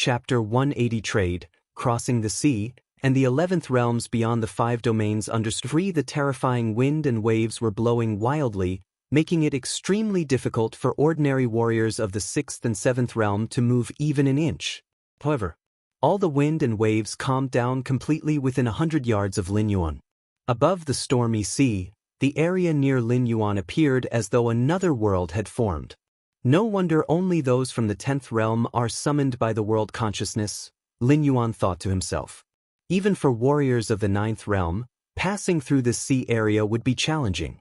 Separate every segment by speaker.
Speaker 1: Chapter 180 Trade, Crossing the Sea, and the 11th Realms beyond the 5 domains understood. The terrifying wind and waves were blowing wildly, making it extremely difficult for ordinary warriors of the 6th and 7th realm to move even an inch. However, all the wind and waves calmed down completely within 100 yards of Lin Yuan. Above the stormy sea, the area near Lin Yuan appeared as though another world had formed. No wonder only those from the 10th realm are summoned by the world consciousness, Lin Yuan thought to himself. Even for warriors of the 9th realm, passing through this sea area would be challenging.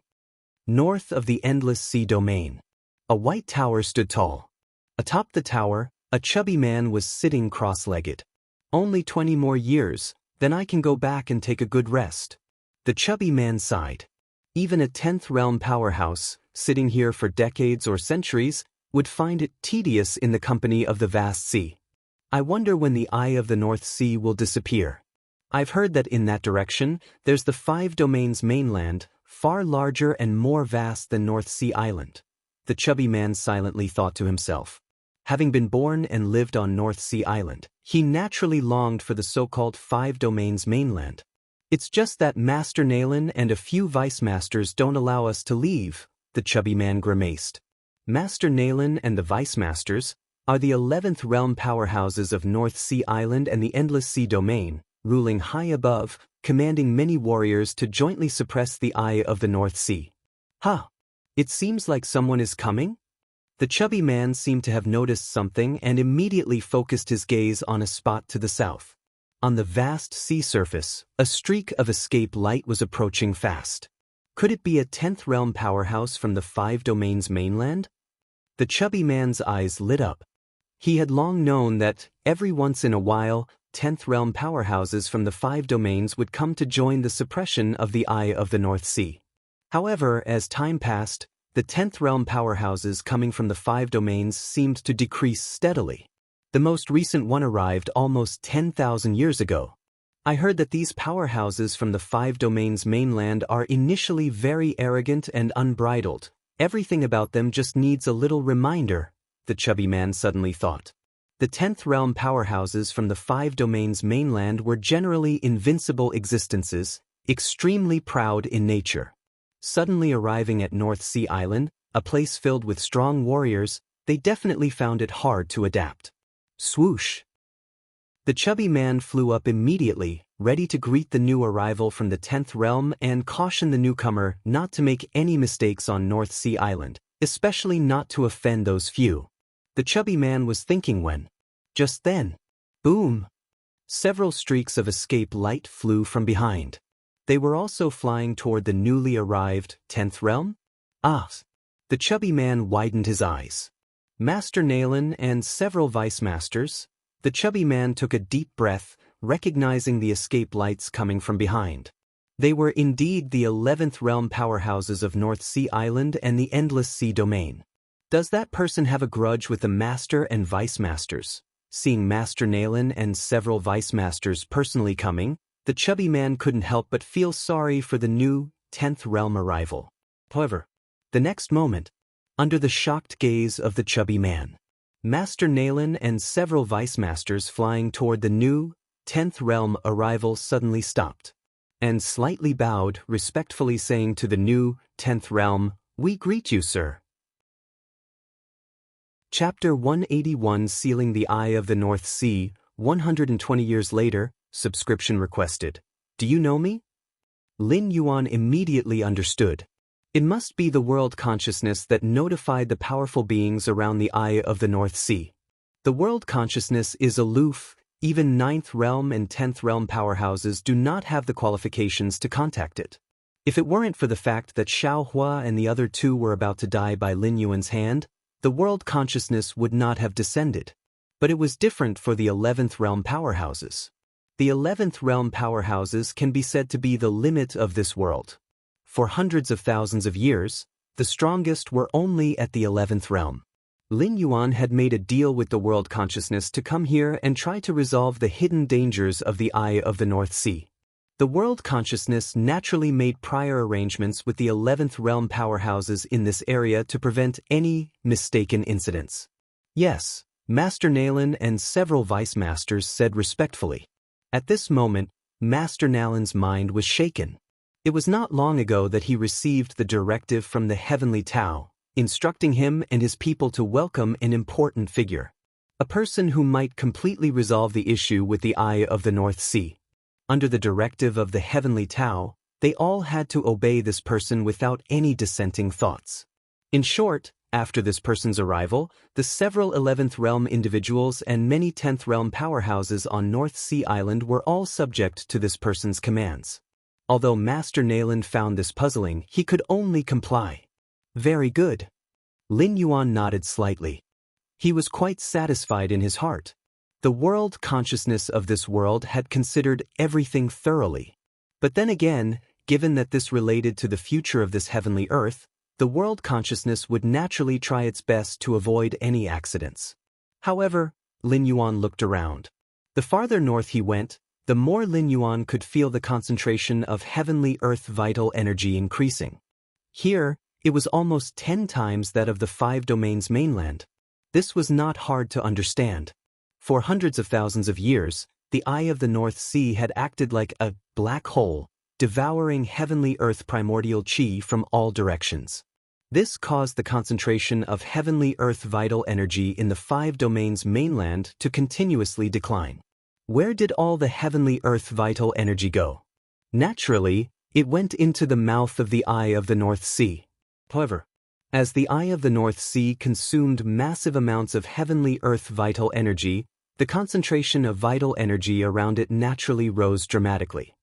Speaker 1: North of the endless sea domain, a white tower stood tall. Atop the tower, a chubby man was sitting cross-legged. Only 20 more years, then I can go back and take a good rest. The chubby man sighed. Even a 10th realm powerhouse, sitting here for decades or centuries, would find it tedious in the company of the vast sea. I wonder when the eye of the North Sea will disappear. I've heard that in that direction, there's the 5 domains mainland, far larger and more vast than North Sea Island. The chubby man silently thought to himself. Having been born and lived on North Sea Island, he naturally longed for the so-called 5 domains mainland. It's just that Master Nalen and a few vice masters don't allow us to leave, the chubby man grimaced. Master Nalen and the vice masters are the 11th realm powerhouses of North Sea Island and the Endless Sea Domain, ruling high above, commanding many warriors to jointly suppress the eye of the North Sea. It seems like someone is coming? The chubby man seemed to have noticed something and immediately focused his gaze on a spot to the south. On the vast sea surface, a streak of escape light was approaching fast. Could it be a 10th realm powerhouse from the 5 domains mainland? The chubby man's eyes lit up. He had long known that, every once in a while, 10th realm powerhouses from the 5 domains would come to join the suppression of the eye of the North Sea. However, as time passed, the 10th realm powerhouses coming from the 5 domains seemed to decrease steadily. The most recent one arrived almost 10,000 years ago. I heard that these powerhouses from the 5 domains mainland are initially very arrogant and unbridled. Everything about them just needs a little reminder, the chubby man suddenly thought. The 10th realm powerhouses from the 5 domains mainland were generally invincible existences, extremely proud in nature. Suddenly arriving at North Sea Island, a place filled with strong warriors, they definitely found it hard to adapt. Swoosh! The chubby man flew up immediately, ready to greet the new arrival from the 10th realm and caution the newcomer not to make any mistakes on North Sea Island, especially not to offend those few. The chubby man was thinking when, just then, boom! Several streaks of escape light flew from behind. They were also flying toward the newly arrived 10th realm? The chubby man widened his eyes. Master Nalen and several vice masters. The chubby man took a deep breath, recognizing the escape lights coming from behind. They were indeed the 11th realm powerhouses of North Sea Island and the Endless Sea Domain. Does that person have a grudge with the master and vice masters? Seeing Master Nalen and several vice masters personally coming, the chubby man couldn't help but feel sorry for the new 10th realm arrival. However, the next moment, under the shocked gaze of the chubby man, Master Nalen and several vice masters flying toward the new 10th realm arrival suddenly stopped, and slightly bowed, respectfully saying to the new 10th realm, "We greet you, sir." Chapter 181 Sealing the Eye of the North Sea, 120 years later, subscription requested. Do you know me? Lin Yuan immediately understood. It must be the world consciousness that notified the powerful beings around the eye of the North Sea. The world consciousness is aloof. Even 9th realm and 10th realm powerhouses do not have the qualifications to contact it. If it weren't for the fact that Xiao Hua and the other 2 were about to die by Lin Yuan's hand, the world consciousness would not have descended. But it was different for the 11th realm powerhouses. The 11th realm powerhouses can be said to be the limit of this world. For hundreds of thousands of years, the strongest were only at the 11th realm. Lin Yuan had made a deal with the world consciousness to come here and try to resolve the hidden dangers of the eye of the North Sea. The world consciousness naturally made prior arrangements with the 11th realm powerhouses in this area to prevent any mistaken incidents. Yes, Master Nalen and several vice-masters said respectfully. At this moment, Master Nalen's mind was shaken. It was not long ago that he received the directive from the Heavenly Tao, instructing him and his people to welcome an important figure. A person who might completely resolve the issue with the Eye of the North Sea. Under the directive of the Heavenly Tao, they all had to obey this person without any dissenting thoughts. In short, after this person's arrival, the several 11th Realm individuals and many 10th Realm powerhouses on North Sea Island were all subject to this person's commands. Although Master Nalen found this puzzling, he could only comply. Very good. Lin Yuan nodded slightly. He was quite satisfied in his heart. The world consciousness of this world had considered everything thoroughly. But then again, given that this related to the future of this heavenly earth, the world consciousness would naturally try its best to avoid any accidents. However, Lin Yuan looked around. The farther north he went, the more Lin Yuan could feel the concentration of heavenly earth vital energy increasing. Here, it was almost 10 times that of the 5 domains mainland. This was not hard to understand. For hundreds of thousands of years, the Eye of the North Sea had acted like a black hole, devouring heavenly earth primordial chi from all directions. This caused the concentration of heavenly earth vital energy in the 5 domains mainland to continuously decline. Where did all the heavenly earth vital energy go? Naturally, it went into the mouth of the Eye of the North Sea. However, as the Eye of the North Sea consumed massive amounts of heavenly earth vital energy, the concentration of vital energy around it naturally rose dramatically.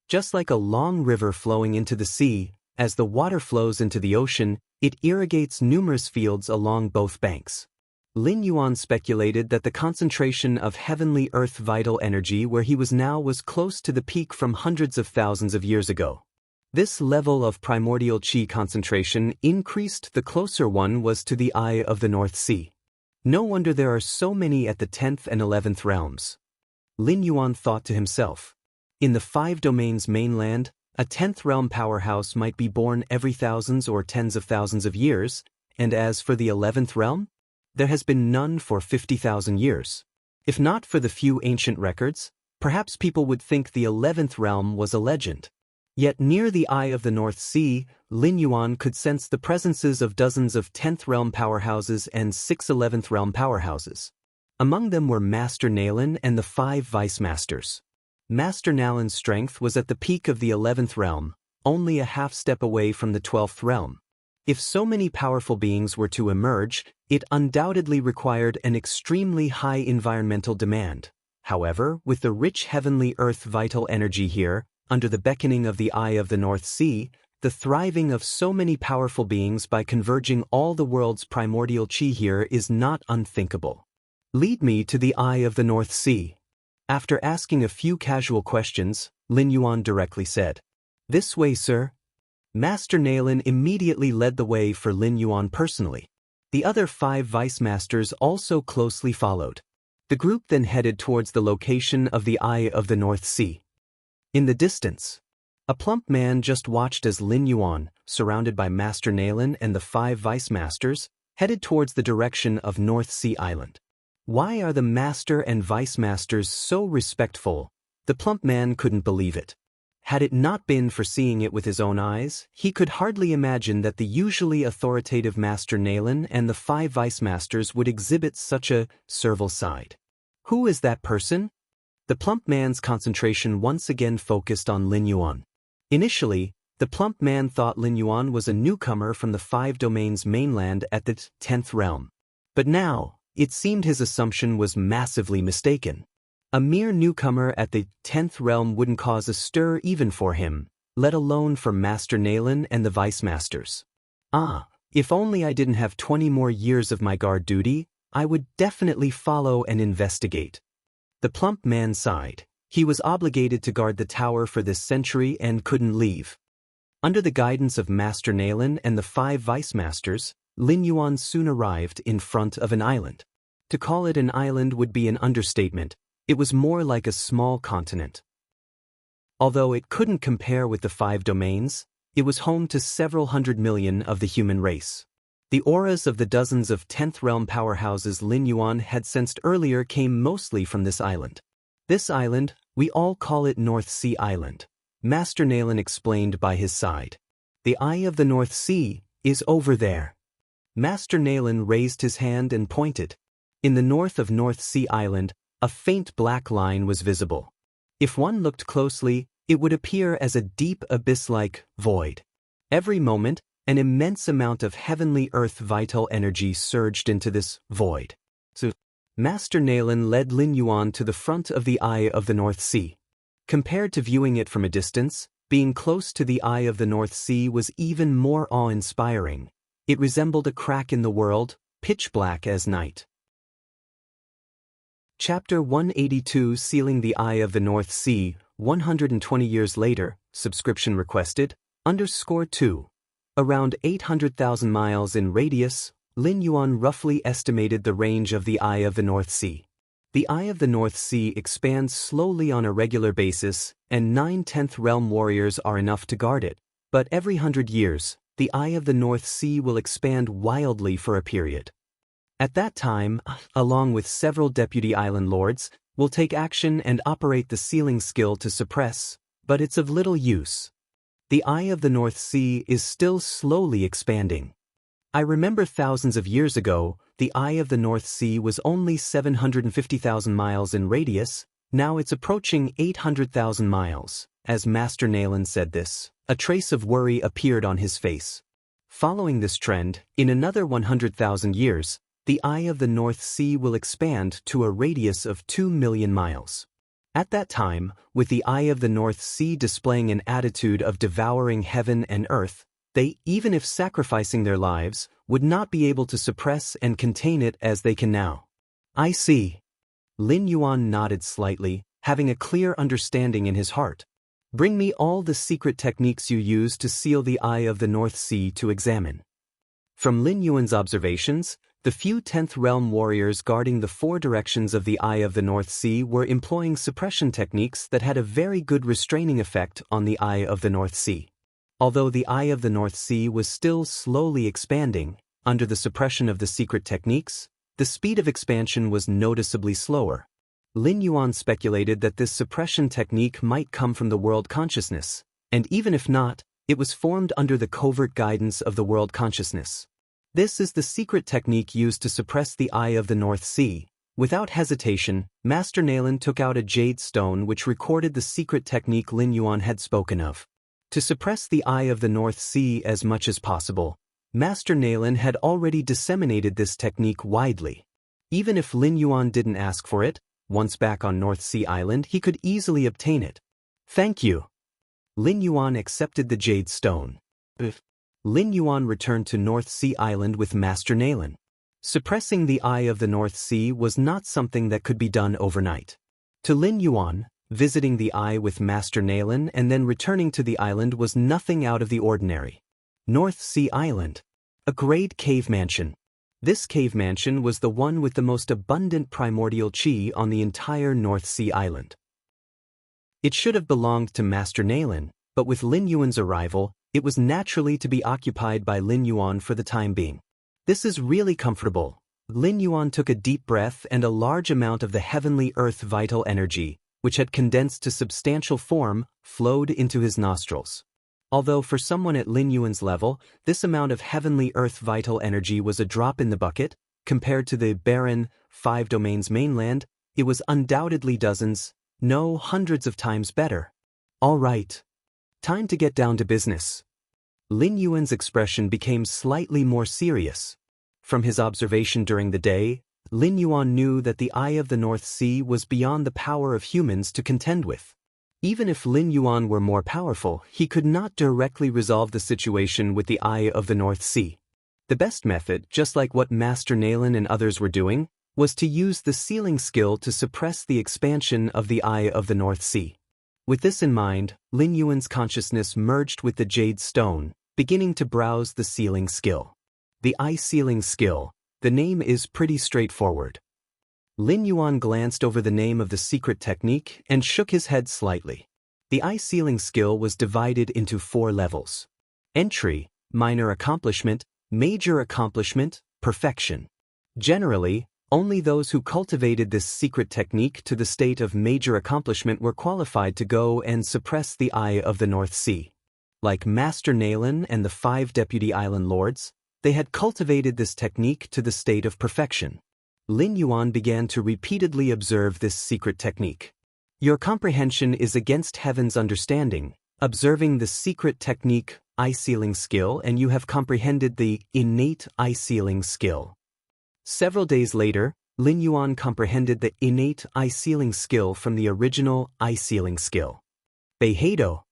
Speaker 1: Just like a long river flowing into the sea, as the water flows into the ocean, it irrigates numerous fields along both banks. Lin Yuan speculated that the concentration of heavenly earth vital energy where he was now was close to the peak from hundreds of thousands of years ago. This level of primordial chi concentration increased the closer one was to the Eye of the North Sea. No wonder there are so many at the 10th and 11th realms. Lin Yuan thought to himself. In the 5 domains mainland, a 10th realm powerhouse might be born every thousands or tens of thousands of years, and as for the 11th realm, there has been none for 50,000 years. If not for the few ancient records, perhaps people would think the 11th realm was a legend. Yet near the Eye of the North Sea, Lin Yuan could sense the presences of dozens of 10th realm powerhouses and 6 11th realm powerhouses. Among them were Master Nalen and the 5 Vice Masters. Master Nalen's strength was at the peak of the 11th realm, only a half step away from the 12th realm. If so many powerful beings were to emerge, it undoubtedly required an extremely high environmental demand. However, with the rich heavenly earth vital energy here, under the beckoning of the Eye of the North Sea, the thriving of so many powerful beings by converging all the world's primordial chi here is not unthinkable. Lead me to the Eye of the North Sea. After asking a few casual questions, Lin Yuan directly said, "This way, sir." Master Nalen immediately led the way for Lin Yuan personally. The other 5 vice masters also closely followed. The group then headed towards the location of the Eye of the North Sea. In the distance, a plump man just watched as Lin Yuan, surrounded by Master Nalen and the 5 vice masters, headed towards the direction of North Sea Island. Why are the master and vice masters so respectful? The plump man couldn't believe it. Had it not been for seeing it with his own eyes, he could hardly imagine that the usually authoritative Master Nalen and the 5 vice masters would exhibit such a servile side. Who is that person? The plump man's concentration once again focused on Lin Yuan. Initially, the plump man thought Lin Yuan was a newcomer from the 5 domains mainland at the 10th realm. But now, it seemed his assumption was massively mistaken. A mere newcomer at the 10th realm wouldn't cause a stir even for him, let alone for Master Nalen and the Vice Masters. If only I didn't have 20 more years of my guard duty, I would definitely follow and investigate. The plump man sighed. He was obligated to guard the tower for this century and couldn't leave. Under the guidance of Master Nalen and the 5 Vice Masters, Lin Yuan soon arrived in front of an island. To call it an island would be an understatement. It was more like a small continent. Although it couldn't compare with the 5 domains, it was home to several hundred million of the human race. The auras of the dozens of 10th realm powerhouses Lin Yuan had sensed earlier came mostly from this island. This island, we all call it North Sea Island, Master Nalen explained by his side. The eye of the North Sea is over there. Master Nalen raised his hand and pointed. In the north of North Sea Island, a faint black line was visible. If one looked closely, it would appear as a deep abyss-like void. Every moment, an immense amount of heavenly earth vital energy surged into this void. So, Master Nalen led Lin Yuan to the front of the eye of the North Sea. Compared to viewing it from a distance, being close to the eye of the North Sea was even more awe-inspiring. It resembled a crack in the world, pitch black as night. Chapter 182 Sealing the Eye of the North Sea, 120 years later, subscription requested, _2. Around 800,000 miles in radius, Lin Yuan roughly estimated the range of the Eye of the North Sea. The Eye of the North Sea expands slowly on a regular basis, and 9 10th realm warriors are enough to guard it. But every 100 years, the Eye of the North Sea will expand wildly for a period. At that time, along with several deputy island lords, will take action and operate the sealing skill to suppress, but it's of little use. The Eye of the North Sea is still slowly expanding. I remember thousands of years ago, the Eye of the North Sea was only 750,000 miles in radius, now it's approaching 800,000 miles. As Master Nalen said this, a trace of worry appeared on his face. Following this trend, in another 100,000 years, the Eye of the North Sea will expand to a radius of 2 million miles. At that time, with the Eye of the North Sea displaying an attitude of devouring heaven and earth, they, even if sacrificing their lives, would not be able to suppress and contain it as they can now. I see. Lin Yuan nodded slightly, having a clear understanding in his heart. Bring me all the secret techniques you use to seal the Eye of the North Sea to examine. From Lin Yuan's observations, the few 10th realm warriors guarding the 4 directions of the Eye of the North Sea were employing suppression techniques that had a very good restraining effect on the Eye of the North Sea. Although the Eye of the North Sea was still slowly expanding, under the suppression of the secret techniques, the speed of expansion was noticeably slower. Lin Yuan speculated that this suppression technique might come from the world consciousness, and even if not, it was formed under the covert guidance of the world consciousness. This is the secret technique used to suppress the Eye of the North Sea. Without hesitation, Master Nalen took out a jade stone which recorded the secret technique Lin Yuan had spoken of. To suppress the Eye of the North Sea as much as possible, Master Nalen had already disseminated this technique widely. Even if Lin Yuan didn't ask for it, once back on North Sea Island he could easily obtain it. Thank you. Lin Yuan accepted the jade stone. Lin Yuan returned to North Sea Island with Master Nalen. Suppressing the Eye of the North Sea was not something that could be done overnight. To Lin Yuan, visiting the Eye with Master Nalen and then returning to the island was nothing out of the ordinary. North Sea Island. A great cave mansion. This cave mansion was the one with the most abundant primordial chi on the entire North Sea Island. It should have belonged to Master Nalen, but with Lin Yuan's arrival, it was naturally to be occupied by Lin Yuan for the time being. This is really comfortable. Lin Yuan took a deep breath and a large amount of the heavenly earth vital energy, which had condensed to substantial form, flowed into his nostrils. Although for someone at Lin Yuan's level, this amount of heavenly earth vital energy was a drop in the bucket, compared to the barren, 5 domains mainland, it was undoubtedly dozens, no hundreds of times better. All right. Time to get down to business. Lin Yuan's expression became slightly more serious. From his observation during the day, Lin Yuan knew that the Eye of the North Sea was beyond the power of humans to contend with. Even if Lin Yuan were more powerful, he could not directly resolve the situation with the Eye of the North Sea. The best method, just like what Master Nalen and others were doing, was to use the sealing skill to suppress the expansion of the Eye of the North Sea. With this in mind, Lin Yuan's consciousness merged with the jade stone, beginning to browse the sealing skill. The Eye Sealing Skill. The name is pretty straightforward. Lin Yuan glanced over the name of the secret technique and shook his head slightly. The Eye Sealing Skill was divided into 4 levels. Entry, minor accomplishment, Major accomplishment, perfection. Generally, only those who cultivated this secret technique to the state of major accomplishment were qualified to go and suppress the eye of the North Sea. Like Master Nalen and the 5 deputy island lords, they had cultivated this technique to the state of perfection. Lin Yuan began to repeatedly observe this secret technique. Your comprehension is against heaven's understanding, observing the secret technique, eye-sealing skill, and you have comprehended the innate eye-sealing skill. Several days later, Lin Yuan comprehended the innate eye-sealing skill from the original eye-sealing skill. Beihado.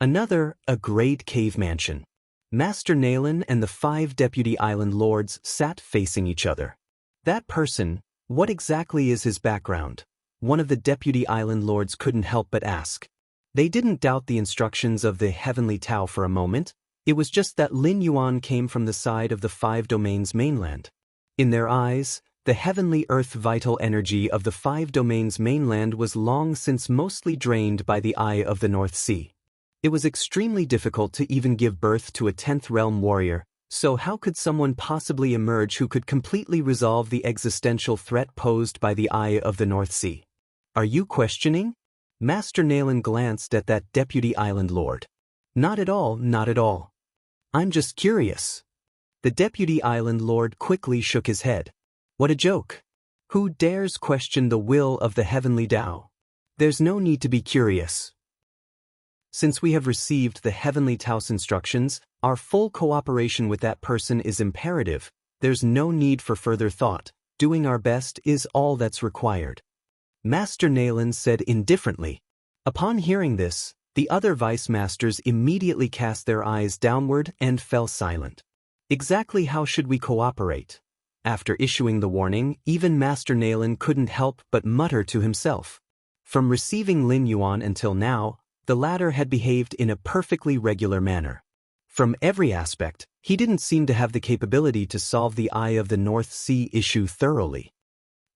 Speaker 1: Another, a great cave mansion. Master Nalen and the 5 deputy island lords sat facing each other. That person, what exactly is his background? One of the deputy island lords couldn't help but ask. They didn't doubt the instructions of the heavenly Tao for a moment. It was just that Lin Yuan came from the side of the 5 domains mainland. In their eyes, the heavenly earth vital energy of the 5 domains mainland was long since mostly drained by the eye of the North Sea. It was extremely difficult to even give birth to a 10th realm warrior, so how could someone possibly emerge who could completely resolve the existential threat posed by the eye of the North Sea? Are you questioning? Master Nalen glanced at that deputy island lord. Not at all, not at all. I'm just curious. The deputy island lord quickly shook his head. What a joke. Who dares question the will of the heavenly Tao? There's no need to be curious. Since we have received the heavenly Tao's instructions, our full cooperation with that person is imperative. There's no need for further thought. Doing our best is all that's required. Master Nalen said indifferently. Upon hearing this, the other vice masters immediately cast their eyes downward and fell silent. Exactly how should we cooperate? After issuing the warning, even Master Nalen couldn't help but mutter to himself. From receiving Lin Yuan until now, the latter had behaved in a perfectly regular manner. From every aspect, he didn't seem to have the capability to solve the eye of the North Sea issue thoroughly.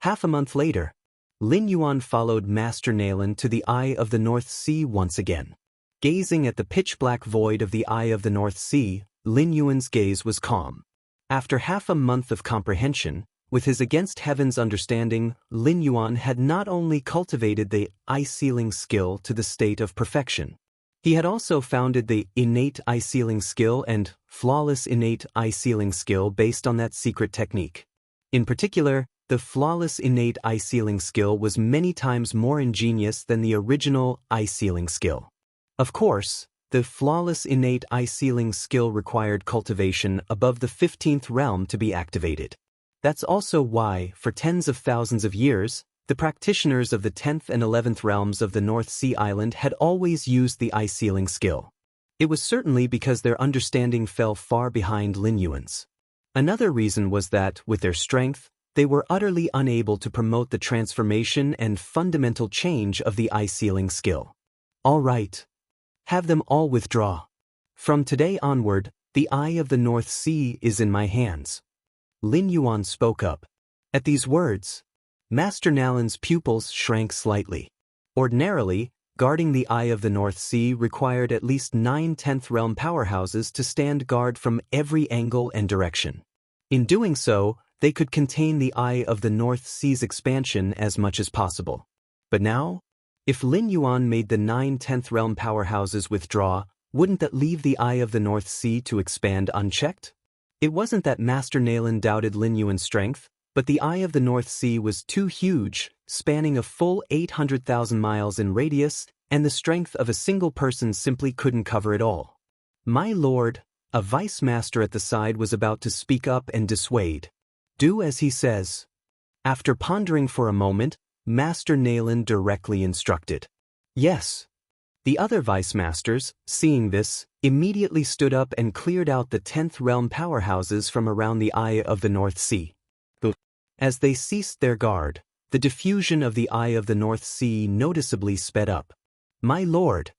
Speaker 1: Half a month later, Lin Yuan followed Master Nalen to the eye of the North Sea once again. Gazing at the pitch-black void of the eye of the North Sea, Lin Yuan's gaze was calm. After half a month of comprehension, with his against heaven's understanding, Lin Yuan had not only cultivated the eye-sealing skill to the state of perfection. He had also founded the innate eye-sealing skill and flawless innate eye-sealing skill based on that secret technique. In particular, the flawless innate eye-sealing skill was many times more ingenious than the original eye-sealing skill. Of course, the flawless innate eye-sealing skill required cultivation above the 15th realm to be activated. That's also why, for tens of thousands of years, the practitioners of the 10th and 11th realms of the North Sea Island had always used the eye-sealing skill. It was certainly because their understanding fell far behind Lin Yuan's. Another reason was that, with their strength, they were utterly unable to promote the transformation and fundamental change of the eye-sealing skill. All right. Have them all withdraw. From today onward, the eye of the North Sea is in my hands. Lin Yuan spoke up. At these words, Master Nalen's pupils shrank slightly. Ordinarily, guarding the eye of the North Sea required at least 9 10th realm powerhouses to stand guard from every angle and direction. In doing so, they could contain the eye of the North Sea's expansion as much as possible. But now, if Lin Yuan made the 9 10th realm powerhouses withdraw, wouldn't that leave the eye of the North Sea to expand unchecked? It wasn't that Master Nalen doubted Lin Yuan's strength, but the eye of the North Sea was too huge, spanning a full 800,000 miles in radius, and the strength of a single person simply couldn't cover it all. My lord, a vice master at the side was about to speak up and dissuade. Do as he says. After pondering for a moment, Master Nalen directly instructed. Yes. The other vice masters, seeing this, immediately stood up and cleared out the 10th realm powerhouses from around the eye of the North Sea. As they ceased their guard, the diffusion of the eye of the North Sea noticeably sped up. My lord.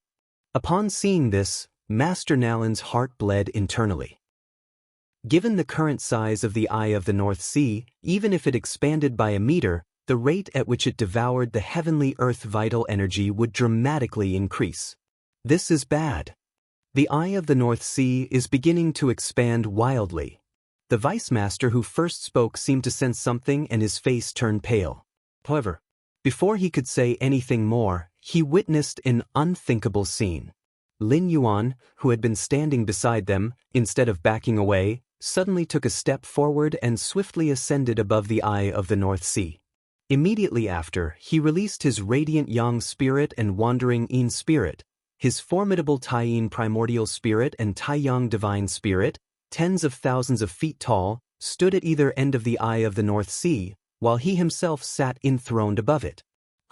Speaker 1: Upon seeing this, Master Nalen's heart bled internally. Given the current size of the eye of the North Sea, even if it expanded by a meter, the rate at which it devoured the heavenly earth vital energy would dramatically increase. This is bad. The eye of the North Sea is beginning to expand wildly. The vice master who first spoke seemed to sense something and his face turned pale. However, before he could say anything more, he witnessed an unthinkable scene. Lin Yuan, who had been standing beside them, instead of backing away, suddenly took a step forward and swiftly ascended above the eye of the North Sea. Immediately after, he released his radiant Yang spirit and wandering Yin spirit, his formidable Taiyin primordial spirit and Taiyang divine spirit, tens of thousands of feet tall, stood at either end of the eye of the North Sea, while he himself sat enthroned above it.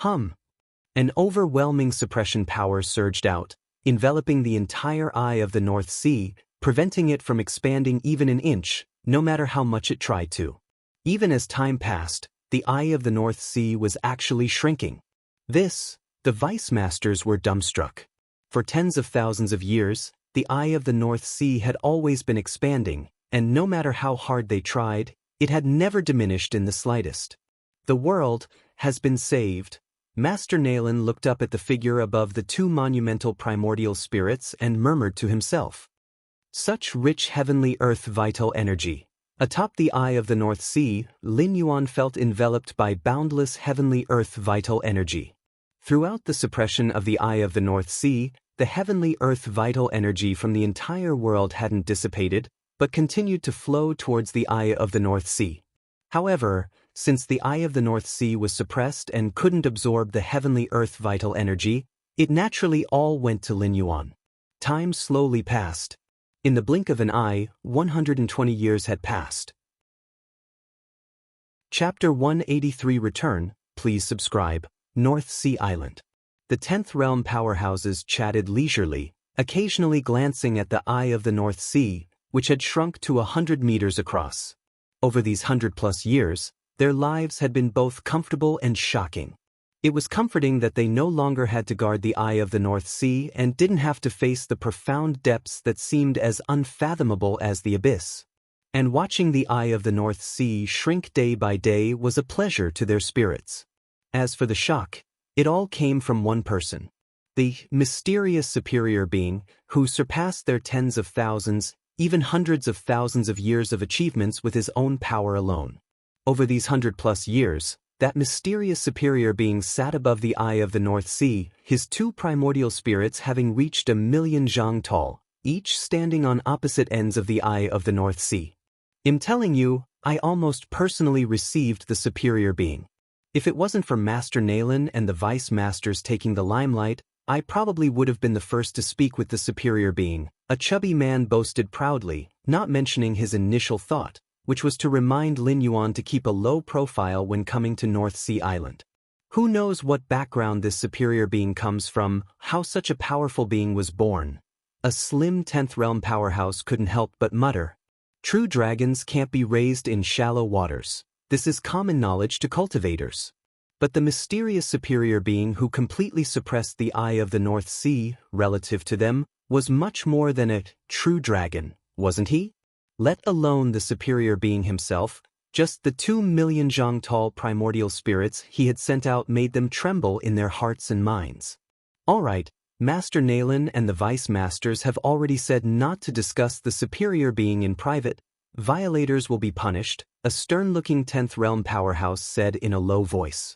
Speaker 1: An overwhelming suppression power surged out, enveloping the entire eye of the North Sea, preventing it from expanding even an inch, no matter how much it tried to. Even as time passed, the eye of the North Sea was actually shrinking. The vice masters were dumbstruck. For tens of thousands of years, the eye of the North Sea had always been expanding, and no matter how hard they tried, it had never diminished in the slightest. The world has been saved. Master Nalen looked up at the figure above the two monumental primordial spirits and murmured to himself. Such rich heavenly earth vital energy. Atop the eye of the North Sea, Lin Yuan felt enveloped by boundless heavenly earth vital energy. Throughout the suppression of the eye of the North Sea, the heavenly earth vital energy from the entire world hadn't dissipated, but continued to flow towards the eye of the North Sea. However, since the eye of the North Sea was suppressed and couldn't absorb the heavenly earth vital energy, it naturally all went to Lin Yuan. Time slowly passed. In the blink of an eye, 120 years had passed. Chapter 183 Return, please subscribe. North Sea Island. The 10th Realm powerhouses chatted leisurely, occasionally glancing at the eye of the North Sea, which had shrunk to 100 meters across. Over these 100+ years, their lives had been both comfortable and shocking. It was comforting that they no longer had to guard the eye of the North Sea and didn't have to face the profound depths that seemed as unfathomable as the abyss. And watching the eye of the North Sea shrink day by day was a pleasure to their spirits. As for the shock, it all came from one person. The mysterious superior being who surpassed their tens of thousands, even hundreds of thousands of years of achievements with his own power alone. Over these 100+ years, that mysterious superior being sat above the eye of the North Sea, his two primordial spirits having reached 1,000,000 zhang tall, each standing on opposite ends of the eye of the North Sea. I'm telling you, I almost personally received the superior being. If it wasn't for Master Nalen and the Vice Masters taking the limelight, I probably would have been the first to speak with the superior being, a chubby man boasted proudly, not mentioning his initial thought, which was to remind Lin Yuan to keep a low profile when coming to North Sea Island. Who knows what background this superior being comes from, how such a powerful being was born? A slim 10th Realm powerhouse couldn't help but mutter. True dragons can't be raised in shallow waters. This is common knowledge to cultivators. But the mysterious superior being who completely suppressed the eye of the North Sea, relative to them, was much more than a true dragon, wasn't he? Let alone the superior being himself, just the 2,000,000 zhang tall primordial spirits he had sent out made them tremble in their hearts and minds. All right, Master Nalen and the Vice Masters have already said not to discuss the superior being in private. Violators will be punished, a stern-looking 10th Realm powerhouse said in a low voice.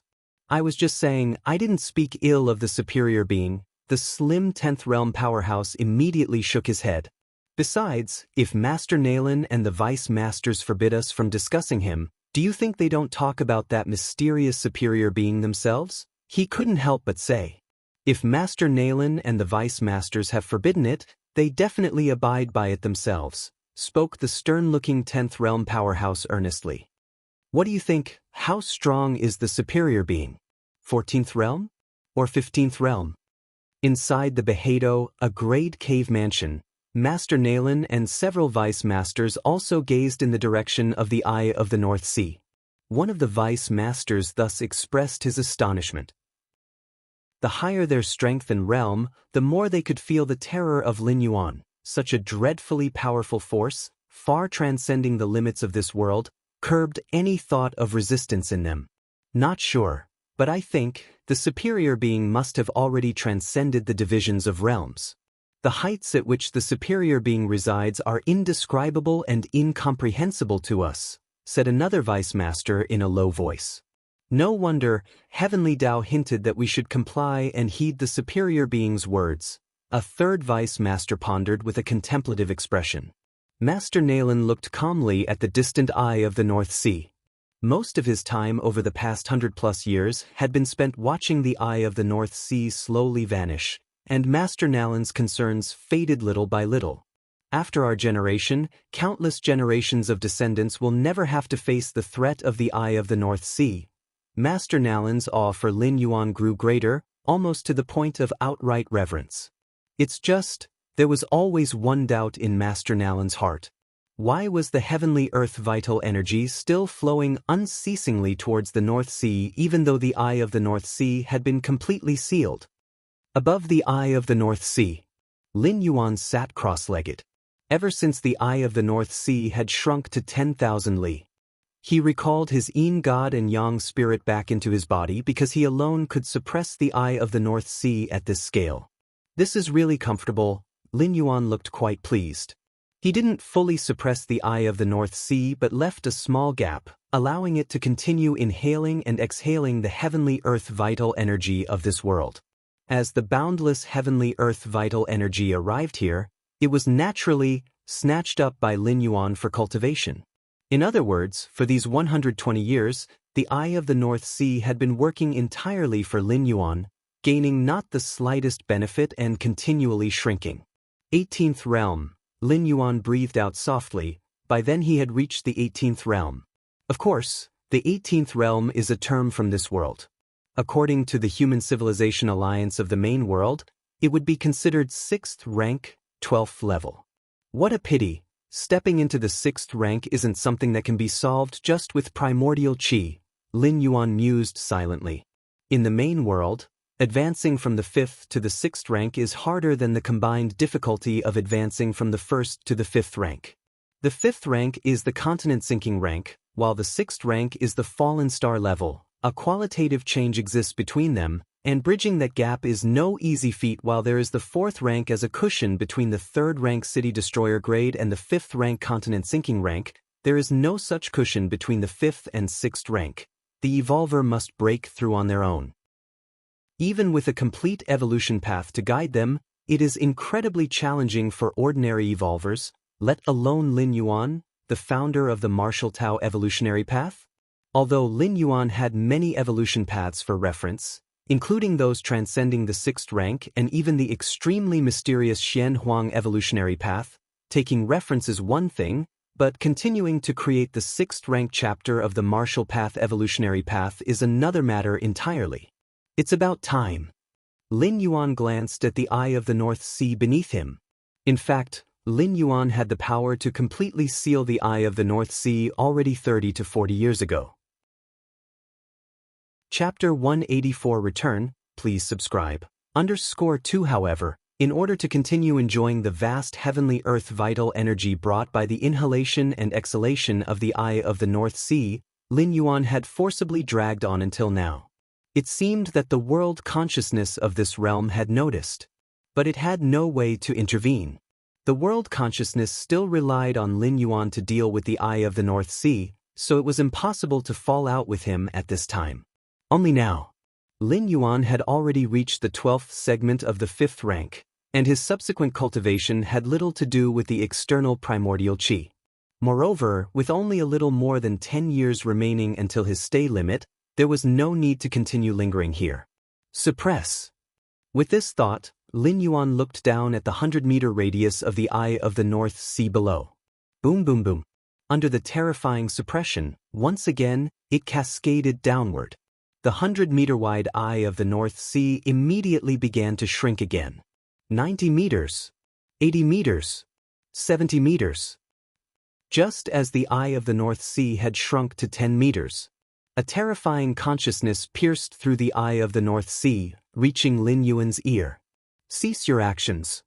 Speaker 1: I was just saying, I didn't speak ill of the superior being. The slim 10th Realm powerhouse immediately shook his head. Besides, if Master Nalen and the Vice Masters forbid us from discussing him, do you think they don't talk about that mysterious superior being themselves? He couldn't help but say. If Master Nalen and the Vice Masters have forbidden it, they definitely abide by it themselves, spoke the stern-looking 10th Realm powerhouse earnestly. What do you think? How strong is the superior being? 14th Realm? Or 15th Realm? Inside the Behedo, a great cave mansion, Master Nalen and several Vice Masters also gazed in the direction of the eye of the North Sea. One of the Vice Masters thus expressed his astonishment. The higher their strength and realm, the more they could feel the terror of Lin Yuan, such a dreadfully powerful force, far transcending the limits of this world, curbed any thought of resistance in them. Not sure, but I think the superior being must have already transcended the divisions of realms. The heights at which the superior being resides are indescribable and incomprehensible to us, said another vice master in a low voice. No wonder Heavenly Tao hinted that we should comply and heed the superior being's words. A third vice master pondered with a contemplative expression. Master Nalen looked calmly at the distant eye of the North Sea. Most of his time over the past 100+ years had been spent watching the eye of the North Sea slowly vanish, and Master Nalen's concerns faded little by little. After our generation, countless generations of descendants will never have to face the threat of the eye of the North Sea. Master Nalen's awe for Lin Yuan grew greater, almost to the point of outright reverence. It's just, there was always one doubt in Master Nalen's heart. Why was the heavenly earth vital energy still flowing unceasingly towards the North Sea even though the eye of the North Sea had been completely sealed? Above the eye of the North Sea, Lin Yuan sat cross-legged. Ever since the eye of the North Sea had shrunk to 10,000 li, he recalled his yin god and yang spirit back into his body because he alone could suppress the eye of the North Sea at this scale. This is really comfortable. Lin Yuan looked quite pleased. He didn't fully suppress the eye of the North Sea but left a small gap, allowing it to continue inhaling and exhaling the heavenly earth vital energy of this world. As the boundless heavenly earth vital energy arrived here, it was naturally snatched up by Lin Yuan for cultivation. In other words, for these 120 years, the eye of the North Sea had been working entirely for Lin Yuan, gaining not the slightest benefit and continually shrinking. 18th realm. Lin Yuan breathed out softly. By then he had reached the 18th realm. Of course, the 18th realm is a term from this world. According to the Human Civilization Alliance of the main world, it would be considered 6th rank, 12th level. What a pity, stepping into the 6th rank isn't something that can be solved just with primordial qi, Lin Yuan mused silently. In the main world, advancing from the 5th to the 6th rank is harder than the combined difficulty of advancing from the 1st to the 5th rank. The 5th rank is the continent sinking rank, while the 6th rank is the fallen star level. A qualitative change exists between them, and bridging that gap is no easy feat. While there is the 4th rank as a cushion between the 3rd rank city destroyer grade and the 5th rank continent sinking rank, there is no such cushion between the 5th and 6th rank. The evolver must break through on their own. Even with a complete evolution path to guide them, it is incredibly challenging for ordinary evolvers, let alone Lin Yuan, the founder of the martial Tao evolutionary path. Although Lin Yuan had many evolution paths for reference, including those transcending the 6th rank and even the extremely mysterious Xian Huang evolutionary path, taking reference is one thing, but continuing to create the 6th rank chapter of the martial path evolutionary path is another matter entirely. It's about time. Lin Yuan glanced at the eye of the North Sea beneath him. In fact, Lin Yuan had the power to completely seal the eye of the North Sea already 30 to 40 years ago. Chapter 184 Return, please subscribe. _2 However, in order to continue enjoying the vast heavenly earth vital energy brought by the inhalation and exhalation of the eye of the North Sea, Lin Yuan had forcibly dragged on until now. It seemed that the world consciousness of this realm had noticed, but it had no way to intervene. The world consciousness still relied on Lin Yuan to deal with the eye of the North Sea, so it was impossible to fall out with him at this time. Only now, Lin Yuan had already reached the 12th segment of the 5th rank, and his subsequent cultivation had little to do with the external primordial qi. Moreover, with only a little more than 10 years remaining until his stay limit, there was no need to continue lingering here. Suppress. With this thought, Lin Yuan looked down at the 100-meter radius of the eye of the North Sea below. Boom boom boom. Under the terrifying suppression, once again, it cascaded downward. The 100-meter wide eye of the North Sea immediately began to shrink again. 90 meters. 80 meters. 70 meters. Just as the eye of the North Sea had shrunk to 10 meters. A terrifying consciousness pierced through the eye of the North Sea, reaching Lin Yuan's ear. Cease your actions.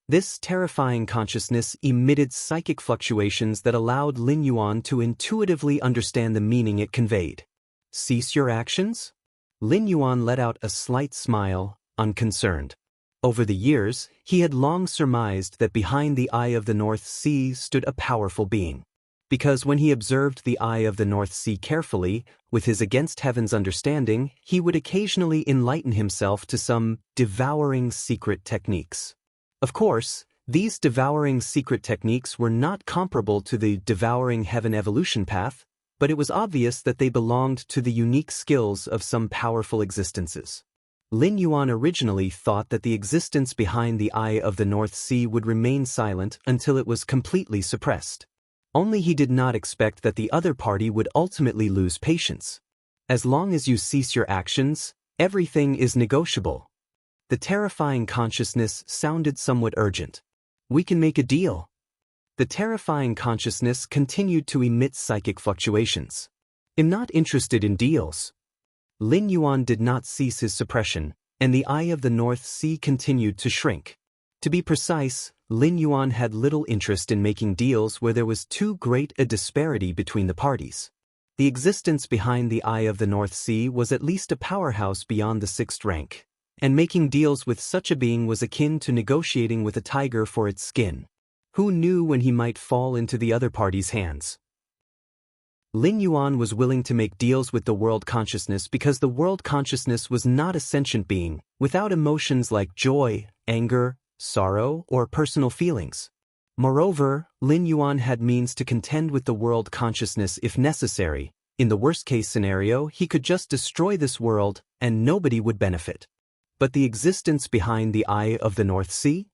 Speaker 1: This terrifying consciousness emitted psychic fluctuations that allowed Lin Yuan to intuitively understand the meaning it conveyed. Cease your actions? Lin Yuan let out a slight smile, unconcerned. Over the years, he had long surmised that behind the Eye of the North Sea stood a powerful being. Because when he observed the Eye of the North Sea carefully, with his against heaven's understanding, he would occasionally enlighten himself to some devouring secret techniques. Of course, these devouring secret techniques were not comparable to the devouring heaven evolution path, but it was obvious that they belonged to the unique skills of some powerful existences. Lin Yuan originally thought that the existence behind the Eye of the North Sea would remain silent until it was completely suppressed. Only he did not expect that the other party would ultimately lose patience. As long as you cease your actions, everything is negotiable. The terrifying consciousness sounded somewhat urgent. We can make a deal. The terrifying consciousness continued to emit psychic fluctuations. I'm not interested in deals. Lin Yuan did not cease his suppression, and the Eye of the North Sea continued to shrink. To be precise, Lin Yuan had little interest in making deals where there was too great a disparity between the parties. The existence behind the Eye of the North Sea was at least a powerhouse beyond the 6th rank, and making deals with such a being was akin to negotiating with a tiger for its skin. Who knew when he might fall into the other party's hands? Lin Yuan was willing to make deals with the world consciousness because the world consciousness was not a sentient being, without emotions like joy, anger, sorrow, or personal feelings. Moreover, Lin Yuan had means to contend with the world consciousness if necessary. In the worst-case scenario, he could just destroy this world, and nobody would benefit. But the existence behind the Eye of the North Sea?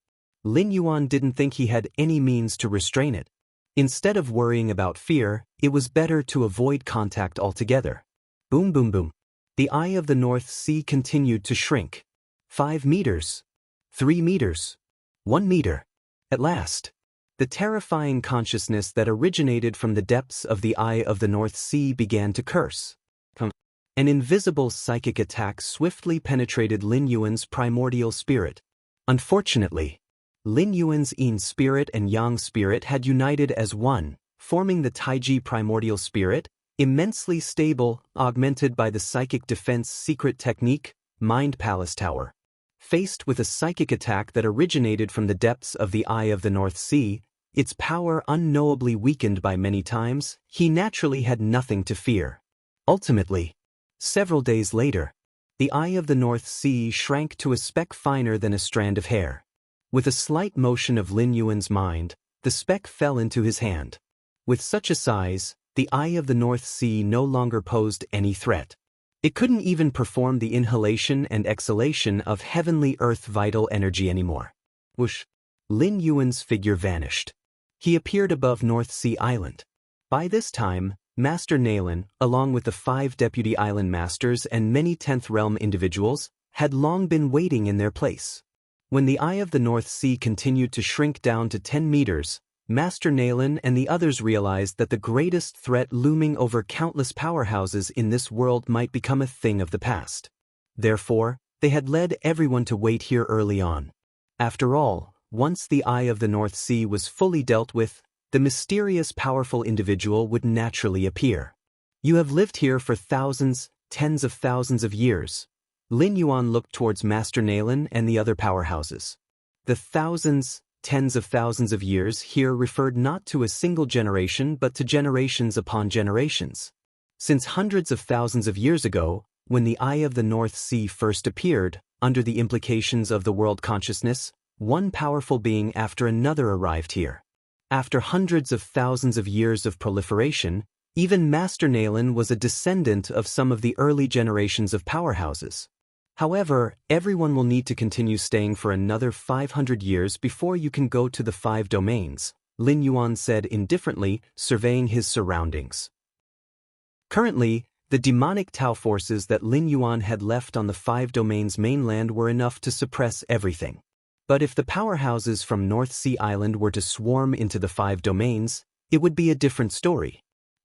Speaker 1: Lin Yuan didn't think he had any means to restrain it. Instead of worrying about fear, it was better to avoid contact altogether. Boom boom boom. The Eye of the North Sea continued to shrink. 5 meters. 3 meters. 1 meter. At last, the terrifying consciousness that originated from the depths of the Eye of the North Sea began to curse. An invisible psychic attack swiftly penetrated Lin Yuan's primordial spirit. Unfortunately, Lin Yuan's Yin spirit and Yang spirit had united as one, forming the Taiji primordial spirit, immensely stable, augmented by the psychic defense secret technique, Mind Palace Tower. Faced with a psychic attack that originated from the depths of the Eye of the North Sea, its power unknowably weakened by many times, he naturally had nothing to fear. Ultimately, several days later, the Eye of the North Sea shrank to a speck finer than a strand of hair. With a slight motion of Lin Yuan's mind, the speck fell into his hand. With such a size, the Eye of the North Sea no longer posed any threat. It couldn't even perform the inhalation and exhalation of heavenly earth vital energy anymore. Whoosh! Lin Yuan's figure vanished. He appeared above North Sea Island. By this time, Master Nalen, along with the 5 deputy island masters and many 10th realm individuals, had long been waiting in their place. When the Eye of the North Sea continued to shrink down to 10 meters, Master Nalen and the others realized that the greatest threat looming over countless powerhouses in this world might become a thing of the past. Therefore, they had led everyone to wait here early on. After all, once the Eye of the North Sea was fully dealt with, the mysterious powerful individual would naturally appear. You have lived here for thousands, tens of thousands of years. Lin Yuan looked towards Master Nalen and the other powerhouses. The thousands, tens of thousands of years here referred not to a single generation but to generations upon generations. Since hundreds of thousands of years ago, when the Eye of the North Sea first appeared, under the implications of the world consciousness, one powerful being after another arrived here. After hundreds of thousands of years of proliferation, even Master Nalen was a descendant of some of the early generations of powerhouses. However, everyone will need to continue staying for another 500 years before you can go to the 5 domains, Lin Yuan said indifferently, surveying his surroundings. Currently, the demonic Tao forces that Lin Yuan had left on the 5 domains mainland were enough to suppress everything. But if the powerhouses from North Sea Island were to swarm into the 5 domains, it would be a different story.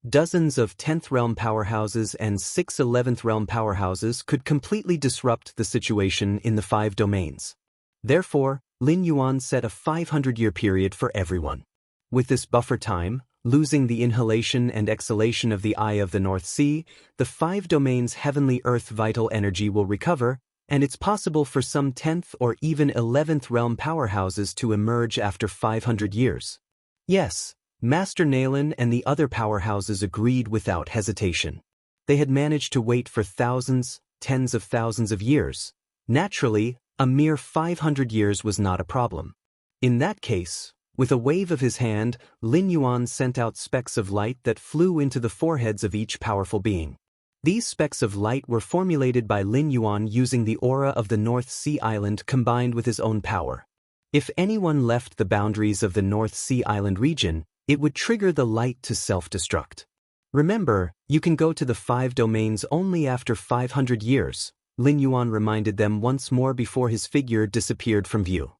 Speaker 1: Dozens of 10th realm powerhouses and 6 11th realm powerhouses could completely disrupt the situation in the 5 domains. Therefore, Lin Yuan set a 500-year period for everyone. With this buffer time, losing the inhalation and exhalation of the Eye of the North Sea, the 5 domains' heavenly earth vital energy will recover, and it's possible for some 10th or even 11th realm powerhouses to emerge after 500 years. Yes, Master Nalen and the other powerhouses agreed without hesitation. They had managed to wait for thousands, tens of thousands of years. Naturally, a mere 500 years was not a problem. In that case, with a wave of his hand, Lin Yuan sent out specks of light that flew into the foreheads of each powerful being. These specks of light were formulated by Lin Yuan using the aura of the North Sea Island combined with his own power. If anyone left the boundaries of the North Sea Island region, it would trigger the light to self-destruct. Remember, you can go to the 5 domains only after 500 years, Lin Yuan reminded them once more before his figure disappeared from view.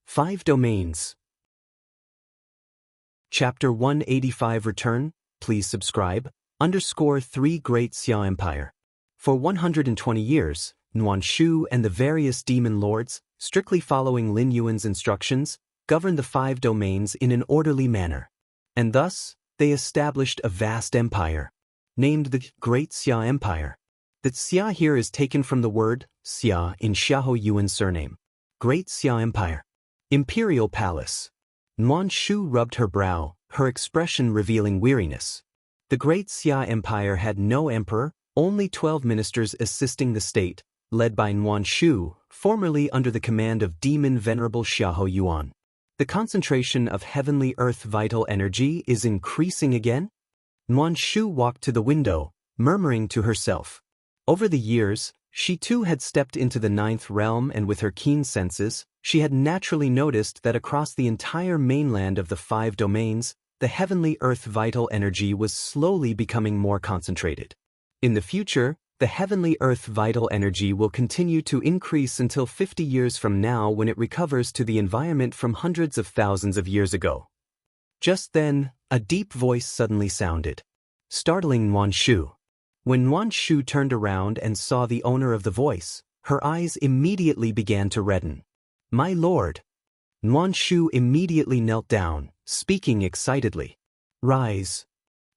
Speaker 1: 5 domains. Chapter 185 Return, please subscribe, _3 Great Xia Empire. For 120 years, Nuan Shu and the various demon lords, strictly following Lin Yuan's instructions, governed the 5 domains in an orderly manner. And thus, they established a vast empire, named the Great Xia Empire. The Xia here is taken from the word Xia in Xiahou Yuan's surname. Great Xia Empire. Imperial Palace. Nuan Shu rubbed her brow, her expression revealing weariness. The Great Xia Empire had no emperor, only 12 ministers assisting the state, led by Nuan Shu, formerly under the command of Demon Venerable Xiahou Yuan. The concentration of heavenly earth vital energy is increasing again? Nuan Shu walked to the window, murmuring to herself. Over the years, she too had stepped into the 9th realm, and with her keen senses, she had naturally noticed that across the entire mainland of the 5 domains, the heavenly earth vital energy was slowly becoming more concentrated. In the future, the heavenly earth vital energy will continue to increase until 50 years from now, when it recovers to the environment from hundreds of thousands of years ago. Just then, a deep voice suddenly sounded, startling Nuan Shu. When Nuan Shu turned around and saw the owner of the voice, her eyes immediately began to redden. "My lord!" Nuan Shu immediately knelt down, speaking excitedly. "Rise."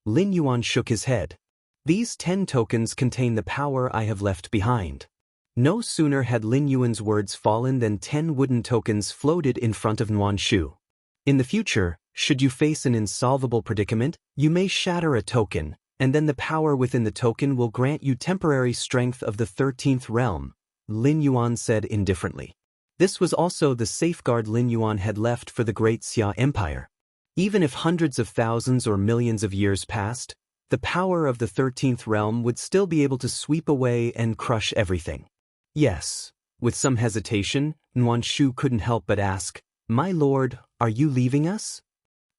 Speaker 1: Lin Yuan shook his head. "These 10 tokens contain the power I have left behind." No sooner had Lin Yuan's words fallen than 10 wooden tokens floated in front of Nuan Shu. In the future, should you face an insolvable predicament, you may shatter a token, and then the power within the token will grant you temporary strength of the 13th realm, Lin Yuan said indifferently. This was also the safeguard Lin Yuan had left for the Great Xia Empire. Even if hundreds of thousands or millions of years passed, the power of the 13th realm would still be able to sweep away and crush everything. Yes, with some hesitation, Nuan Shu couldn't help but ask, "My lord, are you leaving us?"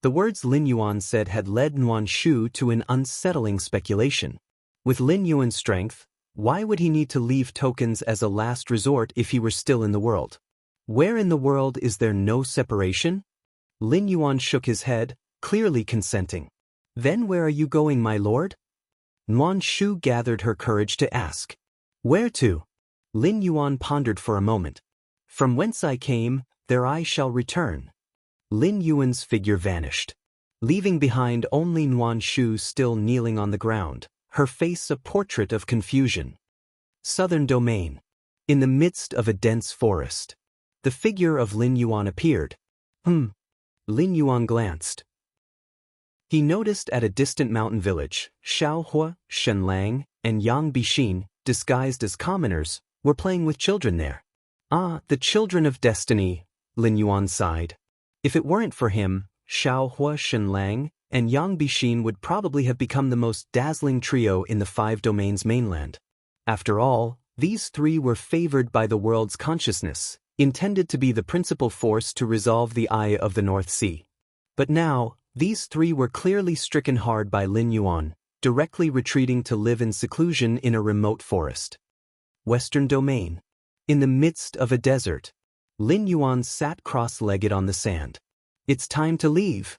Speaker 1: The words Lin Yuan said had led Nuan Shu to an unsettling speculation. With Lin Yuan's strength, why would he need to leave tokens as a last resort if he were still in the world? Where in the world is there no separation? Lin Yuan shook his head, clearly consenting. "Then where are you going, my lord?" Nuan Shu gathered her courage to ask. "Where to?" Lin Yuan pondered for a moment. "From whence I came, there I shall return." Lin Yuan's figure vanished, leaving behind only Nuan Shu still kneeling on the ground, her face a portrait of confusion. Southern Domain. In the midst of a dense forest, the figure of Lin Yuan appeared. Lin Yuan glanced. He noticed at a distant mountain village, Xiaohua, Shenlang, and Yang Bixin, disguised as commoners, were playing with children there. "Ah, the children of destiny," Lin Yuan sighed. If it weren't for him, Xiaohua, Shenlang, and Yang Bixin would probably have become the most dazzling trio in the 5 domains mainland. After all, these 3 were favored by the world's consciousness, intended to be the principal force to resolve the Eye of the North Sea. But now, these 3 were clearly stricken hard by Lin Yuan, directly retreating to live in seclusion in a remote forest. Western Domain. In the midst of a desert, Lin Yuan sat cross-legged on the sand. "It's time to leave."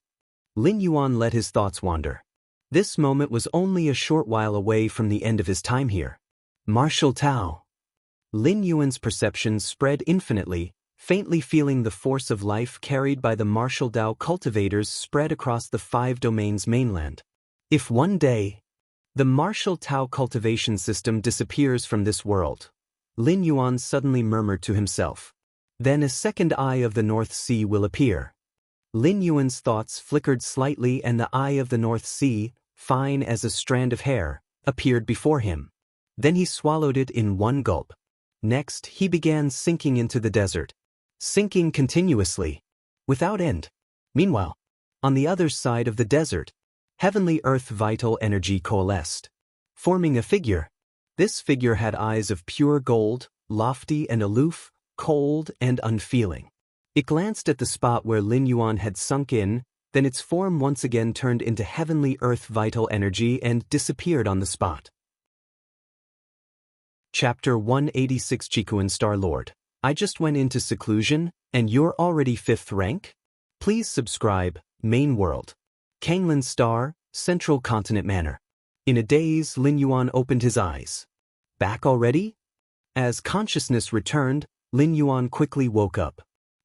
Speaker 1: Lin Yuan let his thoughts wander. This moment was only a short while away from the end of his time here. Martial Tao. Lin Yuan's perceptions spread infinitely, faintly feeling the force of life carried by the martial Tao cultivators spread across the 5 domains mainland. If one day, the martial Tao cultivation system disappears from this world, Lin Yuan suddenly murmured to himself. Then a second eye of the North Sea will appear. Lin Yuan's thoughts flickered slightly and the eye of the North Sea, fine as a strand of hair, appeared before him. Then he swallowed it in one gulp. Next, he began sinking into the desert. Sinking continuously, without end. Meanwhile, on the other side of the desert, heavenly earth vital energy coalesced, forming a figure. This figure had eyes of pure gold, lofty and aloof, cold and unfeeling. It glanced at the spot where Lin Yuan had sunk in, then its form once again turned into heavenly earth vital energy and disappeared on the spot. Chapter 186 Chikuan Star-Lord. I just went into seclusion, and you're already 5th rank? Please subscribe, Main World. Kanglin Star, Central Continent Manor. In a daze, Lin Yuan opened his eyes. Back already? As consciousness returned, Lin Yuan quickly woke up.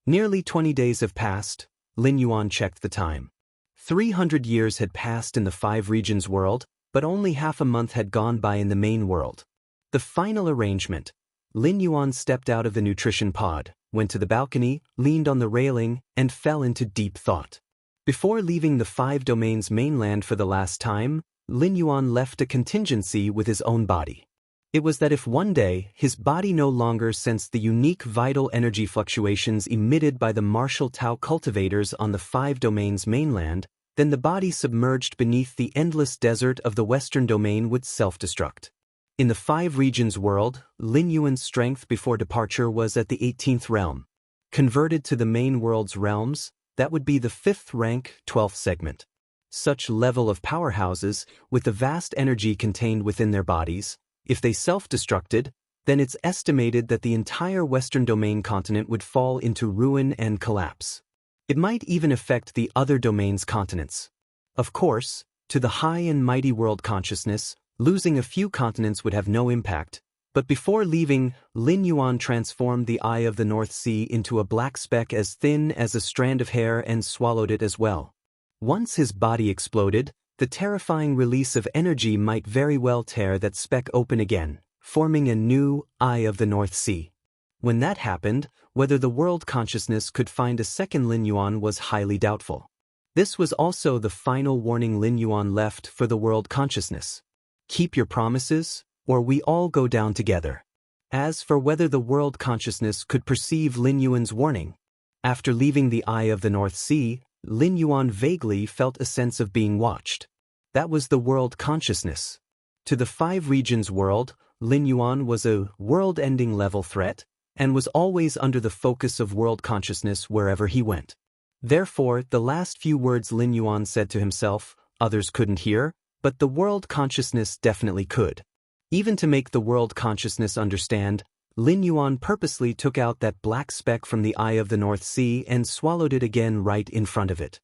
Speaker 1: Nearly 20 days have passed. Lin Yuan checked the time. 300 years had passed in the 5 regions world, but only half a month had gone by in the main world. The final arrangement. Lin Yuan stepped out of the nutrition pod, went to the balcony, leaned on the railing, and fell into deep thought. Before leaving the 5 domains mainland for the last time, Lin Yuan left a contingency with his own body. It was that if one day his body no longer sensed the unique vital energy fluctuations emitted by the martial Tao cultivators on the 5 domains mainland, then the body submerged beneath the endless desert of the western domain would self-destruct. In the 5 regions world, Lin Yuan's strength before departure was at the 18th realm. Converted to the main world's realms, that would be the 5th rank, 12th segment. Such level of powerhouses, with the vast energy contained within their bodies, if they self-destructed, then it's estimated that the entire Western Domain continent would fall into ruin and collapse. It might even affect the other domains' continents. Of course, to the high and mighty world consciousness, losing a few continents would have no impact, but before leaving, Lin Yuan transformed the eye of the North Sea into a black speck as thin as a strand of hair and swallowed it as well. Once his body exploded, the terrifying release of energy might very well tear that speck open again, forming a new eye of the North Sea. When that happened, whether the world consciousness could find a second Lin Yuan was highly doubtful. This was also the final warning Lin Yuan left for the world consciousness. Keep your promises, or we all go down together. As for whether the world consciousness could perceive Lin Yuan's warning, after leaving the eye of the North Sea, Lin Yuan vaguely felt a sense of being watched. That was the world consciousness. To the 5 regions world, Lin Yuan was a world-ending level threat, and was always under the focus of world consciousness wherever he went. Therefore, the last few words Lin Yuan said to himself, others couldn't hear, but the world consciousness definitely could. Even to make the world consciousness understand, Lin Yuan purposely took out that black speck from the eye of the North Sea and swallowed it again right in front of it.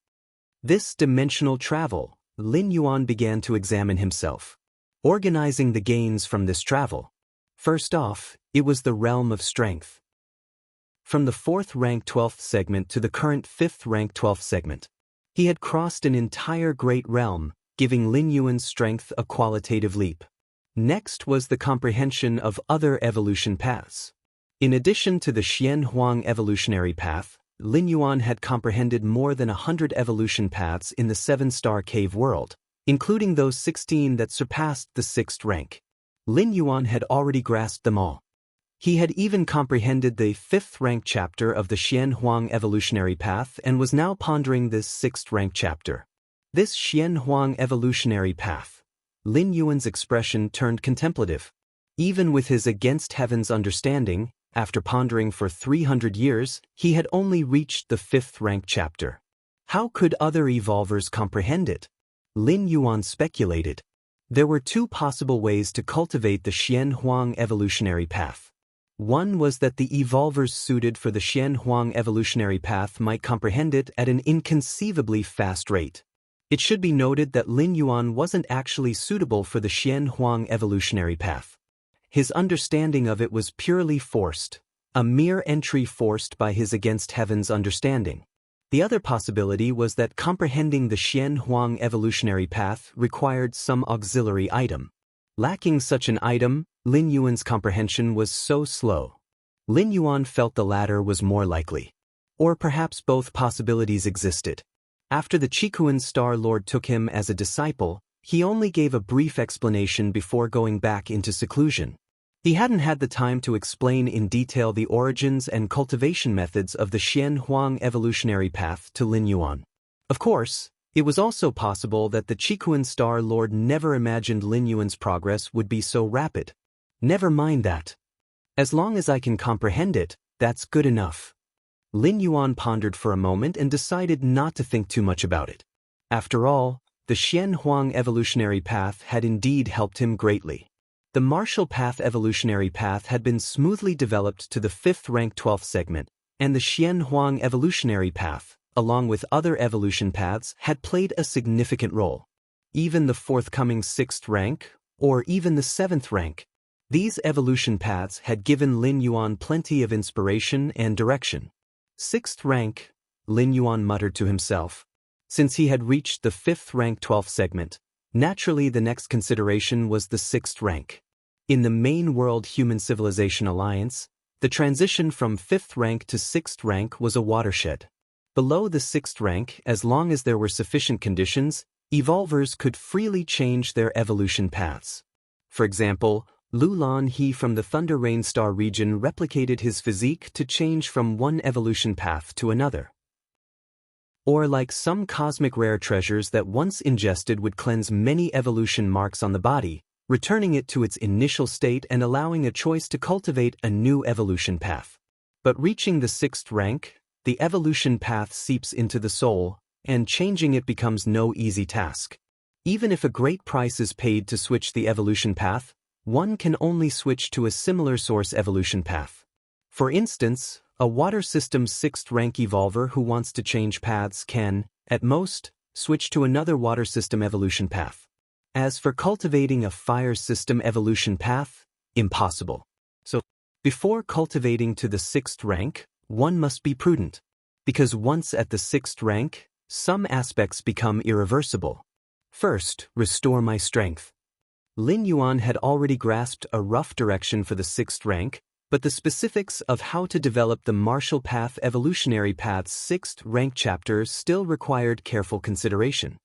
Speaker 1: This dimensional travel, Lin Yuan began to examine himself, organizing the gains from this travel. First off, it was the realm of strength. From the 4th rank 12th segment to the current 5th rank 12th segment, he had crossed an entire great realm, giving Lin Yuan's strength a qualitative leap. Next was the comprehension of other evolution paths. In addition to the Xian Huang evolutionary path, Lin Yuan had comprehended more than 100 evolution paths in the 7-star cave world, including those 16 that surpassed the 6th rank. Lin Yuan had already grasped them all. He had even comprehended the 5th rank chapter of the Xian Huang evolutionary path and was now pondering this 6th rank chapter. This Xian Huang evolutionary path. Lin Yuan's expression turned contemplative. Even with his against heaven's understanding, after pondering for 300 years, he had only reached the 5th rank chapter. How could other evolvers comprehend it? Lin Yuan speculated. There were 2 possible ways to cultivate the Xian Huang evolutionary path. One was that the evolvers suited for the Xian Huang evolutionary path might comprehend it at an inconceivably fast rate. It should be noted that Lin Yuan wasn't actually suitable for the Xian Huang evolutionary path. His understanding of it was purely forced, a mere entry forced by his against heaven's understanding. The other possibility was that comprehending the Xian Huang evolutionary path required some auxiliary item. Lacking such an item, Lin Yuan's comprehension was so slow. Lin Yuan felt the latter was more likely. Or perhaps both possibilities existed. After the Qikuan Star Lord took him as a disciple, he only gave a brief explanation before going back into seclusion. He hadn't had the time to explain in detail the origins and cultivation methods of the Xian Huang evolutionary path to Lin Yuan. Of course, it was also possible that the Qikuan Star Lord never imagined Lin Yuan's progress would be so rapid. Never mind that. As long as I can comprehend it, that's good enough. Lin Yuan pondered for a moment and decided not to think too much about it. After all, the Xian Huang evolutionary path had indeed helped him greatly. The martial path evolutionary path had been smoothly developed to the 5th rank 12th segment, and the Xian Huang evolutionary path, along with other evolution paths, had played a significant role. Even the forthcoming 6th rank, or even the 7th rank, these evolution paths had given Lin Yuan plenty of inspiration and direction. 6th rank, Lin Yuan muttered to himself. Since he had reached the 5th rank 12th segment, naturally the next consideration was the 6th rank. In the main World Human Civilization Alliance, the transition from 5th rank to 6th rank was a watershed. Below the 6th rank, as long as there were sufficient conditions, evolvers could freely change their evolution paths. For example, Lu Lan He from the Thunder Rain Star region replicated his physique to change from one evolution path to another. Or like some cosmic rare treasures that once ingested would cleanse many evolution marks on the body, returning it to its initial state and allowing a choice to cultivate a new evolution path. But reaching the 6th rank, the evolution path seeps into the soul, and changing it becomes no easy task. Even if a great price is paid to switch the evolution path, one can only switch to a similar source evolution path. For instance, a water system 6th rank evolver who wants to change paths can, at most, switch to another water system evolution path. As for cultivating a fire system evolution path, impossible. So, before cultivating to the 6th rank, one must be prudent. Because once at the 6th rank, some aspects become irreversible. First, restore my strength. Lin Yuan had already grasped a rough direction for the 6th rank, but the specifics of how to develop the martial path evolutionary path's 6th rank chapter still required careful consideration.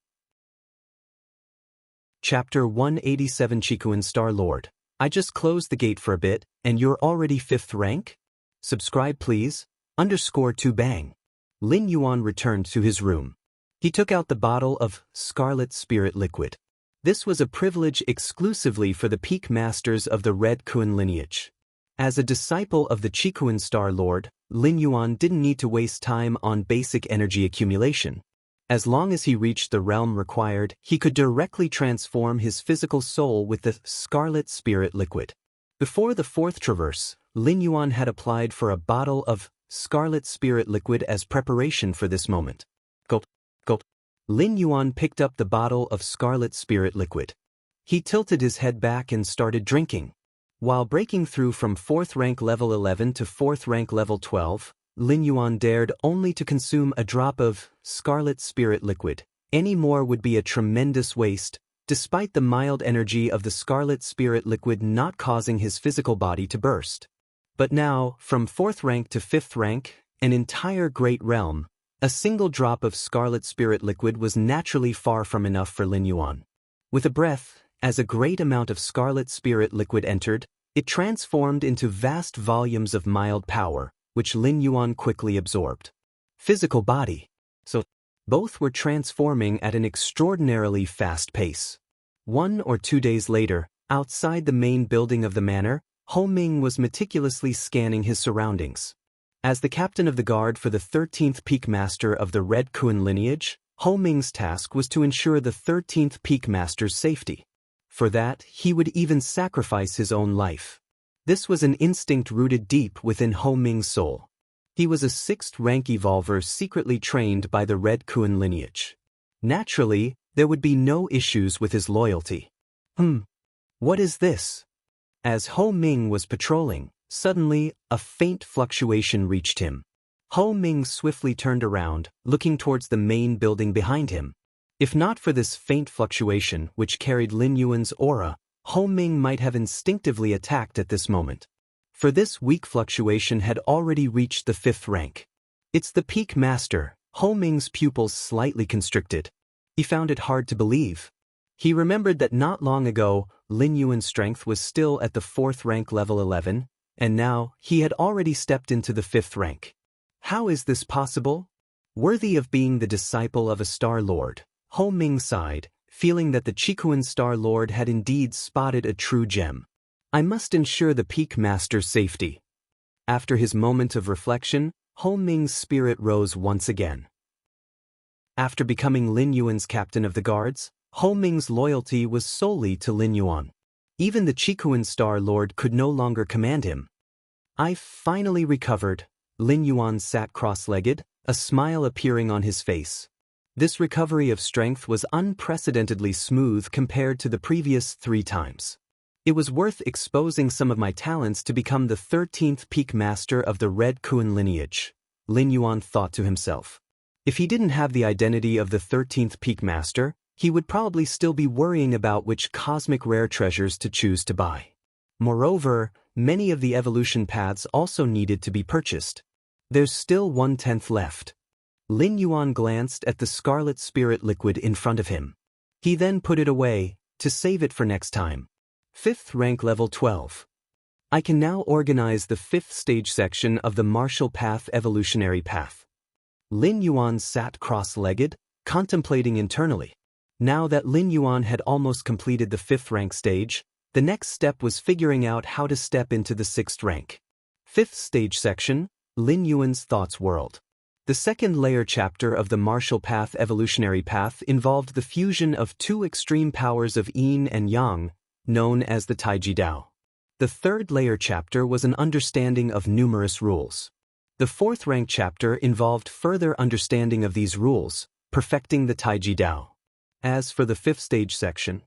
Speaker 1: Chapter 187 Qikuan Star Lord. I just closed the gate for a bit, and you're already 5th rank? Subscribe please, _2 bang. Lin Yuan returned to his room. He took out the bottle of Scarlet Spirit Liquid. This was a privilege exclusively for the peak masters of the Red Kuan lineage. As a disciple of the Qikuan Star Lord, Lin Yuan didn't need to waste time on basic energy accumulation. As long as he reached the realm required, he could directly transform his physical soul with the Scarlet Spirit Liquid. Before the 4th traverse, Lin Yuan had applied for a bottle of Scarlet Spirit Liquid as preparation for this moment. Gulp, gulp. Lin Yuan picked up the bottle of Scarlet Spirit Liquid. He tilted his head back and started drinking. While breaking through from 4th rank level 11 to 4th rank level 12, Lin Yuan dared only to consume a drop of Scarlet Spirit Liquid. Any more would be a tremendous waste, despite the mild energy of the Scarlet Spirit Liquid not causing his physical body to burst. But now, from 4th rank to 5th rank, an entire great realm, a single drop of Scarlet Spirit Liquid was naturally far from enough for Lin Yuan. With a breath, as a great amount of Scarlet Spirit Liquid entered, it transformed into vast volumes of mild power, which Lin Yuan quickly absorbed. Physical body. So, both were transforming at an extraordinarily fast pace. 1 or 2 days later, outside the main building of the manor, Ho Ming was meticulously scanning his surroundings. As the captain of the guard for the 13th Peak Master of the Red Kuan lineage, Ho Ming's task was to ensure the 13th Peak Master's safety. For that, he would even sacrifice his own life. This was an instinct rooted deep within Ho Ming's soul. He was a 6th rank evolver secretly trained by the Red Kuan lineage. Naturally, there would be no issues with his loyalty. What is this? As Ho Ming was patrolling, suddenly, a faint fluctuation reached him. Ho Ming swiftly turned around, looking towards the main building behind him. If not for this faint fluctuation which carried Lin Yuan's aura, Ho Ming might have instinctively attacked at this moment. For this weak fluctuation had already reached the 5th rank. It's the peak master. Ho Ming's pupils slightly constricted. He found it hard to believe. He remembered that not long ago, Lin Yuan's strength was still at the 4th rank level 11, and now he had already stepped into the 5th rank. How is this possible? Worthy of being the disciple of a Star Lord, Ho Ming sighed, feeling that the Qikuan Star Lord had indeed spotted a true gem. I must ensure the peak master's safety. After his moment of reflection, Ho Ming's spirit rose once again. After becoming Lin Yuan's captain of the guards, Ho Ming's loyalty was solely to Lin Yuan. Even the Qikuan Star Lord could no longer command him. I've finally recovered. Lin Yuan sat cross-legged, a smile appearing on his face. This recovery of strength was unprecedentedly smooth compared to the previous 3 times. It was worth exposing some of my talents to become the 13th peak master of the Red Kuan lineage, Lin Yuan thought to himself. If he didn't have the identity of the 13th peak master, he would probably still be worrying about which cosmic rare treasures to choose to buy. Moreover, many of the evolution paths also needed to be purchased. There's still 1/10 left. Lin Yuan glanced at the scarlet spirit liquid in front of him. He then put it away, to save it for next time. 5th rank level 12. I can now organize the 5th stage section of the martial path evolutionary path. Lin Yuan sat cross-legged, contemplating internally. Now that Lin Yuan had almost completed the 5th rank stage, the next step was figuring out how to step into the 6th rank. 5th stage section, Lin Yuan's thoughts whirled. The 2nd layer chapter of the martial path evolutionary path involved the fusion of 2 extreme powers of yin and yang, known as the Taiji Dao. The 3rd layer chapter was an understanding of numerous rules. The 4th rank chapter involved further understanding of these rules, perfecting the Taiji Dao. As for the 5th stage section,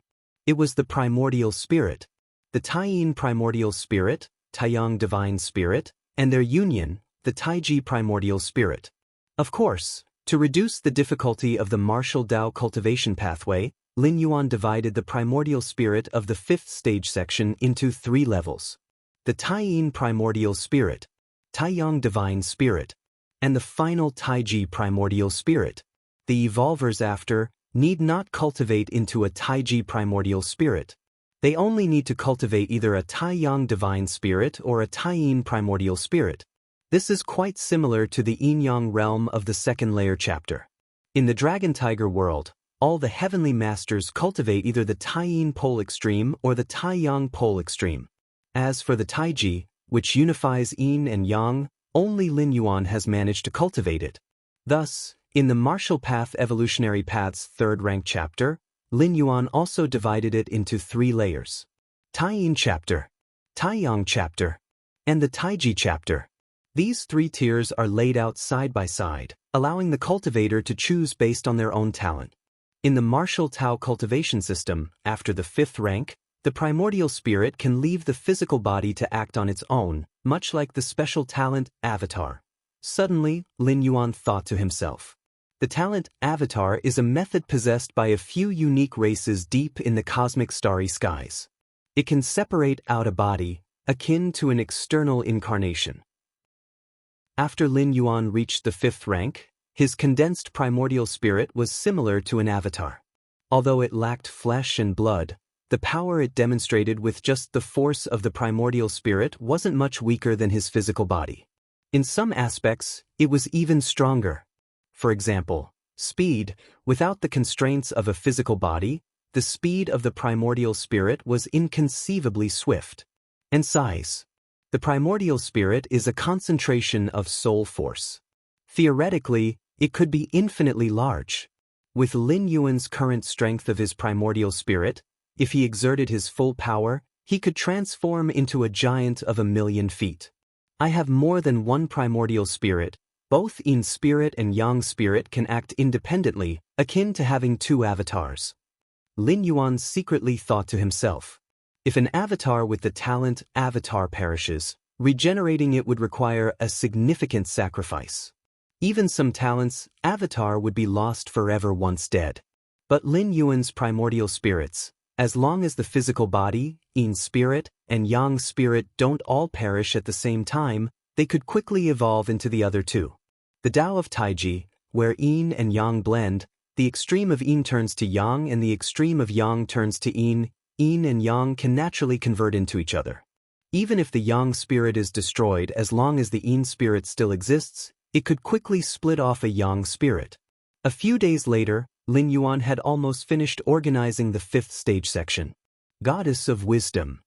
Speaker 1: it was the primordial spirit, the Taiyin primordial spirit, Taiyang divine spirit, and their union, the Taiji primordial spirit. Of course, to reduce the difficulty of the martial Dao cultivation pathway, Lin Yuan divided the primordial spirit of the 5th stage section into 3 levels. The Taiyin primordial spirit, Taiyang divine spirit, and the final Taiji primordial spirit. The evolvers after need not cultivate into a Taiji primordial spirit. They only need to cultivate either a Taiyang divine spirit or a Taiyin primordial spirit. This is quite similar to the yin-yang realm of the 2nd layer chapter. In the Dragon Tiger world, all the heavenly masters cultivate either the Taiyin pole extreme or the Taiyang pole extreme. As for the Taiji, which unifies yin and yang, only Lin Yuan has managed to cultivate it. Thus, in the martial path evolutionary path's 3rd rank chapter, Lin Yuan also divided it into 3 layers. Taiyin chapter, Taiyang chapter, and the Taiji chapter. These 3 tiers are laid out side by side, allowing the cultivator to choose based on their own talent. In the martial Tao cultivation system, after the 5th rank, the primordial spirit can leave the physical body to act on its own, much like the special talent Avatar. Suddenly, Lin Yuan thought to himself. The talent Avatar is a method possessed by a few unique races deep in the cosmic starry skies. It can separate out a body, akin to an external incarnation. After Lin Yuan reached the 5th rank, his condensed primordial spirit was similar to an avatar. Although it lacked flesh and blood, the power it demonstrated with just the force of the primordial spirit wasn't much weaker than his physical body. In some aspects, it was even stronger. For example, speed. Without the constraints of a physical body, the speed of the primordial spirit was inconceivably swift. And size. The primordial spirit is a concentration of soul force. Theoretically, it could be infinitely large. With Lin Yuan's current strength of his primordial spirit, if he exerted his full power, he could transform into a giant of 1,000,000 feet. I have more than one primordial spirit. Both Yin spirit and Yang spirit can act independently, akin to having 2 avatars. Lin Yuan secretly thought to himself. If an avatar with the talent Avatar perishes, regenerating it would require a significant sacrifice. Even some talents, Avatar would be lost forever once dead. But Lin Yuan's primordial spirits, As long as the physical body, yin spirit, and yang spirit don't all perish at the same time, they could quickly evolve into the other two. The Tao of Taiji, where yin and yang blend, the extreme of yin turns to yang and the extreme of yang turns to yin, yin and yang can naturally convert into each other. Even if the yang spirit is destroyed, as long as the yin spirit still exists, it could quickly split off a yang spirit. A few days later, Lin Yuan had almost finished organizing the 5th stage section. Goddess of Wisdom.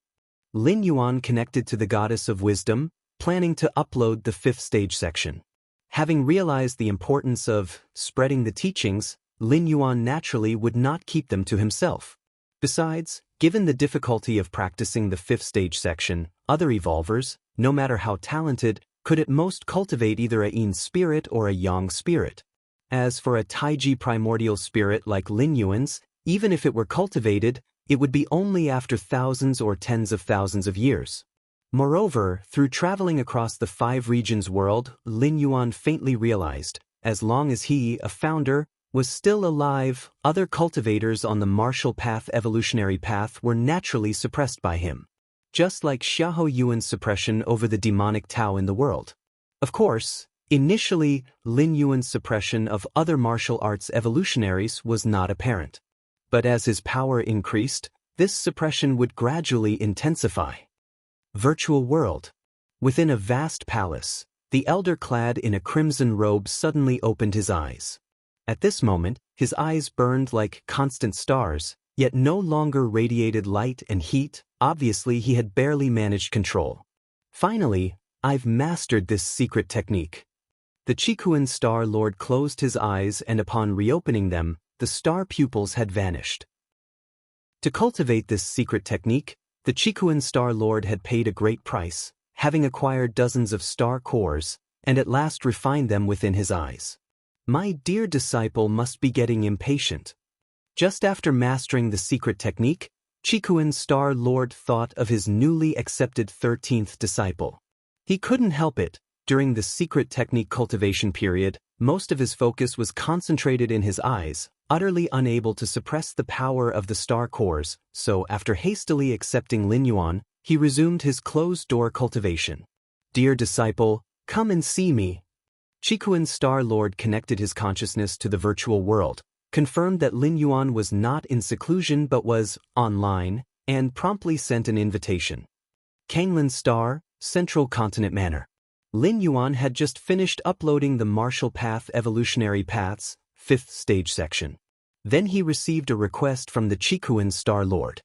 Speaker 1: Lin Yuan connected to the Goddess of Wisdom, planning to upload the 5th stage section. Having realized the importance of spreading the teachings, Lin Yuan naturally would not keep them to himself. Besides, given the difficulty of practicing the 5th stage section, other evolvers, no matter how talented, could at most cultivate either a yin spirit or a yang spirit. As for a Taiji primordial spirit like Lin Yuan's, even if it were cultivated, it would be only after thousands or tens of thousands of years. Moreover, through traveling across the 5 regions world, Lin Yuan faintly realized, as long as he, a founder, was still alive, other cultivators on the martial path evolutionary path were naturally suppressed by him. Just like Xiahou Yuan's suppression over the demonic Tao in the world. Of course, initially, Lin Yuan's suppression of other martial arts evolutionaries was not apparent. But as his power increased, this suppression would gradually intensify. Virtual world. Within a vast palace, the elder clad in a crimson robe suddenly opened his eyes. At this moment, his eyes burned like constant stars, yet no longer radiated light and heat. Obviously he had barely managed control. Finally, I've mastered this secret technique. The Qikuan Star Lord closed his eyes and upon reopening them, the star pupils had vanished. To cultivate this secret technique, the Qikuan Star Lord had paid a great price, having acquired dozens of star cores, and at last refined them within his eyes. My dear disciple must be getting impatient. Just after mastering the secret technique, Qikuan Star Lord thought of his newly accepted 13th disciple. He couldn't help it. During the secret technique cultivation period, most of his focus was concentrated in his eyes, utterly unable to suppress the power of the star cores, so after hastily accepting Lin Yuan, he resumed his closed-door cultivation. Dear disciple, come and see me. Qikuan Star Lord connected his consciousness to the virtual world, confirmed that Lin Yuan was not in seclusion but was online, and promptly sent an invitation. Kanglan Star, Central Continent Manor. Lin Yuan had just finished uploading the Martial Path Evolutionary Paths, 5th stage section. Then he received a request from the Qikuan Star Lord.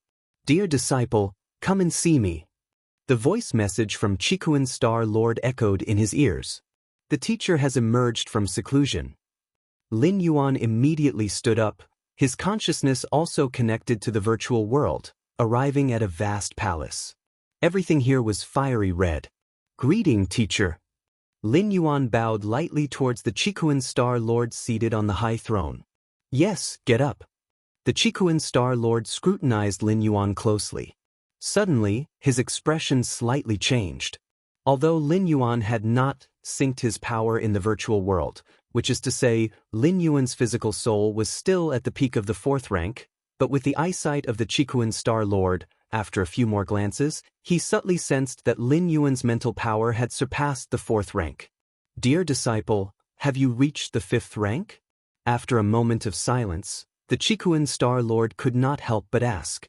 Speaker 1: Dear disciple, come and see me. The voice message from Qikuan Star Lord echoed in his ears. The teacher has emerged from seclusion. Lin Yuan immediately stood up, his consciousness also connected to the virtual world, arriving at a vast palace. Everything here was fiery red. Greeting, teacher. Lin Yuan bowed lightly towards the Qikuan Star Lord seated on the high throne. Yes, get up. The Qikuan Star Lord scrutinized Lin Yuan closely. Suddenly, his expression slightly changed. Although Lin Yuan had not synced his power in the virtual world, which is to say, Lin Yuan's physical soul was still at the peak of the 4th rank, but with the eyesight of the Qikuan Star Lord, after a few more glances, he subtly sensed that Lin Yuan's mental power had surpassed the 4th rank. Dear disciple, have you reached the 5th rank? After a moment of silence, the Qikuan Star Lord could not help but ask.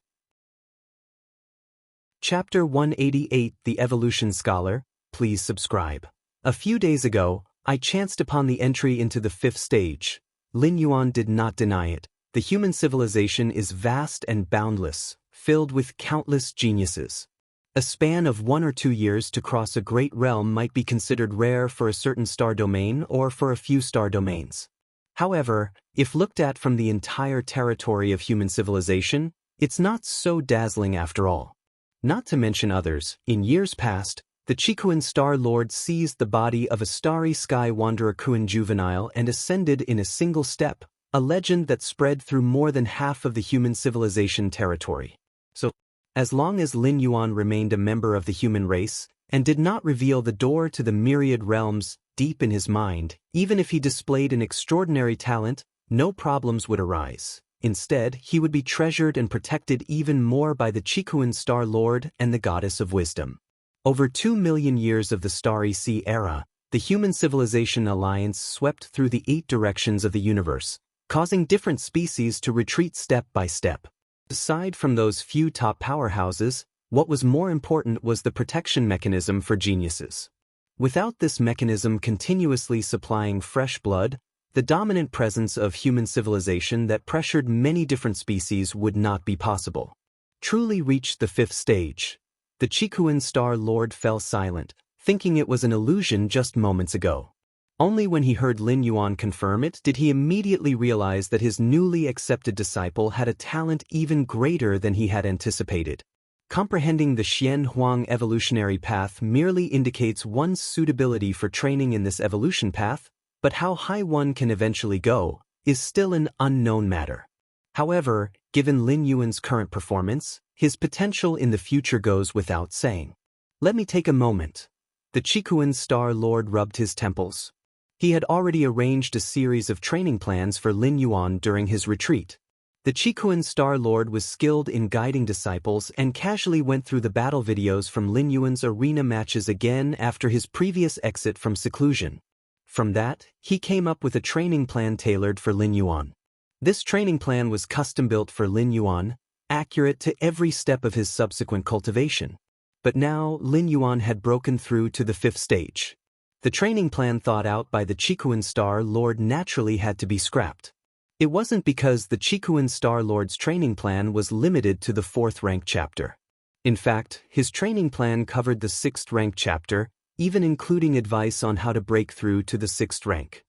Speaker 1: Chapter 188 The Evolution Scholar, please subscribe. A few days ago, I chanced upon the entry into the 5th stage. Lin Yuan did not deny it. The human civilization is vast and boundless, filled with countless geniuses. A span of 1 or 2 years to cross a great realm might be considered rare for a certain star domain or for a few star domains. However, if looked at from the entire territory of human civilization, it's not so dazzling after all. Not to mention others, in years past, the Qikuan Star Lord seized the body of a starry sky wanderer Kuan juvenile and ascended in a single step, a legend that spread through more than half of the human civilization territory. So, as long as Lin Yuan remained a member of the human race, and did not reveal the door to the myriad realms deep in his mind, even if he displayed an extraordinary talent, no problems would arise. Instead, he would be treasured and protected even more by the Chikuan Star Lord and the Goddess of Wisdom. Over 2 million years of the Starry Sea era, the Human Civilization Alliance swept through the 8 directions of the universe, causing different species to retreat step by step. Aside from those few top powerhouses, what was more important was the protection mechanism for geniuses. Without this mechanism continuously supplying fresh blood, the dominant presence of human civilization that pressured many different species would not be possible. Truly reached the 5th stage. The Chikuan Star Lord fell silent, thinking it was an illusion just moments ago. Only when he heard Lin Yuan confirm it did he immediately realize that his newly accepted disciple had a talent even greater than he had anticipated. Comprehending the Xian Huang evolutionary path merely indicates one's suitability for training in this evolution path, but how high one can eventually go is still an unknown matter. However, given Lin Yuan's current performance, his potential in the future goes without saying. Let me take a moment. The Chikuan Star Lord rubbed his temples. He had already arranged a series of training plans for Lin Yuan during his retreat. The Chikuan Star Lord was skilled in guiding disciples and casually went through the battle videos from Lin Yuan's arena matches again after his previous exit from seclusion. From that, he came up with a training plan tailored for Lin Yuan. This training plan was custom-built for Lin Yuan, accurate to every step of his subsequent cultivation. But now, Lin Yuan had broken through to the 5th stage. The training plan thought out by the Chikuan Star Lord naturally had to be scrapped. It wasn't because the Chikuan Star Lord's training plan was limited to the 4th rank chapter. In fact, his training plan covered the 6th rank chapter, even including advice on how to break through to the 6th rank.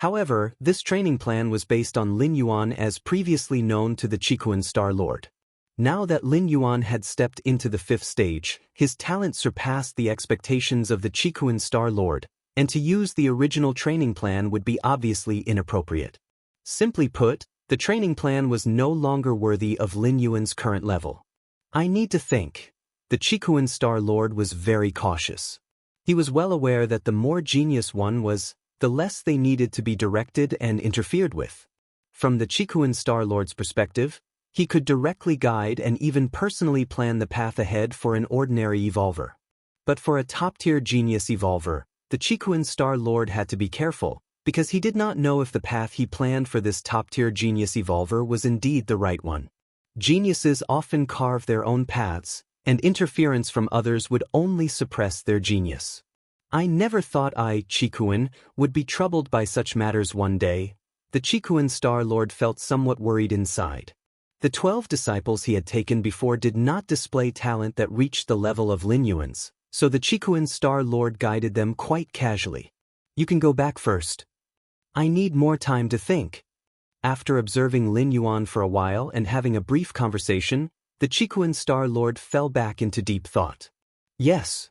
Speaker 1: However, this training plan was based on Lin Yuan as previously known to the Chikuan Star Lord. Now that Lin Yuan had stepped into the 5th stage, his talent surpassed the expectations of the Chikuan Star Lord, and to use the original training plan would be obviously inappropriate. Simply put, the training plan was no longer worthy of Lin Yuan's current level. I need to think. The Chikuan Star Lord was very cautious. He was well aware that the more genius one was, the less they needed to be directed and interfered with. From the Chikuan Star Lord's perspective, he could directly guide and even personally plan the path ahead for an ordinary evolver. But for a top-tier genius evolver, the Chikuan Star Lord had to be careful, because he did not know if the path he planned for this top-tier genius evolver was indeed the right one. Geniuses often carve their own paths, and interference from others would only suppress their genius. I never thought I, Chikuan, would be troubled by such matters one day. The Chikuan Star Lord felt somewhat worried inside. The 12 disciples he had taken before did not display talent that reached the level of Lin Yuan's, so the Chikuan Star Lord guided them quite casually. You can go back first. I need more time to think. After observing Lin Yuan for a while and having a brief conversation, the Chikuan Star Lord fell back into deep thought. Yes.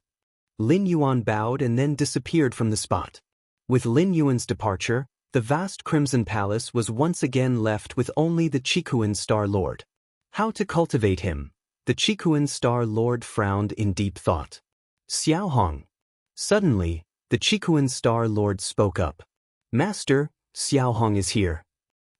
Speaker 1: Lin Yuan bowed and then disappeared from the spot. With Lin Yuan's departure, the vast Crimson Palace was once again left with only the Chikuan Star Lord. How to cultivate him? The Chikuan Star Lord frowned in deep thought. Xiao Hong. Suddenly, the Chikuan Star Lord spoke up. Master, Xiao Hong is here.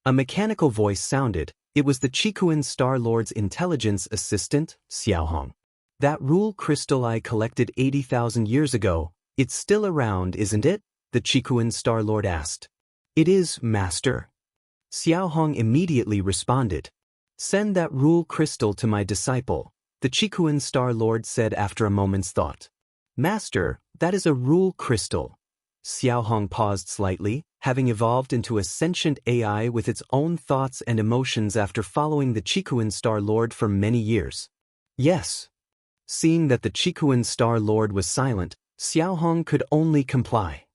Speaker 1: A mechanical voice sounded. It was the Chikuan Star Lord's intelligence assistant, Xiao Hong. That rule crystal I collected 80,000 years ago, it's still around, isn't it? The Chikuan Star Lord asked. It is, Master. Xiao Hong immediately responded. Send that rule crystal to my disciple, the Chikuan Star Lord said after a moment's thought. Master, that is a rule crystal. Xiao Hong paused slightly, having evolved into a sentient AI with its own thoughts and emotions after following the Chikuan Star Lord for many years. Yes. Seeing that the Chikuan Star Lord was silent, Xiao Hong could only comply.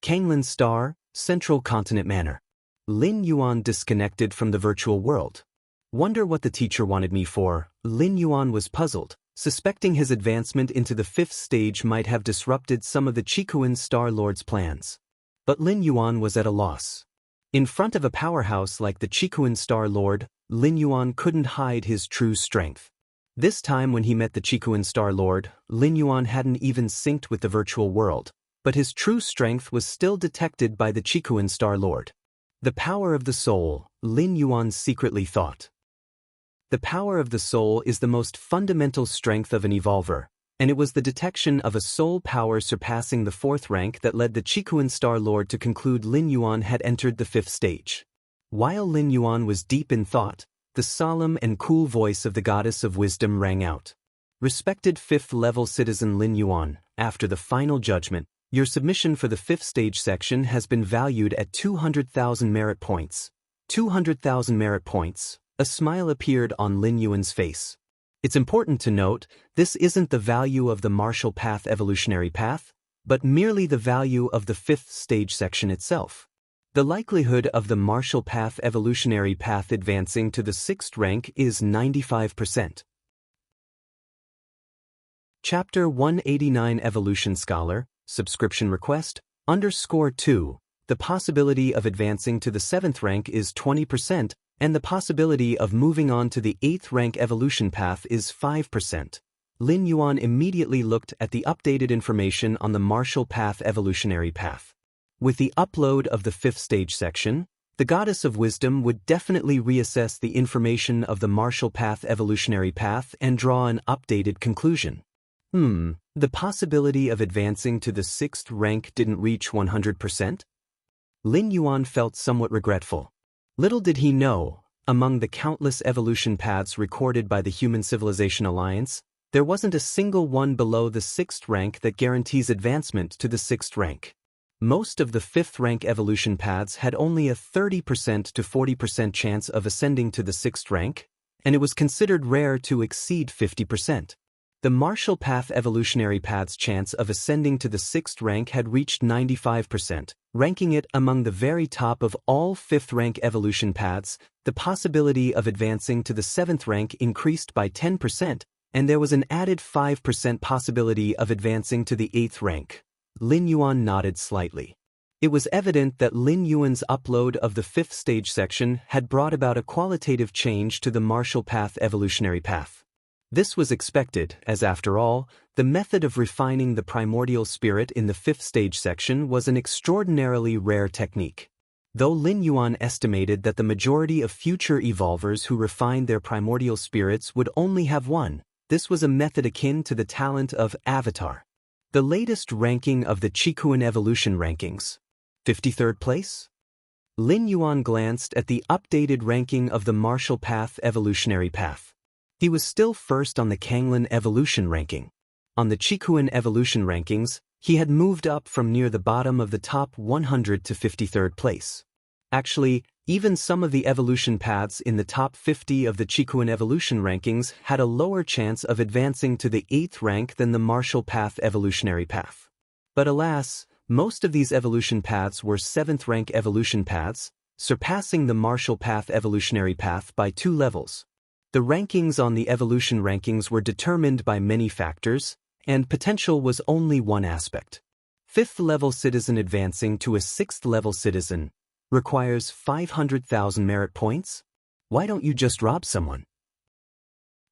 Speaker 1: Kanglin Star, Central Continent Manor. Lin Yuan disconnected from the virtual world. Wonder what the teacher wanted me for. Lin Yuan was puzzled, suspecting his advancement into the 5th stage might have disrupted some of the Chikuan Star Lord's plans. But Lin Yuan was at a loss. In front of a powerhouse like the Chikuan Star Lord, Lin Yuan couldn't hide his true strength. This time when he met the Chikuan Star Lord, Lin Yuan hadn't even synced with the virtual world, but his true strength was still detected by the Chikuan Star Lord. The power of the soul, Lin Yuan secretly thought. The power of the soul is the most fundamental strength of an evolver, and it was the detection of a soul power surpassing the 4th rank that led the Qikuan Star Lord to conclude Lin Yuan had entered the 5th stage. While Lin Yuan was deep in thought, the solemn and cool voice of the goddess of wisdom rang out. Respected 5th-level citizen Lin Yuan, after the final judgment, your submission for the 5th stage section has been valued at 200,000 merit points. 200,000 merit points. A smile appeared on Lin Yuan's face. It's important to note, this isn't the value of the martial path evolutionary path, but merely the value of the 5th stage section itself. The likelihood of the martial path evolutionary path advancing to the 6th rank is 95%. Chapter 189 Evolution Scholar, Subscription Request, _2. The possibility of advancing to the 7th rank is 20%, and the possibility of moving on to the 8th rank evolution path is 5%. Lin Yuan immediately looked at the updated information on the martial path evolutionary path. With the upload of the 5th stage section, the goddess of wisdom would definitely reassess the information of the martial path evolutionary path and draw an updated conclusion. The possibility of advancing to the 6th rank didn't reach 100%? Lin Yuan felt somewhat regretful. Little did he know, among the countless evolution paths recorded by the Human Civilization Alliance, there wasn't a single one below the 6th rank that guarantees advancement to the 6th rank. Most of the 5th rank evolution paths had only a 30% to 40% chance of ascending to the 6th rank, and it was considered rare to exceed 50%. The martial path evolutionary path's chance of ascending to the 6th rank had reached 95%, ranking it among the very top of all 5th rank evolution paths. The possibility of advancing to the 7th rank increased by 10%, and there was an added 5% possibility of advancing to the 8th rank. Lin Yuan nodded slightly. It was evident that Lin Yuan's upload of the 5th stage section had brought about a qualitative change to the martial path evolutionary path. This was expected, as after all, the method of refining the primordial spirit in the 5th stage section was an extraordinarily rare technique. Though Lin Yuan estimated that the majority of future evolvers who refined their primordial spirits would only have one, this was a method akin to the talent of Avatar. The latest ranking of the Qikuan evolution rankings. 53rd place? Lin Yuan glanced at the updated ranking of the martial path evolutionary path. He was still first on the Kanglan evolution ranking. On the Qikuan evolution rankings, he had moved up from near the bottom of the top 100 to 53rd place. Actually, even some of the evolution paths in the top 50 of the Qikuan evolution rankings had a lower chance of advancing to the 8th rank than the martial path evolutionary path. But alas, most of these evolution paths were 7th rank evolution paths, surpassing the martial path evolutionary path by 2 levels. The rankings on the evolution rankings were determined by many factors, and potential was only one aspect. 5th-level citizen advancing to a 6th-level citizen requires 500,000 merit points? Why don't you just rob someone?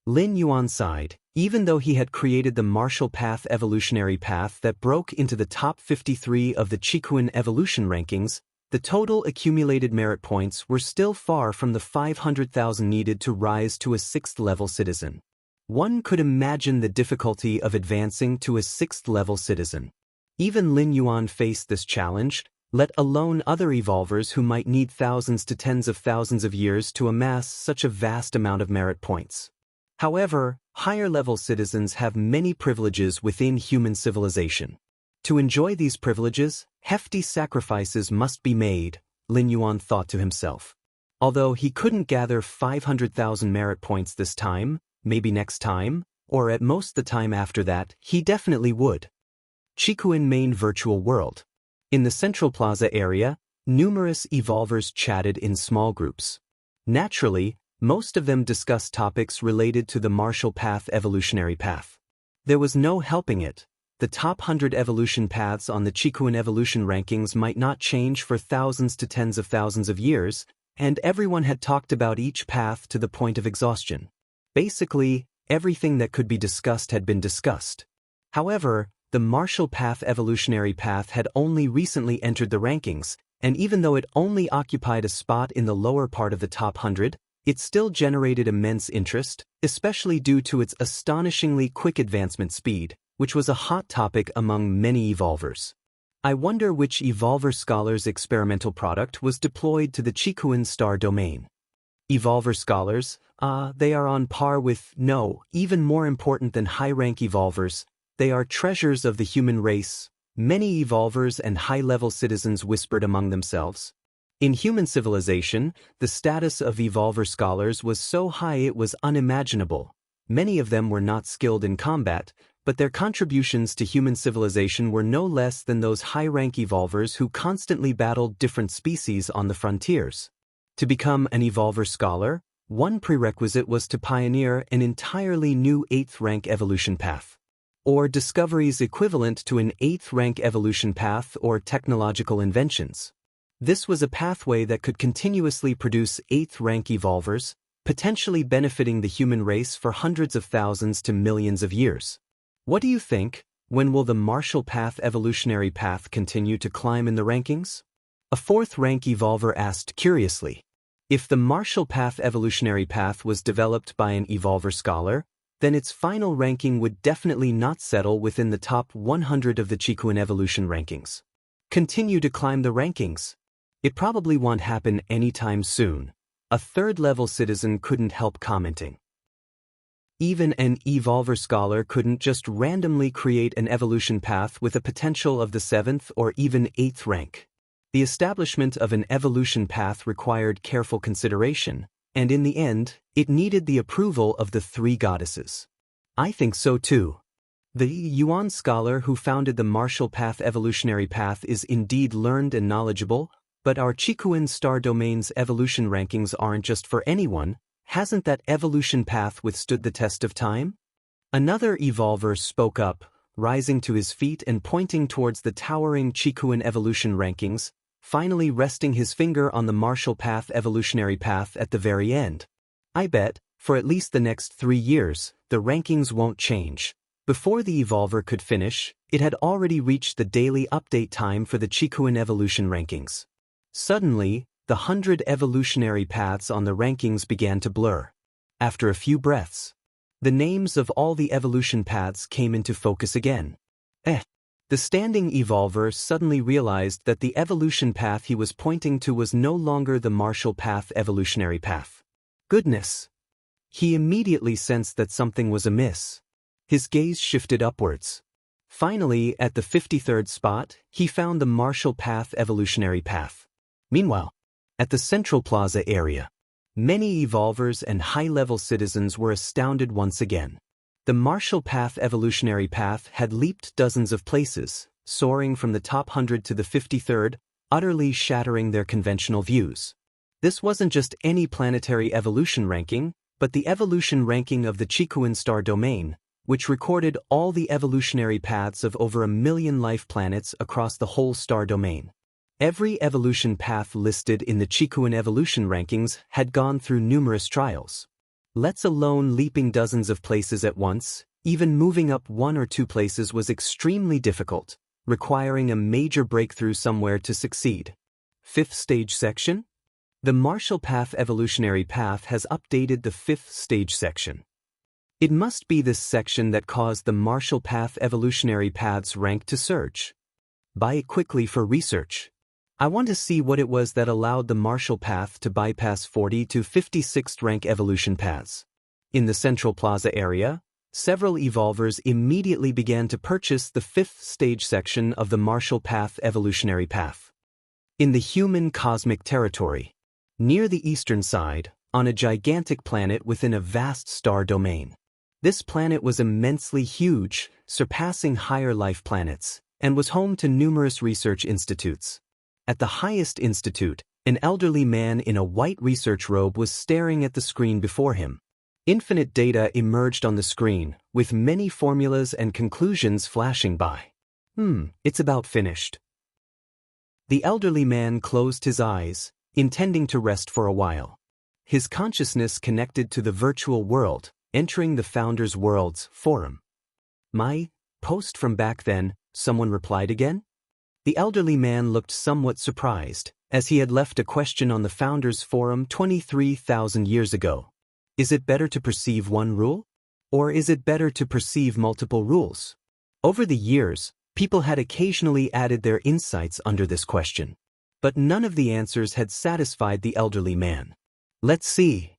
Speaker 1: Lin Yuan sighed. Even though he had created the martial path evolutionary path that broke into the top 53 of the Qikuan evolution rankings, the total accumulated merit points were still far from the 500,000 needed to rise to a 6th-level citizen. One could imagine the difficulty of advancing to a 6th-level citizen. Even Lin Yuan faced this challenge, let alone other evolvers who might need thousands to tens of thousands of years to amass such a vast amount of merit points. However, higher-level citizens have many privileges within human civilization. To enjoy these privileges, hefty sacrifices must be made, Lin Yuan thought to himself. Although he couldn't gather 500,000 merit points this time, maybe next time, or at most the time after that, he definitely would. Qikuan Main Virtual World. In the Central Plaza area, numerous evolvers chatted in small groups. Naturally, most of them discussed topics related to the martial path evolutionary path. There was no helping it. The top 100 evolution paths on the Qikuan evolution rankings might not change for thousands to tens of thousands of years, and everyone had talked about each path to the point of exhaustion. Basically, everything that could be discussed had been discussed. However, the martial path evolutionary path had only recently entered the rankings, and even though it only occupied a spot in the lower part of the top 100, it still generated immense interest, especially due to its astonishingly quick advancement speed, which was a hot topic among many evolvers. I wonder which evolver scholar's experimental product was deployed to the Chikuin star domain. Evolver scholars, they are on par with, no, even more important than high-rank evolvers. They are treasures of the human race, many evolvers and high-level citizens whispered among themselves. In human civilization, the status of evolver scholars was so high it was unimaginable. Many of them were not skilled in combat, but their contributions to human civilization were no less than those high-rank evolvers who constantly battled different species on the frontiers. To become an evolver scholar, one prerequisite was to pioneer an entirely new 8th rank evolution path, or discoveries equivalent to an 8th rank evolution path or technological inventions. This was a pathway that could continuously produce 8th rank evolvers, potentially benefiting the human race for hundreds of thousands to millions of years. What do you think? When will the Marshall Path evolutionary path continue to climb in the rankings? A 4th rank evolver asked curiously. If the Marshall Path evolutionary path was developed by an evolver scholar, then its final ranking would definitely not settle within the top 100 of the Chikuin evolution rankings. Continue to climb the rankings. It probably won't happen anytime soon. A 3rd-level citizen couldn't help commenting. Even an evolver scholar couldn't just randomly create an evolution path with a potential of the 7th or even 8th rank. The establishment of an evolution path required careful consideration, and in the end, it needed the approval of the 3 goddesses. I think so too. The Yuan scholar who founded the Marshall Path evolutionary path is indeed learned and knowledgeable, but our Chikuin star domain's evolution rankings aren't just for anyone. Hasn't that evolution path withstood the test of time? Another evolver spoke up, rising to his feet and pointing towards the towering Chikuin evolution rankings, finally resting his finger on the Marshall Path evolutionary path at the very end. I bet, for at least the next 3 years, the rankings won't change. Before the evolver could finish, it had already reached the daily update time for the Chikuin evolution rankings. Suddenly, the 100 evolutionary paths on the rankings began to blur. After a few breaths, the names of all the evolution paths came into focus again. The standing evolver suddenly realized that the evolution path he was pointing to was no longer the Marshall Path evolutionary path. Goodness! He immediately sensed that something was amiss. His gaze shifted upwards. Finally, at the 53rd spot, he found the Marshall Path evolutionary path. Meanwhile, at the Central Plaza area, many evolvers and high-level citizens were astounded once again. The Marshall Path evolutionary path had leaped dozens of places, soaring from the top 100 to the 53rd, utterly shattering their conventional views. This wasn't just any planetary evolution ranking, but the evolution ranking of the Chikuin star domain, which recorded all the evolutionary paths of over 1 million life planets across the whole star domain. Every evolution path listed in the Chikuin evolution rankings had gone through numerous trials. Let alone leaping dozens of places at once, even moving up 1 or 2 places was extremely difficult, requiring a major breakthrough somewhere to succeed. 5th stage section? The Marshall Path evolutionary path has updated the 5th stage section. It must be this section that caused the Marshall Path evolutionary path's rank to surge. Buy it quickly for research. I want to see what it was that allowed the Marshall Path to bypass 40 to 56th rank evolution paths. In the Central Plaza area, several evolvers immediately began to purchase the 5th stage section of the Marshall Path evolutionary path. In the human cosmic territory, near the eastern side, on a gigantic planet within a vast star domain. This planet was immensely huge, surpassing higher life planets, and was home to numerous research institutes. At the highest institute, an elderly man in a white research robe was staring at the screen before him. Infinite data emerged on the screen, with many formulas and conclusions flashing by. It's about finished. The elderly man closed his eyes, intending to rest for a while. His consciousness connected to the virtual world, entering the Founders Worlds forum. My post from back then, someone replied again? The elderly man looked somewhat surprised, as he had left a question on the Founders Forum 23,000 years ago. Is it better to perceive one rule? Or is it better to perceive multiple rules? Over the years, people had occasionally added their insights under this question. But none of the answers had satisfied the elderly man. Let's see.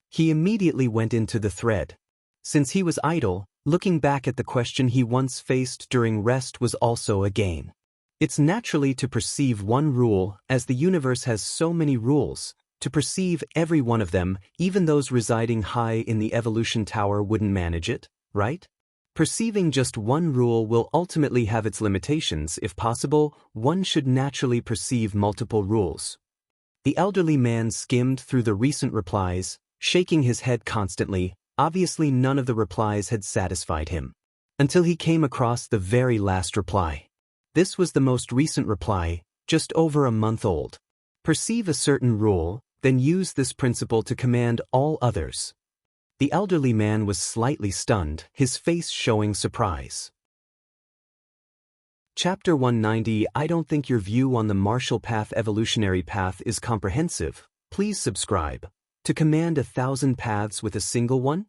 Speaker 1: He immediately went into the thread. Since he was idle, looking back at the question he once faced during rest was also a gain. It's naturally to perceive one rule, as the universe has so many rules. To perceive every one of them, even those residing high in the evolution tower wouldn't manage it, right? Perceiving just one rule will ultimately have its limitations. If possible, one should naturally perceive multiple rules. The elderly man skimmed through the recent replies, shaking his head constantly. Obviously none of the replies had satisfied him. Until he came across the very last reply. This was the most recent reply, just over a month old. Perceive a certain rule, then use this principle to command all others. The elderly man was slightly stunned, his face showing surprise. Chapter 190. I don't think your view on the Marshall Path evolutionary path is comprehensive. Please subscribe. To command 1,000 paths with a single one?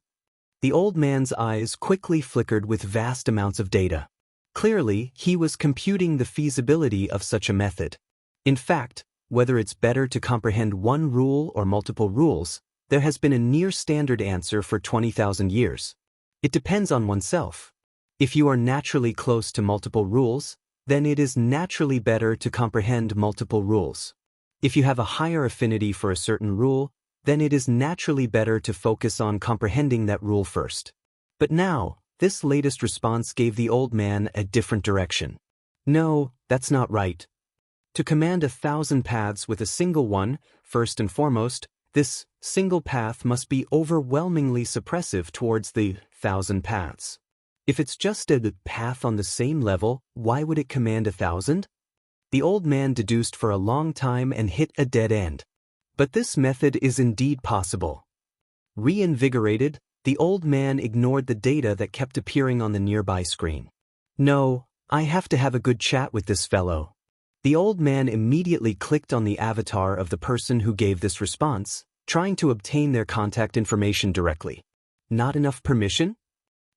Speaker 1: The old man's eyes quickly flickered with vast amounts of data. Clearly, he was computing the feasibility of such a method. In fact, whether it's better to comprehend one rule or multiple rules, there has been a near-standard answer for 20,000 years. It depends on oneself. If you are naturally close to multiple rules, then it is naturally better to comprehend multiple rules. If you have a higher affinity for a certain rule, then it is naturally better to focus on comprehending that rule first. But now, this latest response gave the old man a different direction. No, that's not right. To command 1,000 paths with a single one, first and foremost, this single path must be overwhelmingly suppressive towards the 1,000 paths. If it's just a path on the same level, why would it command 1,000? The old man deduced for a long time and hit a dead end. But this method is indeed possible. Reinvigorated, the old man ignored the data that kept appearing on the nearby screen. No, I have to have a good chat with this fellow. The old man immediately clicked on the avatar of the person who gave this response, trying to obtain their contact information directly. Not enough permission?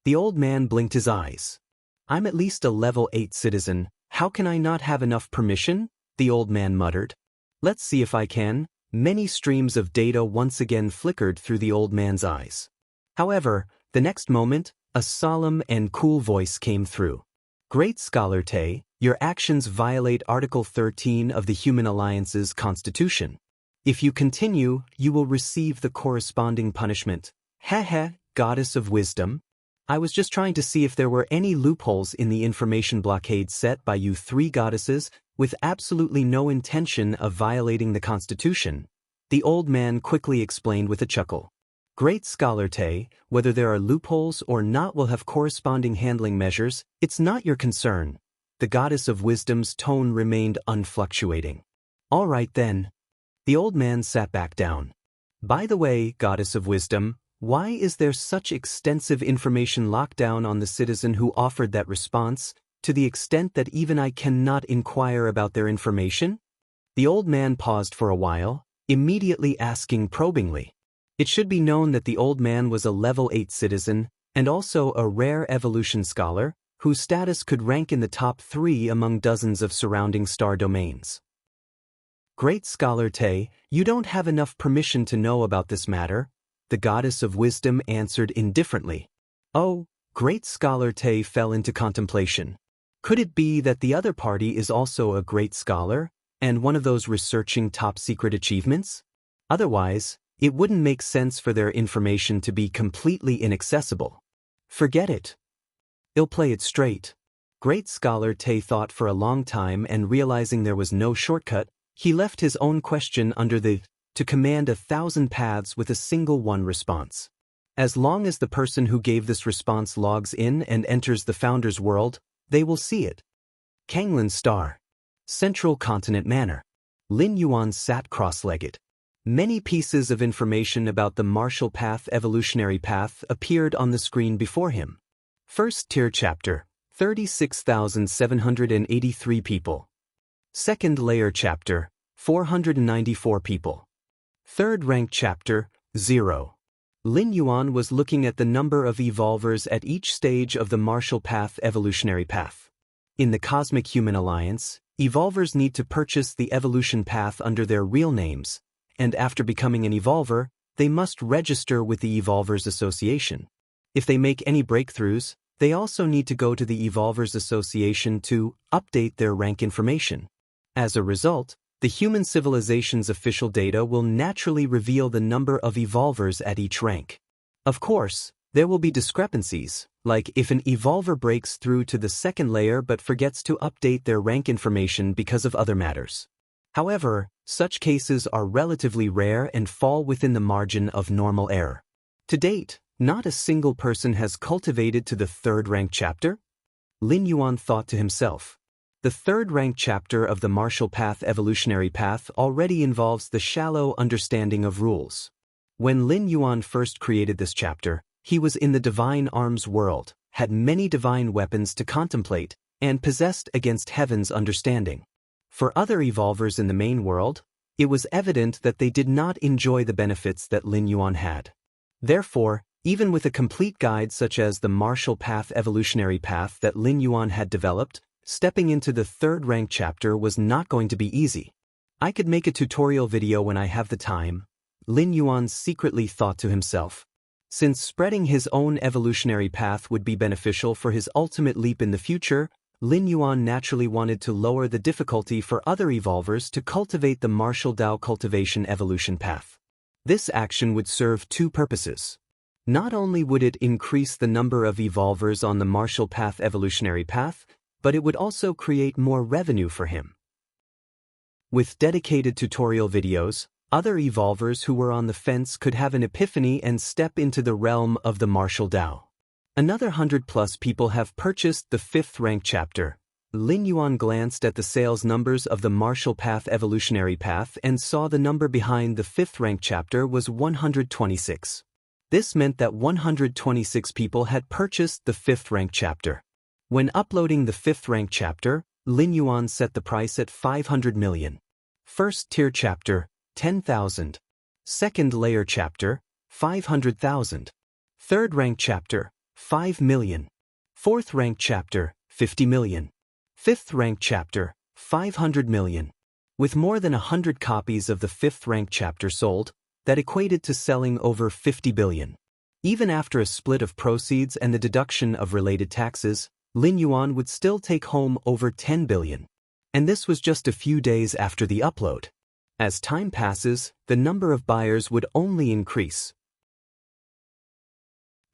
Speaker 1: The old man blinked his eyes. I'm at least a level 8 citizen, how can I not have enough permission? The old man muttered. Let's see if I can. Many streams of data once again flickered through the old man's eyes. However, the next moment, a solemn and cool voice came through. Great Scholar Tay, your actions violate Article 13 of the Human Alliance's Constitution. If you continue, you will receive the corresponding punishment. Heh, Goddess of Wisdom. I was just trying to see if there were any loopholes in the information blockade set by you three goddesses, with absolutely no intention of violating the Constitution. The old man quickly explained with a chuckle. Great Scholar Tay, whether there are loopholes or not will have corresponding handling measures, it's not your concern. The Goddess of Wisdom's tone remained unfluctuating. All right then. The old man sat back down. By the way, Goddess of Wisdom, why is there such extensive information lockdown on the citizen who offered that response, to the extent that even I cannot inquire about their information? The old man paused for a while, immediately asking probingly. It should be known that the old man was a level 8 citizen, and also a rare evolution scholar, whose status could rank in the top 3 among dozens of surrounding star domains. Great Scholar Tay, you don't have enough permission to know about this matter, the Goddess of Wisdom answered indifferently. Oh, Great Scholar Tay fell into contemplation. Could it be that the other party is also a great scholar, and one of those researching top-secret achievements? Otherwise, it wouldn't make sense for their information to be completely inaccessible. Forget it. I'll play it straight. Great Scholar Tay thought for a long time, and realizing there was no shortcut, he left his own question under the to command 1,000 paths with a single one response. As long as the person who gave this response logs in and enters the Founder's world, they will see it. Kanglan Star. Central Continent Manor. Lin Yuan sat cross-legged. Many pieces of information about the Marshall Path evolutionary path appeared on the screen before him. First tier chapter, 36,783 people. Second layer chapter, 494 people. Third rank chapter, 0. Lin Yuan was looking at the number of evolvers at each stage of the martial path evolutionary path. In the Cosmic Human Alliance, evolvers need to purchase the evolution path under their real names, and after becoming an evolver, they must register with the Evolvers Association. If they make any breakthroughs, they also need to go to the Evolvers Association to update their rank information. As a result, the human civilization's official data will naturally reveal the number of evolvers at each rank. Of course, there will be discrepancies, like if an evolver breaks through to the second layer but forgets to update their rank information because of other matters. However, such cases are relatively rare and fall within the margin of normal error. To date, not a single person has cultivated to the third rank chapter? Lin Yuan thought to himself. The third rank chapter of the martial path evolutionary path already involves the shallow understanding of rules. When Lin Yuan first created this chapter, he was in the divine arms world, had many divine weapons to contemplate, and possessed against heaven's understanding. For other evolvers in the main world, it was evident that they did not enjoy the benefits that Lin Yuan had. Therefore, even with a complete guide such as the martial path evolutionary path that Lin Yuan had developed, stepping into the third rank chapter was not going to be easy. I could make a tutorial video when I have the time, Lin Yuan secretly thought to himself. Since spreading his own evolutionary path would be beneficial for his ultimate leap in the future, Lin Yuan naturally wanted to lower the difficulty for other evolvers to cultivate the martial Dao cultivation evolution path. This action would serve two purposes. Not only would it increase the number of evolvers on the martial path evolutionary path, but it would also create more revenue for him. With dedicated tutorial videos, other evolvers who were on the fence could have an epiphany and step into the realm of the martial Dao. Another 100+ people have purchased the 5th rank chapter. Lin Yuan glanced at the sales numbers of the martial path evolutionary path and saw the number behind the 5th rank chapter was 126. This meant that 126 people had purchased the 5th rank chapter. When uploading the 5th rank chapter, Lin Yuan set the price at 500 million. First tier chapter, 10,000. Second layer chapter, 500,000. Third rank chapter, 5 million. Fourth rank chapter, 50 million. Fifth rank chapter, 500 million. With more than 100 copies of the 5th rank chapter sold, that equated to selling over 50 billion. Even after a split of proceeds and the deduction of related taxes, Lin Yuan would still take home over 10 billion. And this was just a few days after the upload. As time passes, the number of buyers would only increase.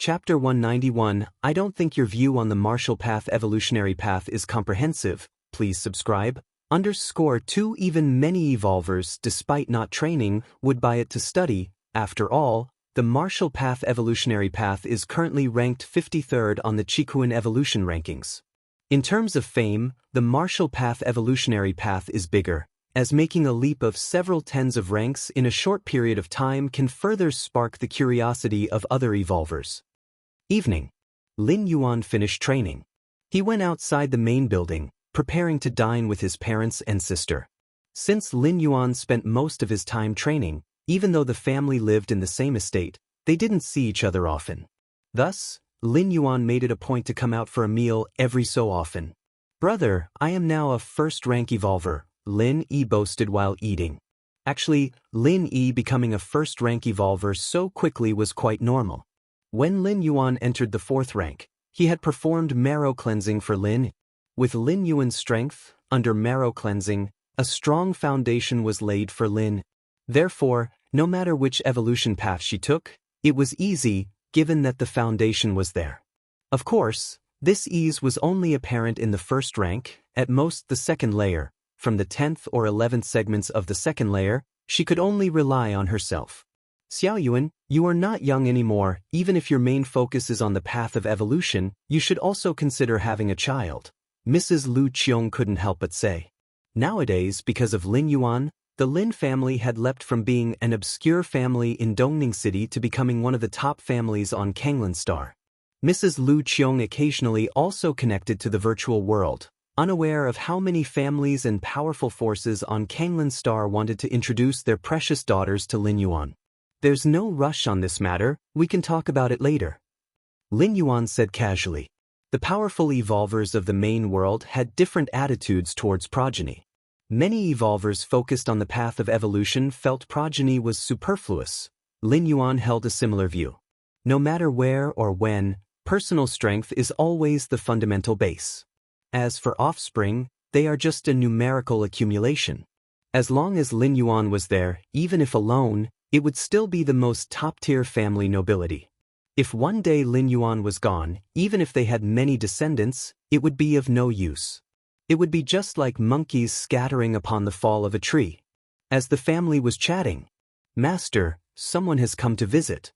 Speaker 1: Chapter 191, I don't think your view on the martial path evolutionary path is comprehensive. Please subscribe. _2 Even many evolvers, despite not training, would buy it to study. After all, the martial path evolutionary path is currently ranked 53rd on the Qikuan evolution rankings. In terms of fame, the martial path evolutionary path is bigger, as making a leap of several tens of ranks in a short period of time can further spark the curiosity of other evolvers. Evening. Lin Yuan finished training. He went outside the main building, preparing to dine with his parents and sister. Since Lin Yuan spent most of his time training, even though the family lived in the same estate, they didn't see each other often. Thus, Lin Yuan made it a point to come out for a meal every so often. Brother, I am now a first-rank evolver, Lin Yi boasted while eating. Actually, Lin Yi becoming a first-rank evolver so quickly was quite normal. When Lin Yuan entered the 4th rank, he had performed marrow cleansing for Lin. With Lin Yuan's strength, under marrow cleansing, a strong foundation was laid for Lin. Therefore, no matter which evolution path she took, it was easy, given that the foundation was there. Of course, this ease was only apparent in the 1st rank, at most the 2nd layer. From the 10th or 11th segments of the 2nd layer, she could only rely on herself. Xiaoyuan, you are not young anymore. Even if your main focus is on the path of evolution, you should also consider having a child, Mrs. Lu Qiong couldn't help but say. Nowadays, because of Lin Yuan, the Lin family had leapt from being an obscure family in Dongning City to becoming one of the top families on Kanglan Star. Mrs. Lu Qiong occasionally also connected to the virtual world, unaware of how many families and powerful forces on Kanglan Star wanted to introduce their precious daughters to Lin Yuan. "There's no rush on this matter, we can talk about it later," Lin Yuan said casually. The powerful evolvers of the main world had different attitudes towards progeny. Many evolvers focused on the path of evolution felt progeny was superfluous. Lin Yuan held a similar view. No matter where or when, personal strength is always the fundamental base. As for offspring, they are just a numerical accumulation. As long as Lin Yuan was there, even if alone, it would still be the most top-tier family nobility. If one day Lin Yuan was gone, even if they had many descendants, it would be of no use. It would be just like monkeys scattering upon the fall of a tree. As the family was chatting, "Master, someone has come to visit."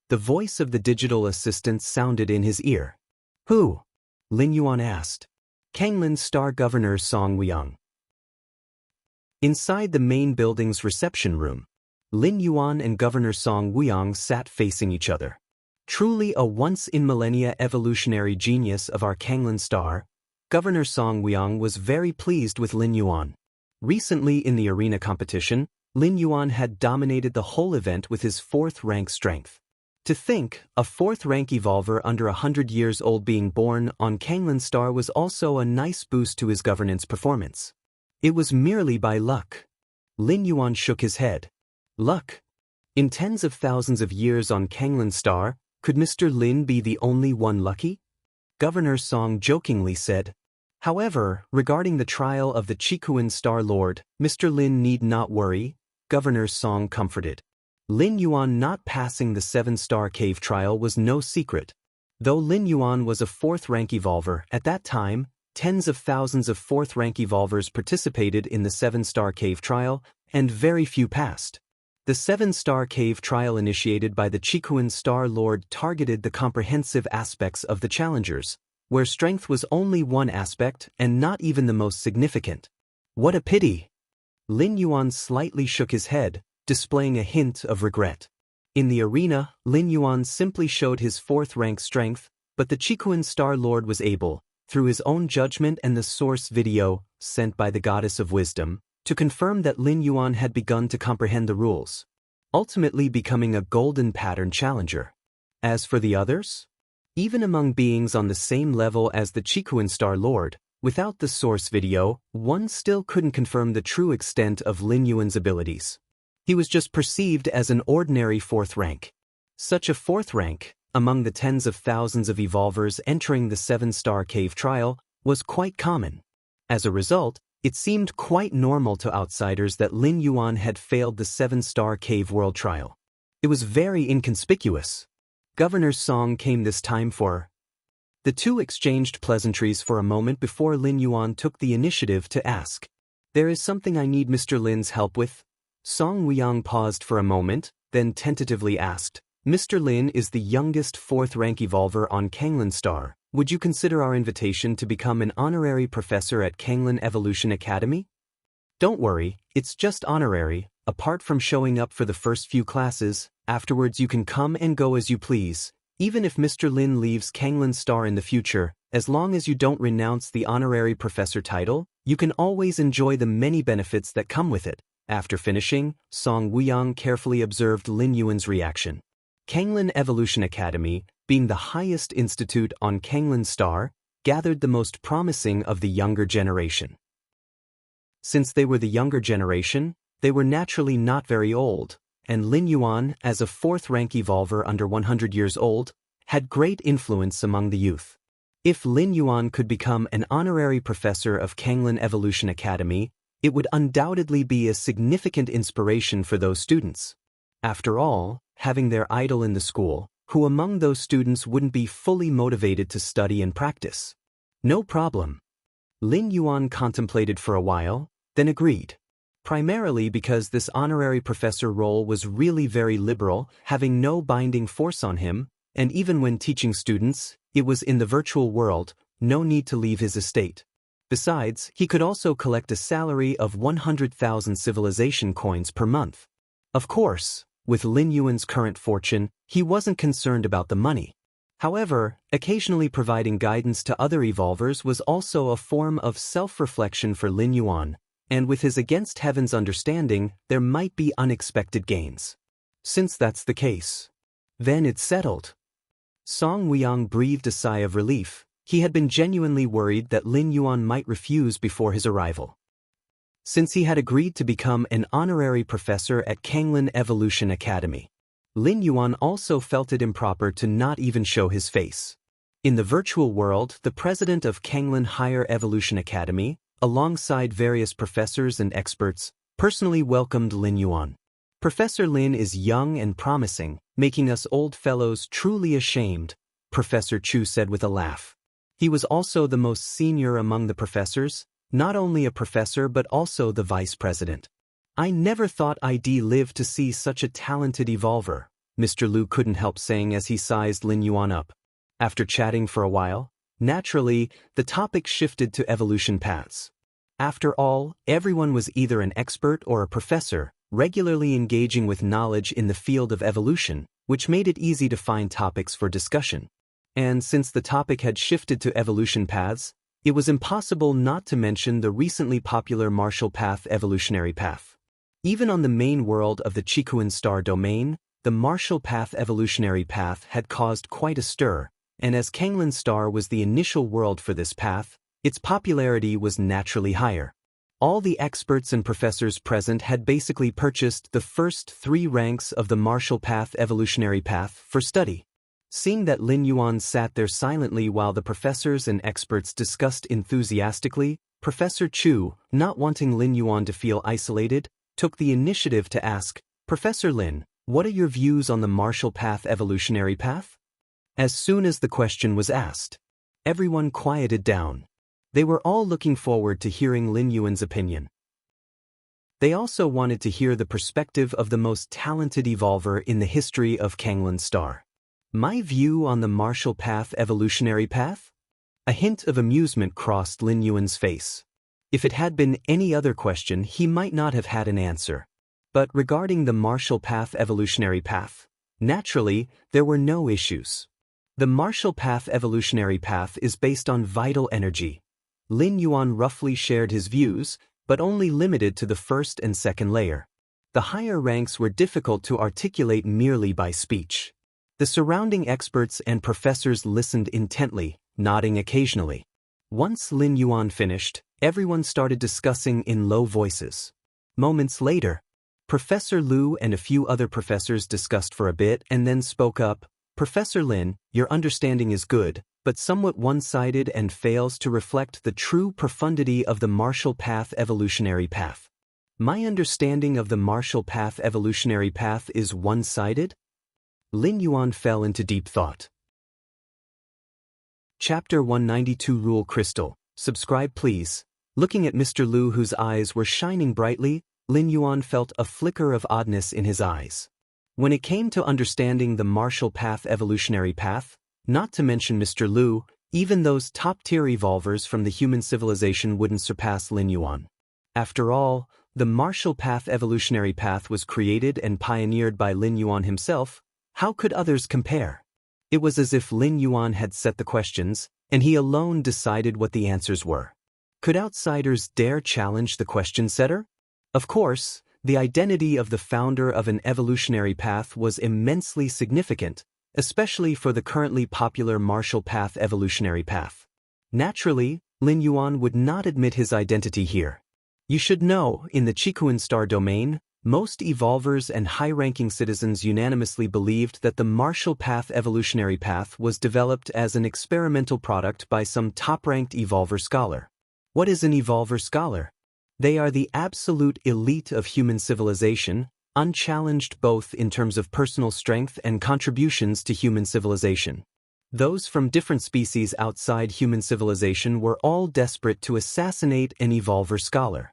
Speaker 1: The voice of the digital assistant sounded in his ear. "Who?" Lin Yuan asked. "Kanglan Star Governor Song Weiyang." Inside the main building's reception room, Lin Yuan and Governor Song Weiyang sat facing each other. Truly a once-in-millennia evolutionary genius of our Kanglan Star, Governor Song Weiyang was very pleased with Lin Yuan. Recently in the arena competition, Lin Yuan had dominated the whole event with his 4th rank strength. To think, a 4th rank evolver under 100 years old being born on Kanglan Star was also a nice boost to his governance performance. It was merely by luck. Lin Yuan shook his head. Luck? In tens of thousands of years on Kanglan Star, could Mr. Lin be the only one lucky? Governor Song jokingly said. However, regarding the trial of the Chikuan Star Lord, Mr. Lin need not worry, Governor Song comforted. Lin Yuan not passing the 7-star cave trial was no secret. Though Lin Yuan was a 4th rank evolver, at that time, tens of thousands of 4th rank evolvers participated in the 7-star cave trial, and very few passed. The 7-star cave trial initiated by the Chikuan Star Lord targeted the comprehensive aspects of the challengers, where strength was only one aspect and not even the most significant. What a pity! Lin Yuan slightly shook his head, displaying a hint of regret. In the arena, Lin Yuan simply showed his 4th rank strength, but the Chikuan Star Lord was able, through his own judgment and the source video, sent by the Goddess of Wisdom, to confirm that Lin Yuan had begun to comprehend the rules, ultimately becoming a golden pattern challenger. As for the others? Even among beings on the same level as the Chikuan Star Lord, without the source video, one still couldn't confirm the true extent of Lin Yuan's abilities. He was just perceived as an ordinary 4th rank. Such a 4th rank, among the tens of thousands of evolvers entering the 7-star cave trial, was quite common. As a result, it seemed quite normal to outsiders that Lin Yuan had failed the 7-star cave world trial. It was very inconspicuous. Governor Song came this time for. The two exchanged pleasantries for a moment before Lin Yuan took the initiative to ask. "There is something I need Mr. Lin's help with?" Song Weiyang paused for a moment, then tentatively asked, "Mr. Lin is the youngest 4th rank evolver on Kanglan Star. Would you consider our invitation to become an honorary professor at Kanglan Evolution Academy?" "Don't worry, it's just honorary. Apart from showing up for the first few classes, afterwards you can come and go as you please. Even if Mr. Lin leaves Kanglan Star in the future, as long as you don't renounce the honorary professor title, you can always enjoy the many benefits that come with it." After finishing, Song Weiyang carefully observed Lin Yuan's reaction. Kanglan Evolution Academy, being the highest institute on Kanglan Star, gathered the most promising of the younger generation. Since they were the younger generation, they were naturally not very old, and Lin Yuan, as a 4th rank evolver under 100 years old, had great influence among the youth. If Lin Yuan could become an honorary professor of Kanglan Evolution Academy, it would undoubtedly be a significant inspiration for those students. After all, having their idol in the school, who among those students wouldn't be fully motivated to study and practice? No problem. Lin Yuan contemplated for a while, then agreed. Primarily because this honorary professor role was really very liberal, having no binding force on him, and even when teaching students, it was in the virtual world, no need to leave his estate. Besides, he could also collect a salary of 100,000 civilization coins per month. Of course, with Lin Yuan's current fortune, he wasn't concerned about the money. However, occasionally providing guidance to other evolvers was also a form of self-reflection for Lin Yuan, and with his against heaven's understanding, there might be unexpected gains. Since that's the case, then it's settled. Song Weiyang breathed a sigh of relief. He had been genuinely worried that Lin Yuan might refuse before his arrival. Since he had agreed to become an honorary professor at Kanglin Evolution Academy, Lin Yuan also felt it improper to not even show his face. In the virtual world, the president of Kanglin Higher Evolution Academy, alongside various professors and experts, personally welcomed Lin Yuan. Professor Lin is young and promising, making us old fellows truly ashamed, Professor Chu said with a laugh. He was also the most senior among the professors, not only a professor but also the vice president. I never thought I'd live to see such a talented evolver, Mr. Lu couldn't help saying as he sized Lin Yuan up. After chatting for a while, naturally, the topic shifted to evolution paths. After all, everyone was either an expert or a professor, regularly engaging with knowledge in the field of evolution, which made it easy to find topics for discussion. And since the topic had shifted to evolution paths, it was impossible not to mention the recently popular Marshall Path evolutionary path. Even on the main world of the Chikuan star domain, the Marshall Path evolutionary path had caused quite a stir, and as Kanglin star was the initial world for this path, its popularity was naturally higher. All the experts and professors present had basically purchased the first 3 ranks of the Marshall Path evolutionary path for study. Seeing that Lin Yuan sat there silently while the professors and experts discussed enthusiastically, Professor Chu, not wanting Lin Yuan to feel isolated, took the initiative to ask, "Professor Lin, what are your views on the Marshall Path evolutionary path?" As soon as the question was asked, everyone quieted down. They were all looking forward to hearing Lin Yuan's opinion. They also wanted to hear the perspective of the most talented evolver in the history of Kanglin star. My view on the Marshall Path evolutionary path? A hint of amusement crossed Lin Yuan's face. If it had been any other question, he might not have had an answer. But regarding the Marshall Path evolutionary path, naturally, there were no issues. The Marshall Path evolutionary path is based on vital energy. Lin Yuan roughly shared his views, but only limited to the first and second layer. The higher ranks were difficult to articulate merely by speech. The surrounding experts and professors listened intently, nodding occasionally. Once Lin Yuan finished, everyone started discussing in low voices. Moments later, Professor Lu and a few other professors discussed for a bit and then spoke up. "Professor Lin, your understanding is good, but somewhat one-sided and fails to reflect the true profundity of the Marshall Path evolutionary path." My understanding of the Marshall Path evolutionary path is one-sided? Lin Yuan fell into deep thought. Chapter 192 Rule Crystal. Subscribe please. Looking at Mr. Lu, whose eyes were shining brightly, Lin Yuan felt a flicker of oddness in his eyes. When it came to understanding the Marshall Path evolutionary path, not to mention Mr. Lu, even those top-tier evolvers from the human civilization wouldn't surpass Lin Yuan. After all, the Marshall Path evolutionary path was created and pioneered by Lin Yuan himself. How could others compare? It was as if Lin Yuan had set the questions, and he alone decided what the answers were. Could outsiders dare challenge the question setter? Of course, the identity of the founder of an evolutionary path was immensely significant, especially for the currently popular Marshall Path evolutionary path. Naturally, Lin Yuan would not admit his identity here. You should know, in the Chikuan star domain, most evolvers and high-ranking citizens unanimously believed that the Marshall Path evolutionary path was developed as an experimental product by some top-ranked evolver scholar. What is an evolver scholar? They are the absolute elite of human civilization, unchallenged both in terms of personal strength and contributions to human civilization. Those from different species outside human civilization were all desperate to assassinate an evolver scholar.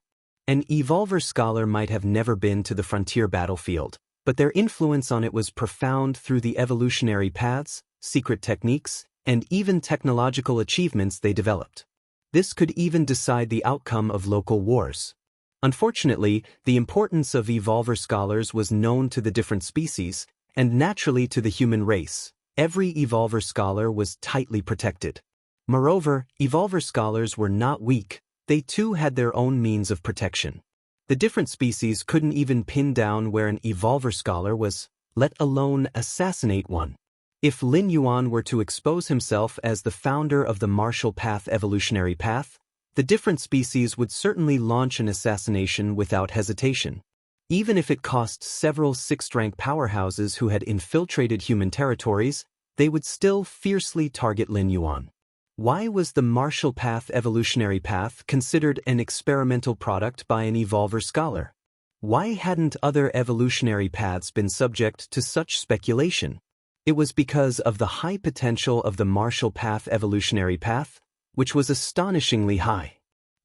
Speaker 1: An evolver scholar might have never been to the frontier battlefield, but their influence on it was profound through the evolutionary paths, secret techniques, and even technological achievements they developed. This could even decide the outcome of local wars. Unfortunately, the importance of evolver scholars was known to the different species, and naturally to the human race. Every Evolver scholar was tightly protected. Moreover, Evolver scholars were not weak, they too had their own means of protection. The different species couldn't even pin down where an Evolver scholar was, let alone assassinate one. If Lin Yuan were to expose himself as the founder of the Marshall Path evolutionary path, the different species would certainly launch an assassination without hesitation. Even if it cost several sixth-rank powerhouses who had infiltrated human territories, they would still fiercely target Lin Yuan. Why was the Marshall Path evolutionary path considered an experimental product by an Evolver scholar? Why hadn't other evolutionary paths been subject to such speculation? It was because of the high potential of the Marshall Path evolutionary path, which was astonishingly high.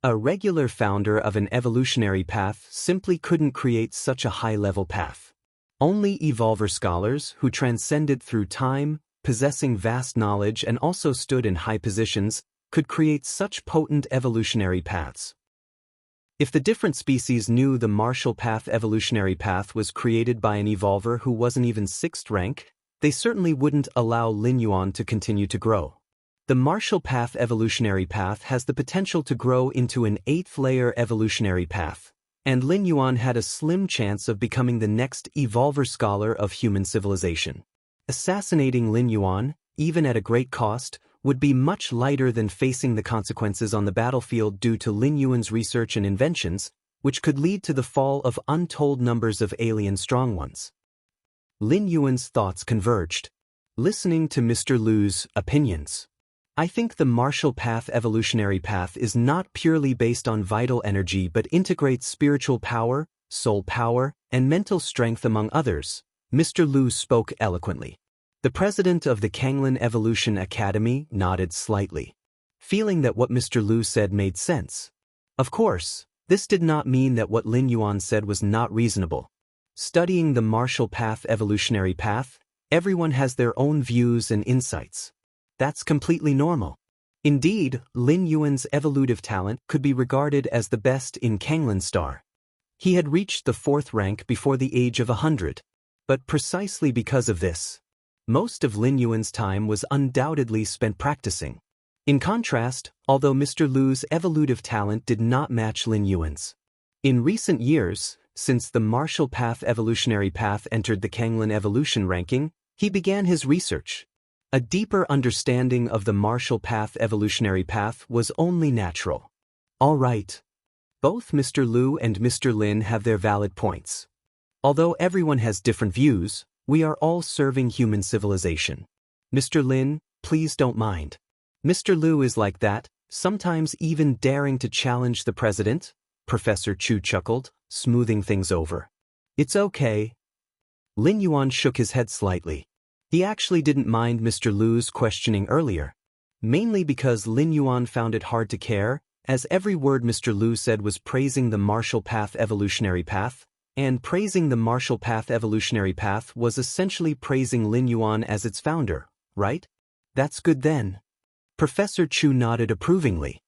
Speaker 1: A regular founder of an evolutionary path simply couldn't create such a high-level path. Only Evolver scholars who transcended through time, possessing vast knowledge and also stood in high positions, could create such potent evolutionary paths. If the different species knew the Marshall Path evolutionary path was created by an Evolver who wasn't even 6th rank, they certainly wouldn't allow Lin Yuan to continue to grow. The Marshall Path evolutionary path has the potential to grow into an 8th-layer evolutionary path, and Lin Yuan had a slim chance of becoming the next Evolver scholar of human civilization. Assassinating Lin Yuan, even at a great cost, would be much lighter than facing the consequences on the battlefield due to Lin Yuan's research and inventions, which could lead to the fall of untold numbers of alien strong ones. Lin Yuan's thoughts converged. Listening to Mr. Liu's opinions. I think the Marshall Path evolutionary path is not purely based on vital energy but integrates spiritual power, soul power, and mental strength among others. Mr. Liu spoke eloquently. The president of the Kanglin Evolution Academy nodded slightly, feeling that what Mr. Liu said made sense. Of course, this did not mean that what Lin Yuan said was not reasonable. Studying the Marshall Path evolutionary path, everyone has their own views and insights. That's completely normal. Indeed, Lin Yuan's evolutive talent could be regarded as the best in Kanglin Star. He had reached the 4th rank before the age of 100. But precisely because of this, most of Lin Yuan's time was undoubtedly spent practicing. In contrast, although Mr. Liu's evolutive talent did not match Lin Yuan's. In recent years, since the Marshall Path evolutionary path entered the Kanglin evolution ranking, he began his research. A deeper understanding of the Marshall Path evolutionary path was only natural. All right. Both Mr. Liu and Mr. Lin have their valid points. Although everyone has different views, we are all serving human civilization. Mr. Lin, please don't mind. Mr. Liu is like that, sometimes even daring to challenge the president. Professor Chu chuckled, smoothing things over. It's okay. Lin Yuan shook his head slightly. He actually didn't mind Mr. Liu's questioning earlier, mainly because Lin Yuan found it hard to care, as every word Mr. Liu said was praising the Marshall Path evolutionary path, and praising the Marshall Path evolutionary path was essentially praising Lin Yuan as its founder, right? That's good then. Professor Chu nodded approvingly.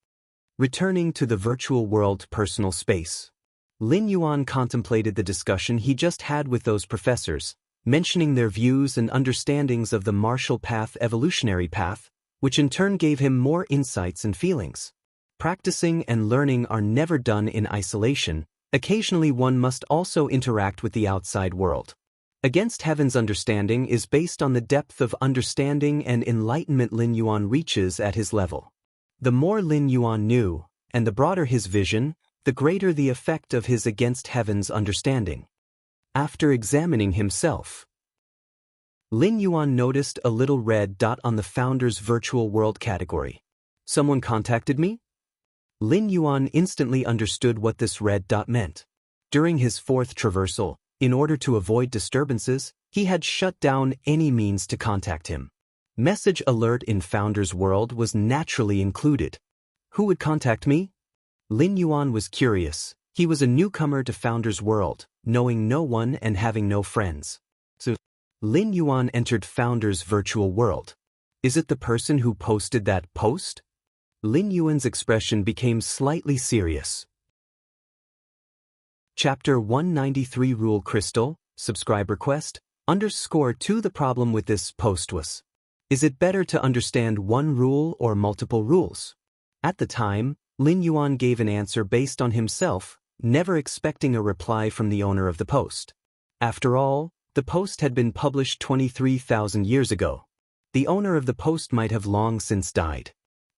Speaker 1: Returning to the virtual world personal space, Lin Yuan contemplated the discussion he just had with those professors, mentioning their views and understandings of the Marshall Path evolutionary path, which in turn gave him more insights and feelings. Practicing and learning are never done in isolation. Occasionally one must also interact with the outside world. Against Heaven's understanding is based on the depth of understanding and enlightenment Lin Yuan reaches at his level. The more Lin Yuan knew, and the broader his vision, the greater the effect of his Against Heaven's understanding. After examining himself, Lin Yuan noticed a little red dot on the Founder's Virtual World category. Someone contacted me? Lin Yuan instantly understood what this red dot meant. During his 4th traversal, in order to avoid disturbances, he had shut down any means to contact him. Message alert in Founder's World was naturally included. Who would contact me? Lin Yuan was curious. He was a newcomer to Founder's World, knowing no one and having no friends. So, Lin Yuan entered Founder's Virtual World. Is it the person who posted that post? Lin Yuan's expression became slightly serious. Chapter 193 Rule Crystal, Subscribe Request, _2 The problem with this post was Is it better to understand one rule or multiple rules? At the time, Lin Yuan gave an answer based on himself, never expecting a reply from the owner of the post. After all, the post had been published 23,000 years ago. The owner of the post might have long since died.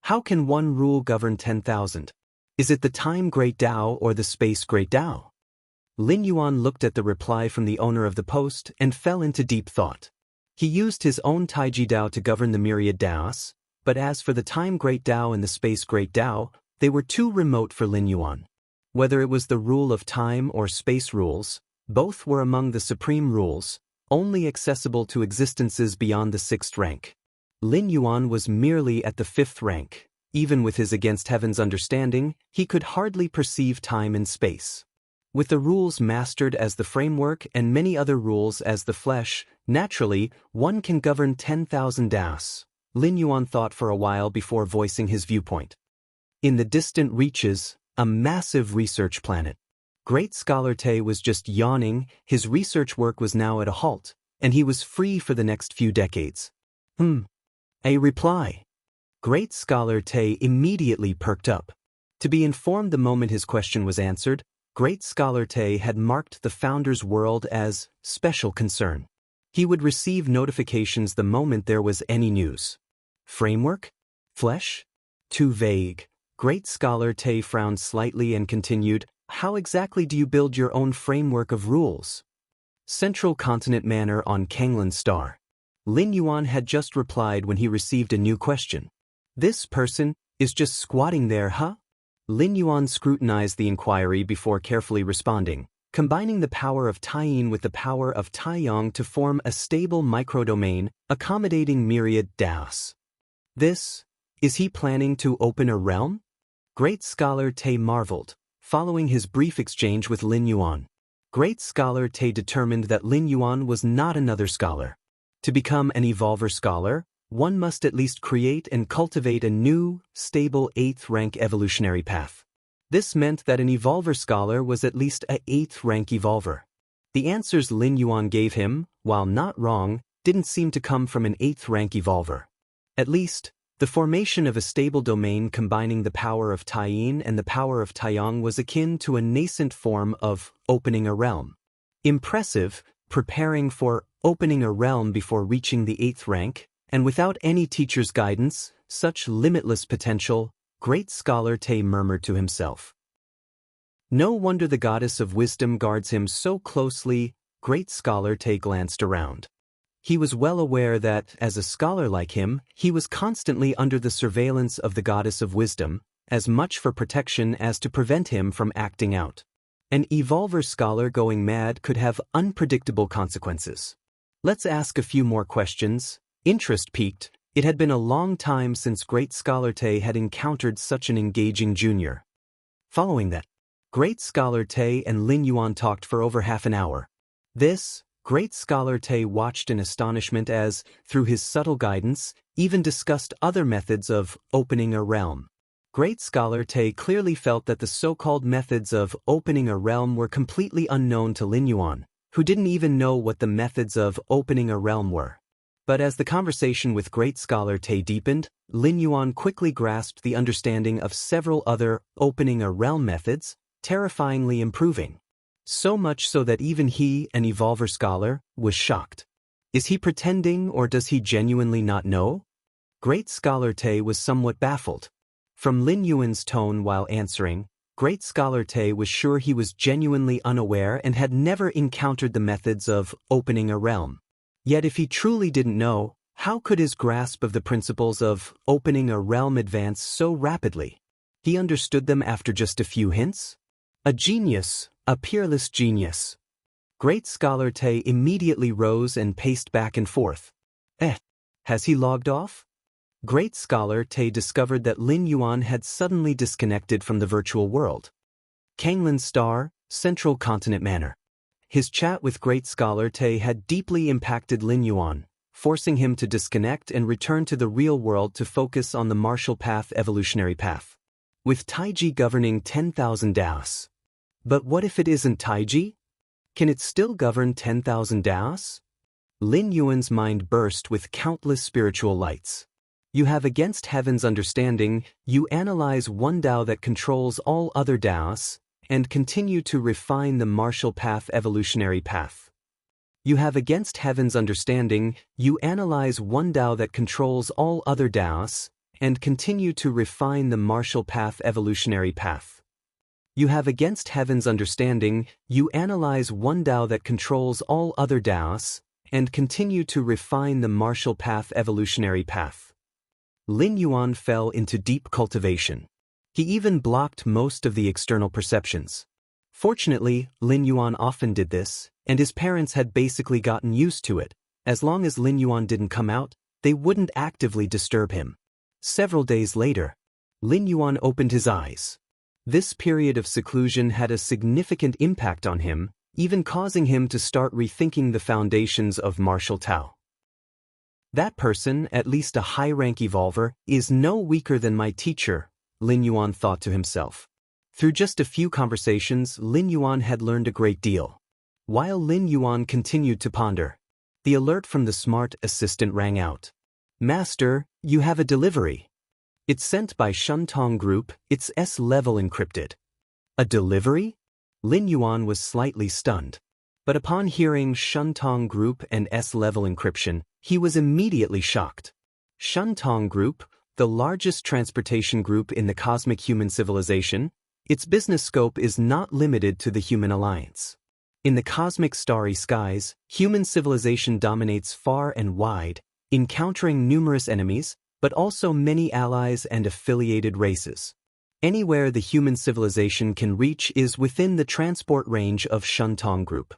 Speaker 1: How can one rule govern 10,000? Is it the time Great Tao or the space Great Tao? Lin Yuan looked at the reply from the owner of the post and fell into deep thought. He used his own Taiji Tao to govern the myriad Taos, but as for the time Great Tao and the space Great Tao, they were too remote for Lin Yuan. Whether it was the rule of time or space rules, both were among the supreme rules, only accessible to existences beyond the 6th rank. Lin Yuan was merely at the 5th rank. Even with his against heaven's understanding, he could hardly perceive time and space. With the rules mastered as the framework and many other rules as the flesh, naturally, one can govern 10,000 Taos. Lin Yuan thought for a while before voicing his viewpoint. In the distant reaches, a massive research planet. Great Scholar Te was just yawning, his research work was now at a halt, and he was free for the next few decades. A reply. Great Scholar Te immediately perked up. To be informed the moment his question was answered, Great Scholar Te had marked the founder's world as special concern. He would receive notifications the moment there was any news. Framework? Flesh? Too vague. Great Scholar Te frowned slightly and continued, how exactly do you build your own framework of rules? Central Continent Manor on Kanglan Star. Lin Yuan had just replied when he received a new question. This person is just squatting there, huh? Lin Yuan scrutinized the inquiry before carefully responding, combining the power of Taiyin with the power of Taiyang to form a stable microdomain accommodating myriad Taos. Is he planning to open a realm? Great Scholar Te marveled, following his brief exchange with Lin Yuan. Great Scholar Te determined that Lin Yuan was not another scholar. To become an evolver scholar, one must at least create and cultivate a new, stable 8th rank evolutionary path. This meant that an evolver scholar was at least a 8th rank evolver. The answers Lin Yuan gave him, while not wrong, didn't seem to come from an 8th rank evolver. At least, the formation of a stable domain combining the power of Taiyin and the power of Taiyang was akin to a nascent form of opening a realm. Impressive, preparing for opening a realm before reaching the 8th rank, and without any teacher's guidance, such limitless potential, Great Scholar Te murmured to himself. No wonder the goddess of wisdom guards him so closely. Great Scholar Te glanced around. He was well aware that, as a scholar like him, he was constantly under the surveillance of the goddess of wisdom, as much for protection as to prevent him from acting out. An evolver scholar going mad could have unpredictable consequences. Let's ask a few more questions. Interest piqued. It had been a long time since Great Scholar Te had encountered such an engaging junior. Following that, Great Scholar Te and Lin Yuan talked for over half an hour. Great Scholar Te watched in astonishment as, through his subtle guidance, even discussed other methods of opening a realm. Great Scholar Te clearly felt that the so-called methods of opening a realm were completely unknown to Lin Yuan, who didn't even know what the methods of opening a realm were. But as the conversation with Great Scholar Te deepened, Lin Yuan quickly grasped the understanding of several other opening a realm methods, terrifyingly improving. So much so that even he, an evolver scholar, was shocked. Is he pretending or does he genuinely not know? Great Scholar Te was somewhat baffled. From Lin Yuan's tone while answering, Great Scholar Te was sure he was genuinely unaware and had never encountered the methods of opening a realm. Yet if he truly didn't know, how could his grasp of the principles of opening a realm advance so rapidly? He understood them after just a few hints? A genius, a peerless genius. Great Scholar Te immediately rose and paced back and forth. Has he logged off? Great Scholar Te discovered that Lin Yuan had suddenly disconnected from the virtual world. Kanglan Star, Central Continent Manor. His chat with Great Scholar Te had deeply impacted Lin Yuan, forcing him to disconnect and return to the real world to focus on the martial path evolutionary path. With Taiji governing 10,000 Taos. But what if it isn't Taiji? Can it still govern 10,000 Taos? Lin Yuan's mind burst with countless spiritual lights. You have against heaven's understanding, you analyze one Tao that controls all other Taos, and continue to refine the martial path evolutionary path. You have against heaven's understanding, you analyze one Tao that controls all other Taos, and continue to refine the martial path evolutionary path. You have against heaven's understanding, you analyze one Tao that controls all other Taos, and continue to refine the martial path evolutionary path. Lin Yuan fell into deep cultivation. He even blocked most of the external perceptions. Fortunately, Lin Yuan often did this, and his parents had basically gotten used to it. As long as Lin Yuan didn't come out, they wouldn't actively disturb him. Several days later, Lin Yuan opened his eyes. This period of seclusion had a significant impact on him, even causing him to start rethinking the foundations of martial Tao. That person, at least a high-rank evolver, is no weaker than my teacher, Lin Yuan thought to himself. Through just a few conversations, Lin Yuan had learned a great deal. While Lin Yuan continued to ponder, the alert from the smart assistant rang out. Master, you have a delivery. It's sent by Shuntong Group, it's S-level encrypted. A delivery? Lin Yuan was slightly stunned. But upon hearing Shuntong Group and S-level encryption, he was immediately shocked. Shuntong Group, the largest transportation group in the cosmic human civilization, its business scope is not limited to the human alliance. In the cosmic starry skies, human civilization dominates far and wide, encountering numerous enemies, but also many allies and affiliated races. Anywhere the human civilization can reach is within the transport range of Shuntong Group.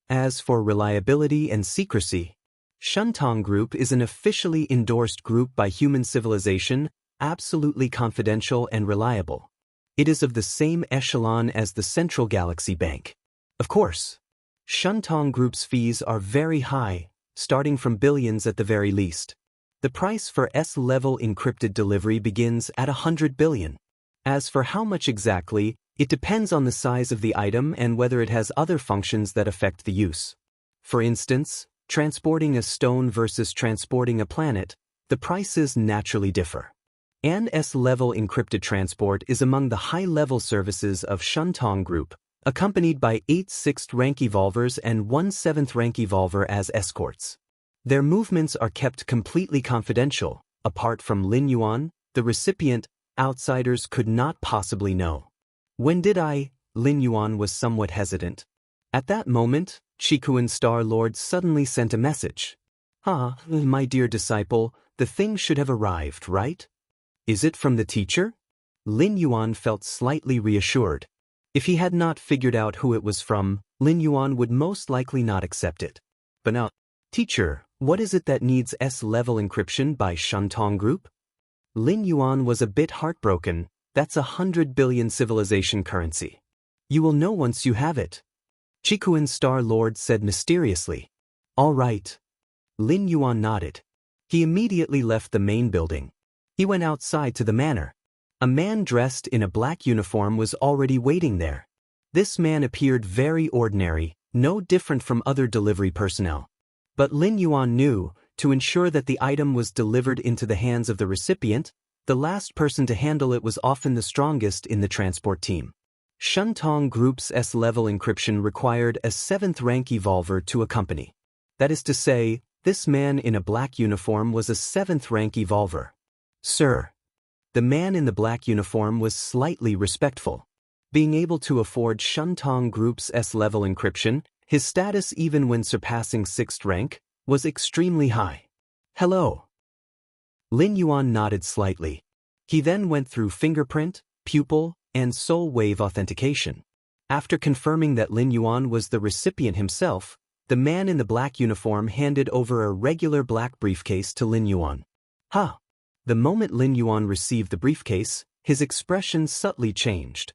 Speaker 1: As for reliability and secrecy, Shuntong Group is an officially endorsed group by human civilization, absolutely confidential and reliable. It is of the same echelon as the Central Galaxy Bank. Of course, Shuntong Group's fees are very high, starting from billions at the very least. The price for S-level encrypted delivery begins at 100 billion. As for how much exactly, it depends on the size of the item and whether it has other functions that affect the use. For instance, transporting a stone versus transporting a planet, the prices naturally differ. An S-level encrypted transport is among the high-level services of Shuntong Group, accompanied by 8 6th-rank evolvers and 1 7th-rank evolver as escorts. Their movements are kept completely confidential. Apart from Lin Yuan, the recipient, outsiders could not possibly know. When did Lin Yuan was somewhat hesitant. At that moment, Chikuan Star Lord suddenly sent a message. My dear disciple, the thing should have arrived, right? Is it from the teacher? Lin Yuan felt slightly reassured. If he had not figured out who it was from, Lin Yuan would most likely not accept it. But now, teacher, what is it that needs S-level encryption by Shuntong Group? Lin Yuan was a bit heartbroken. That's 100 billion civilization currency. You will know once you have it. Chikuan Star Lord said mysteriously. All right. Lin Yuan nodded. He immediately left the main building. He went outside to the manor. A man dressed in a black uniform was already waiting there. This man appeared very ordinary, no different from other delivery personnel. But Lin Yuan knew, to ensure that the item was delivered into the hands of the recipient, the last person to handle it was often the strongest in the transport team. Shuntong Group's S-level encryption required a 7th-rank evolver to accompany. That is to say, this man in a black uniform was a 7th-rank evolver. Sir. The man in the black uniform was slightly respectful. Being able to afford Shuntong Group's S-level encryption, his status even when surpassing 6th rank, was extremely high. Hello. Lin Yuan nodded slightly. He then went through fingerprint, pupil, and soul wave authentication. After confirming that Lin Yuan was the recipient himself, the man in the black uniform handed over a regular black briefcase to Lin Yuan. The moment Lin Yuan received the briefcase, his expression subtly changed.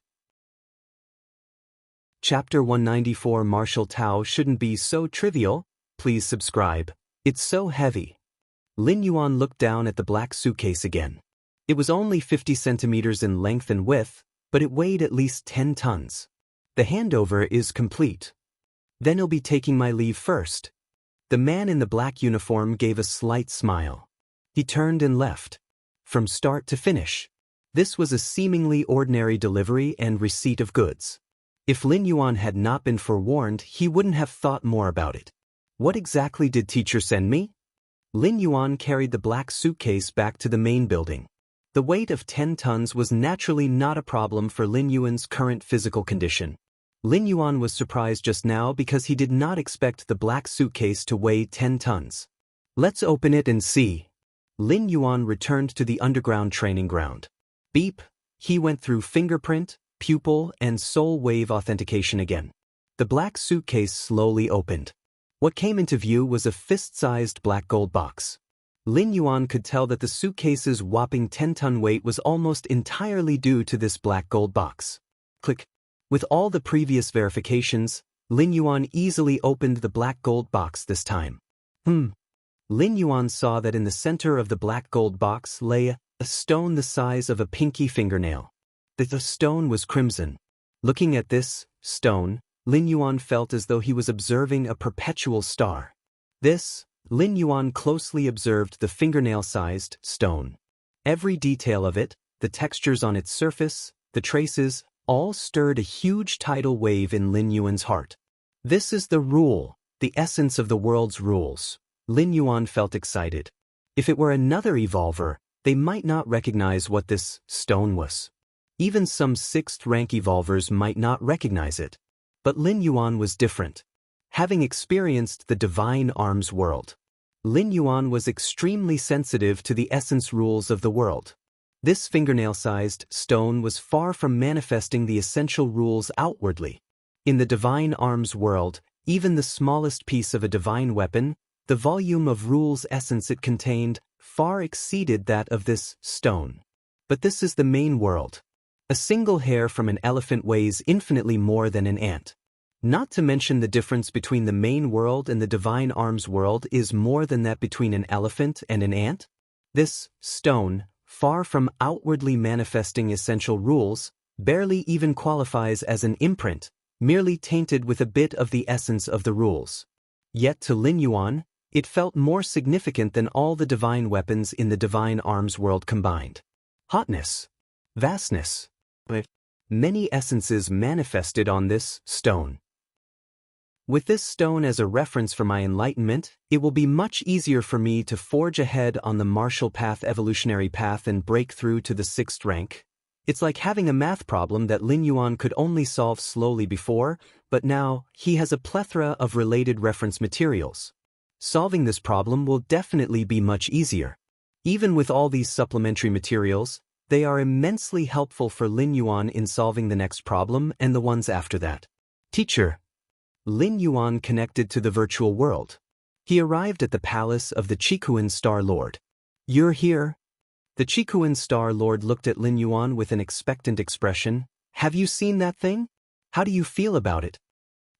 Speaker 1: Chapter 194 Martial Tao shouldn't be so trivial. Please subscribe. It's so heavy. Lin Yuan looked down at the black suitcase again. It was only 50 centimeters in length and width, but it weighed at least 10 tons. The handover is complete. Then he'll be taking my leave first. The man in the black uniform gave a slight smile. He turned and left. From start to finish. This was a seemingly ordinary delivery and receipt of goods. If Lin Yuan had not been forewarned, he wouldn't have thought more about it. What exactly did teacher send me? Lin Yuan carried the black suitcase back to the main building. The weight of 10 tons was naturally not a problem for Lin Yuan's current physical condition. Lin Yuan was surprised just now because he did not expect the black suitcase to weigh 10 tons. Let's open it and see. Lin Yuan returned to the underground training ground. Beep. He went through fingerprint, pupil, and soul wave authentication again. The black suitcase slowly opened. What came into view was a fist-sized black gold box. Lin Yuan could tell that the suitcase's whopping 10-ton weight was almost entirely due to this black gold box. Click. With all the previous verifications, Lin Yuan easily opened the black gold box this time. Lin Yuan saw that in the center of the black gold box lay a stone the size of a pinky fingernail. The stone was crimson. Looking at this stone, Lin Yuan felt as though he was observing a perpetual star. Lin Yuan closely observed the fingernail-sized stone. Every detail of it, the textures on its surface, the traces, all stirred a huge tidal wave in Lin Yuan's heart. This is the rule, the essence of the world's rules. Lin Yuan felt excited. If it were another evolver, they might not recognize what this stone was. Even some 6th-rank evolvers might not recognize it. But Lin Yuan was different. Having experienced the divine arms world, Lin Yuan was extremely sensitive to the essence rules of the world. This fingernail-sized stone was far from manifesting the essential rules outwardly. In the divine arms world, even the smallest piece of a divine weapon, the volume of rules essence it contained, far exceeded that of this stone. But this is the main world. A single hair from an elephant weighs infinitely more than an ant. Not to mention the difference between the main world and the divine arms world is more than that between an elephant and an ant. This stone, far from outwardly manifesting essential rules, barely even qualifies as an imprint, merely tainted with a bit of the essence of the rules. Yet to Lin Yuan, it felt more significant than all the divine weapons in the divine arms world combined. Hotness. Vastness. Many essences manifested on this stone. With this stone as a reference for my enlightenment, it will be much easier for me to forge ahead on the martial path evolutionary path and break through to the 6th rank. It's like having a math problem that Lin Yuan could only solve slowly before, but now he has a plethora of related reference materials. Solving this problem will definitely be much easier. Even with all these supplementary materials, they are immensely helpful for Lin Yuan in solving the next problem and the ones after that. Teacher. Lin Yuan connected to the virtual world. He arrived at the palace of the Chikuan Star Lord. You're here? The Chikuan Star Lord looked at Lin Yuan with an expectant expression. Have you seen that thing? How do you feel about it?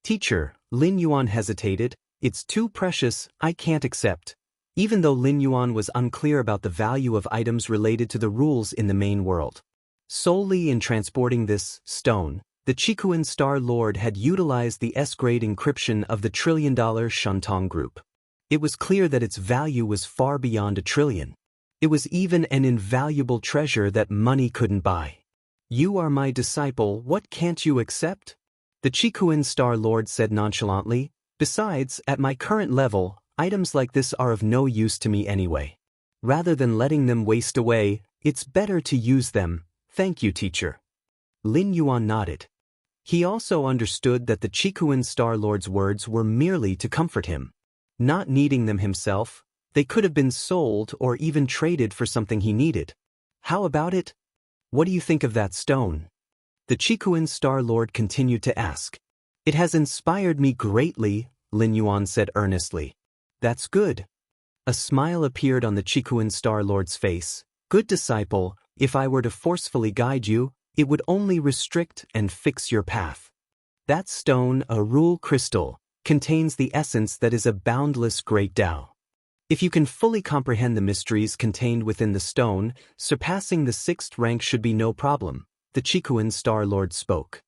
Speaker 1: Teacher, Lin Yuan hesitated. It's too precious, I can't accept. Even though Lin Yuan was unclear about the value of items related to the rules in the main world. Solely in transporting this stone, the Chikuan Star Lord had utilized the S-grade encryption of the $1 trillion Shuntong group. It was clear that its value was far beyond $1 trillion. It was even an invaluable treasure that money couldn't buy. You are my disciple, what can't you accept? The Chikuan Star Lord said nonchalantly. Besides, at my current level, items like this are of no use to me anyway. Rather than letting them waste away, it's better to use them. Thank you, teacher. Lin Yuan nodded. He also understood that the Chikuan Star Lord's words were merely to comfort him. Not needing them himself, they could have been sold or even traded for something he needed. How about it? What do you think of that stone? The Chikuan Star Lord continued to ask. It has inspired me greatly, Lin Yuan said earnestly. That's good. A smile appeared on the Chikuan Star Lord's face. Good disciple, if I were to forcefully guide you, it would only restrict and fix your path. That stone, a rule crystal, contains the essence that is a boundless great Tao. If you can fully comprehend the mysteries contained within the stone, surpassing the 6th rank should be no problem, the Chikuan Star Lord spoke.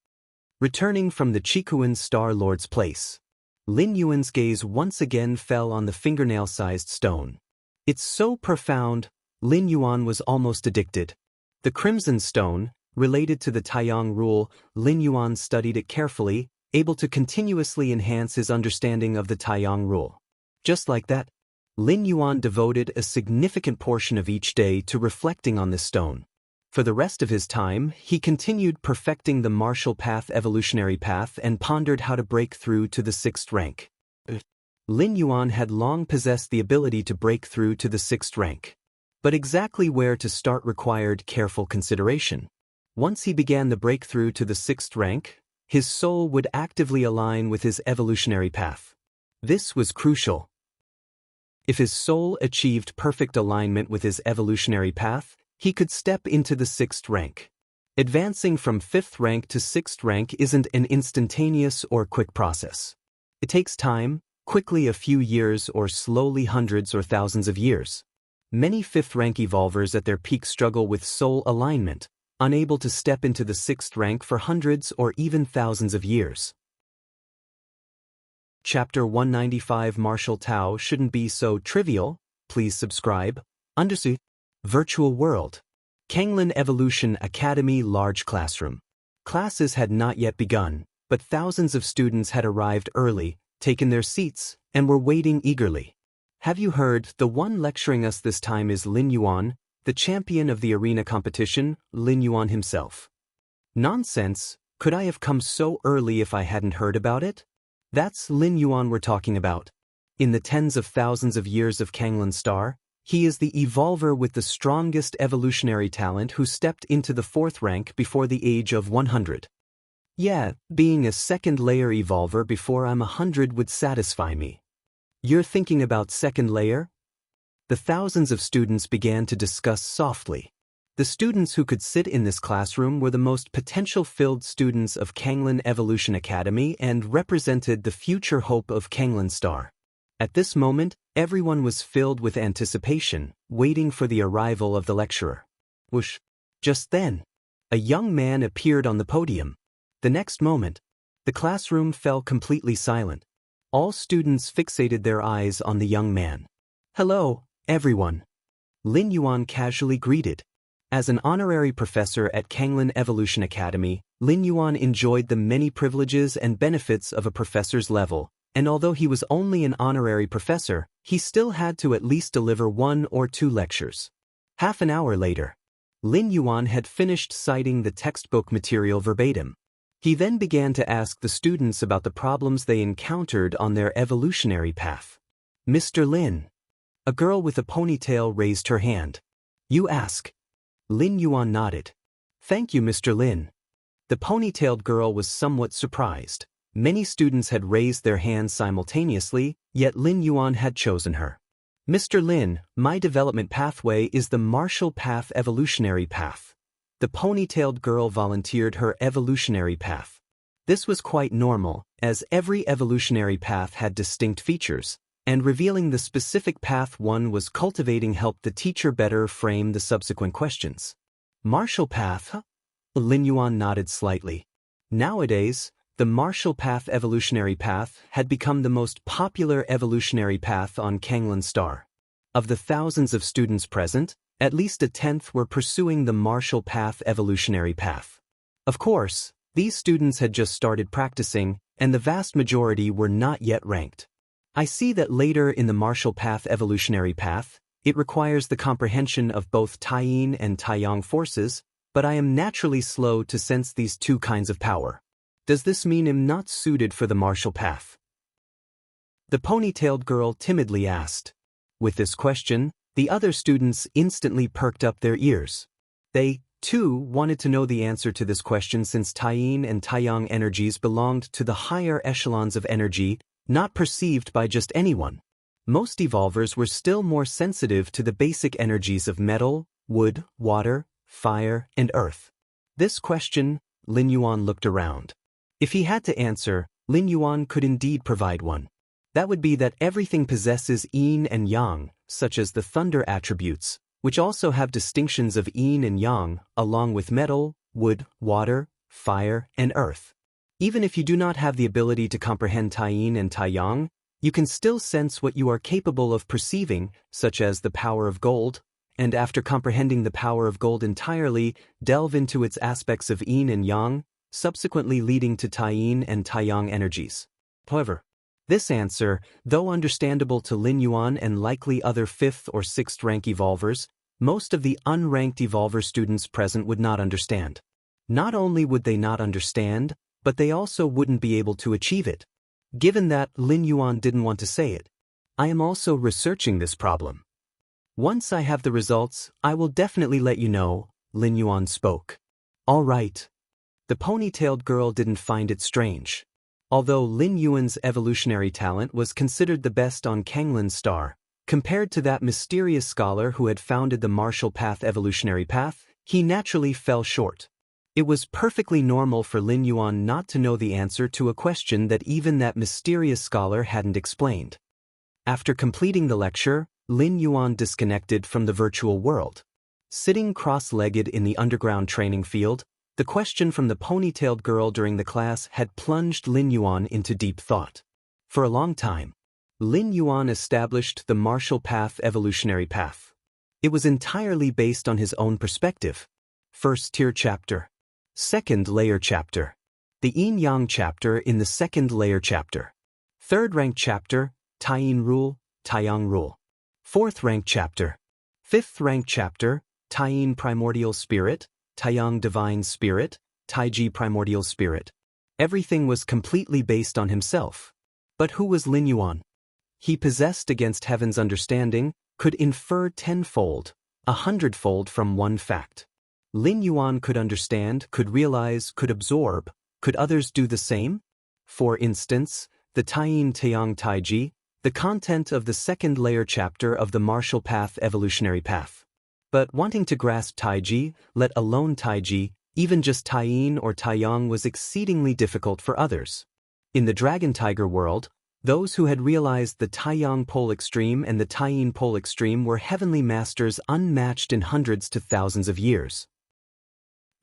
Speaker 1: Returning from the Chikuan Star Lord's place. Lin Yuan's gaze once again fell on the fingernail-sized stone. It's so profound, Lin Yuan was almost addicted. The crimson stone, related to the Taiyang rule, Lin Yuan studied it carefully, able to continuously enhance his understanding of the Taiyang rule. Just like that, Lin Yuan devoted a significant portion of each day to reflecting on this stone. For the rest of his time, he continued perfecting the martial path evolutionary path and pondered how to break through to the 6th rank. Lin Yuan had long possessed the ability to break through to the 6th rank. But exactly where to start required careful consideration. Once he began the breakthrough to the 6th rank, his soul would actively align with his evolutionary path. This was crucial. If his soul achieved perfect alignment with his evolutionary path, he could step into the 6th rank. Advancing from 5th rank to 6th rank isn't an instantaneous or quick process. It takes time, quickly a few years or slowly hundreds or thousands of years. Many 5th rank evolvers at their peak struggle with soul alignment, unable to step into the 6th rank for hundreds or even thousands of years. Chapter 195 Martial Tao shouldn't be so trivial. Please subscribe. Understood. Virtual World. Kanglin Evolution Academy Large Classroom. Classes had not yet begun, but thousands of students had arrived early, taken their seats, and were waiting eagerly. Have you heard? The one lecturing us this time is Lin Yuan, the champion of the arena competition, Lin Yuan himself. Nonsense, could I have come so early if I hadn't heard about it? That's Lin Yuan we're talking about. In the tens of thousands of years of Kanglin Star, he is the evolver with the strongest evolutionary talent who stepped into the 4th rank before the age of 100. Yeah, being a 2nd layer evolver before I'm 100 would satisfy me. You're thinking about 2nd layer? The thousands of students began to discuss softly. The students who could sit in this classroom were the most potential-filled students of Kanglin Evolution Academy and represented the future hope of Kanglin Star. At this moment, everyone was filled with anticipation, waiting for the arrival of the lecturer. Whoosh! Just then, a young man appeared on the podium. The next moment, the classroom fell completely silent. All students fixated their eyes on the young man. Hello, everyone. Lin Yuan casually greeted. As an honorary professor at Kanglin Evolution Academy, Lin Yuan enjoyed the many privileges and benefits of a professor's level, and although he was only an honorary professor, he still had to at least deliver 1 or 2 lectures. Half an hour later, Lin Yuan had finished citing the textbook material verbatim. He then began to ask the students about the problems they encountered on their evolutionary path. Mr. Lin. A girl with a ponytail raised her hand. You ask. Lin Yuan nodded. Thank you, Mr. Lin. The ponytailed girl was somewhat surprised. Many students had raised their hands simultaneously, yet Lin Yuan had chosen her. Mr. Lin, my development pathway is the martial path evolutionary path. The ponytailed girl volunteered her evolutionary path. This was quite normal, as every evolutionary path had distinct features, and revealing the specific path one was cultivating helped the teacher better frame the subsequent questions. Martial path, huh? Lin Yuan nodded slightly. Nowadays, the martial path evolutionary path had become the most popular evolutionary path on Kanglin Star. Of the thousands of students present, at least 1/10 were pursuing the martial path evolutionary path. Of course, these students had just started practicing, and the vast majority were not yet ranked. I see that later in the martial path evolutionary path, it requires the comprehension of both Taiyin and Taiyang forces, but I am naturally slow to sense these 2 kinds of power. Does this mean I'm not suited for the martial path? The ponytailed girl timidly asked. With this question, the other students instantly perked up their ears. They, too, wanted to know the answer to this question since Taiyin and Taiyang energies belonged to the higher echelons of energy, not perceived by just anyone. Most evolvers were still more sensitive to the basic energies of metal, wood, water, fire, and earth. This question, Lin Yuan looked around. If he had to answer, Lin Yuan could indeed provide one. That would be that everything possesses yin and yang, such as the thunder attributes, which also have distinctions of yin and yang, along with metal, wood, water, fire, and earth. Even if you do not have the ability to comprehend Tai-Yin and Tai-Yang, you can still sense what you are capable of perceiving, such as the power of gold, and after comprehending the power of gold entirely, delve into its aspects of Yin and Yang, subsequently leading to Tai-Yin and Tai-Yang energies. However, this answer, though understandable to Lin Yuan and likely other 5th or 6th rank evolvers, most of the unranked evolver students present would not understand. Not only would they not understand, but they also wouldn't be able to achieve it. Given that Lin Yuan didn't want to say it, I am also researching this problem. Once I have the results, I will definitely let you know, Lin Yuan spoke. All right. The ponytailed girl didn't find it strange. Although Lin Yuan's evolutionary talent was considered the best on Kanglin's star, compared to that mysterious scholar who had founded the martial path evolutionary path, he naturally fell short. It was perfectly normal for Lin Yuan not to know the answer to a question that even that mysterious scholar hadn't explained. After completing the lecture, Lin Yuan disconnected from the virtual world. Sitting cross-legged in the underground training field, the question from the ponytailed girl during the class had plunged Lin Yuan into deep thought. For a long time, Lin Yuan established the martial path evolutionary path. It was entirely based on his own perspective. First tier chapter. Second layer chapter. The Yin-Yang chapter in the second layer chapter. Third rank chapter, Tai-Yin rule, Tai-Yang rule. Fourth rank chapter. Fifth rank chapter, Tai-Yin primordial spirit, Tai-Yang divine spirit, Tai-Ji primordial spirit. Everything was completely based on himself. But who was Lin Yuan? He possessed against heaven's understanding, could infer 10-fold, 100-fold from one fact. Lin Yuan could understand, could realize, could absorb. Could others do the same? For instance, the Tai-Yin Tai-Yang Tai-Ji, the content of the second layer chapter of the martial path evolutionary path. But wanting to grasp Tai-Ji, let alone Tai-Ji, even just Tai-Yin or Tai-Yang was exceedingly difficult for others. In the Dragon Tiger world, those who had realized the Tai-Yang pole extreme and the Tai-Yin pole extreme were heavenly masters unmatched in hundreds to thousands of years.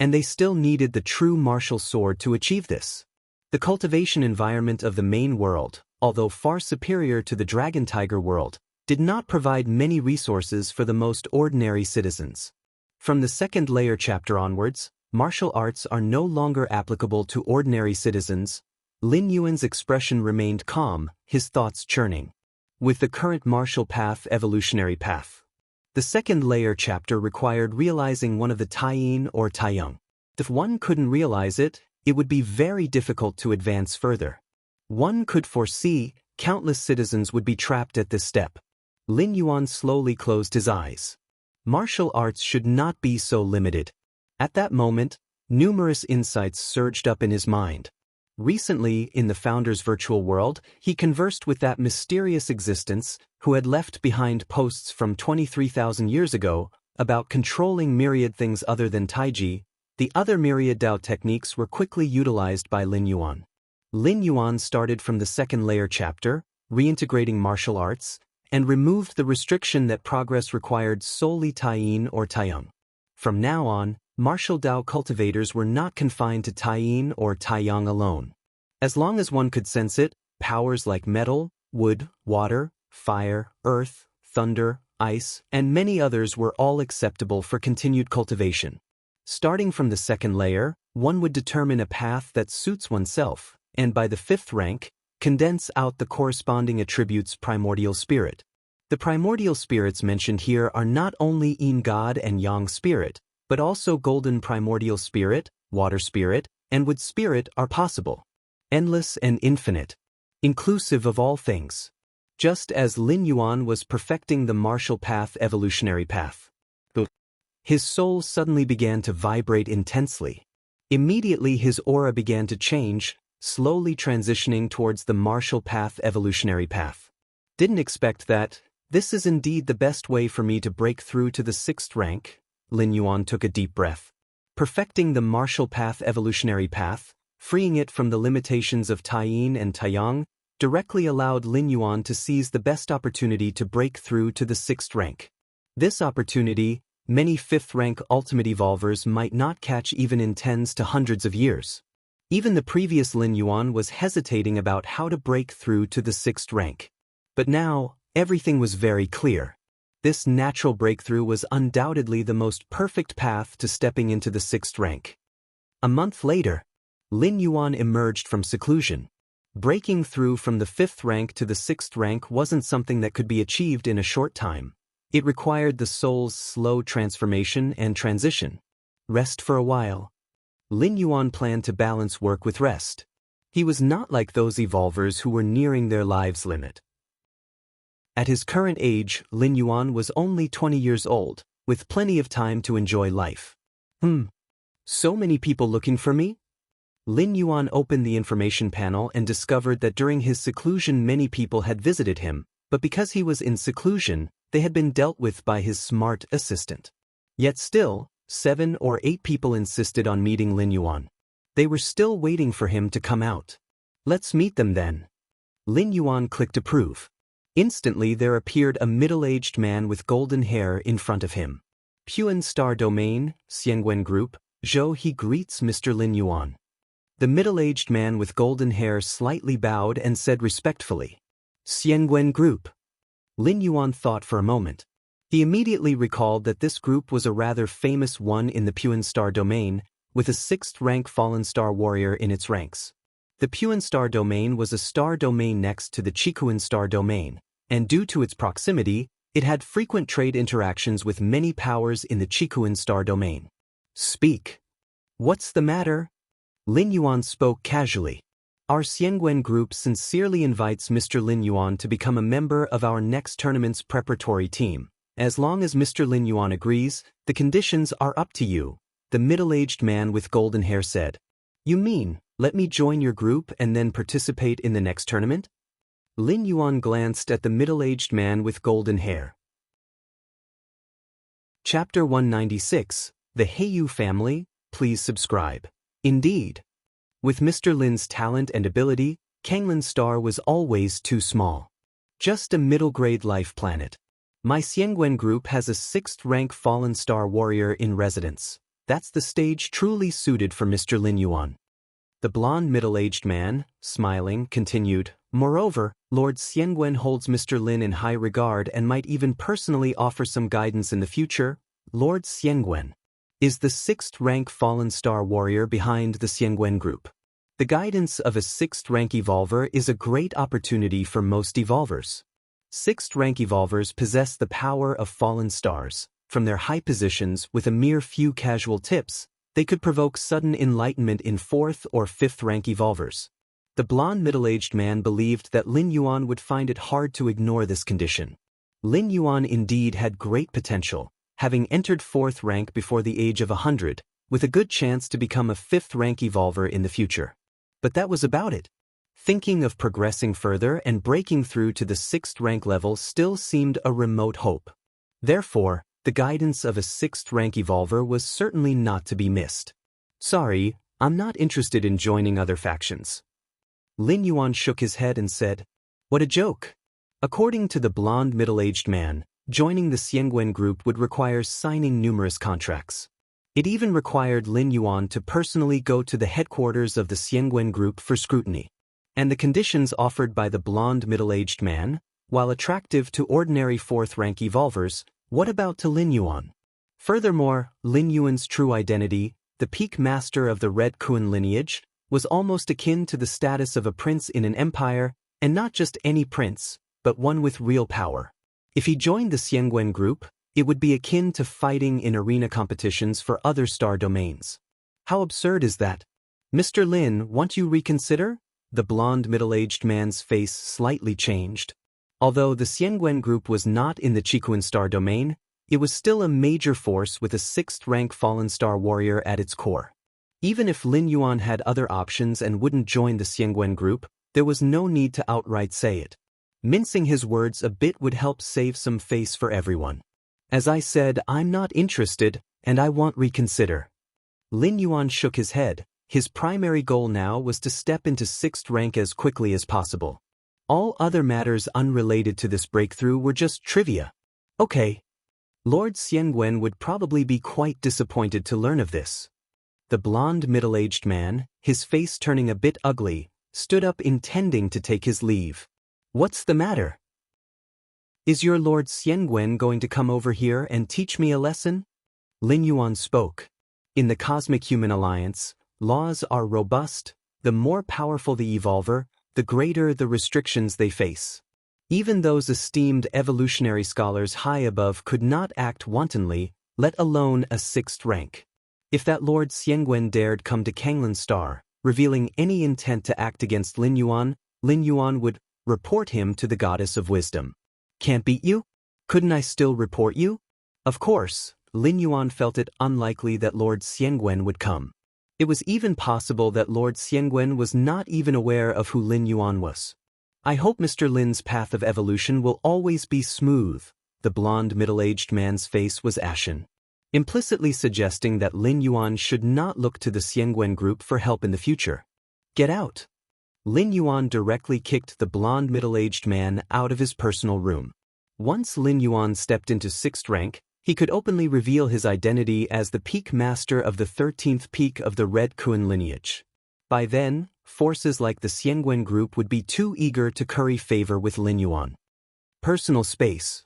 Speaker 1: And they still needed the true martial sword to achieve this. The cultivation environment of the main world, although far superior to the Dragon Tiger world, did not provide many resources for the most ordinary citizens. From the second layer chapter onwards, martial arts are no longer applicable to ordinary citizens. Lin Yuan's expression remained calm, his thoughts churning. With the current martial path evolutionary path, the second layer chapter required realizing one of the Tai-Yin or Tai-Yang. If one couldn't realize it, it would be very difficult to advance further. One could foresee countless citizens would be trapped at this step. Lin Yuan slowly closed his eyes. Martial arts should not be so limited. At that moment, numerous insights surged up in his mind. Recently, in the founder's virtual world, he conversed with that mysterious existence who had left behind posts from 23,000 years ago about controlling myriad things other than Tai-Ji. The other myriad Dao techniques were quickly utilized by Lin Yuan. Lin Yuan started from the second layer chapter, reintegrating martial arts, and removed the restriction that progress required solely Tai-Yin or Tai-Yang. From now on, martial Dao cultivators were not confined to Tai-Yin or Tai-Yang alone. As long as one could sense it, powers like metal, wood, water, fire, earth, thunder, ice, and many others were all acceptable for continued cultivation. Starting from the second layer, one would determine a path that suits oneself, and by the 5th rank, condense out the corresponding attributes primordial spirit. The primordial spirits mentioned here are not only Yin God and Yang spirit, but also golden primordial spirit, water spirit, and wood spirit are possible. Endless and infinite. Inclusive of all things. Just as Lin Yuan was perfecting the martial path evolutionary path. His soul suddenly began to vibrate intensely. Immediately his aura began to change, slowly transitioning towards the martial path evolutionary path. Didn't expect that. This is indeed the best way for me to break through to the 6th rank. Lin Yuan took a deep breath. Perfecting the martial path evolutionary path, freeing it from the limitations of Tai-Yin and Tai-Yang, directly allowed Lin Yuan to seize the best opportunity to break through to the 6th rank. This opportunity, many 5th rank ultimate evolvers might not catch even in tens to hundreds of years. Even the previous Lin Yuan was hesitating about how to break through to the 6th rank. But now, everything was very clear. This natural breakthrough was undoubtedly the most perfect path to stepping into the 6th rank. A month later, Lin Yuan emerged from seclusion. Breaking through from the 5th rank to the 6th rank wasn't something that could be achieved in a short time. It required the soul's slow transformation and transition. Rest for a while. Lin Yuan planned to balance work with rest. He was not like those evolvers who were nearing their lives' limit. At his current age, Lin Yuan was only 20 years old, with plenty of time to enjoy life. So many people looking for me? Lin Yuan opened the information panel and discovered that during his seclusion many people had visited him, but because he was in seclusion, they had been dealt with by his smart assistant. Yet still, 7 or 8 people insisted on meeting Lin Yuan. They were still waiting for him to come out. Let's meet them then. Lin Yuan clicked approve. Instantly there appeared a middle-aged man with golden hair in front of him. Puan Star Domain, Xiangwen Group, Zhou he greets Mr. Lin Yuan. The middle-aged man with golden hair slightly bowed and said respectfully, Xiangwen Group. Lin Yuan thought for a moment. He immediately recalled that this group was a rather famous one in the Puan Star Domain, with a 6th rank fallen star warrior in its ranks. The Puan Star Domain was a star domain next to the Chikuan Star Domain, and due to its proximity, it had frequent trade interactions with many powers in the Chikuan Star Domain. Speak. What's the matter? Lin Yuan spoke casually. Our Xiangwen Group sincerely invites Mr. Lin Yuan to become a member of our next tournament's preparatory team. As long as Mr. Lin Yuan agrees, the conditions are up to you, the middle-aged man with golden hair said. You mean, let me join your group and then participate in the next tournament? Lin Yuan glanced at the middle-aged man with golden hair. Chapter 196, The Heiyu Family, please subscribe. Indeed. With Mr. Lin's talent and ability, Kanglin Star was always too small. Just a middle-grade life planet. My Xiangwen Group has a 6th rank fallen star warrior in residence. That's the stage truly suited for Mr. Lin Yuan. The blond middle-aged man, smiling, continued, Moreover, Lord Xiangwen holds Mr. Lin in high regard and might even personally offer some guidance in the future. Lord Xiangwen is the 6th rank fallen star warrior behind the Xiangwen Group. The guidance of a 6th rank evolver is a great opportunity for most evolvers. 6th rank evolvers possess the power of fallen stars. From their high positions with a mere few casual tips, they could provoke sudden enlightenment in 4th or 5th rank evolvers. The blond middle-aged man believed that Lin Yuan would find it hard to ignore this condition. Lin Yuan indeed had great potential, having entered 4th rank before the age of 100, with a good chance to become a 5th rank evolver in the future. But that was about it. Thinking of progressing further and breaking through to the 6th rank level still seemed a remote hope. Therefore, the guidance of a 6th rank evolver was certainly not to be missed. Sorry, I'm not interested in joining other factions. Lin Yuan shook his head and said, What a joke. According to the blond middle-aged man, joining the Xiangwen Group would require signing numerous contracts. It even required Lin Yuan to personally go to the headquarters of the Xiangwen Group for scrutiny. And the conditions offered by the blond middle-aged man, while attractive to ordinary 4th rank evolvers, what about to Lin Yuan? Furthermore, Lin Yuan's true identity, the peak master of the Red Kuan lineage, was almost akin to the status of a prince in an empire, and not just any prince, but one with real power. If he joined the Xiangwen Group, it would be akin to fighting in arena competitions for other star domains. How absurd is that? Mr. Lin, won't you reconsider? The blond middle-aged man's face slightly changed. Although the Xiangwen Group was not in the Chikuan Star Domain, it was still a major force with a 6th rank fallen star warrior at its core. Even if Lin Yuan had other options and wouldn't join the Xiangwen Group, there was no need to outright say it. Mincing his words a bit would help save some face for everyone. As I said, I'm not interested, and I won't reconsider. Lin Yuan shook his head. His primary goal now was to step into 6th rank as quickly as possible. All other matters unrelated to this breakthrough were just trivia. Okay. Lord Xiangwen would probably be quite disappointed to learn of this. The blond middle-aged man, his face turning a bit ugly, stood up intending to take his leave. "What's the matter? Is your Lord Xiangwen going to come over here and teach me a lesson?" Lin Yuan spoke. In the Cosmic Human Alliance, laws are robust. The more powerful the evolver, the greater the restrictions they face. Even those esteemed evolutionary scholars high above could not act wantonly, let alone a sixth rank. If that Lord Xiangwen dared come to Kanglan Star, revealing any intent to act against Lin Yuan would report him to the Goddess of Wisdom. "Can't beat you? Couldn't I still report you?" Of course, Lin Yuan felt it unlikely that Lord Xiangwen would come. It was even possible that Lord Xiangwen was not even aware of who Lin Yuan was. "I hope Mr. Lin's path of evolution will always be smooth." The blond middle-aged man's face was ashen, implicitly suggesting that Lin Yuan should not look to the Xiangwen group for help in the future. "Get out!" Lin Yuan directly kicked the blond middle-aged man out of his personal room. Once Lin Yuan stepped into 6th rank, he could openly reveal his identity as the peak master of the 13th peak of the Red Kun lineage. By then, forces like the Xiangwen group would be too eager to curry favor with Lin Yuan. Personal space.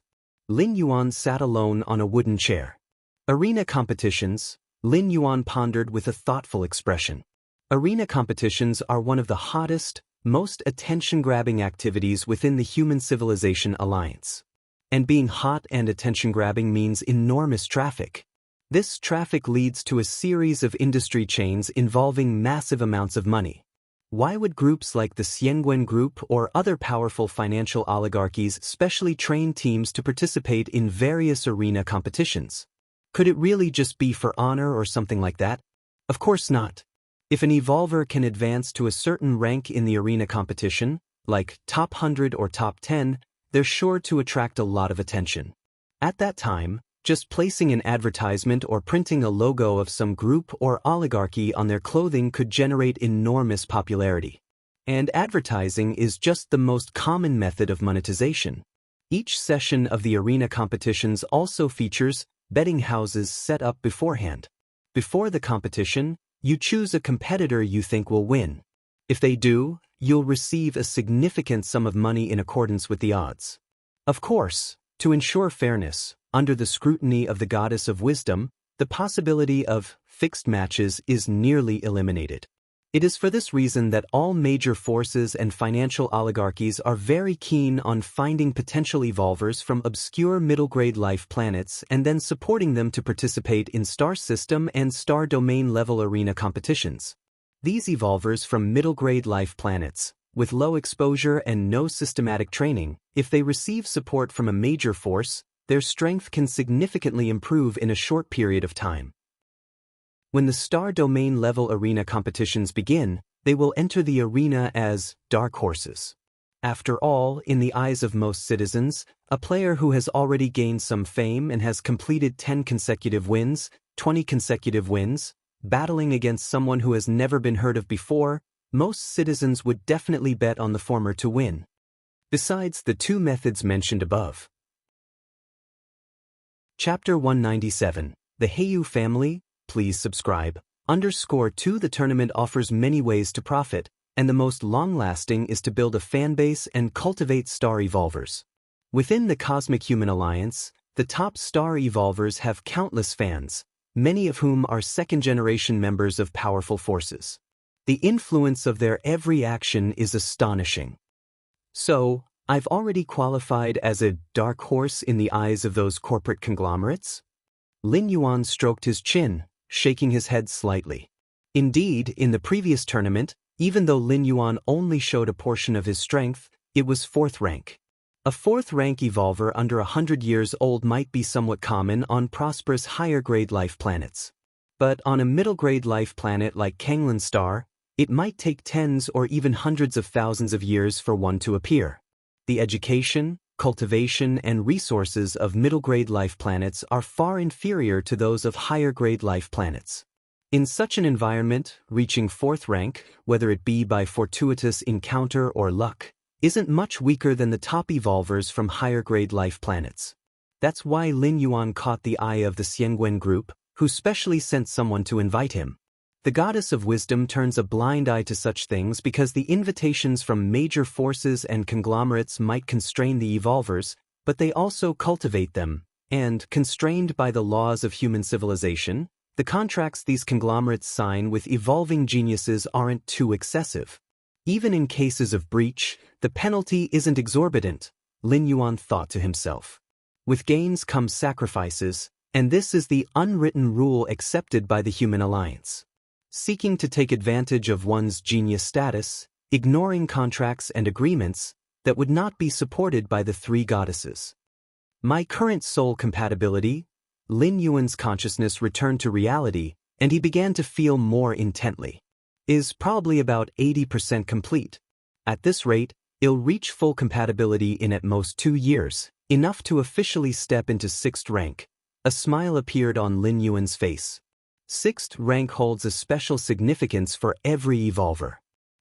Speaker 1: Lin Yuan sat alone on a wooden chair. Arena competitions. Lin Yuan pondered with a thoughtful expression. Arena competitions are one of the hottest, most attention-grabbing activities within the Human Civilization Alliance. And being hot and attention-grabbing means enormous traffic. This traffic leads to a series of industry chains involving massive amounts of money. Why would groups like the Xiangwen Group or other powerful financial oligarchies specially train teams to participate in various arena competitions? Could it really just be for honor or something like that? Of course not. If an evolver can advance to a certain rank in the arena competition, like top 100 or top 10, they're sure to attract a lot of attention. At that time, just placing an advertisement or printing a logo of some group or oligarchy on their clothing could generate enormous popularity. And advertising is just the most common method of monetization. Each session of the arena competitions also features betting houses set up beforehand. Before the competition, you choose a competitor you think will win. If they do, you'll receive a significant sum of money in accordance with the odds. Of course, to ensure fairness, under the scrutiny of the Goddess of Wisdom, the possibility of fixed matches is nearly eliminated. It is for this reason that all major forces and financial oligarchies are very keen on finding potential evolvers from obscure middle-grade life planets and then supporting them to participate in star system and star domain level arena competitions. These evolvers from middle-grade life planets, with low exposure and no systematic training, if they receive support from a major force, their strength can significantly improve in a short period of time. When the star domain level arena competitions begin, they will enter the arena as dark horses. After all, in the eyes of most citizens, a player who has already gained some fame and has completed 10 consecutive wins, 20 consecutive wins, battling against someone who has never been heard of before, most citizens would definitely bet on the former to win. Besides the two methods mentioned above. Chapter 197, The Heiyu Family. Please subscribe. _2 The tournament offers many ways to profit, and the most long-lasting is to build a fanbase and cultivate star evolvers. Within the Cosmic Human Alliance, the top star evolvers have countless fans, many of whom are second-generation members of powerful forces. The influence of their every action is astonishing. So, I've already qualified as a dark horse in the eyes of those corporate conglomerates? Lin Yuan stroked his chin, shaking his head slightly. Indeed, in the previous tournament, even though Lin Yuan only showed a portion of his strength, it was 4th rank. A 4th rank evolver under 100 years old might be somewhat common on prosperous higher-grade life planets. But on a middle-grade life planet like Kanglan Star, it might take tens or even hundreds of thousands of years for one to appear. The education, cultivation, and resources of middle-grade life planets are far inferior to those of higher-grade life planets. In such an environment, reaching 4th rank, whether it be by fortuitous encounter or luck, isn't much weaker than the top evolvers from higher-grade life planets. That's why Lin Yuan caught the eye of the Xiangwen group, who specially sent someone to invite him. The goddess of wisdom turns a blind eye to such things because the invitations from major forces and conglomerates might constrain the evolvers, but they also cultivate them, and, constrained by the laws of human civilization, the contracts these conglomerates sign with evolving geniuses aren't too excessive. Even in cases of breach, the penalty isn't exorbitant, Lin Yuan thought to himself. With gains come sacrifices, and this is the unwritten rule accepted by the human alliance. Seeking to take advantage of one's genius status, ignoring contracts and agreements that would not be supported by the three goddesses. My current soul compatibility, Lin Yuan's consciousness returned to reality, and he began to feel more intently, is probably about 80% complete. At this rate, he'll reach full compatibility in at most 2 years, enough to officially step into 6th rank. A smile appeared on Lin Yuan's face. 6th rank holds a special significance for every evolver.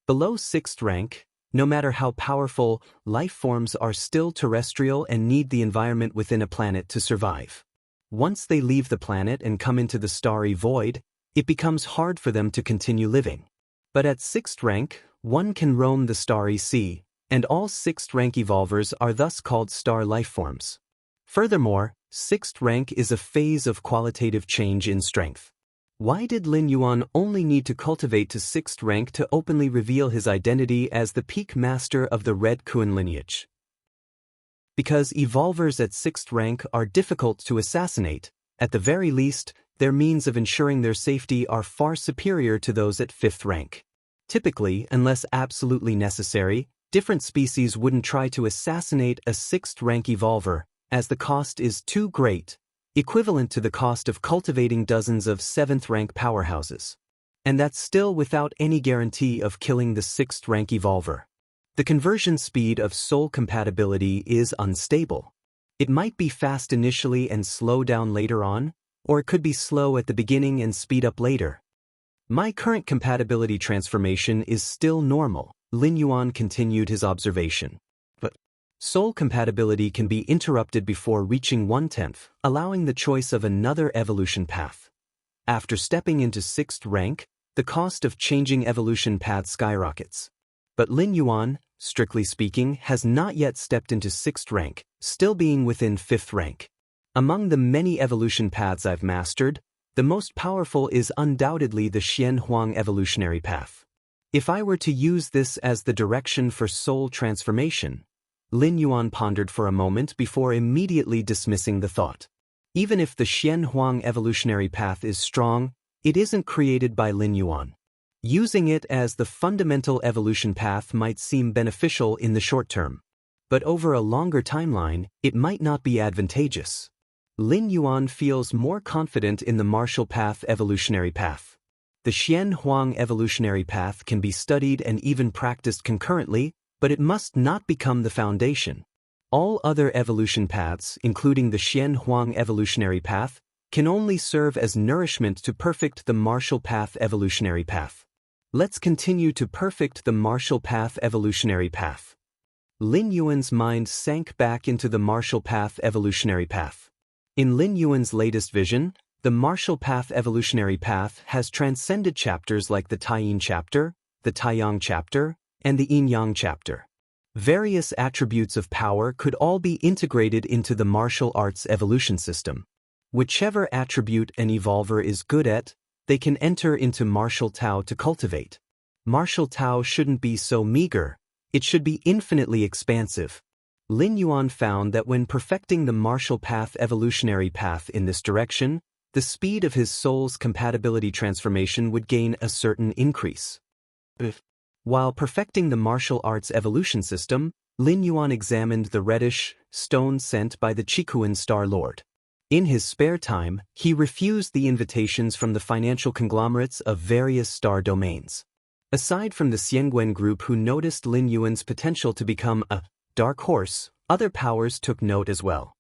Speaker 1: Below 6th rank, no matter how powerful, life forms are still terrestrial and need the environment within a planet to survive. Once they leave the planet and come into the starry void, it becomes hard for them to continue living. But at 6th rank, one can roam the starry sea, and all 6th rank evolvers are thus called star life forms. Furthermore, 6th rank is a phase of qualitative change in strength. Why did Lin Yuan only need to cultivate to 6th rank to openly reveal his identity as the peak master of the Red Kuan lineage? Because evolvers at 6th rank are difficult to assassinate, at the very least, their means of ensuring their safety are far superior to those at 5th rank. Typically, unless absolutely necessary, different species wouldn't try to assassinate a 6th rank evolver, as the cost is too great, equivalent to the cost of cultivating dozens of 7th rank powerhouses. And that's still without any guarantee of killing the 6th rank evolver. The conversion speed of soul compatibility is unstable. It might be fast initially and slow down later on, or it could be slow at the beginning and speed up later. My current compatibility transformation is still normal, Lin Yuan continued his observation. But soul compatibility can be interrupted before reaching 1/10, allowing the choice of another evolution path. After stepping into 6th rank, the cost of changing evolution paths skyrockets. But Lin Yuan, strictly speaking, has not yet stepped into 6th rank, still being within 5th rank. Among the many evolution paths I've mastered, the most powerful is undoubtedly the Xian Huang evolutionary path. If I were to use this as the direction for soul transformation, Lin Yuan pondered for a moment before immediately dismissing the thought. Even if the Xian Huang evolutionary path is strong, it isn't created by Lin Yuan. Using it as the fundamental evolution path might seem beneficial in the short term, but over a longer timeline, it might not be advantageous. Lin Yuan feels more confident in the martial path evolutionary path. The Xian Huang evolutionary path can be studied and even practiced concurrently, but it must not become the foundation. All other evolution paths, including the Xian Huang evolutionary path, can only serve as nourishment to perfect the martial path evolutionary path. Let's continue to perfect the martial path evolutionary path. Lin Yuan's mind sank back into the martial path evolutionary path. In Lin Yuan's latest vision, the martial path evolutionary path has transcended chapters like the Taiyin chapter, the Taiyang chapter, and the Yin-Yang chapter. Various attributes of power could all be integrated into the martial arts evolution system. Whichever attribute an evolver is good at, they can enter into martial Tao to cultivate. Martial Tao shouldn't be so meager, it should be infinitely expansive. Lin Yuan found that when perfecting the martial path evolutionary path in this direction, the speed of his soul's compatibility transformation would gain a certain increase. While perfecting the martial arts evolution system, Lin Yuan examined the reddish stone sent by the Qikuan Star Lord. In his spare time, he refused the invitations from the financial conglomerates of various star domains. Aside from the Xiangwen group who noticed Lin Yuan's potential to become a dark horse, other powers took note as well.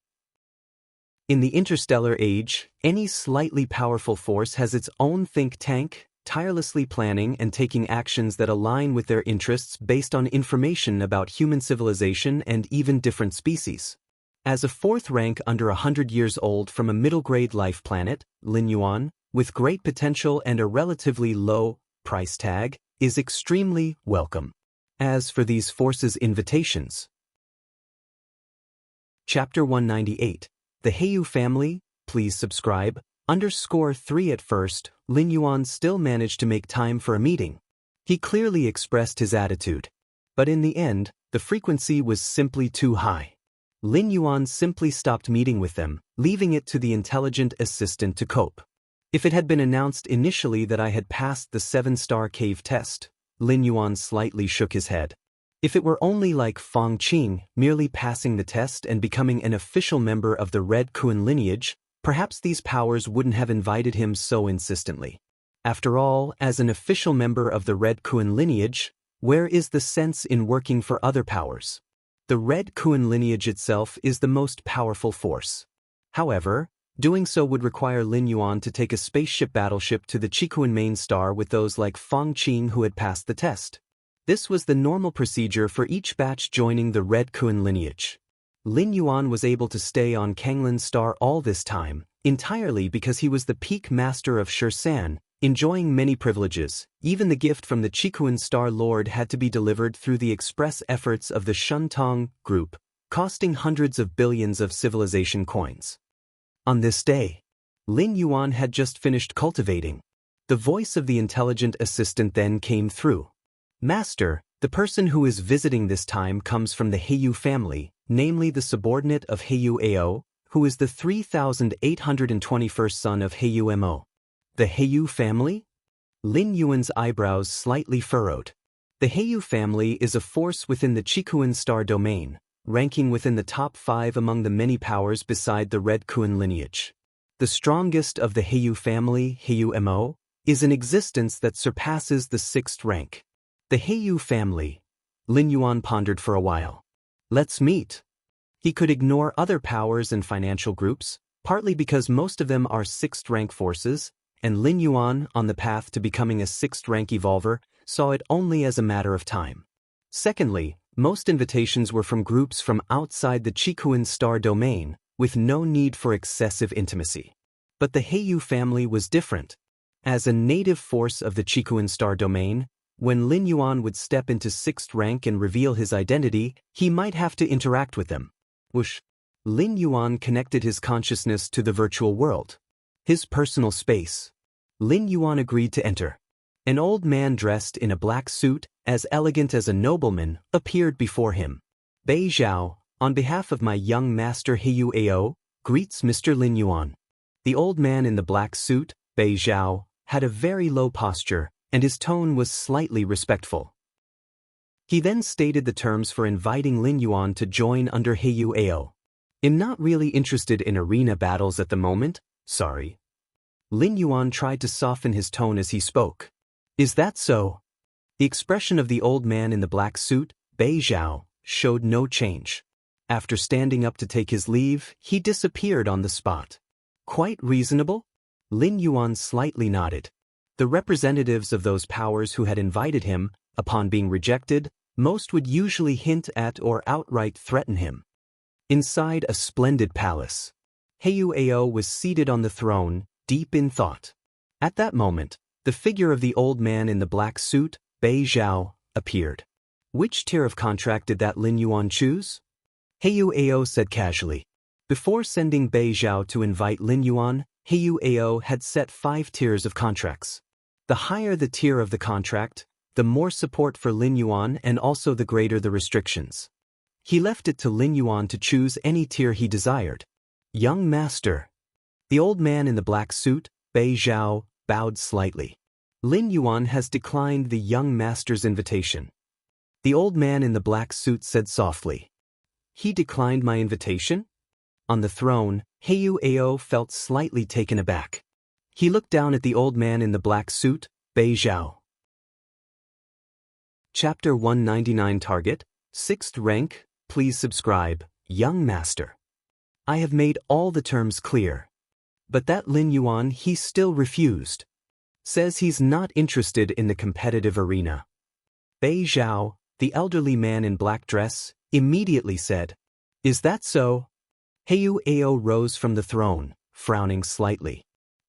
Speaker 1: In the interstellar age, any slightly powerful force has its own think tank, tirelessly planning and taking actions that align with their interests based on information about human civilization and even different species. As a 4th rank under 100 years old from a middle-grade life planet, Lin Yuan, with great potential and a relatively low price tag, is extremely welcome. As for these forces' invitations. Chapter 198. The Heiyu family, please subscribe. _3 At first, Lin Yuan still managed to make time for a meeting. He clearly expressed his attitude. But in the end, the frequency was simply too high. Lin Yuan simply stopped meeting with them, leaving it to the intelligent assistant to cope. If it had been announced initially that I had passed the 7-star cave test, Lin Yuan slightly shook his head. If it were only like Fong Qing, merely passing the test and becoming an official member of the Red Kuan lineage, perhaps these powers wouldn't have invited him so insistently. After all, as an official member of the Red Kuan lineage, where is the sense in working for other powers? The Red Kuan lineage itself is the most powerful force. However, doing so would require Lin Yuan to take a spaceship battleship to the Chikuan main star with those like Fong Qing who had passed the test. This was the normal procedure for each batch joining the Red Kuan lineage. Lin Yuan was able to stay on Kanglin's star all this time, entirely because he was the peak master of Shursan, enjoying many privileges. Even the gift from the Chikuan Star Lord had to be delivered through the express efforts of the Shuntong group, costing hundreds of billions of civilization coins. On this day, Lin Yuan had just finished cultivating. The voice of the intelligent assistant then came through. Master, the person who is visiting this time comes from the Heiyu family, namely the subordinate of Heiyu Ao, who is the 3821st son of Heiyu Mo. The Heiyu family? Lin Yuan's eyebrows slightly furrowed. The Heiyu family is a force within the Chikuan star domain, ranking within the top 5 among the many powers beside the Red Kuan lineage. The strongest of the Heiyu family, Heiyu Mo, is an existence that surpasses the 6th rank. The Heiyu family. Lin Yuan pondered for a while. Let's meet. He could ignore other powers and financial groups, partly because most of them are 6th rank forces, and Lin Yuan, on the path to becoming a 6th rank evolver, saw it only as a matter of time. Secondly, most invitations were from groups from outside the Chikuan star domain, with no need for excessive intimacy. But the Heiyu family was different. As a native force of the Chikuan star domain, when Lin Yuan would step into 6th rank and reveal his identity, he might have to interact with them. Whoosh! Lin Yuan connected his consciousness to the virtual world. His personal space. Lin Yuan agreed to enter. An old man dressed in a black suit, as elegant as a nobleman, appeared before him. Bei Zhao, on behalf of my young master Heiyu Ao, greets Mr. Lin Yuan. The old man in the black suit, Bei Zhao, had a very low posture, and his tone was slightly respectful. He then stated the terms for inviting Lin Yuan to join under Heiyu Ao. I'm not really interested in arena battles at the moment, sorry. Lin Yuan tried to soften his tone as he spoke. Is that so? The expression of the old man in the black suit, Bei Zhao, showed no change. After standing up to take his leave, he disappeared on the spot. Quite reasonable? Lin Yuan slightly nodded. The representatives of those powers who had invited him, upon being rejected, most would usually hint at or outright threaten him. Inside a splendid palace, Heiyu Ao was seated on the throne, deep in thought. At that moment, the figure of the old man in the black suit, Bei Zhao, appeared. Which tier of contract did that Lin Yuan choose? Heiyu Ao said casually. Before sending Bei Zhao to invite Lin Yuan, Heiyu Ao had set 5 tiers of contracts. The higher the tier of the contract, the more support for Lin Yuan and also the greater the restrictions. He left it to Lin Yuan to choose any tier he desired. Young master. The old man in the black suit, Bei Zhao, bowed slightly. Lin Yuan has declined the young master's invitation. The old man in the black suit said softly. He declined my invitation? On the throne, Heiyu Ao felt slightly taken aback. He looked down at the old man in the black suit, Bei Zhao. Chapter 199 Target, 6th rank, please subscribe, young master. I have made all the terms clear. But that Lin Yuan he still refused. Says he's not interested in the competitive arena. Bei Zhao, the elderly man in black dress, immediately said, Is that so? Heiyu Ao rose from the throne, frowning slightly.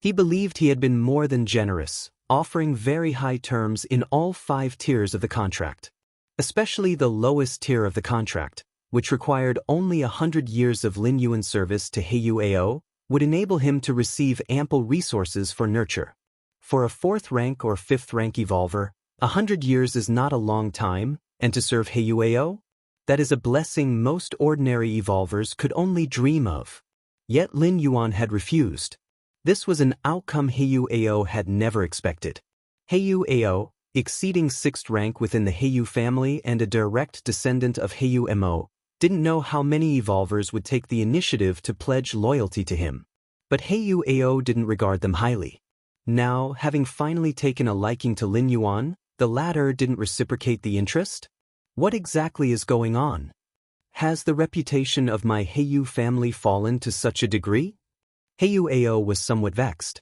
Speaker 1: He believed he had been more than generous, offering very high terms in all 5 tiers of the contract. Especially the lowest tier of the contract, which required only 100 years of Lin Yuan service to Heiyu Ao, would enable him to receive ample resources for nurture. For a 4th rank or 5th rank evolver, 100 years is not a long time, and to serve Heiyu Ao? That is a blessing most ordinary evolvers could only dream of. Yet Lin Yuan had refused. This was an outcome Heiyu Ao had never expected. Heiyu Ao, exceeding 6th rank within the Heiyu family and a direct descendant of Heiyu Mo, didn't know how many evolvers would take the initiative to pledge loyalty to him. But Heiyu Ao didn't regard them highly. Now, having finally taken a liking to Lin Yuan, the latter didn't reciprocate the interest? What exactly is going on? Has the reputation of my Heiyu family fallen to such a degree? Heiyu Ao was somewhat vexed.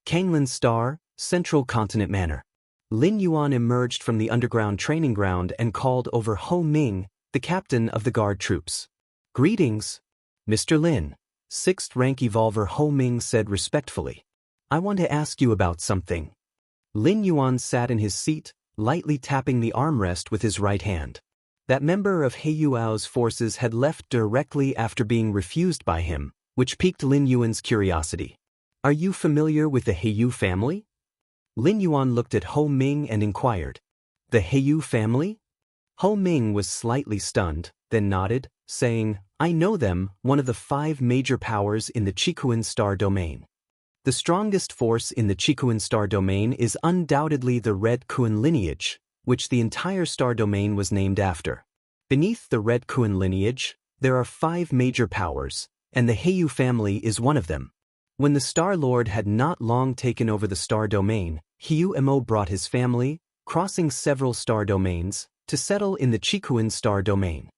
Speaker 1: Kanglin Star, Central Continent Manor. Lin Yuan emerged from the underground training ground and called over Ho Ming, the captain of the guard troops. Greetings, Mr. Lin, 6th rank evolver Ho Ming said respectfully. I want to ask you about something. Lin Yuan sat in his seat, lightly tapping the armrest with his right hand. That member of Heiyu Ao's forces had left directly after being refused by him, which piqued Lin Yuan's curiosity. Are you familiar with the Heiyu family? Lin Yuan looked at Ho Ming and inquired. The Heiyu family? Ho Ming was slightly stunned, then nodded, saying, I know them, one of the 5 major powers in the Chikuan star domain. The strongest force in the Chikuan star domain is undoubtedly the Red Kuan lineage, which the entire star domain was named after. Beneath the Red Kuan lineage, there are 5 major powers, and the Heiyu family is one of them. When the Star Lord had not long taken over the star domain, Heiyu Mo brought his family, crossing several star domains, to settle in the Chikuan star domain.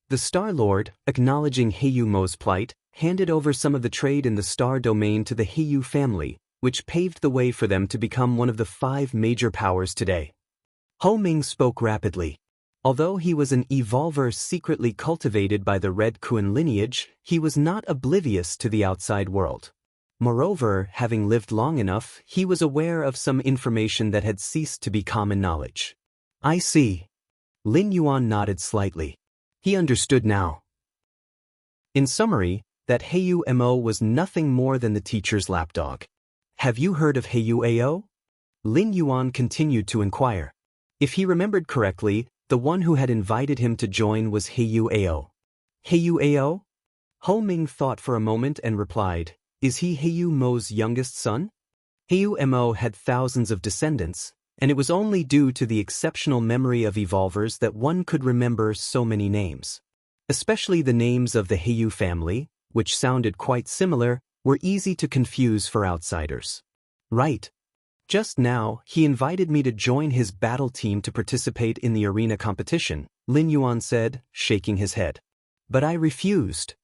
Speaker 1: The Star Lord, acknowledging Heiyu Mo's plight, handed over some of the trade in the star domain to the Heiyu family, which paved the way for them to become one of the 5 major powers today. Ho Ming spoke rapidly. Although he was an evolver secretly cultivated by the Red Kuan lineage, he was not oblivious to the outside world. Moreover, having lived long enough, he was aware of some information that had ceased to be common knowledge. I see. Lin Yuan nodded slightly. He understood now. In summary, that Heiyu Mo was nothing more than the teacher's lapdog. Have you heard of Heiyu Ao? Lin Yuan continued to inquire. If he remembered correctly, the one who had invited him to join was Heiyu Ao. Heiyu Ao? Ho Ming thought for a moment and replied, Is he Heiyu Mo's youngest son? Heiyu Mo had thousands of descendants, and it was only due to the exceptional memory of evolvers that one could remember so many names. Especially the names of the Heiyu family, which sounded quite similar, were easy to confuse for outsiders. Right. Just now, he invited me to join his battle team to participate in the arena competition, Lin Yuan said, shaking his head. But I refused.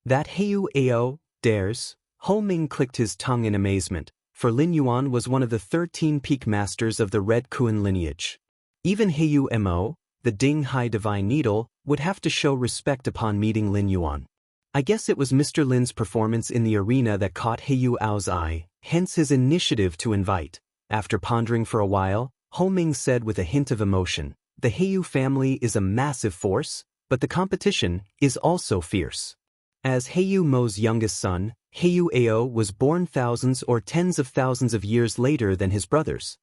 Speaker 1: That Heiyu Ao dares? Ho Ming clicked his tongue in amazement, for Lin Yuan was one of the 13 peak masters of the Red Kuan lineage. Even Heiyu Mo, the Ding High Divine Needle, would have to show respect upon meeting Lin Yuan. I guess it was Mr. Lin's performance in the arena that caught Heiyu Ao's eye, hence his initiative to invite. After pondering for a while, Ho Ming said with a hint of emotion, The Heiyu family is a massive force, but the competition is also fierce. As Heiyu Mo's youngest son, Heiyu Ao was born thousands or tens of thousands of years later than his brothers.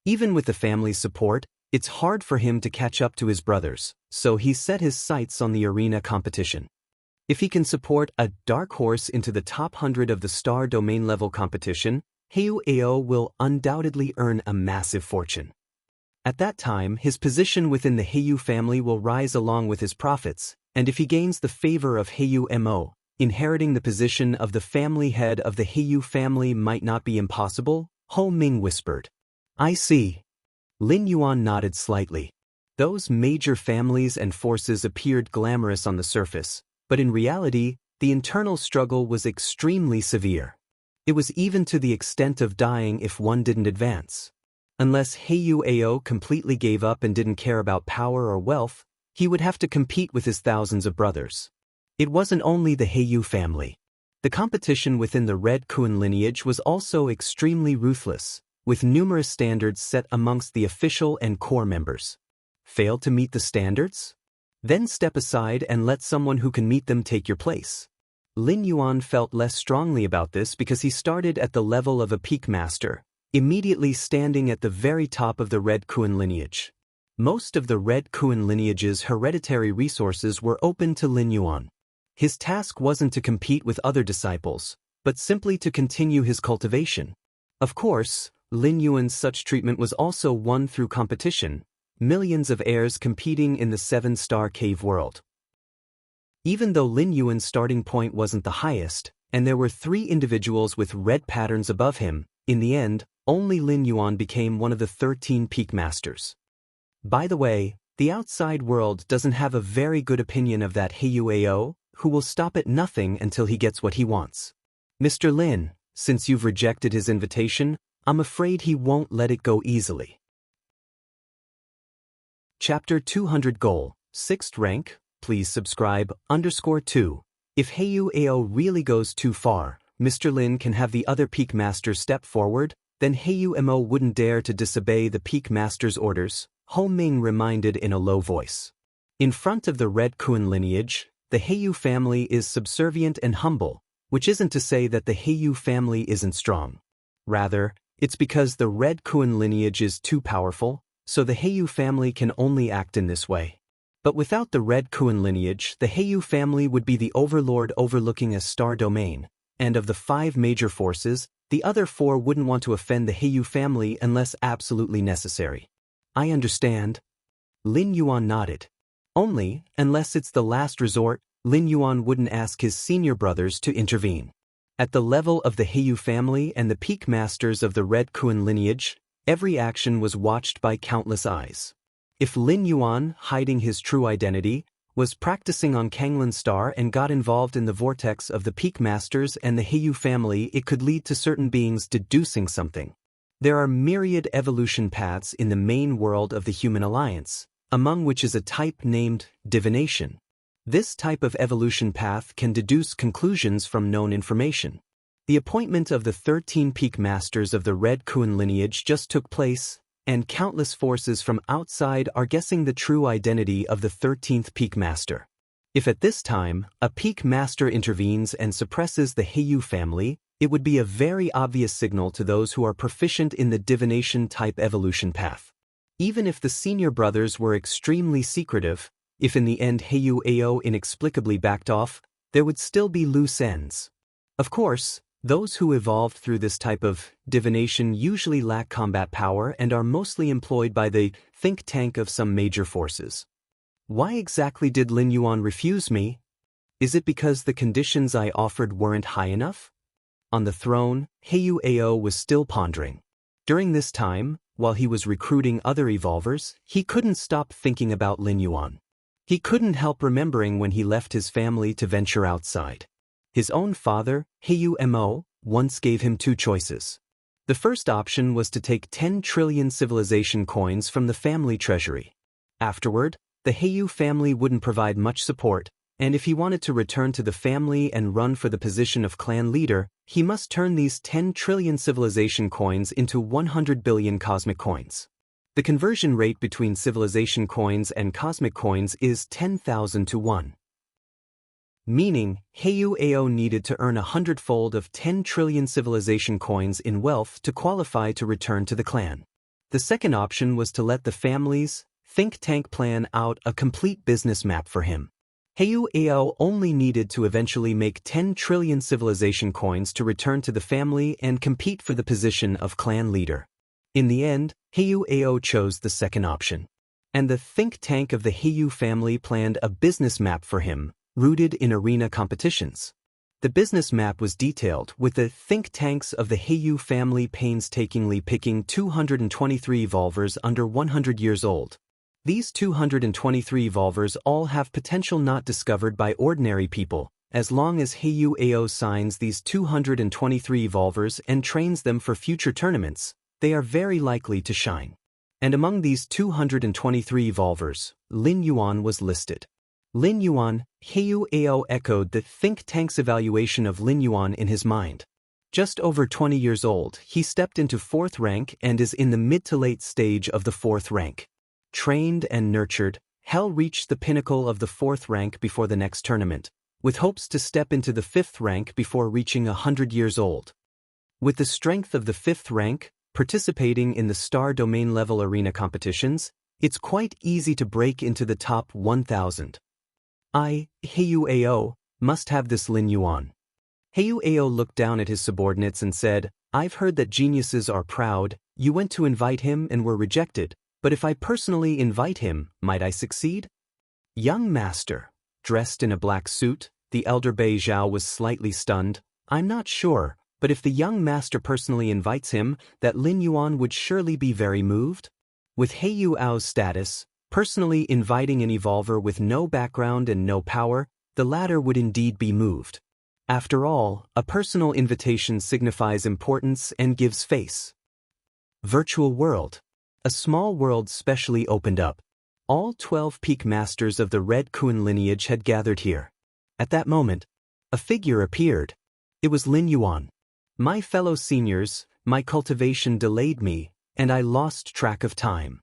Speaker 1: Even with the family's support, it's hard for him to catch up to his brothers, so he set his sights on the arena competition. If he can support a dark horse into the top 100 of the star domain level competition, Heiyu Ao will undoubtedly earn a massive fortune. At that time, his position within the Heiyu family will rise along with his profits, and if he gains the favor of Heiyu Mo, inheriting the position of the family head of the Heiyu family might not be impossible, Ho Ming whispered. I see. Lin Yuan nodded slightly. Those major families and forces appeared glamorous on the surface, but in reality, the internal struggle was extremely severe. It was even to the extent of dying if one didn't advance. Unless Heiyu Ao completely gave up and didn't care about power or wealth, he would have to compete with his thousands of brothers. It wasn't only the Heiyu family. The competition within the Red Kun lineage was also extremely ruthless, with numerous standards set amongst the official and core members. Fail to meet the standards? Then step aside and let someone who can meet them take your place. Lin Yuan felt less strongly about this because he started at the level of a peak master, immediately standing at the very top of the Red Kun lineage. Most of the Red Kun lineage's hereditary resources were open to Lin Yuan. His task wasn't to compete with other disciples, but simply to continue his cultivation. Of course, Lin Yuan's such treatment was also won through competition, millions of heirs competing in the 7-star cave world. Even though Lin Yuan's starting point wasn't the highest, and there were 3 individuals with red patterns above him, in the end, only Lin Yuan became one of the 13 peak masters. By the way, the outside world doesn't have a very good opinion of that Heyu, who will stop at nothing until he gets what he wants. Mr. Lin, since you've rejected his invitation, I'm afraid he won't let it go easily. Chapter 200 Goal, 6th rank, please subscribe, _2. If Heyu really goes too far, Mr. Lin can have the other peak masters step forward, then Heyu wouldn't dare to disobey the peak master's orders, Ho Ming reminded in a low voice. In front of the Red Kun lineage, the Heyu family is subservient and humble, which isn't to say that the Heyu family isn't strong. Rather, it's because the Red Kun lineage is too powerful, so the Heyu family can only act in this way. But without the Red Kun lineage, the Heyu family would be the overlord overlooking a star domain, and of the 5 major forces, the other 4 wouldn't want to offend the Heyu family unless absolutely necessary. I understand. Lin Yuan nodded. Only, unless it's the last resort, Lin Yuan wouldn't ask his senior brothers to intervene. At the level of the Heyu family and the peak masters of the Red Kun lineage, every action was watched by countless eyes. If Lin Yuan, hiding his true identity, was practicing on Kanglan Star and got involved in the vortex of the peak masters and the Heyu family, it could lead to certain beings deducing something. There are myriad evolution paths in the main world of the human alliance, among which is a type named divination. This type of evolution path can deduce conclusions from known information. The appointment of the 13 peak masters of the Red Kun lineage just took place, and countless forces from outside are guessing the true identity of the 13th peak master. If at this time, a peak master intervenes and suppresses the Heyu family, it would be a very obvious signal to those who are proficient in the divination type evolution path. Even if the senior brothers were extremely secretive, if in the end Heyu inexplicably backed off, there would still be loose ends. Of course, those who evolved through this type of divination usually lack combat power and are mostly employed by the think tank of some major forces. Why exactly did Lin Yuan refuse me? Is it because the conditions I offered weren't high enough? On the throne, Heyu was still pondering. During this time, while he was recruiting other evolvers, he couldn't stop thinking about Lin Yuan. He couldn't help remembering when he left his family to venture outside. His own father, Heyu, once gave him 2 choices. The first option was to take 10 trillion civilization coins from the family treasury. Afterward, the Heyu family wouldn't provide much support, and if he wanted to return to the family and run for the position of clan leader, he must turn these 10 trillion civilization coins into 100 billion cosmic coins. The conversion rate between civilization coins and cosmic coins is 10,000 to 1. Meaning, Heyu needed to earn 100-fold of 10 trillion civilization coins in wealth to qualify to return to the clan. The second option was to let the family's think tank plan out a complete business map for him. Heyu only needed to eventually make 10 trillion civilization coins to return to the family and compete for the position of clan leader. In the end, Heyu chose the second option. And the think tank of the Heyu family planned a business map for him, rooted in arena competitions. The business map was detailed, with the think tanks of the Heyu family painstakingly picking 223 evolvers under 100 years old. These 223 evolvers all have potential not discovered by ordinary people. As long as Heyu signs these 223 evolvers and trains them for future tournaments, they are very likely to shine. And among these 223 evolvers, Lin Yuan was listed. Lin Yuan, Heiyu Ao echoed the think tank's evaluation of Lin Yuan in his mind. Just over 20 years old, he stepped into 4th rank and is in the mid to late stage of the 4th rank. Trained and nurtured, Hell reached the pinnacle of the 4th rank before the next tournament, with hopes to step into the 5th rank before reaching 100 years old. With the strength of the 5th rank, participating in the star domain level arena competitions, it's quite easy to break into the top 1,000. Heiyu Ao, must have this Lin Yuan. Heiyu Ao looked down at his subordinates and said, I've heard that geniuses are proud. You went to invite him and were rejected, but if I personally invite him, might I succeed? Young master, dressed in a black suit, the elder Bei Zhao was slightly stunned. I'm not sure, but if the young master personally invites him, that Lin Yuan would surely be very moved. With Heiyu Ao's status, personally inviting an evolver with no background and no power, the latter would indeed be moved. After all, a personal invitation signifies importance and gives face. Virtual world. A small world specially opened up. All 12 peak masters of the Red Kun lineage had gathered here. At that moment, a figure appeared. It was Lin Yuan. My fellow seniors, my cultivation delayed me, and I lost track of time.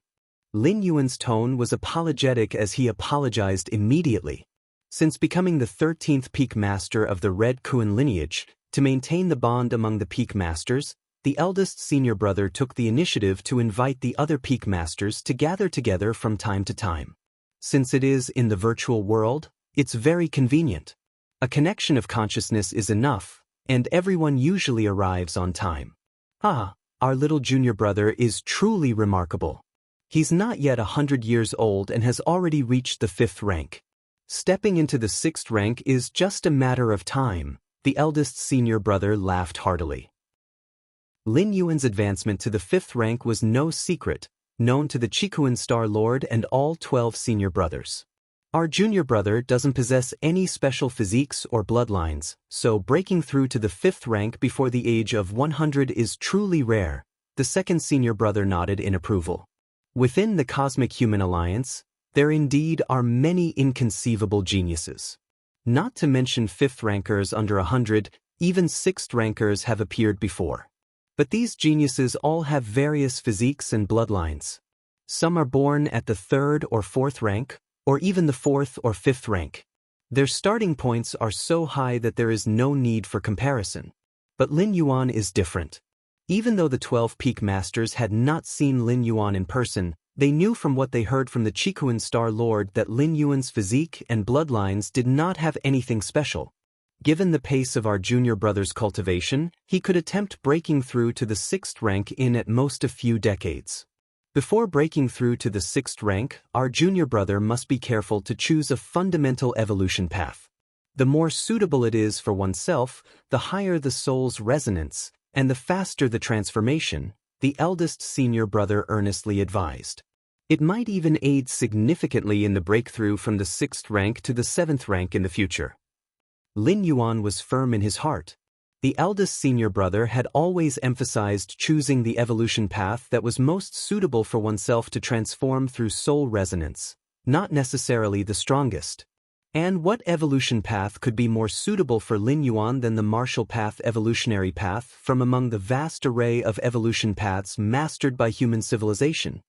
Speaker 1: Lin Yuan's tone was apologetic as he apologized immediately. Since becoming the 13th peak master of the Red Kun lineage, to maintain the bond among the peak masters, the eldest senior brother took the initiative to invite the other peak masters to gather together from time to time. Since it is in the virtual world, it's very convenient. A connection of consciousness is enough, and everyone usually arrives on time. Our little junior brother is truly remarkable. He's not yet 100 years old and has already reached the 5th rank. Stepping into the 6th rank is just a matter of time, the eldest senior brother laughed heartily. Lin Yuan's advancement to the 5th rank was no secret, known to the Chikuan Star Lord and all 12 senior brothers. Our junior brother doesn't possess any special physiques or bloodlines, so breaking through to the 5th rank before the age of 100 is truly rare, the second senior brother nodded in approval. Within the Cosmic Human Alliance, there indeed are many inconceivable geniuses. Not to mention 5th rankers under 100, even 6th rankers have appeared before. But these geniuses all have various physiques and bloodlines. Some are born at the 3rd or 4th rank, or even the 4th or 5th rank. Their starting points are so high that there is no need for comparison. But Lin Yuan is different. Even though the 12 peak masters had not seen Lin Yuan in person, they knew from what they heard from the Chikuan Star Lord that Lin Yuan's physique and bloodlines did not have anything special. Given the pace of our junior brother's cultivation, he could attempt breaking through to the 6th rank in at most a few decades. Before breaking through to the 6th rank, our junior brother must be careful to choose a fundamental evolution path. The more suitable it is for oneself, the higher the soul's resonance, and the faster the transformation, the eldest senior brother earnestly advised. It might even aid significantly in the breakthrough from the 6th rank to the 7th rank in the future. Lin Yuan was firm in his heart. The eldest senior brother had always emphasized choosing the evolution path that was most suitable for oneself to transform through soul resonance, not necessarily the strongest. And what evolution path could be more suitable for Lin Yuan than the martial path evolutionary path from among the vast array of evolution paths mastered by human civilization?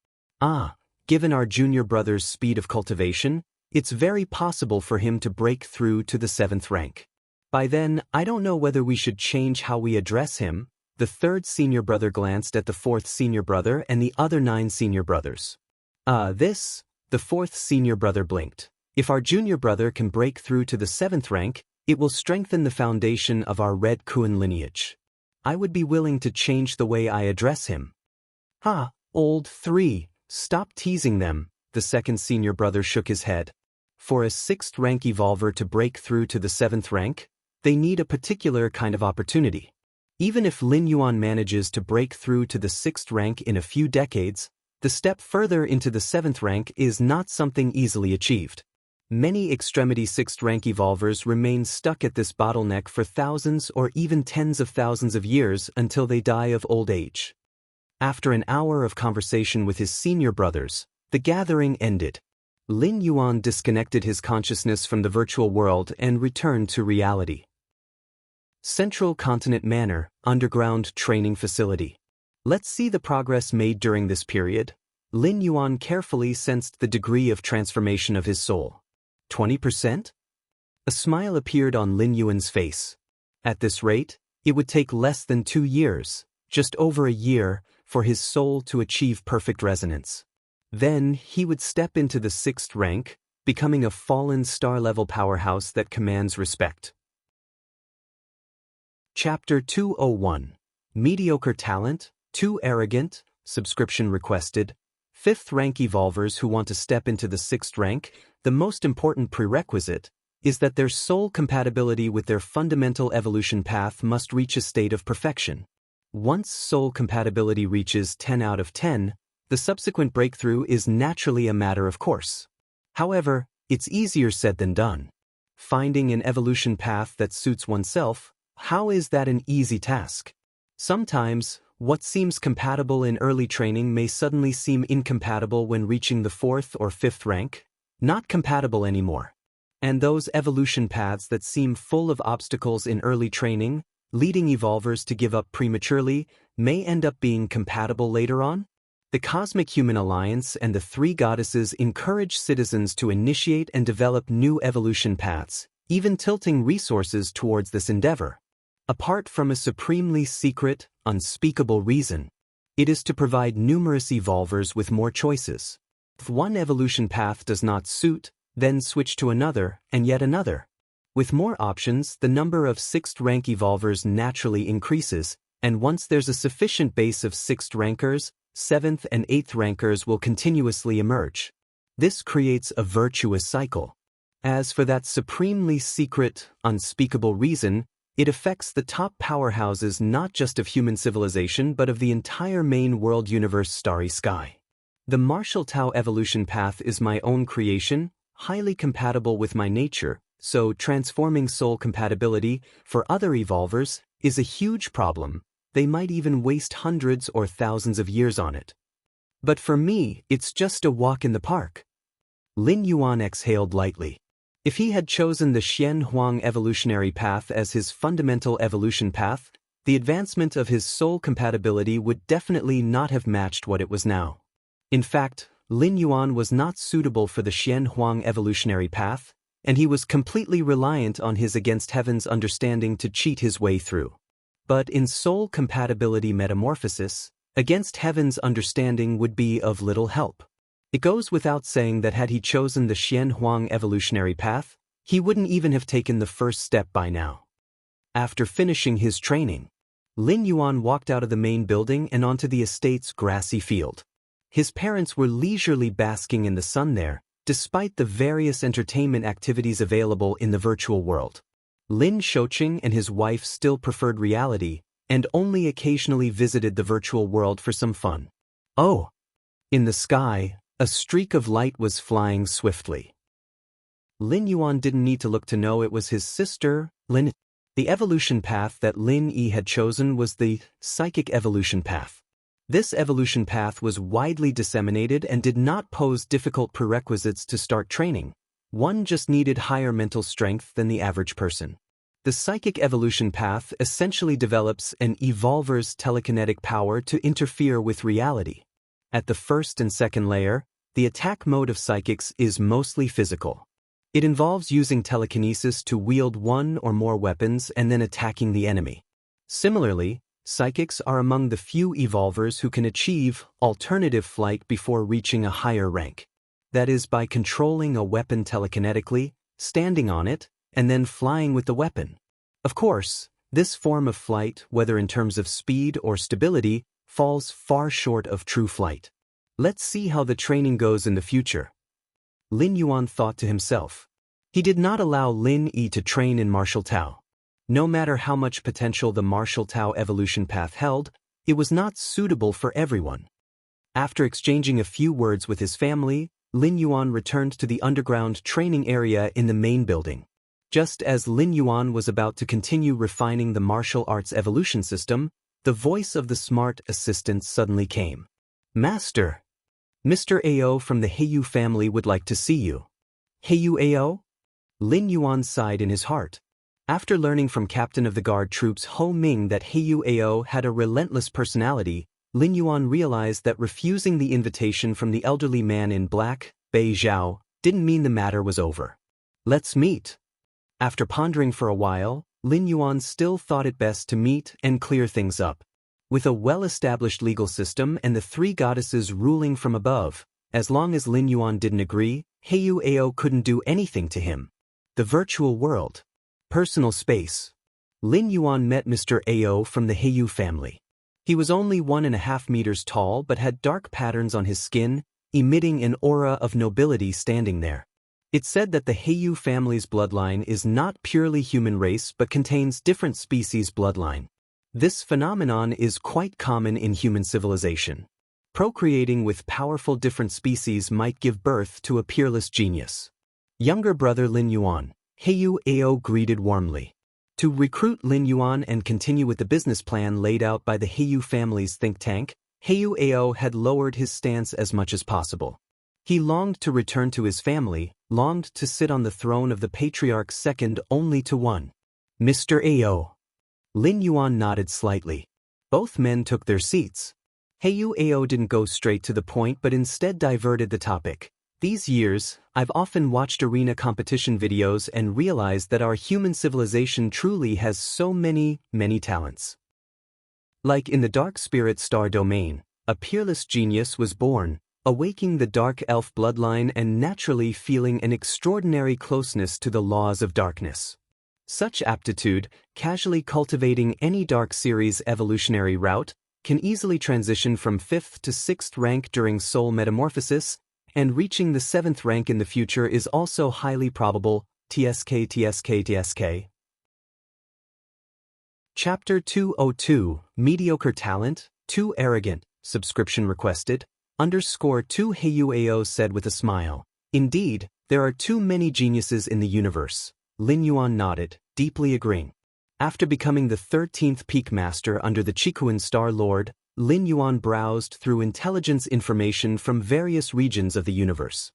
Speaker 1: Given our junior brother's speed of cultivation, it's very possible for him to break through to the 7th rank. By then, I don't know whether we should change how we address him. The 3rd senior brother glanced at the 4th senior brother and the other 9 senior brothers. The 4th senior brother blinked. If our junior brother can break through to the 7th rank, it will strengthen the foundation of our Red Kun lineage. I would be willing to change the way I address him. Old 3, stop teasing them, the 2nd senior brother shook his head. For a 6th rank evolver to break through to the 7th rank, they need a particular kind of opportunity. Even if Lin Yuan manages to break through to the 6th rank in a few decades, the step further into the 7th rank is not something easily achieved. Many extremity 6th rank evolvers remain stuck at this bottleneck for thousands or even tens of thousands of years until they die of old age. After an hour of conversation with his senior brothers, the gathering ended. Lin Yuan disconnected his consciousness from the virtual world and returned to reality. Central Continent Manor, underground training facility. Let's see the progress made during this period. Lin Yuan carefully sensed the degree of transformation of his soul. 20%? A smile appeared on Lin Yuan's face. At this rate, it would take less than 2 years, just over a year, for his soul to achieve perfect resonance. Then he would step into the 6th rank, becoming a fallen star-level powerhouse that commands respect. Chapter 201. Mediocre Talent, Too Arrogant, Subscription Requested. 5th rank evolvers who want to step into the 6th rank, the most important prerequisite is that their soul compatibility with their fundamental evolution path must reach a state of perfection. Once soul compatibility reaches 10 out of 10, the subsequent breakthrough is naturally a matter of course. However, it's easier said than done. Finding an evolution path that suits oneself, how is that an easy task? Sometimes, what seems compatible in early training may suddenly seem incompatible when reaching the 4th or 5th rank, not compatible anymore. And those evolution paths that seem full of obstacles in early training, leading evolvers to give up prematurely, may end up being compatible later on? The Cosmic Human Alliance and the 3 goddesses encourage citizens to initiate and develop new evolution paths, even tilting resources towards this endeavor. Apart from a supremely secret, unspeakable reason, it is to provide numerous evolvers with more choices. If one evolution path does not suit, then switch to another, and yet another. With more options, the number of 6th rank evolvers naturally increases, and once there's a sufficient base of 6th rankers, 7th and 8th rankers will continuously emerge. This creates a virtuous cycle. As for that supremely secret, unspeakable reason, it affects the top powerhouses not just of human civilization but of the entire main world universe starry sky. The Martial Tao evolution path is my own creation, highly compatible with my nature, so transforming soul compatibility for other evolvers is a huge problem. They might even waste hundreds or thousands of years on it. But for me, it's just a walk in the park. Lin Yuan exhaled lightly. If he had chosen the Xian Huang evolutionary path as his fundamental evolution path, the advancement of his soul compatibility would definitely not have matched what it was now. In fact, Lin Yuan was not suitable for the Xian Huang evolutionary path, and he was completely reliant on his against heaven's understanding to cheat his way through. But in soul compatibility metamorphosis, against heaven's understanding would be of little help. It goes without saying that had he chosen the Xian Huang evolutionary path, he wouldn't even have taken the first step by now. After finishing his training, Lin Yuan walked out of the main building and onto the estate's grassy field. His parents were leisurely basking in the sun there, despite the various entertainment activities available in the virtual world. Lin Shouqing and his wife still preferred reality, and only occasionally visited the virtual world for some fun. Oh! In the sky, a streak of light was flying swiftly. Lin Yuan didn't need to look to know it was his sister, Lin. The evolution path that Lin Yi had chosen was the psychic evolution path. This evolution path was widely disseminated and did not pose difficult prerequisites to start training. One just needed higher mental strength than the average person. The psychic evolution path essentially develops an evolver's telekinetic power to interfere with reality. At the first and second layer, the attack mode of psychics is mostly physical. It involves using telekinesis to wield one or more weapons and then attacking the enemy. Similarly, psychics are among the few evolvers who can achieve alternative flight before reaching a higher rank. That is by controlling a weapon telekinetically, standing on it, and then flying with the weapon. Of course, this form of flight, whether in terms of speed or stability, falls far short of true flight. Let's see how the training goes in the future. Lin Yuan thought to himself. He did not allow Lin Yi to train in Martial Tao. No matter how much potential the Martial Tao evolution path held, it was not suitable for everyone. After exchanging a few words with his family, Lin Yuan returned to the underground training area in the main building. Just as Lin Yuan was about to continue refining the martial arts evolution system, the voice of the smart assistant suddenly came. "Master!" Mr. Ao from the Heyu family would like to see you. Heyu Ao? Lin Yuan sighed in his heart. After learning from Captain of the Guard troops Ho Ming that Heyu Ao had a relentless personality, Lin Yuan realized that refusing the invitation from the elderly man in black, Bei Zhao, didn't mean the matter was over. Let's meet. After pondering for a while, Lin Yuan still thought it best to meet and clear things up. With a well-established legal system and the three goddesses ruling from above, as long as Lin Yuan didn't agree, Heyu Ao couldn't do anything to him. The virtual world. Personal space. Lin Yuan met Mr. Ao from the Heyu family. He was only 1.5 meters tall but had dark patterns on his skin, emitting an aura of nobility standing there. It's said that the Heyu family's bloodline is not purely human race but contains different species' bloodline. This phenomenon is quite common in human civilization. Procreating with powerful different species might give birth to a peerless genius. Younger brother Lin Yuan, Heyu Ao greeted warmly. To recruit Lin Yuan and continue with the business plan laid out by the Heyu family's think tank, Heyu Ao had lowered his stance as much as possible. He longed to return to his family, longed to sit on the throne of the patriarch second only to one. Mr. Ao. Lin Yuan nodded slightly. Both men took their seats. Heyu Ao didn't go straight to the point but instead diverted the topic. These years, I've often watched arena competition videos and realized that our human civilization truly has so many talents. Like in the Dark Spirit Star domain, a peerless genius was born, awaking the dark elf bloodline and naturally feeling an extraordinary closeness to the laws of darkness. Such aptitude, casually cultivating any Dark Series evolutionary route, can easily transition from 5th to 6th rank during soul metamorphosis, and reaching the 7th rank in the future is also highly probable. TSK. Chapter 202, Mediocre Talent, Too Arrogant, Subscription Requested, _2 Heyu Ao said with a smile. Indeed, there are too many geniuses in the universe. Lin Yuan nodded, deeply agreeing. After becoming the 13th Peak Master under the Chikuan Star Lord, Lin Yuan browsed through intelligence information from various regions of the universe.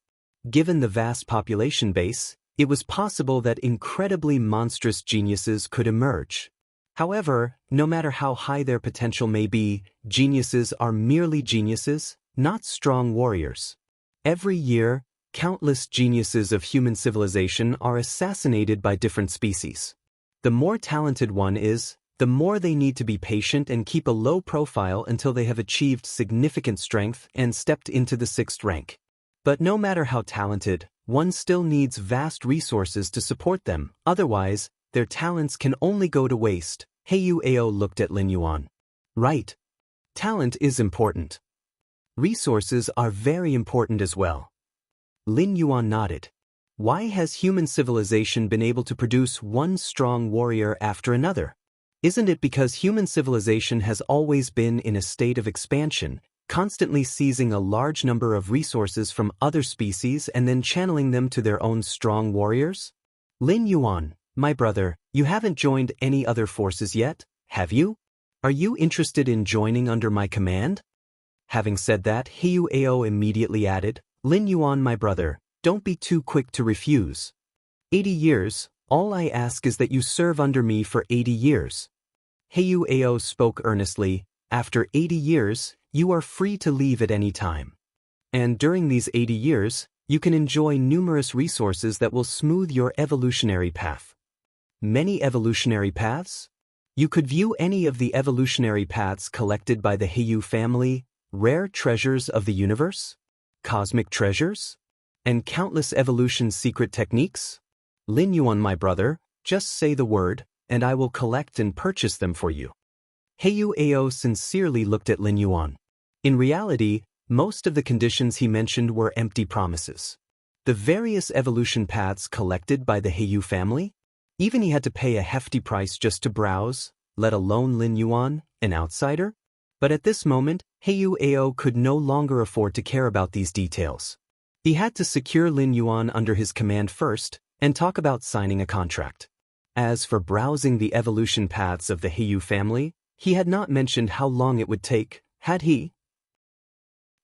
Speaker 1: Given the vast population base, it was possible that incredibly monstrous geniuses could emerge. However, no matter how high their potential may be, geniuses are merely geniuses, not strong warriors. Every year, countless geniuses of human civilization are assassinated by different species. The more talented one is, the more they need to be patient and keep a low profile until they have achieved significant strength and stepped into the 6th rank. But no matter how talented, one still needs vast resources to support them, otherwise, their talents can only go to waste. Heyu Ao looked at Lin Yuan. Right. Talent is important. Resources are very important as well. Lin Yuan nodded. Why has human civilization been able to produce one strong warrior after another? Isn't it because human civilization has always been in a state of expansion, constantly seizing a large number of resources from other species and then channeling them to their own strong warriors? Lin Yuan, my brother, you haven't joined any other forces yet, have you? Are you interested in joining under my command? Having said that, Heyu Ao immediately added, Lin Yuan, my brother, don't be too quick to refuse. 80 years, all I ask is that you serve under me for 80 years. Heyu Ao spoke earnestly, after 80 years, you are free to leave at any time. And during these 80 years, you can enjoy numerous resources that will smooth your evolutionary path. Many evolutionary paths? You could view any of the evolutionary paths collected by the Heyu family, rare treasures of the universe, cosmic treasures, and countless evolution secret techniques. Lin Yuan, my brother, just say the word, and I will collect and purchase them for you. Heyu Ao sincerely looked at Lin Yuan. In reality, most of the conditions he mentioned were empty promises. The various evolution paths collected by the Heyu family? Even he had to pay a hefty price just to browse, let alone Lin Yuan, an outsider? But at this moment, Heyu Ao could no longer afford to care about these details. He had to secure Lin Yuan under his command first, and talk about signing a contract. As for browsing the evolution paths of the Heyu family, he had not mentioned how long it would take, had he?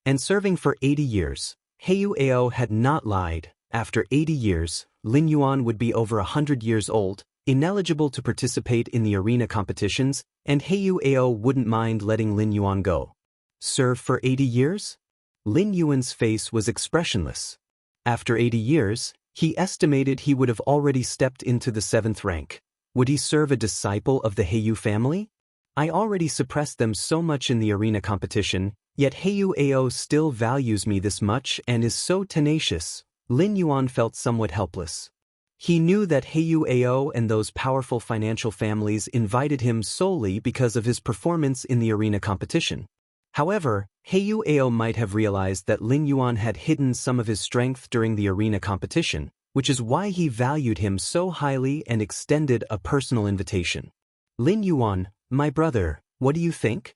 Speaker 1: and serving for 80 years. Heyu Ao had not lied. After 80 years, Lin Yuan would be over 100 years old, ineligible to participate in the arena competitions, and Heyu Ao wouldn't mind letting Lin Yuan go. Serve for 80 years? Lin Yuan's face was expressionless. After 80 years, he estimated he would have already stepped into the 7th rank. Would he serve a disciple of the Heyu family? I already suppressed them so much in the arena competition, yet Heyu Ao still values me this much and is so tenacious. Lin Yuan felt somewhat helpless. He knew that Heyu Ao and those powerful financial families invited him solely because of his performance in the arena competition. However, Heyu Ao might have realized that Lin Yuan had hidden some of his strength during the arena competition, which is why he valued him so highly and extended a personal invitation. Lin Yuan, my brother, what do you think?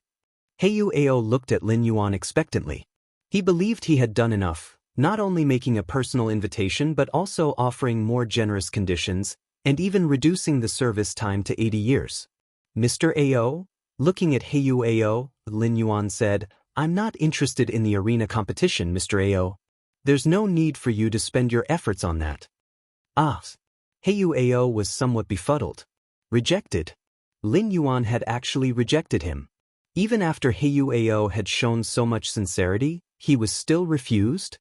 Speaker 1: Heyu Ao looked at Lin Yuan expectantly. He believed he had done enough, not only making a personal invitation but also offering more generous conditions, and even reducing the service time to 80 years. Mr. Ao? Looking at Heyu Ao, Lin Yuan said, I'm not interested in the arena competition, Mr. Ao. There's no need for you to spend your efforts on that. Ah. Heyu Ao was somewhat befuddled. Rejected. Lin Yuan had actually rejected him. Even after Heyu Ao had shown so much sincerity, he was still refused?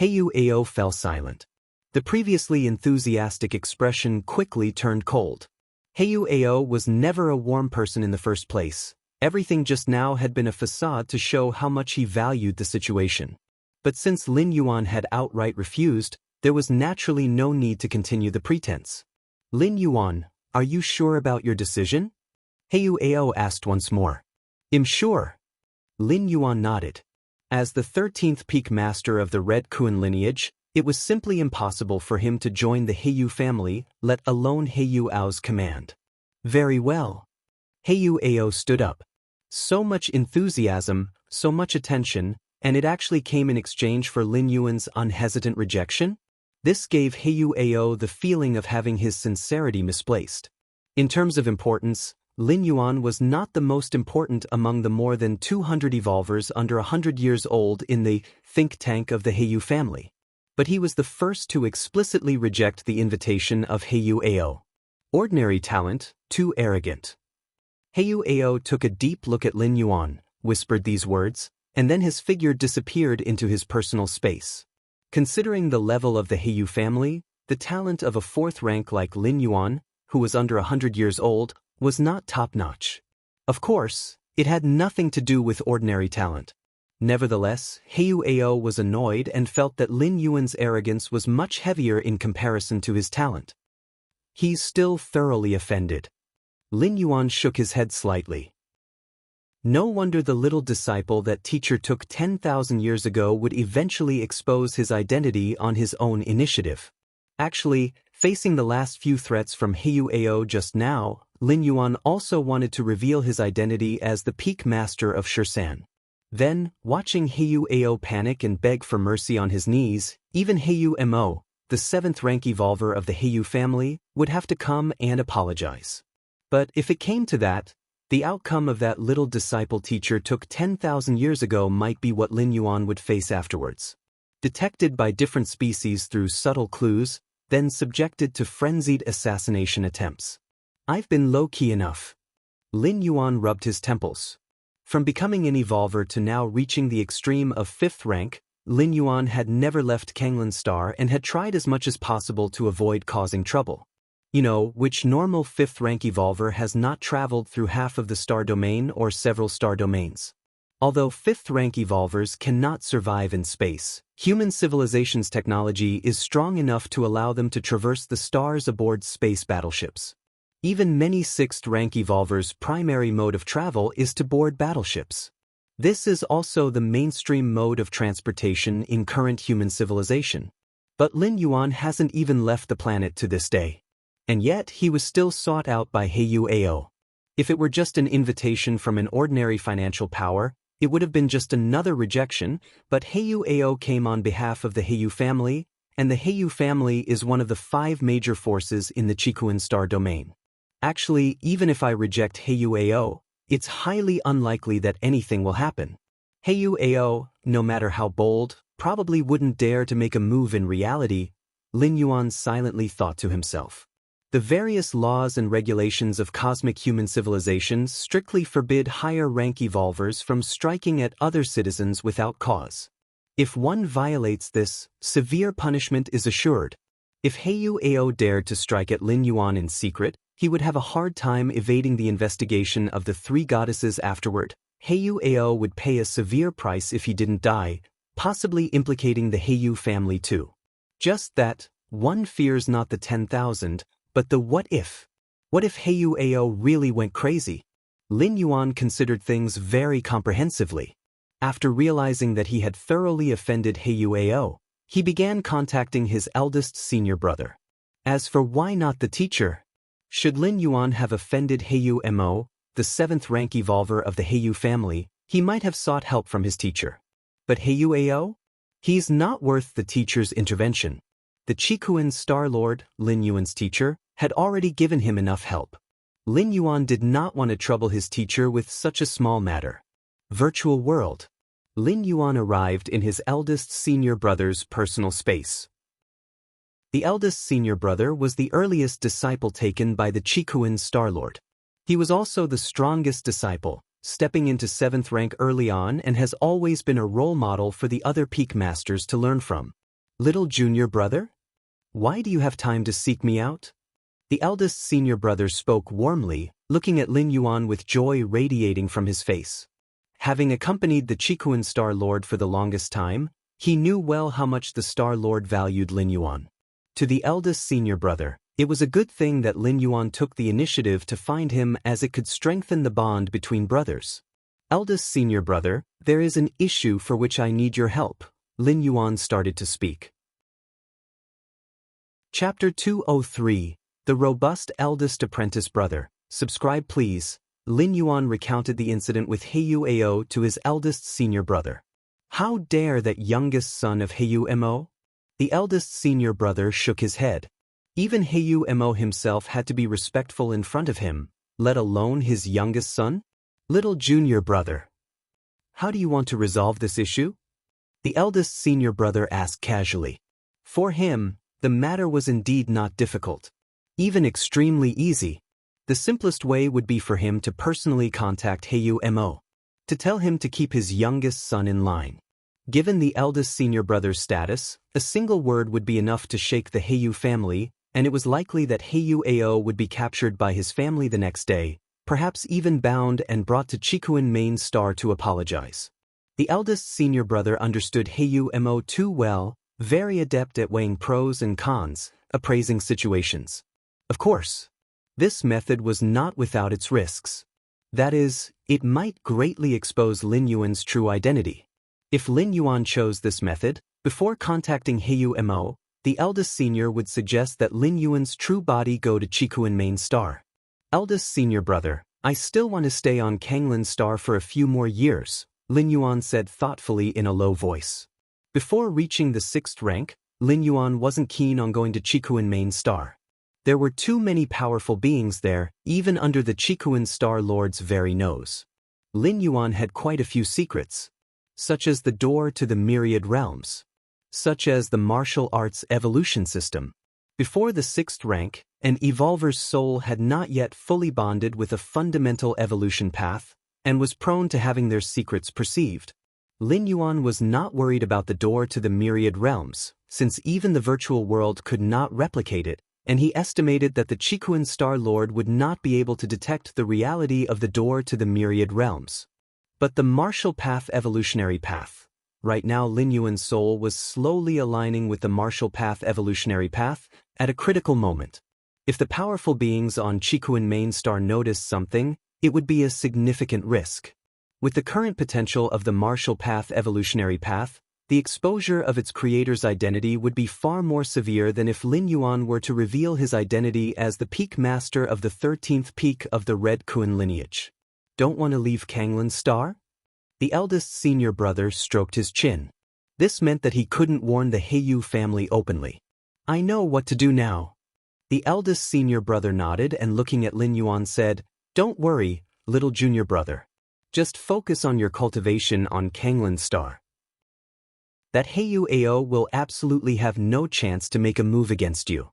Speaker 1: Heyu Ao fell silent. The previously enthusiastic expression quickly turned cold. Heyu Ao was never a warm person in the first place. Everything just now had been a facade to show how much he valued the situation. But since Lin Yuan had outright refused, there was naturally no need to continue the pretense. Lin Yuan, are you sure about your decision? Heyu Ao asked once more. I'm sure. Lin Yuan nodded. As the 13th peak master of the Red Kuan lineage, it was simply impossible for him to join the Heyu family, let alone Heyu Ao's command. Very well. Heyu Ao stood up. So much enthusiasm, so much attention, and it actually came in exchange for Lin Yuan's unhesitant rejection? This gave Heyu Ao the feeling of having his sincerity misplaced. In terms of importance, Lin Yuan was not the most important among the more than 200 evolvers under 100 years old in the think tank of the Heyu family. But he was the first to explicitly reject the invitation of Heyu Ao. Ordinary talent, too arrogant. Heyu Ao took a deep look at Lin Yuan, whispered these words, and then his figure disappeared into his personal space. Considering the level of the Heyu family, the talent of a 4th rank like Lin Yuan, who was under 100 years old, was not top-notch. Of course, it had nothing to do with ordinary talent. Nevertheless, Heyu Ao was annoyed and felt that Lin Yuan's arrogance was much heavier in comparison to his talent. He's still thoroughly offended. Lin Yuan shook his head slightly. No wonder the little disciple that teacher took 10,000 years ago would eventually expose his identity on his own initiative. Actually, facing the last few threats from Heyu Ao just now, Lin Yuan also wanted to reveal his identity as the peak master of Shursan. Then, watching Heyu Ao panic and beg for mercy on his knees, even Heyu Mo, the 7th rank evolver of the Heyu family, would have to come and apologize. But if it came to that, the outcome of that little disciple teacher took 10,000 years ago might be what Lin Yuan would face afterwards. Detected by different species through subtle clues, then subjected to frenzied assassination attempts. I've been low-key enough. Lin Yuan rubbed his temples. From becoming an evolver to now reaching the extreme of 5th rank, Lin Yuan had never left Kanglin's star and had tried as much as possible to avoid causing trouble. You know, which normal 5th rank evolver has not traveled through half of the star domain or several star domains. Although 5th rank evolvers cannot survive in space, human civilization's technology is strong enough to allow them to traverse the stars aboard space battleships. Even many 6th rank evolvers' primary mode of travel is to board battleships. This is also the mainstream mode of transportation in current human civilization. But Lin Yuan hasn't even left the planet to this day. And yet he was still sought out by Heyu Ao. If it were just an invitation from an ordinary financial power, it would have been just another rejection, but Heyu Ao came on behalf of the Heyu family, and the Heyu family is one of the 5 major forces in the Chikuan star domain. Actually, even if I reject Heyu Ao, it's highly unlikely that anything will happen. Heyu Ao, no matter how bold, probably wouldn't dare to make a move in reality, Lin Yuan silently thought to himself. The various laws and regulations of cosmic human civilizations strictly forbid higher-rank evolvers from striking at other citizens without cause. If one violates this, severe punishment is assured. If Heyu Ao dared to strike at Lin Yuan in secret, he would have a hard time evading the investigation of the three goddesses afterward. Heyu Ao would pay a severe price if he didn't die, possibly implicating the Heyu family too. Just that, one fears not the 10,000, but the what if. What if Heyu Ao really went crazy? Lin Yuan considered things very comprehensively. After realizing that he had thoroughly offended Heyu Ao, he began contacting his eldest senior brother. As for why not the teacher? Should Lin Yuan have offended Heyu Mo, the 7th-rank evolver of the Heyu family, he might have sought help from his teacher. But Heyu Ao? He's not worth the teacher's intervention. The Chikuan Star Lord, Lin Yuan's teacher, had already given him enough help. Lin Yuan did not want to trouble his teacher with such a small matter. Virtual world. Lin Yuan arrived in his eldest senior brother's personal space. The eldest senior brother was the earliest disciple taken by the Chikuan Star Lord. He was also the strongest disciple, stepping into 7th rank early on, and has always been a role model for the other peak masters to learn from. Little junior brother? Why do you have time to seek me out? The eldest senior brother spoke warmly, looking at Lin Yuan with joy radiating from his face. Having accompanied the Chikuan Star Lord for the longest time, he knew well how much the Star Lord valued Lin Yuan. To the eldest senior brother, it was a good thing that Lin Yuan took the initiative to find him, as it could strengthen the bond between brothers. Eldest senior brother, there is an issue for which I need your help. Lin Yuan started to speak. Chapter 203, The Robust Eldest Apprentice Brother. Subscribe please. Lin Yuan recounted the incident with Heyu Ao to his eldest senior brother. How dare that youngest son of Heyu Mo? The eldest senior brother shook his head. Even Heyu Mo himself had to be respectful in front of him, let alone his youngest son? Little junior brother. How do you want to resolve this issue? The eldest senior brother asked casually. For him, the matter was indeed not difficult. Even extremely easy. The simplest way would be for him to personally contact Heyu Mo. To tell him to keep his youngest son in line. Given the eldest senior brother's status, a single word would be enough to shake the Heyu family, and it was likely that Heyu Ao would be captured by his family the next day, perhaps even bound and brought to Chikuan Main Star to apologize. The eldest senior brother understood Heyu Mo too well, very adept at weighing pros and cons, appraising situations. Of course, this method was not without its risks. That is, it might greatly expose Lin Yuan's true identity. If Lin Yuan chose this method, before contacting Heyu Mo, the eldest senior would suggest that Lin Yuan's true body go to Chikuan Main Star. Eldest senior brother, I still want to stay on Kanglin Star for a few more years, Lin Yuan said thoughtfully in a low voice. Before reaching the 6th rank, Lin Yuan wasn't keen on going to Chikuan Main Star. There were too many powerful beings there, even under the Chikuan Star Lord's very nose. Lin Yuan had quite a few secrets, such as the door to the myriad realms, such as the martial arts evolution system. Before the 6th rank, an evolver's soul had not yet fully bonded with a fundamental evolution path, and was prone to having their secrets perceived. Lin Yuan was not worried about the door to the myriad realms, since even the virtual world could not replicate it, and he estimated that the Chikuan Star Lord would not be able to detect the reality of the door to the myriad realms. But the martial path evolutionary path. Right now Lin Yuan's soul was slowly aligning with the martial path evolutionary path at a critical moment. If the powerful beings on Chikuan Main Star noticed something, it would be a significant risk. With the current potential of the martial path evolutionary path, the exposure of its creator's identity would be far more severe than if Lin Yuan were to reveal his identity as the peak master of the 13th peak of the Red Kun lineage. Don't want to leave Kanglin Star? The eldest senior brother stroked his chin. This meant that he couldn't warn the Heyu family openly. I know what to do now. The eldest senior brother nodded and looking at Lin Yuan said, Don't worry, little junior brother. Just focus on your cultivation on Kanglan Star. That Heyu Ao will absolutely have no chance to make a move against you.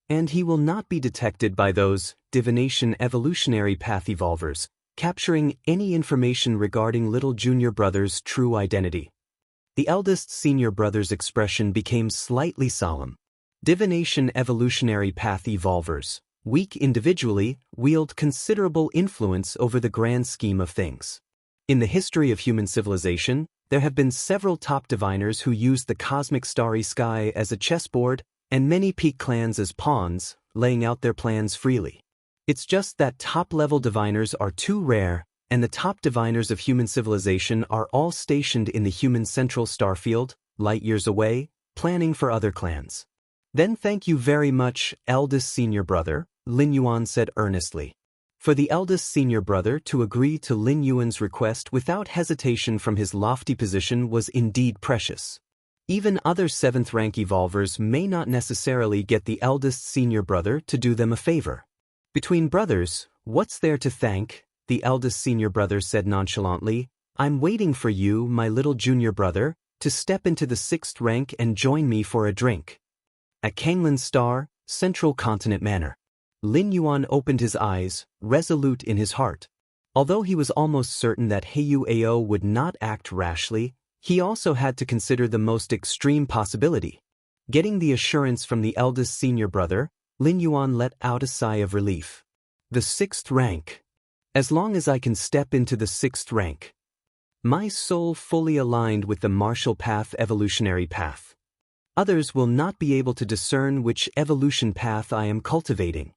Speaker 1: And he will not be detected by those divination evolutionary path evolvers, capturing any information regarding little junior brother's true identity. The eldest senior brother's expression became slightly solemn. Divination evolutionary path evolvers, weak individually, wield considerable influence over the grand scheme of things. In the history of human civilization, there have been several top diviners who used the cosmic starry sky as a chessboard and many peak clans as pawns, laying out their plans freely. It's just that top-level diviners are too rare, and the top diviners of human civilization are all stationed in the human central starfield, light years away, planning for other clans. Then thank you very much, eldest senior brother, Lin Yuan said earnestly. For the eldest senior brother to agree to Lin Yuan's request without hesitation from his lofty position was indeed precious. Even other 7th rank evolvers may not necessarily get the eldest senior brother to do them a favor. Between brothers, what's there to thank? The eldest senior brother said nonchalantly. I'm waiting for you, my little junior brother, to step into the 6th rank and join me for a drink. At Kanglan Star, Central Continent Manor. Lin Yuan opened his eyes, resolute in his heart. Although he was almost certain that Heyu Ao would not act rashly, he also had to consider the most extreme possibility. Getting the assurance from the eldest senior brother, Lin Yuan let out a sigh of relief. The 6th rank. As long as I can step into the 6th rank. My soul fully aligned with the martial path evolutionary path. Others will not be able to discern which evolution path I am cultivating.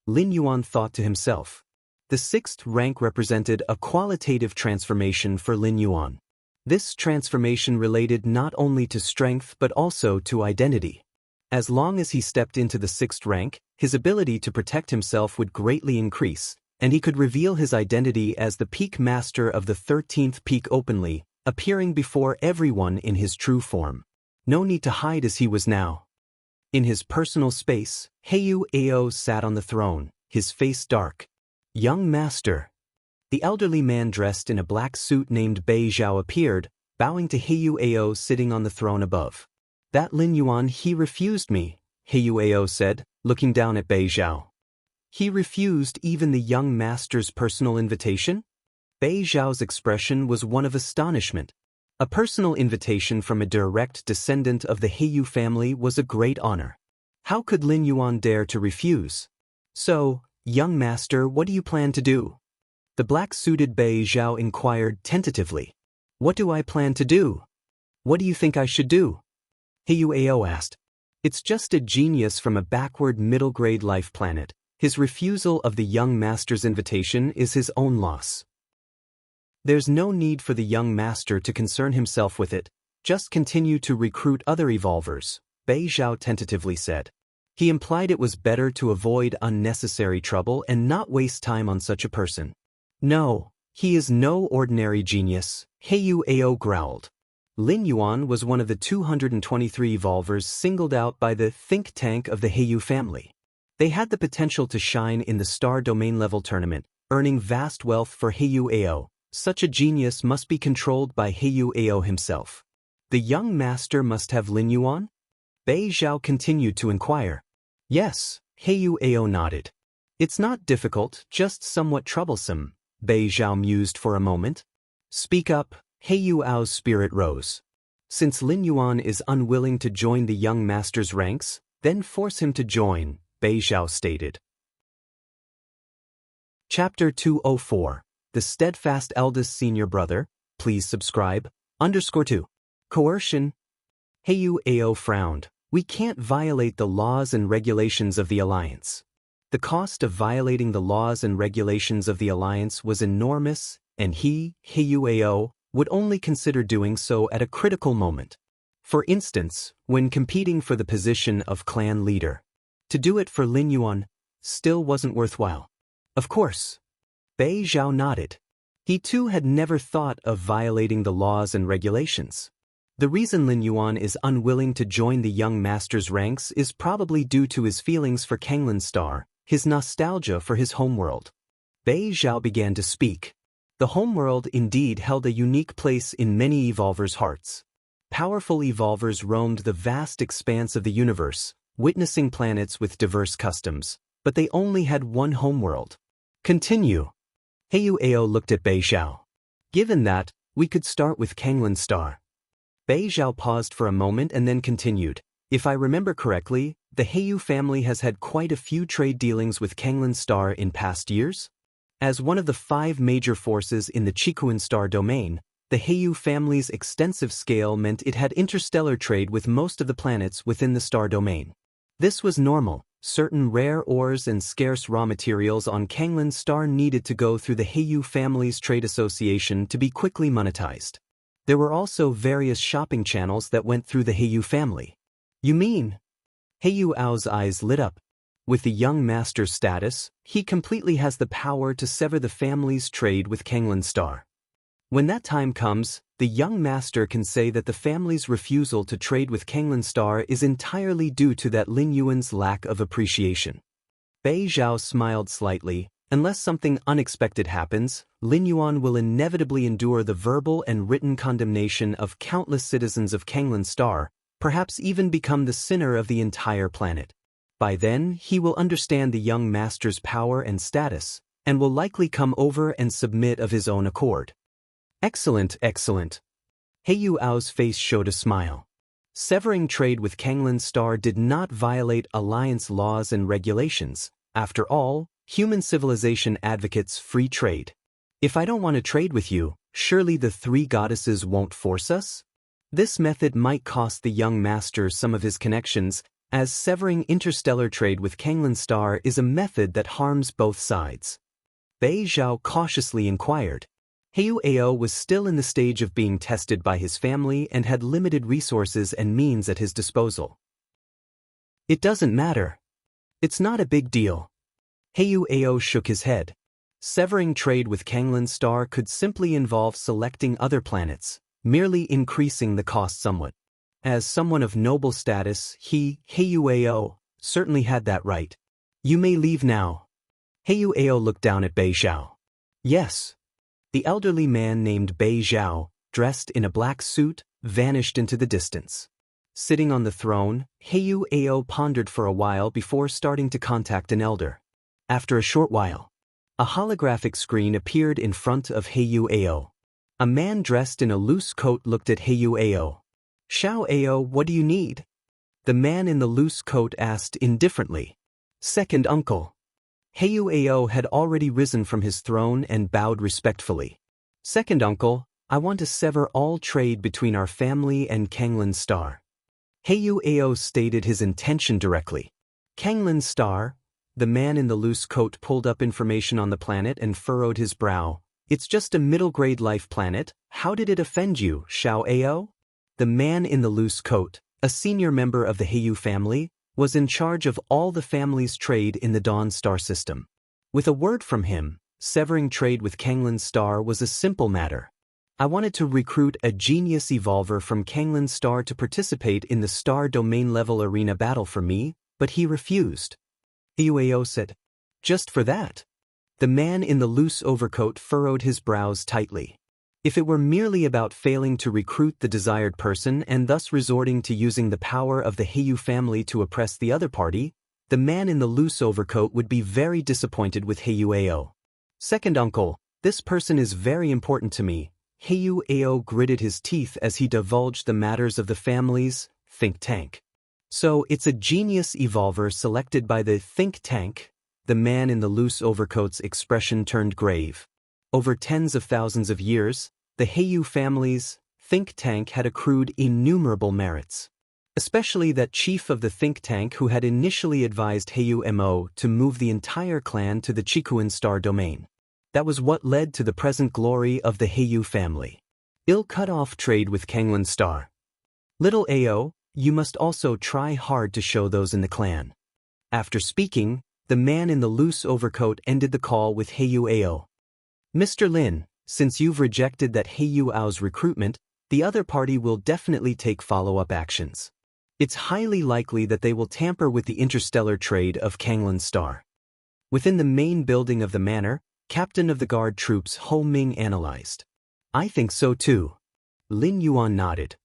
Speaker 1: Lin Yuan thought to himself. The 6th rank represented a qualitative transformation for Lin Yuan. This transformation related not only to strength but also to identity. As long as he stepped into the 6th rank, his ability to protect himself would greatly increase, and he could reveal his identity as the peak master of the 13th peak openly, appearing before everyone in his true form. No need to hide as he was now. In his personal space, Heyu Ao sat on the throne, his face dark. Young master. The elderly man dressed in a black suit named Bei Zhao appeared, bowing to Heyu Ao sitting on the throne above. That Lin Yuan, he refused me, Heyu Ao said, looking down at Bei Zhao. He refused even the young master's personal invitation? Bei Zhao's expression was one of astonishment. A personal invitation from a direct descendant of the Heyu family was a great honor. How could Lin Yuan dare to refuse? So, young master, what do you plan to do? The black-suited Bei Zhao inquired tentatively. What do I plan to do? What do you think I should do? Heyu Ao asked. It's just a genius from a backward middle-grade life planet. His refusal of the young master's invitation is his own loss. There's no need for the young master to concern himself with it. Just continue to recruit other evolvers, Bei Zhao tentatively said. He implied it was better to avoid unnecessary trouble and not waste time on such a person. No, he is no ordinary genius, Heyu Ao growled. Lin Yuan was one of the 223 evolvers singled out by the think tank of the Heyu family. They had the potential to shine in the star domain level tournament, earning vast wealth for Heyu Ao. Such a genius must be controlled by Heyu Ao himself. The young master must have Lin Yuan? Bei Zhao continued to inquire. Yes, Heyu Ao nodded. It's not difficult, just somewhat troublesome, Bei Zhao mused for a moment. Speak up, Heyu Ao's spirit rose. Since Lin Yuan is unwilling to join the young master's ranks, then force him to join, Bei Zhao stated. Chapter 204. The Steadfast Eldest Senior Brother, please subscribe, _2. Coercion. Heyu Ao frowned. We can't violate the laws and regulations of the Alliance. The cost of violating the laws and regulations of the Alliance was enormous, and he, Heyu Ao, would only consider doing so at a critical moment. For instance, when competing for the position of clan leader. To do it for Lin Yuan still wasn't worthwhile. Of course. Bei Zhao nodded. He too had never thought of violating the laws and regulations. The reason Lin Yuan is unwilling to join the young master's ranks is probably due to his feelings for Kanglan Star, his nostalgia for his homeworld. Bei Zhao began to speak. The homeworld indeed held a unique place in many evolvers' hearts. Powerful evolvers roamed the vast expanse of the universe, witnessing planets with diverse customs, but they only had one homeworld. Continue. Heyu Ao looked at Bei Zhao. Given that, we could start with Kanglan Star. Bei Zhao paused for a moment and then continued. If I remember correctly, the Heyu family has had quite a few trade dealings with Kanglan Star in past years? As one of the 5 major forces in the Chikuan Star domain, the Heyu family's extensive scale meant it had interstellar trade with most of the planets within the star domain. This was normal. Certain rare ores and scarce raw materials on Kanglan Star needed to go through the Heyu family's trade association to be quickly monetized. There were also various shopping channels that went through the Heyu family. You mean? Heyu Ao's eyes lit up. With the young master's status, he completely has the power to sever the family's trade with Kanglan Star. When that time comes, the young master can say that the family's refusal to trade with Kanglan Star is entirely due to that Lin Yuan's lack of appreciation. Bei Zhao smiled slightly. Unless something unexpected happens, Lin Yuan will inevitably endure the verbal and written condemnation of countless citizens of Kanglan Star, perhaps even become the sinner of the entire planet. By then, he will understand the young master's power and status, and will likely come over and submit of his own accord. Excellent, excellent. Heyu Ao's face showed a smile. Severing trade with Kanglan Star did not violate alliance laws and regulations. After all, human civilization advocates free trade. If I don't want to trade with you, surely the 3 goddesses won't force us? This method might cost the young master some of his connections, as severing interstellar trade with Kanglan Star is a method that harms both sides. Bei Zhao cautiously inquired. Heyu Ao was still in the stage of being tested by his family and had limited resources and means at his disposal. It doesn't matter. It's not a big deal. Heyu Ao shook his head. Severing trade with Kanglan Star could simply involve selecting other planets, merely increasing the cost somewhat. As someone of noble status, Heyu Ao, certainly had that right. You may leave now. Heyu Ao looked down at Bei Zhao. Yes. The elderly man named Bei Zhao, dressed in a black suit, vanished into the distance. Sitting on the throne, Heyu Ao pondered for a while before starting to contact an elder. After a short while, a holographic screen appeared in front of Heyu Ao. A man dressed in a loose coat looked at Heyu Ao. Xiao Ao, what do you need? The man in the loose coat asked indifferently. Second uncle. Heyu Ao had already risen from his throne and bowed respectfully. Second uncle, I want to sever all trade between our family and Kanglan Star. Heyu Ao stated his intention directly. Kanglan Star? The man in the loose coat pulled up information on the planet and furrowed his brow. It's just a middle-grade life planet. How did it offend you, Xiao Ao? The man in the loose coat, a senior member of the Heyu family, was in charge of all the family's trade in the Dawn Star system. With a word from him, severing trade with Kanglan Star was a simple matter. I wanted to recruit a genius evolver from Kanglan Star to participate in the star domain level arena battle for me, but he refused. Heyu Ao said, just for that? The man in the loose overcoat furrowed his brows tightly. If it were merely about failing to recruit the desired person and thus resorting to using the power of the Heyu family to oppress the other party, the man in the loose overcoat would be very disappointed with Heyu Ao. Second uncle, this person is very important to me. Heyu Ao gritted his teeth as he divulged the matters of the family's think tank. So it's a genius evolver selected by the think tank? The man in the loose overcoat's expression turned grave. Over tens of thousands of years, the Heyu family's think tank had accrued innumerable merits. Especially that chief of the think tank who had initially advised Heyu Mo to move the entire clan to the Chikuan Star domain. That was what led to the present glory of the Heyu family. Ill cut off trade with Kanglan Star. Little Ao, you must also try hard to show those in the clan. After speaking, the man in the loose overcoat ended the call with Heyu Ao. Mr. Lin, since you've rejected that Heyu Ao's recruitment, the other party will definitely take follow-up actions. It's highly likely that they will tamper with the interstellar trade of Kanglan Star. Within the main building of the manor, Captain of the Guard Troops Ho Ming analyzed. I think so too. Lin Yuan nodded.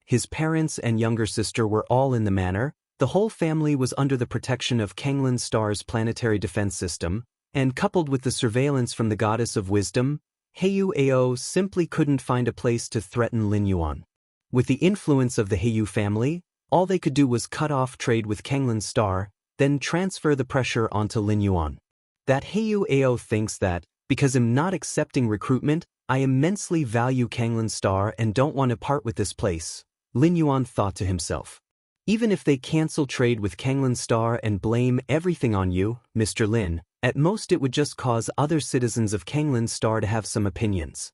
Speaker 1: His parents and younger sister were all in the manor. The whole family was under the protection of Kanglan Star's planetary defense system, and coupled with the surveillance from the goddess of wisdom, Heiyu Ao simply couldn't find a place to threaten Lin Yuan. With the influence of the Heiyu family, all they could do was cut off trade with Kanglan Star, then transfer the pressure onto Lin Yuan. That Heiyu Ao thinks that, because I'm not accepting recruitment, I immensely value Kanglan Star and don't want to part with this place, Lin Yuan thought to himself. Even if they cancel trade with Kanglan Star and blame everything on you, Mr. Lin, at most it would just cause other citizens of Kanglan Star to have some opinions.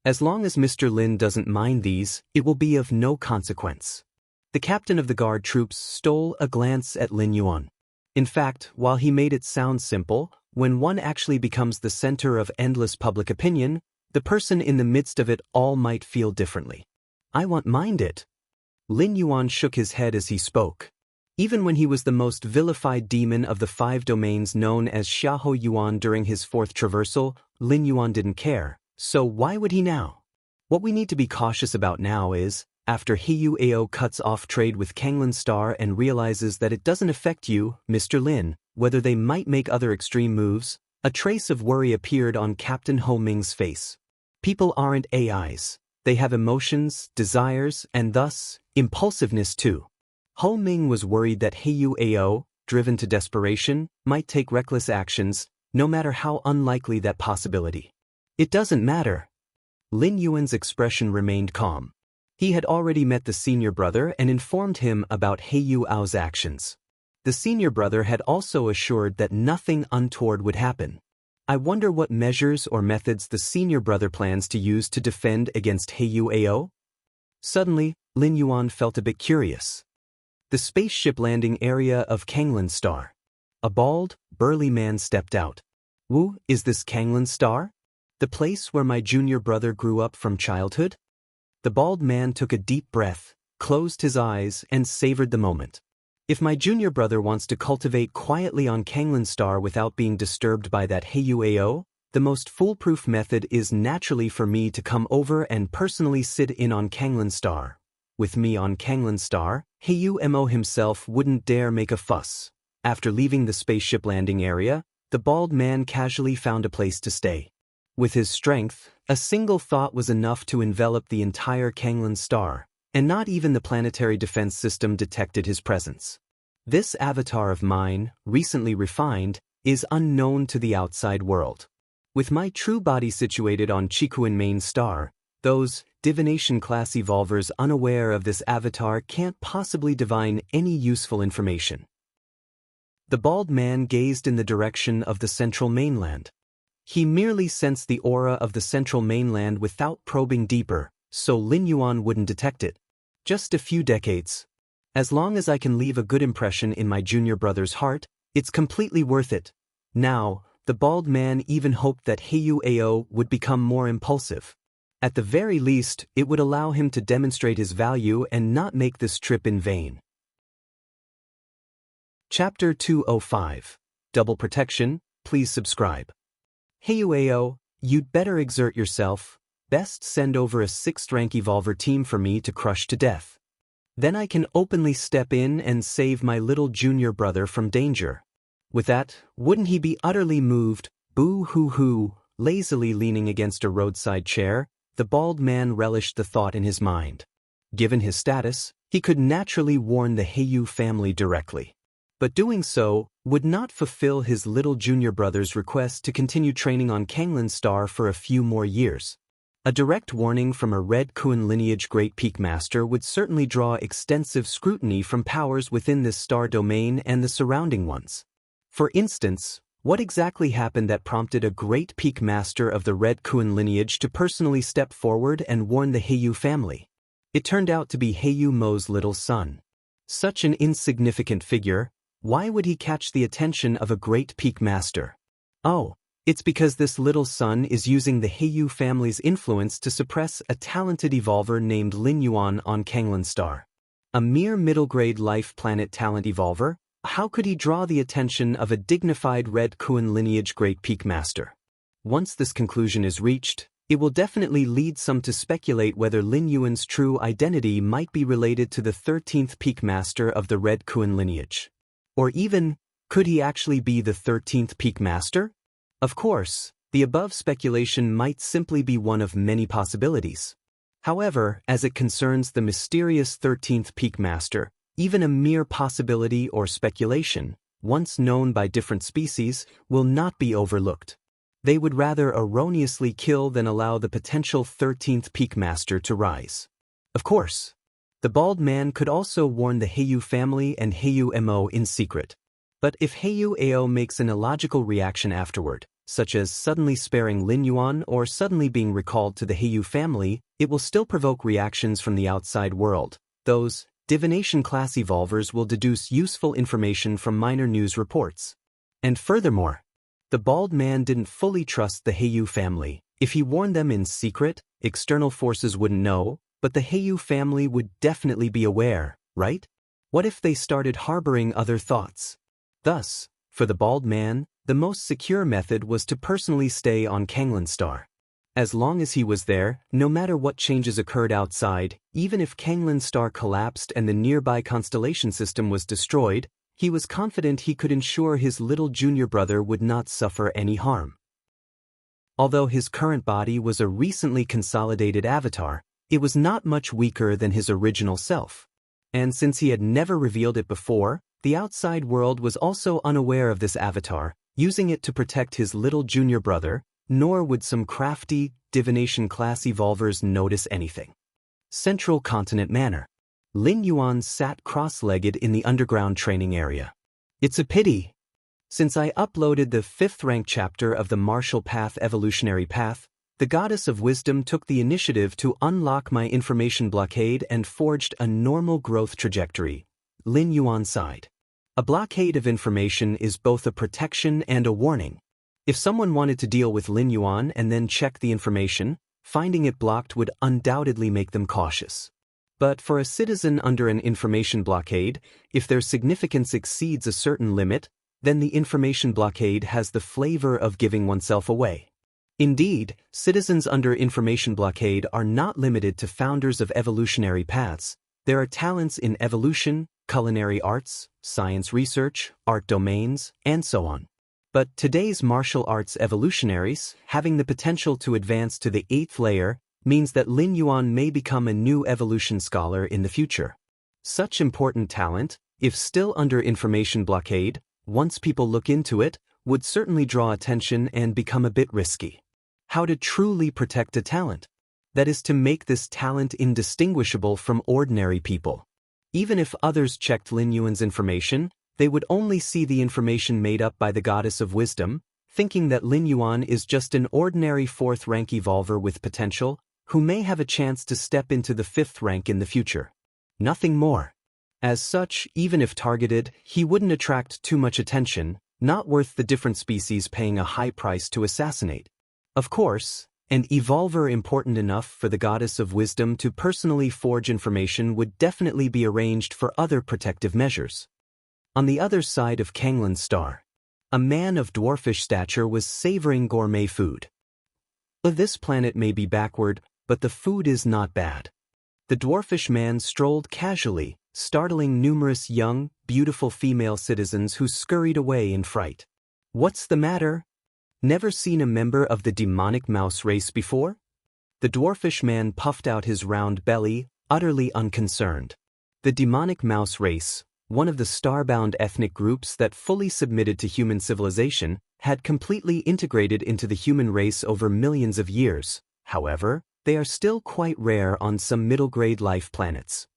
Speaker 1: As long as Mr. Lin doesn't mind these, it will be of no consequence. The captain of the guard troops stole a glance at Lin Yuan. In fact, while he made it sound simple, when one actually becomes the center of endless public opinion, the person in the midst of it all might feel differently. I won't mind it. Lin Yuan shook his head as he spoke. Even when he was the most vilified demon of the 5 domains known as Xiahou Yuan during his 4th traversal, Lin Yuan didn't care, so why would he now? What we need to be cautious about now is, after Heiyu Ao cuts off trade with Kanglan Star and realizes that it doesn't affect you, Mr. Lin, whether they might make other extreme moves, a trace of worry appeared on Captain Ho Ming's face. People aren't AIs. They have emotions, desires, and thus, impulsiveness too. Ho Ming was worried that Heiyu Ao, driven to desperation, might take reckless actions, no matter how unlikely that possibility. It doesn't matter. Lin Yuan's expression remained calm. He had already met the senior brother and informed him about Heiyu Ao's actions. The senior brother had also assured that nothing untoward would happen. I wonder what measures or methods the senior brother plans to use to defend against Heiyu Ao? Suddenly, Lin Yuan felt a bit curious. The spaceship landing area of Kanglan Star. A bald, burly man stepped out. Wu, is this Kanglan Star? The place where my junior brother grew up from childhood? The bald man took a deep breath, closed his eyes, and savored the moment. If my junior brother wants to cultivate quietly on Kanglan Star without being disturbed by that Heiyu Ao, the most foolproof method is naturally for me to come over and personally sit in on Kanglan Star. With me on Kanglan Star, Heiyu Mo himself wouldn't dare make a fuss. After leaving the spaceship landing area, the bald man casually found a place to stay. With his strength, a single thought was enough to envelop the entire Kanglan Star, and not even the planetary defense system detected his presence. This avatar of mine, recently refined, is unknown to the outside world. With my true body situated on Chikuin main star, those divination-class evolvers unaware of this avatar can't possibly divine any useful information. The bald man gazed in the direction of the central mainland. He merely sensed the aura of the central mainland without probing deeper, so Lin Yuan wouldn't detect it. Just a few decades. As long as I can leave a good impression in my junior brother's heart, it's completely worth it. Now, the bald man even hoped that Heiyu Ao would become more impulsive. At the very least, it would allow him to demonstrate his value and not make this trip in vain. Chapter 205. Double Protection, please subscribe. Heiyu Ao, you'd better exert yourself. Best send over a 6th rank evolver team for me to crush to death. Then I can openly step in and save my little junior brother from danger. With that, wouldn't he be utterly moved? Boo-hoo-hoo. Lazily leaning against a roadside chair, the bald man relished the thought in his mind. Given his status, he could naturally warn the Heiyu family directly. But doing so would not fulfill his little junior brother's request to continue training on Kanglan Star for a few more years. A direct warning from a Red Kun lineage Great Peak Master would certainly draw extensive scrutiny from powers within this star domain and the surrounding ones. For instance, what exactly happened that prompted a Great Peak Master of the Red Kun lineage to personally step forward and warn the Heiyu family? It turned out to be Heiyu Mo's little son. Such an insignificant figure, why would he catch the attention of a Great Peak Master? Oh, it's because this little son is using the Heiyu family's influence to suppress a talented evolver named Lin Yuan on Kanglan Star. A mere middle-grade life planet talent evolver, How could he draw the attention of a dignified Red Kuan lineage Great Peak Master? Once this conclusion is reached, it will definitely lead some to speculate whether Lin Yuan's true identity might be related to the 13th Peak Master of the Red Kuan lineage. Or even, could he actually be the 13th Peak Master? Of course, the above speculation might simply be one of many possibilities. However, as it concerns the mysterious 13th Peak Master, even a mere possibility or speculation, once known by different species, will not be overlooked. They would rather erroneously kill than allow the potential 13th Peak Master to rise. Of course, the bald man could also warn the Heiyu family and Heiyu Mo in secret. But if Heiyu Ao makes an illogical reaction afterward, such as suddenly sparing Lin Yuan or suddenly being recalled to the Heiyu family, it will still provoke reactions from the outside world. Those divination class evolvers will deduce useful information from minor news reports. And furthermore, the bald man didn't fully trust the Heiyu family. If he warned them in secret, external forces wouldn't know, but the Heiyu family would definitely be aware, right? What if they started harboring other thoughts? Thus, for the bald man, the most secure method was to personally stay on Kanglan Star. As long as he was there, no matter what changes occurred outside, even if Kanglan Star collapsed and the nearby constellation system was destroyed, he was confident he could ensure his little junior brother would not suffer any harm. Although his current body was a recently consolidated avatar, it was not much weaker than his original self. And since he had never revealed it before, the outside world was also unaware of this avatar, using it to protect his little junior brother, nor would some crafty, divination class evolvers notice anything. Central Continent Manor. Lin Yuan sat cross-legged in the underground training area. It's a pity. Since I uploaded the 5th rank chapter of the Martial Path Evolutionary Path, the Goddess of Wisdom took the initiative to unlock my information blockade and forged a normal growth trajectory. Lin Yuan sighed. A blockade of information is both a protection and a warning. If someone wanted to deal with Lin Yuan and then check the information, finding it blocked would undoubtedly make them cautious. But for a citizen under an information blockade, if their significance exceeds a certain limit, then the information blockade has the flavor of giving oneself away. Indeed, citizens under information blockade are not limited to founders of evolutionary paths. There are talents in evolution, culinary arts, science research, art domains, and so on. But today's martial arts evolutionaries, having the potential to advance to the 8th layer, means that Lin Yuan may become a new evolution scholar in the future. Such important talent, if still under information blockade, once people look into it, would certainly draw attention and become a bit risky. How to truly protect a talent? That is to make this talent indistinguishable from ordinary people. Even if others checked Lin Yuan's information, they would only see the information made up by the Goddess of Wisdom, thinking that Lin Yuan is just an ordinary 4th rank evolver with potential, who may have a chance to step into the 5th rank in the future. Nothing more. As such, even if targeted, he wouldn't attract too much attention, not worth the different species paying a high price to assassinate. Of course, an evolver important enough for the Goddess of Wisdom to personally forge information would definitely be arranged for other protective measures. On the other side of Kanglan Star, a man of dwarfish stature was savoring gourmet food. This planet may be backward, but the food is not bad. The dwarfish man strolled casually, startling numerous young, beautiful female citizens who scurried away in fright. What's the matter? Never seen a member of the demonic mouse race before? The dwarfish man puffed out his round belly, utterly unconcerned. The demonic mouse race, one of the starbound ethnic groups that fully submitted to human civilization, had completely integrated into the human race over millions of years. However, they are still quite rare on some middle-grade life planets.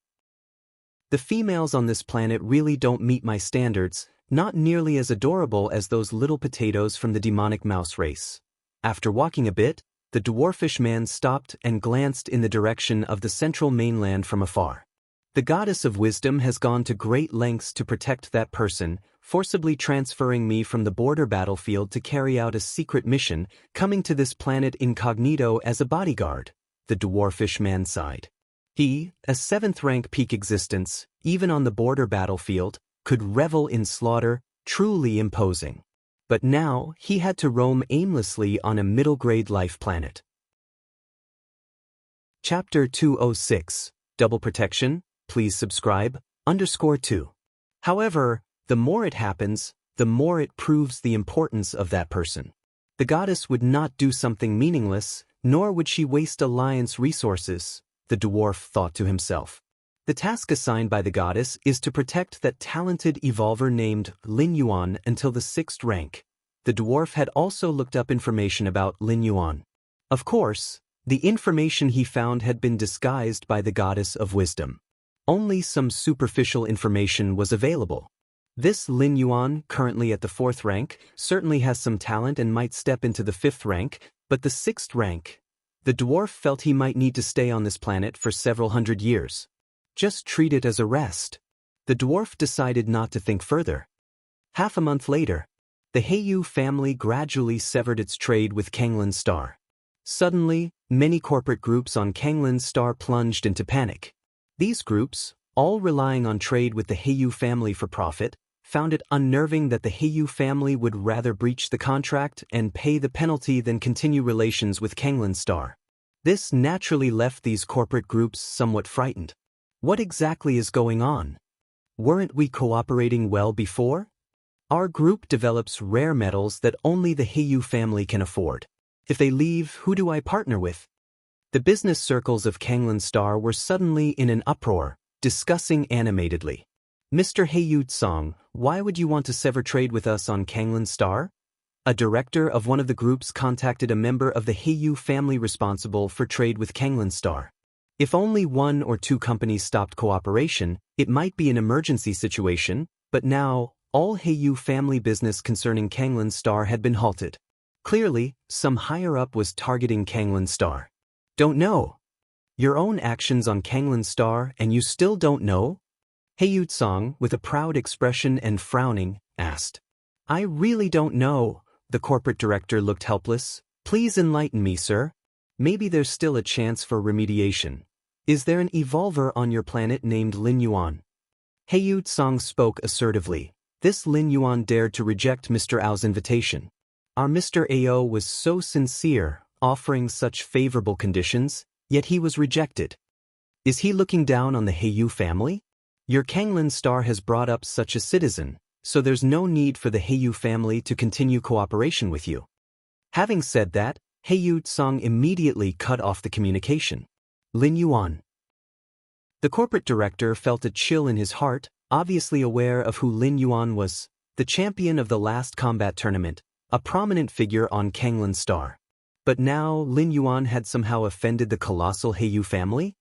Speaker 1: The females on this planet really don't meet my standards, not nearly as adorable as those little potatoes from the demonic mouse race. After walking a bit, the dwarfish man stopped and glanced in the direction of the central mainland from afar. The Goddess of Wisdom has gone to great lengths to protect that person, forcibly transferring me from the border battlefield to carry out a secret mission, coming to this planet incognito as a bodyguard. The dwarfish man sighed. He, a 7th rank peak existence, even on the border battlefield, could revel in slaughter, truly imposing. But now he had to roam aimlessly on a middle-grade life planet. Chapter 206, Double Protection, please subscribe, _2. However, the more it happens, the more it proves the importance of that person. The goddess would not do something meaningless, nor would she waste alliance resources, the dwarf thought to himself. The task assigned by the goddess is to protect that talented evolver named Lin Yuan until the 6th rank. The dwarf had also looked up information about Lin Yuan. Of course, the information he found had been disguised by the goddess of wisdom. Only some superficial information was available. This Lin Yuan, currently at the 4th rank, certainly has some talent and might step into the 5th rank, but the 6th rank, the dwarf felt he might need to stay on this planet for several hundred years. Just treat it as a rest. The dwarf decided not to think further. Half a month later, the Heiyu family gradually severed its trade with Kanglin's Star. Suddenly, many corporate groups on Kanglin's Star plunged into panic. These groups, all relying on trade with the Heiyu family for profit, found it unnerving that the Heiyu family would rather breach the contract and pay the penalty than continue relations with Kanglin's Star. This naturally left these corporate groups somewhat frightened. What exactly is going on? Weren't we cooperating well before? Our group develops rare metals that only the Heiyu family can afford. If they leave, who do I partner with? The business circles of Kanglin's Star were suddenly in an uproar, discussing animatedly. Mr. Heiyu Tsang, why would you want to sever trade with us on Kanglin's Star? A director of one of the groups contacted a member of the Heiyu family responsible for trade with Kanglin's Star. If only 1 or 2 companies stopped cooperation, it might be an emergency situation, but now, all Heiyu family business concerning Kanglin's Star had been halted. Clearly, some higher-up was targeting Kanglin's Star. Don't know. Your own actions on Kanglin's Star and you still don't know? Heiyu Tsang, with a proud expression and frowning, asked. I really don't know. The corporate director looked helpless. Please enlighten me, sir. Maybe there's still a chance for remediation. Is there an evolver on your planet named Lin Yuan? Heiyu Tsang spoke assertively. This Lin Yuan dared to reject Mr. Ao's invitation. Our Mr. Ao was so sincere, offering such favorable conditions, yet he was rejected. Is he looking down on the Heiyu family? Your Kanglin's Star has brought up such a citizen, so there's no need for the Heiyu family to continue cooperation with you. Having said that, Heiyu Tsang immediately cut off the communication. Lin Yuan. The corporate director felt a chill in his heart, obviously aware of who Lin Yuan was, the champion of the last combat tournament, a prominent figure on Kanglin's Star. But now Lin Yuan had somehow offended the colossal Heiyu family?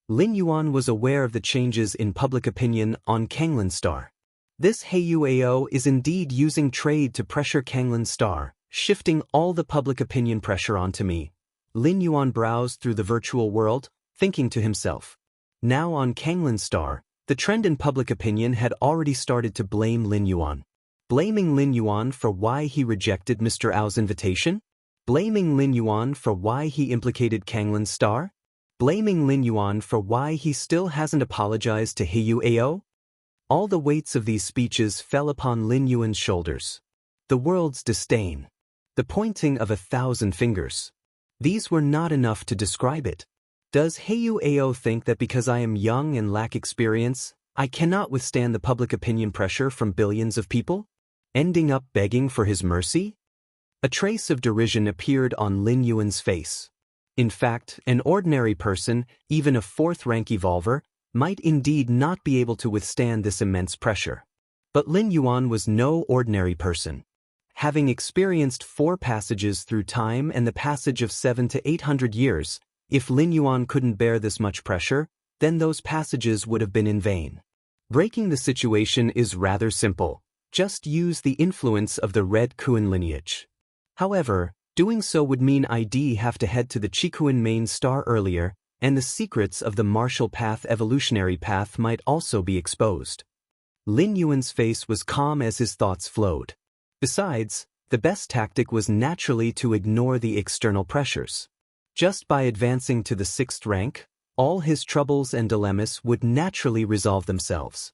Speaker 1: Lin Yuan was aware of the changes in public opinion on Kanglin's Star. This Heiyu Ao is indeed using trade to pressure Kanglin's Star, shifting all the public opinion pressure onto me. Lin Yuan browsed through the virtual world, thinking to himself. Now on Kanglin's Star, the trend in public opinion had already started to blame Lin Yuan. Blaming Lin Yuan for why he rejected Mr. Ao's invitation? Blaming Lin Yuan for why he implicated Kanglin's Star? Blaming Lin Yuan for why he still hasn't apologized to Heiyu Ao? All the weights of these speeches fell upon Lin Yuan's shoulders. The world's disdain. The pointing of 1,000 fingers. These were not enough to describe it. Does Heiyu Ao think that because I am young and lack experience, I cannot withstand the public opinion pressure from billions of people? Ending up begging for his mercy? A trace of derision appeared on Lin Yuan's face. In fact, an ordinary person, even a 4th-rank evolver, might indeed not be able to withstand this immense pressure. But Lin Yuan was no ordinary person. Having experienced 4 passages through time and the passage of 700 to 800 years, if Lin Yuan couldn't bear this much pressure, then those passages would have been in vain. Breaking the situation is rather simple. Just use the influence of the Red Kuan lineage. However, doing so would mean I'd have to head to the Chikuan main star earlier, and the secrets of the martial path evolutionary path might also be exposed. Lin Yuan's face was calm as his thoughts flowed. Besides, the best tactic was naturally to ignore the external pressures. Just by advancing to the 6th rank, all his troubles and dilemmas would naturally resolve themselves.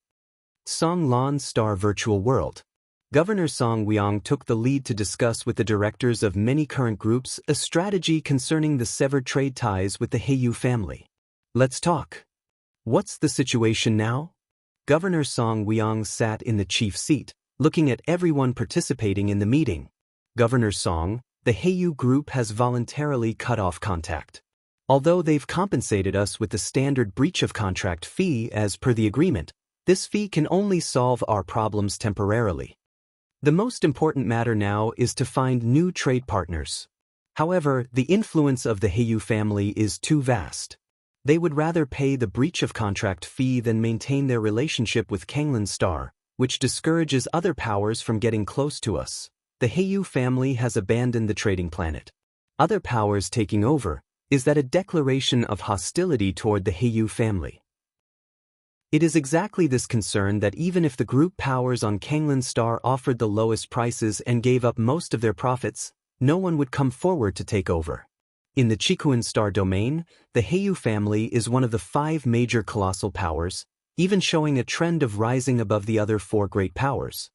Speaker 1: Song Lan Star Virtual World. Governor Song Weong took the lead to discuss with the directors of many current groups a strategy concerning the severed trade ties with the Heiyu family. Let's talk. What's the situation now? Governor Song Weong sat in the chief seat, looking at everyone participating in the meeting. Governor Song, the Heiyu group has voluntarily cut off contact. Although they've compensated us with the standard breach of contract fee as per the agreement, this fee can only solve our problems temporarily. The most important matter now is to find new trade partners. However, the influence of the Heiyu family is too vast. They would rather pay the breach of contract fee than maintain their relationship with Kanglan Star, which discourages other powers from getting close to us. The Heiyu family has abandoned the trading planet. Other powers taking over, is that a declaration of hostility toward the Heiyu family? It is exactly this concern that even if the group powers on Kanglan Star offered the lowest prices and gave up most of their profits, no one would come forward to take over. In the Chikuan Star domain, the Heiyu family is one of the 5 major colossal powers, even showing a trend of rising above the other 4 great powers.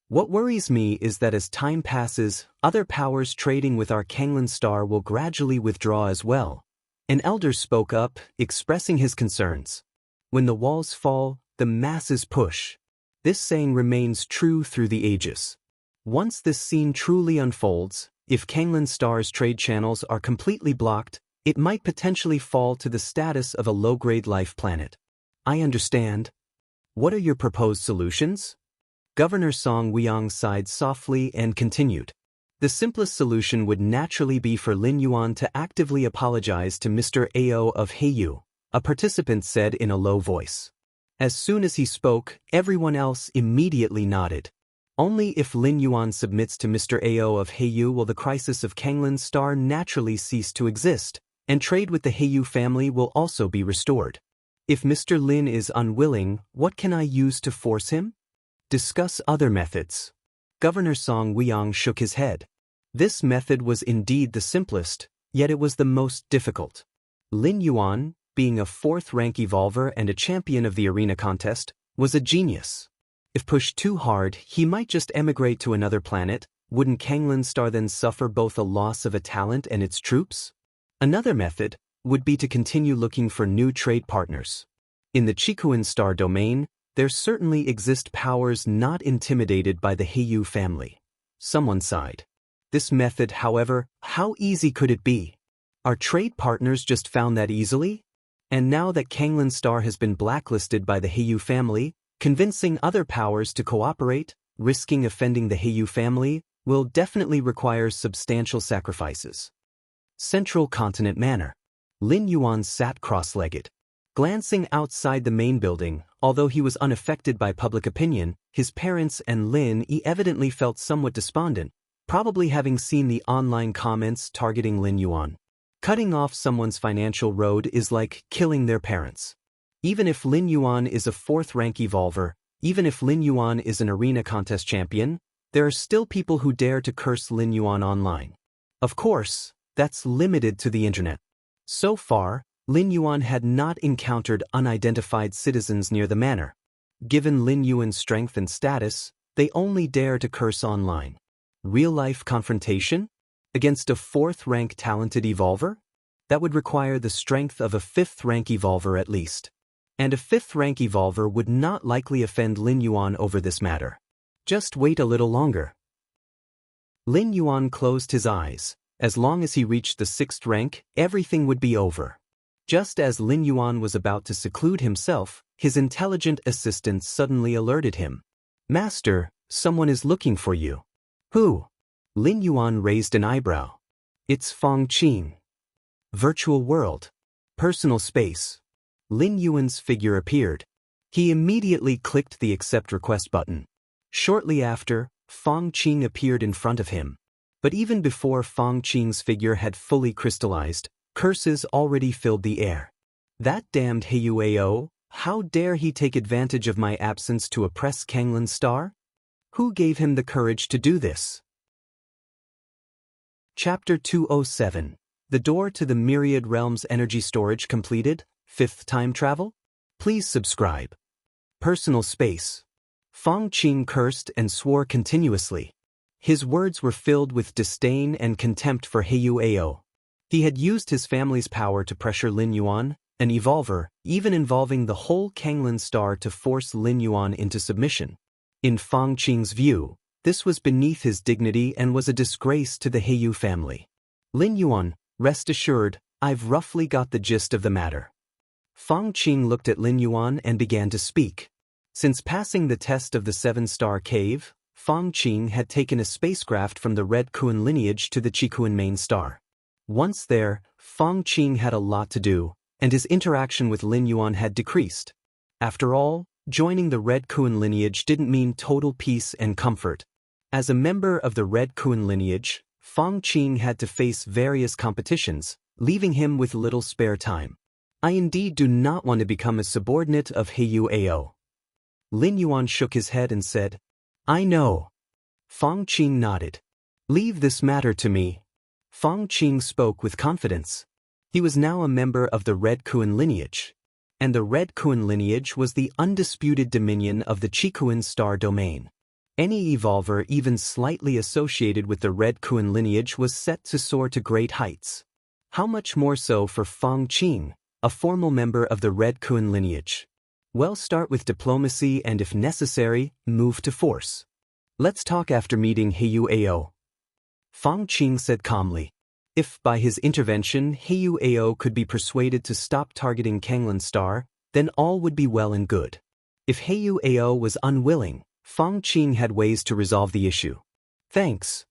Speaker 1: What worries me is that as time passes, other powers trading with our Kanglan Star will gradually withdraw as well. An elder spoke up, expressing his concerns. When the walls fall, the masses push. This saying remains true through the ages. Once this scene truly unfolds, if Kanglan Star's trade channels are completely blocked, it might potentially fall to the status of a low-grade life planet. I understand. What are your proposed solutions? Governor Song Weong sighed softly and continued. The simplest solution would naturally be for Lin Yuan to actively apologize to Mr. Ao of Heiyu, a participant said in a low voice. As soon as he spoke, everyone else immediately nodded. Only if Lin Yuan submits to Mr. Ao of Heiyu will the crisis of Kanglan Star naturally cease to exist, and trade with the Heiyu family will also be restored. If Mr. Lin is unwilling, what can I use to force him? Discuss other methods. Governor Song Weong shook his head. This method was indeed the simplest, yet it was the most difficult. Lin Yuan, being a 4th-rank evolver and a champion of the arena contest, was a genius. If pushed too hard, he might just emigrate to another planet. Wouldn't Kanglan Star then suffer both a loss of a talent and its troops? Another method would be to continue looking for new trade partners. In the Chikuan Star domain, there certainly exist powers not intimidated by the Heiyu family. Someone sighed. This method, however, how easy could it be? Our trade partners just found that easily? And now that Kanglan Star has been blacklisted by the Heiyu family, convincing other powers to cooperate, risking offending the Heiyu family, will definitely require substantial sacrifices. Central Continent Manor. Lin Yuan sat cross-legged. Glancing outside the main building, although he was unaffected by public opinion, his parents and Lin evidently felt somewhat despondent, probably having seen the online comments targeting Lin Yuan. Cutting off someone's financial road is like killing their parents. Even if Lin Yuan is a 4th-rank evolver, even if Lin Yuan is an arena contest champion, there are still people who dare to curse Lin Yuan online. Of course, that's limited to the internet. So far, Lin Yuan had not encountered unidentified citizens near the manor. Given Lin Yuan's strength and status, they only dare to curse online. Real-life confrontation? Against a 4th-rank talented evolver? That would require the strength of a 5th-rank evolver at least. And a 5th-rank evolver would not likely offend Lin Yuan over this matter. Just wait a little longer. Lin Yuan closed his eyes. As long as he reached the 6th rank, everything would be over. Just as Lin Yuan was about to seclude himself, his intelligent assistant suddenly alerted him. Master, someone is looking for you. Who? Lin Yuan raised an eyebrow. It's Fong Qing. Virtual world. Personal space. Lin Yuan's figure appeared. He immediately clicked the accept request button. Shortly after, Fong Qing appeared in front of him. But even before Fong Qing's figure had fully crystallized, curses already filled the air. That damned Heiyu Ao, how dare he take advantage of my absence to oppress Kanglan Star? Who gave him the courage to do this? Chapter 207. The door to the Myriad Realms energy storage completed? 5th time travel? Please subscribe. Personal space. Fong Qing cursed and swore continuously. His words were filled with disdain and contempt for Heyu Ao. He had used his family's power to pressure Lin Yuan, an evolver, even involving the whole Kanglin star to force Lin Yuan into submission. In Fong Qing's view, this was beneath his dignity and was a disgrace to the Heyu family. Lin Yuan, rest assured, I've roughly got the gist of the matter. Fong Qing looked at Lin Yuan and began to speak. Since passing the test of the 7-star cave, Fong Qing had taken a spacecraft from the Red Kuan lineage to the Qikuan main star. Once there, Fong Qing had a lot to do, and his interaction with Lin Yuan had decreased. After all, joining the Red Kuan lineage didn't mean total peace and comfort. As a member of the Red Kuan lineage, Fong Qing had to face various competitions, leaving him with little spare time. I indeed do not want to become a subordinate of Heyu Ao. Lin Yuan shook his head and said, I know. Fong Qing nodded. Leave this matter to me. Fong Qing spoke with confidence. He was now a member of the Red Kuan lineage. And the Red Kuan lineage was the undisputed dominion of the Qikuan star domain. Any evolver even slightly associated with the Red Kuan lineage was set to soar to great heights. How much more so for Fong Qing, a formal member of the Red Kuan lineage? Well, start with diplomacy and, if necessary, move to force. Let's talk after meeting Heyu Ao. Fong Qing said calmly. If, by his intervention, Heyu Ao could be persuaded to stop targeting Kanglin star, then all would be well and good. If Heyu Ao was unwilling, Fong Qing had ways to resolve the issue. Thanks.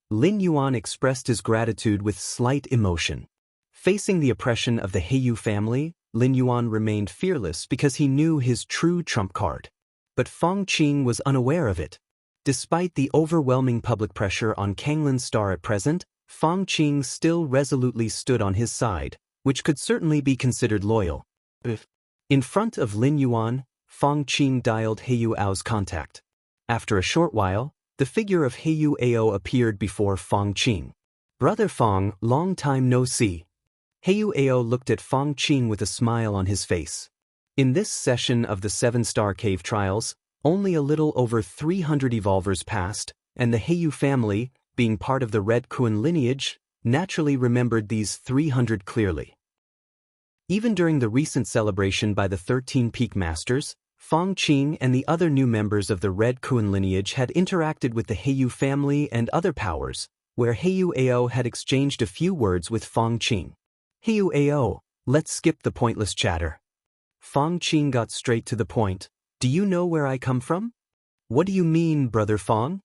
Speaker 1: Lin Yuan expressed his gratitude with slight emotion. Facing the oppression of the Heyu family, Lin Yuan remained fearless because he knew his true trump card. But Fong Qing was unaware of it. Despite the overwhelming public pressure on Kanglin star at present, Fong Qing still resolutely stood on his side, which could certainly be considered loyal. In front of Lin Yuan, Fong Qing dialed Heyu Ao's contact. After a short while, the figure of Heyu Ao appeared before Fong Qing. Brother Fong, long time no see. Heyu Ao looked at Fong Qing with a smile on his face. In this session of the 7-star cave trials, only a little over 300 evolvers passed, and the Heyu family, being part of the Red Kuan lineage, naturally remembered these 300 clearly. Even during the recent celebration by the 13 Peak Masters, Fong Qing and the other new members of the Red Kuan lineage had interacted with the Heyu family and other powers, where Heyu Ao had exchanged a few words with Fong Qing. Heyu Ao, let's skip the pointless chatter. Fong Qing got straight to the point. Do you know where I come from? What do you mean, Brother Fong?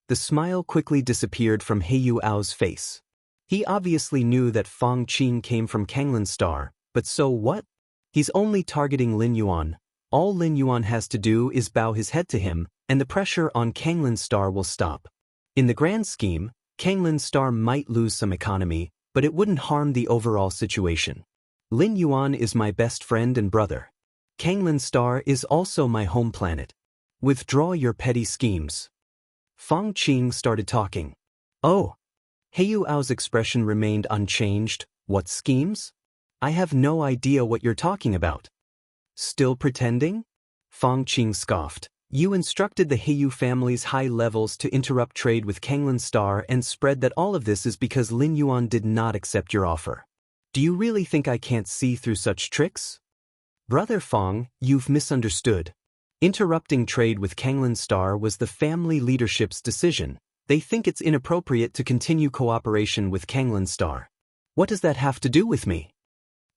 Speaker 1: The smile quickly disappeared from Heyu Ao's face. He obviously knew that Fong Qing came from Kanglin star, but so what? He's only targeting Lin Yuan. All Lin Yuan has to do is bow his head to him, and the pressure on Kanglin star will stop. In the grand scheme, Kanglin star might lose some economy, but it wouldn't harm the overall situation. Lin Yuan is my best friend and brother. Kanglin star is also my home planet. Withdraw your petty schemes. Fong Qing started talking. Oh. Heyu Ao's expression remained unchanged. What schemes? I have no idea what you're talking about. Still pretending? Fong Qing scoffed. You instructed the Heyu family's high levels to interrupt trade with Kanglin star and spread that all of this is because Lin Yuan did not accept your offer. Do you really think I can't see through such tricks? Brother Fong, you've misunderstood. Interrupting trade with Kanglin star was the family leadership's decision. They think it's inappropriate to continue cooperation with Kanglin star. What does that have to do with me?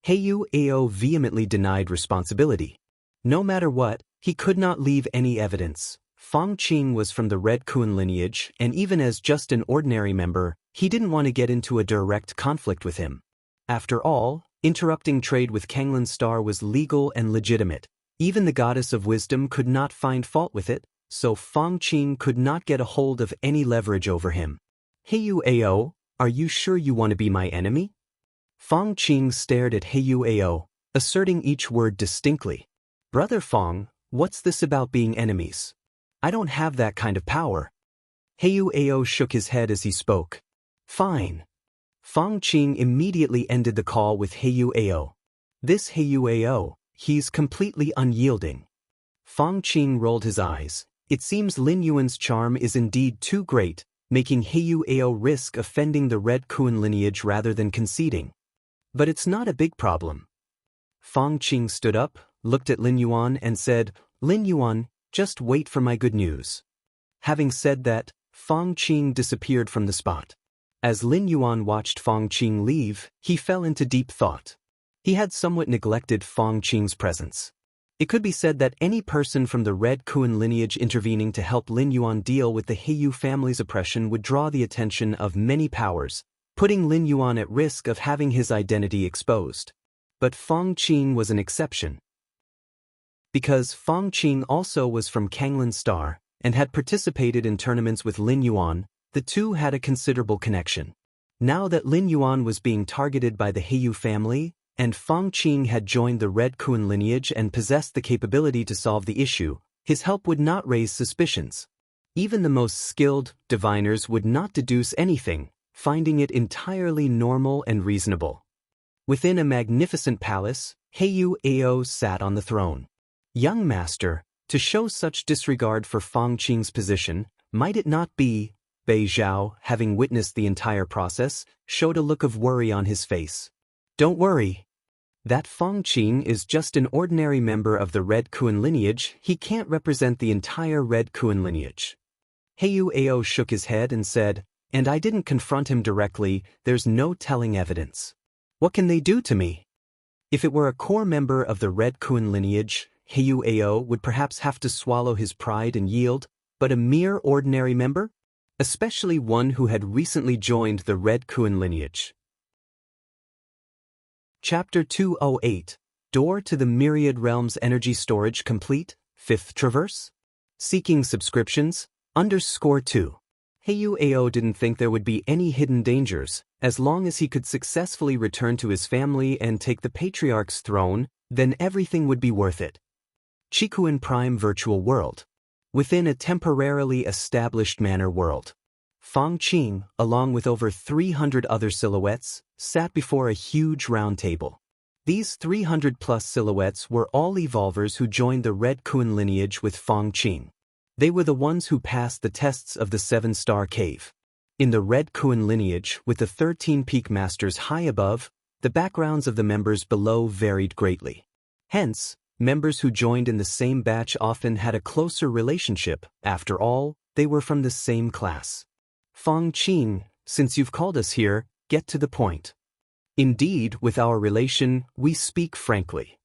Speaker 1: Heyu Ao vehemently denied responsibility. No matter what, he could not leave any evidence. Fong Qing was from the Red Kuan lineage, and even as just an ordinary member, he didn't want to get into a direct conflict with him. After all, interrupting trade with Kanglin star was legal and legitimate. Even the goddess of wisdom could not find fault with it, so Fong Qing could not get a hold of any leverage over him. Heyu Ao, are you sure you want to be my enemy? Fong Qing stared at Heyu Ao, asserting each word distinctly. Brother Fong, what's this about being enemies? I don't have that kind of power. Heyu Ao shook his head as he spoke. Fine. Fong Qing immediately ended the call with Heyu Ao. This Heyu Ao, he's completely unyielding. Fong Qing rolled his eyes. It seems Lin Yuan's charm is indeed too great, making Heyu Ao risk offending the Red Kun lineage rather than conceding. But it's not a big problem. Fang Qing stood up, looked at Lin Yuan and said, "Lin Yuan, just wait for my good news." Having said that, Fang Qing disappeared from the spot. As Lin Yuan watched Fang Qing leave, he fell into deep thought. He had somewhat neglected Fang Qing's presence. It could be said that any person from the Red Kun lineage intervening to help Lin Yuan deal with the Heyu family's oppression would draw the attention of many powers, putting Lin Yuan at risk of having his identity exposed. But Fang Qing was an exception. Because Fang Qing also was from Kanglan Star and had participated in tournaments with Lin Yuan, the two had a considerable connection. Now that Lin Yuan was being targeted by the Heyu family, and Fang Qing had joined the Red Kun lineage and possessed the capability to solve the issue, his help would not raise suspicions. Even the most skilled diviners would not deduce anything, finding it entirely normal and reasonable. Within a magnificent palace, Heyu Ao sat on the throne. Young master, to show such disregard for Fang Qing's position, might it not be? Bei Zhao, having witnessed the entire process, showed a look of worry on his face. Don't worry. That Fang Qing is just an ordinary member of the Red Kun lineage, he can't represent the entire Red Kun lineage. Heyu Ao shook his head and said, and I didn't confront him directly, there's no telling evidence. What can they do to me? If it were a core member of the Red Kun lineage, Heyu Ao would perhaps have to swallow his pride and yield, but a mere ordinary member? Especially one who had recently joined the Red Kun lineage. Chapter 208, Door to the Myriad Realms Energy Storage Complete, 5th Traverse? Seeking Subscriptions, _2. Heyu Ao didn't think there would be any hidden dangers. As long as he could successfully return to his family and take the Patriarch's throne, then everything would be worth it. Chikuan Prime Virtual World. Within a temporarily established manor world, Fang Qing, along with over 300 other silhouettes, sat before a huge round table. These 300-plus silhouettes were all evolvers who joined the Red Kun lineage with Fang Qing. They were the ones who passed the tests of the 7-star cave. In the Red Kun lineage, with the 13 peak masters high above, the backgrounds of the members below varied greatly. Hence, members who joined in the same batch often had a closer relationship. After all, they were from the same class. Fang Qing, since you've called us here, get to the point. Indeed, with our relation, we speak frankly.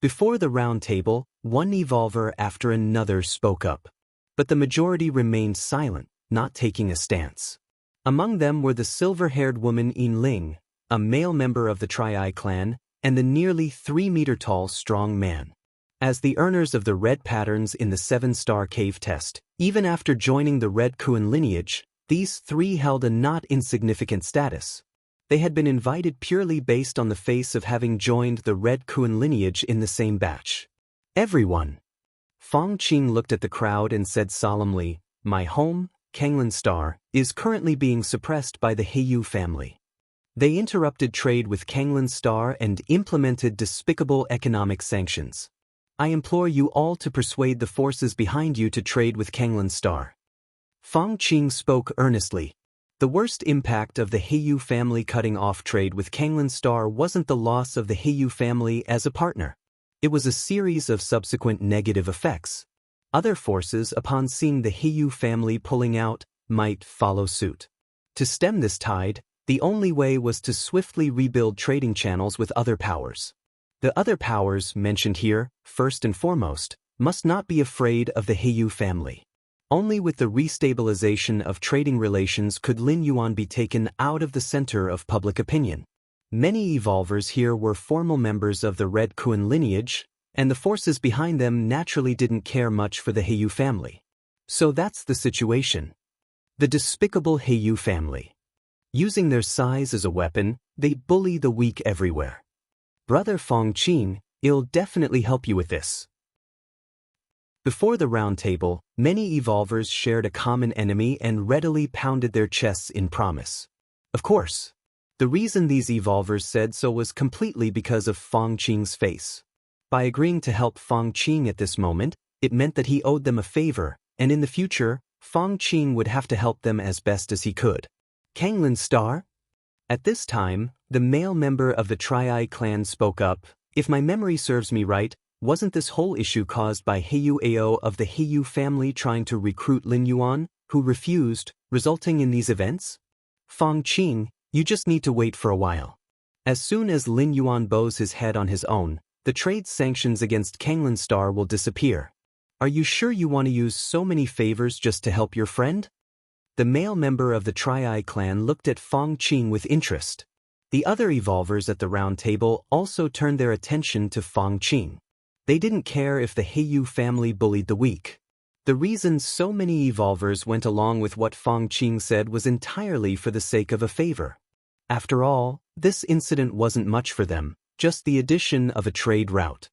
Speaker 1: Before the round table, one evolver after another spoke up. But the majority remained silent, not taking a stance. Among them were the silver-haired woman Yin Ling, a male member of the Tri-Eye clan, and the nearly 3-meter-tall strong man. As the earners of the red patterns in the 7-star cave test, even after joining the Red Kun lineage, these three held a not insignificant status. They had been invited purely based on the face of having joined the Red Kun lineage in the same batch. Everyone. Fang Qing looked at the crowd and said solemnly, "My home, Kanglan Star, is currently being suppressed by the Heyu family. They interrupted trade with Kanglan Star and implemented despicable economic sanctions. I implore you all to persuade the forces behind you to trade with Kanglan Star." Fang Qing spoke earnestly. The worst impact of the Heyu family cutting off trade with Kanglan Star wasn't the loss of the Heyu family as a partner. It was a series of subsequent negative effects. Other forces, upon seeing the Heyu family pulling out, might follow suit. To stem this tide, the only way was to swiftly rebuild trading channels with other powers. The other powers mentioned here, first and foremost, must not be afraid of the Heyu family. Only with the restabilization of trading relations could Lin Yuan be taken out of the center of public opinion. Many evolvers here were formal members of the Red Kun lineage, and the forces behind them naturally didn't care much for the Heyu family. So that's the situation. The despicable Heyu family. Using their size as a weapon, they bully the weak everywhere. Brother Fang Qing, I'll definitely help you with this. Before the round table, many evolvers shared a common enemy and readily pounded their chests in promise. Of course, the reason these evolvers said so was completely because of Fang Qing's face. By agreeing to help Fang Qing at this moment, it meant that he owed them a favor, and in the future, Fong Qing would have to help them as best as he could. Kanglin Star? At this time, the male member of the Tri-Eye clan spoke up. If my memory serves me right, wasn't this whole issue caused by Heiyu Ao of the Heiyu family trying to recruit Lin Yuan, who refused, resulting in these events? Fong Qing, you just need to wait for a while. As soon as Lin Yuan bows his head on his own, the trade sanctions against Kanglin Star will disappear. Are you sure you want to use so many favors just to help your friend? The male member of the Tri-Eye clan looked at Fong Qing with interest. The other evolvers at the round table also turned their attention to Fong Qing. They didn't care if the Heiyu family bullied the weak. The reason so many evolvers went along with what Fong Qing said was entirely for the sake of a favor. After all, this incident wasn't much for them, just the addition of a trade route.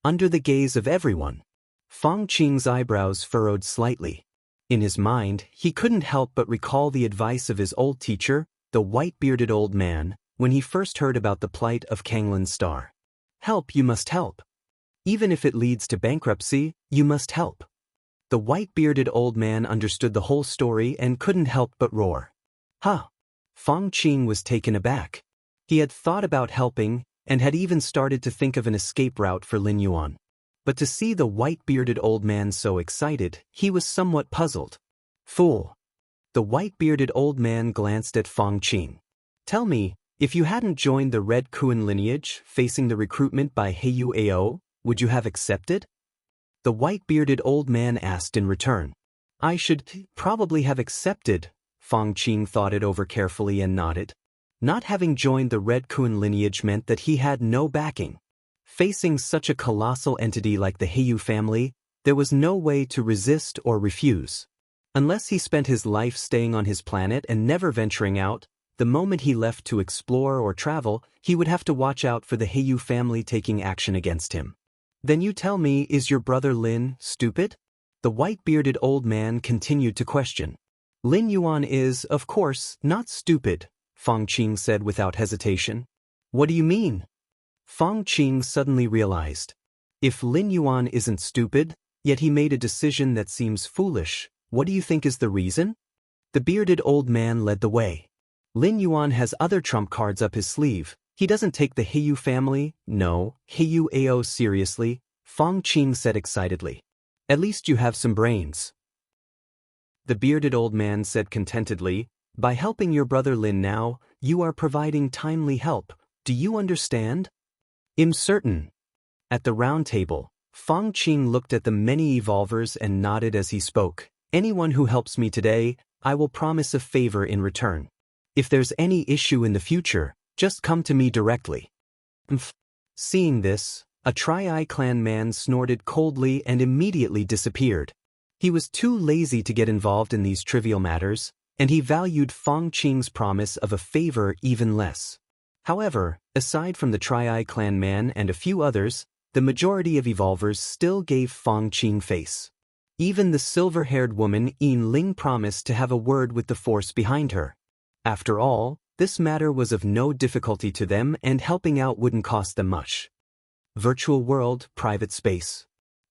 Speaker 1: Under the gaze of everyone, Fong Qing's eyebrows furrowed slightly. In his mind, he couldn't help but recall the advice of his old teacher, the white-bearded old man, when he first heard about the plight of Kanglin Star. Help, you must help. Even if it leads to bankruptcy, you must help. The white-bearded old man understood the whole story and couldn't help but roar. Huh! Fong Qing was taken aback. He had thought about helping, and had even started to think of an escape route for Lin Yuan. But to see the white-bearded old man so excited, he was somewhat puzzled. Fool! The white-bearded old man glanced at Fong Qing. Tell me, if you hadn't joined the Red Kuan lineage, facing the recruitment by Heiyu Ao, would you have accepted? The white-bearded old man asked in return. I should probably have accepted, Fong Qing thought it over carefully and nodded. Not having joined the Red Kuan lineage meant that he had no backing. Facing such a colossal entity like the Heiyu family, there was no way to resist or refuse. Unless he spent his life staying on his planet and never venturing out, the moment he left to explore or travel, he would have to watch out for the Heiyu family taking action against him. Then you tell me, is your brother Lin stupid? The white-bearded old man continued to question. Lin Yuan is, of course, not stupid, Fong Qing said without hesitation. What do you mean? Fong Qing suddenly realized. If Lin Yuan isn't stupid, yet he made a decision that seems foolish, what do you think is the reason? The bearded old man led the way. Lin Yuan has other trump cards up his sleeve. He doesn't take the Heiyu family, no, Heiyu Ao seriously, Fong Qing said excitedly. At least you have some brains. The bearded old man said contentedly, by helping your brother Lin now, you are providing timely help. Do you understand? I'm certain. At the round table, Fong Qing looked at the many evolvers and nodded as he spoke. Anyone who helps me today, I will promise a favor in return. If there's any issue in the future, just come to me directly. Seeing this, a Tri-Eye clan man snorted coldly and immediately disappeared. He was too lazy to get involved in these trivial matters, and he valued Fong Qing's promise of a favor even less. However, aside from the Tri-Eye clan man and a few others, the majority of evolvers still gave Fong Qing face. Even the silver-haired woman Yin Ling promised to have a word with the force behind her. After all, this matter was of no difficulty to them and helping out wouldn't cost them much. Virtual world, private space.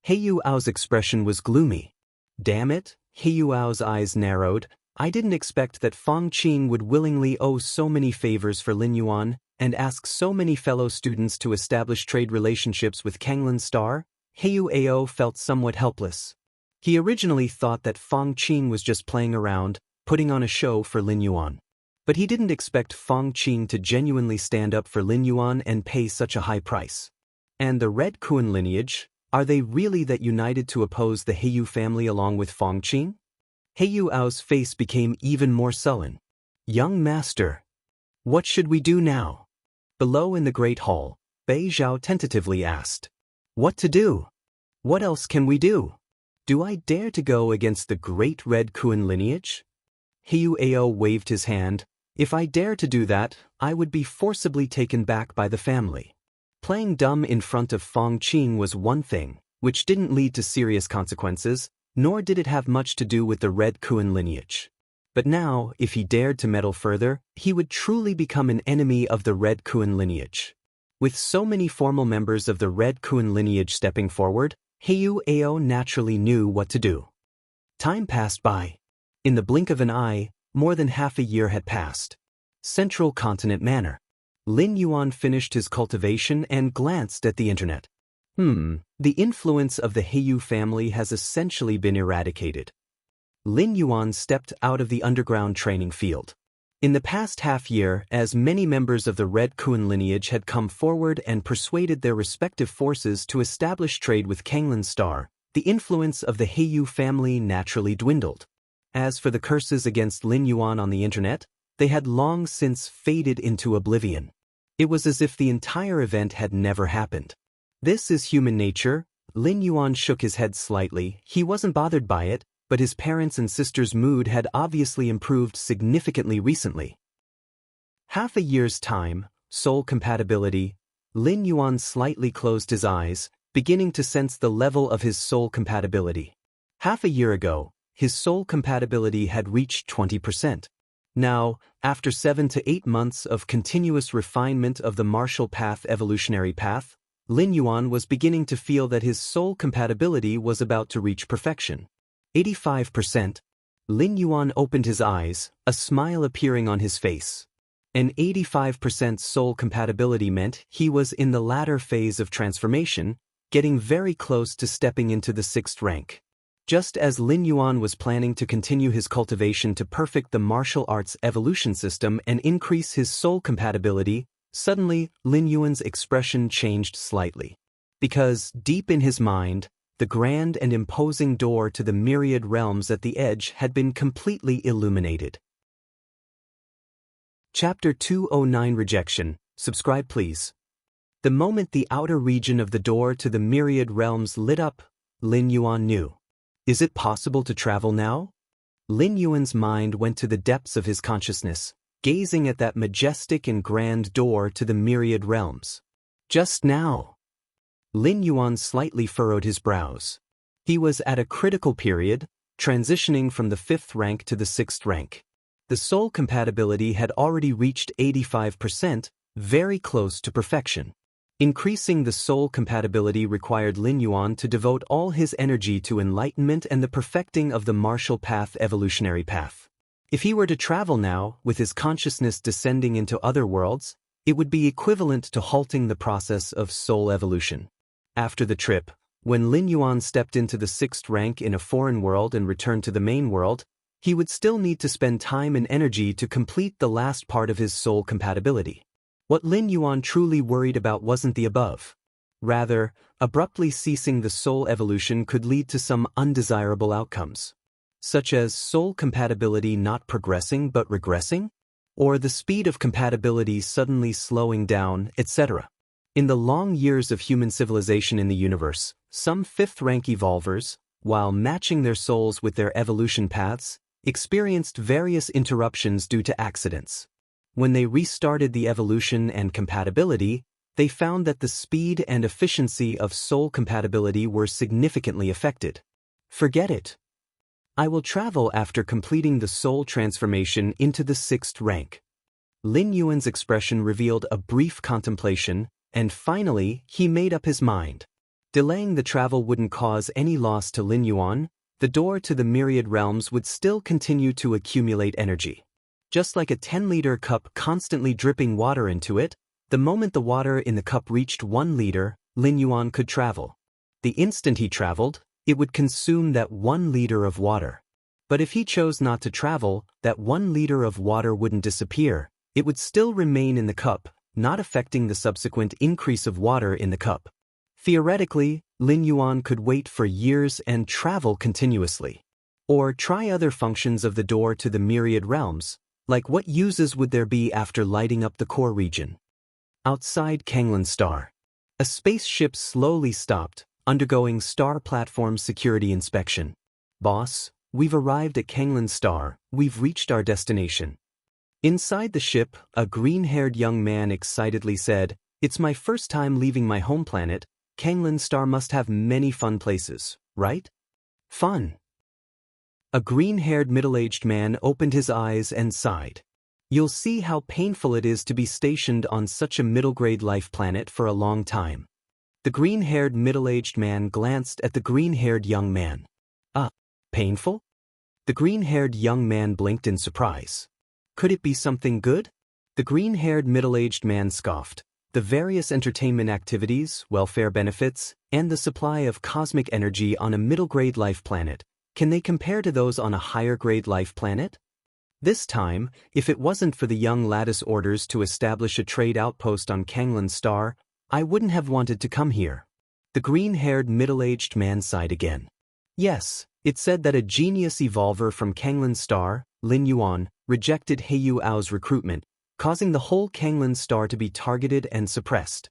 Speaker 1: Heiyu Ao's expression was gloomy. Damn it, Heiyu Ao's eyes narrowed. I didn't expect that Fong Qing would willingly owe so many favors for Lin Yuan and ask so many fellow students to establish trade relationships with Kanglin Star. Heiyu Ao felt somewhat helpless. He originally thought that Fong Qing was just playing around, putting on a show for Lin Yuan. But he didn't expect Fong Qing to genuinely stand up for Lin Yuan and pay such a high price. And the Red Kuan lineage, are they really that united to oppose the Heiyu family along with Fong Qing? Heiyu Ao's face became even more sullen. Young master, what should we do now? Below in the great hall, Bei Zhao tentatively asked. What to do? What else can we do? Do I dare to go against the great Red Kuan lineage? Heiyu Ao waved his hand. If I dare to do that, I would be forcibly taken back by the family. Playing dumb in front of Fong Qing was one thing, which didn't lead to serious consequences, nor did it have much to do with the Red Kuan lineage. But now, if he dared to meddle further, he would truly become an enemy of the Red Kuan lineage. With so many formal members of the Red Kuan lineage stepping forward, Heiyu Ao naturally knew what to do. Time passed by. In the blink of an eye, more than half a year had passed. Central Continent Manor. Lin Yuan finished his cultivation and glanced at the internet. The influence of the Heiyu family has essentially been eradicated. Lin Yuan stepped out of the underground training field. In the past half-year, as many members of the Red Kun lineage had come forward and persuaded their respective forces to establish trade with Kanglan Star, the influence of the Heiyu family naturally dwindled. As for the curses against Lin Yuan on the internet, they had long since faded into oblivion. It was as if the entire event had never happened. This is human nature. Lin Yuan shook his head slightly. He wasn't bothered by it, but his parents' and sister's mood had obviously improved significantly recently. Half a year's time, soul compatibility. Lin Yuan slightly closed his eyes, beginning to sense the level of his soul compatibility. Half a year ago, his soul compatibility had reached 20%. Now, after 7 to 8 months of continuous refinement of the martial path evolutionary path, Lin Yuan was beginning to feel that his soul compatibility was about to reach perfection. 85%. Lin Yuan opened his eyes, a smile appearing on his face. An 85% soul compatibility meant he was in the latter phase of transformation, getting very close to stepping into the 6th rank. Just as Lin Yuan was planning to continue his cultivation to perfect the martial arts evolution system and increase his soul compatibility, suddenly Lin Yuan's expression changed slightly. Because, deep in his mind, the grand and imposing door to the myriad realms at the edge had been completely illuminated. Chapter 209 Rejection. Subscribe please. The moment the outer region of the door to the myriad realms lit up, Lin Yuan knew. Is it possible to travel now? Lin Yuan's mind went to the depths of his consciousness, gazing at that majestic and grand door to the myriad realms. Just now. Lin Yuan slightly furrowed his brows. He was at a critical period, transitioning from the 5th rank to the 6th rank. The soul compatibility had already reached 85%, very close to perfection. Increasing the soul compatibility required Lin Yuan to devote all his energy to enlightenment and the perfecting of the martial path evolutionary path. If he were to travel now, with his consciousness descending into other worlds, it would be equivalent to halting the process of soul evolution. After the trip, when Lin Yuan stepped into the 6th rank in a foreign world and returned to the main world, he would still need to spend time and energy to complete the last part of his soul compatibility. What Lin Yuan truly worried about wasn't the above. Rather, abruptly ceasing the soul evolution could lead to some undesirable outcomes, such as soul compatibility not progressing but regressing, or the speed of compatibility suddenly slowing down, etc. In the long years of human civilization in the universe, some 5th rank evolvers, while matching their souls with their evolution paths, experienced various interruptions due to accidents. When they restarted the evolution and compatibility, they found that the speed and efficiency of soul compatibility were significantly affected. Forget it. I will travel after completing the soul transformation into the 6th rank. Lin Yuan's expression revealed a brief contemplation, and finally he made up his mind. Delaying the travel wouldn't cause any loss to Lin Yuan. The door to the myriad realms would still continue to accumulate energy. Just like a 10-liter cup constantly dripping water into it, the moment the water in the cup reached 1 liter, Lin Yuan could travel. The instant he traveled, it would consume that 1 liter of water. But if he chose not to travel, that 1 liter of water wouldn't disappear, it would still remain in the cup, not affecting the subsequent increase of water in the cup. Theoretically, Lin Yuan could wait for years and travel continuously. Or try other functions of the door to the myriad realms, like what uses would there be after lighting up the core region? Outside Kanglan Star, a spaceship slowly stopped, undergoing star platform security inspection. Boss, we've arrived at Kanglan Star, we've reached our destination. Inside the ship, a green-haired young man excitedly said, "It's my first time leaving my home planet. Kanglan Star must have many fun places, right?" Fun. A green-haired middle-aged man opened his eyes and sighed. You'll see how painful it is to be stationed on such a middle-grade life planet for a long time. The green-haired middle-aged man glanced at the green-haired young man. Painful? The green-haired young man blinked in surprise. Could it be something good? The green-haired middle-aged man scoffed. The various entertainment activities, welfare benefits, and the supply of cosmic energy on a middle-grade life planet, can they compare to those on a higher-grade life planet? This time, if it wasn't for the young lattice orders to establish a trade outpost on Kanglan Star, I wouldn't have wanted to come here. The green-haired middle-aged man sighed again. Yes, it said that a genius evolver from Kanglan Star, Lin Yuan, rejected Heyu Ao's recruitment, causing the whole Kanglan Star to be targeted and suppressed.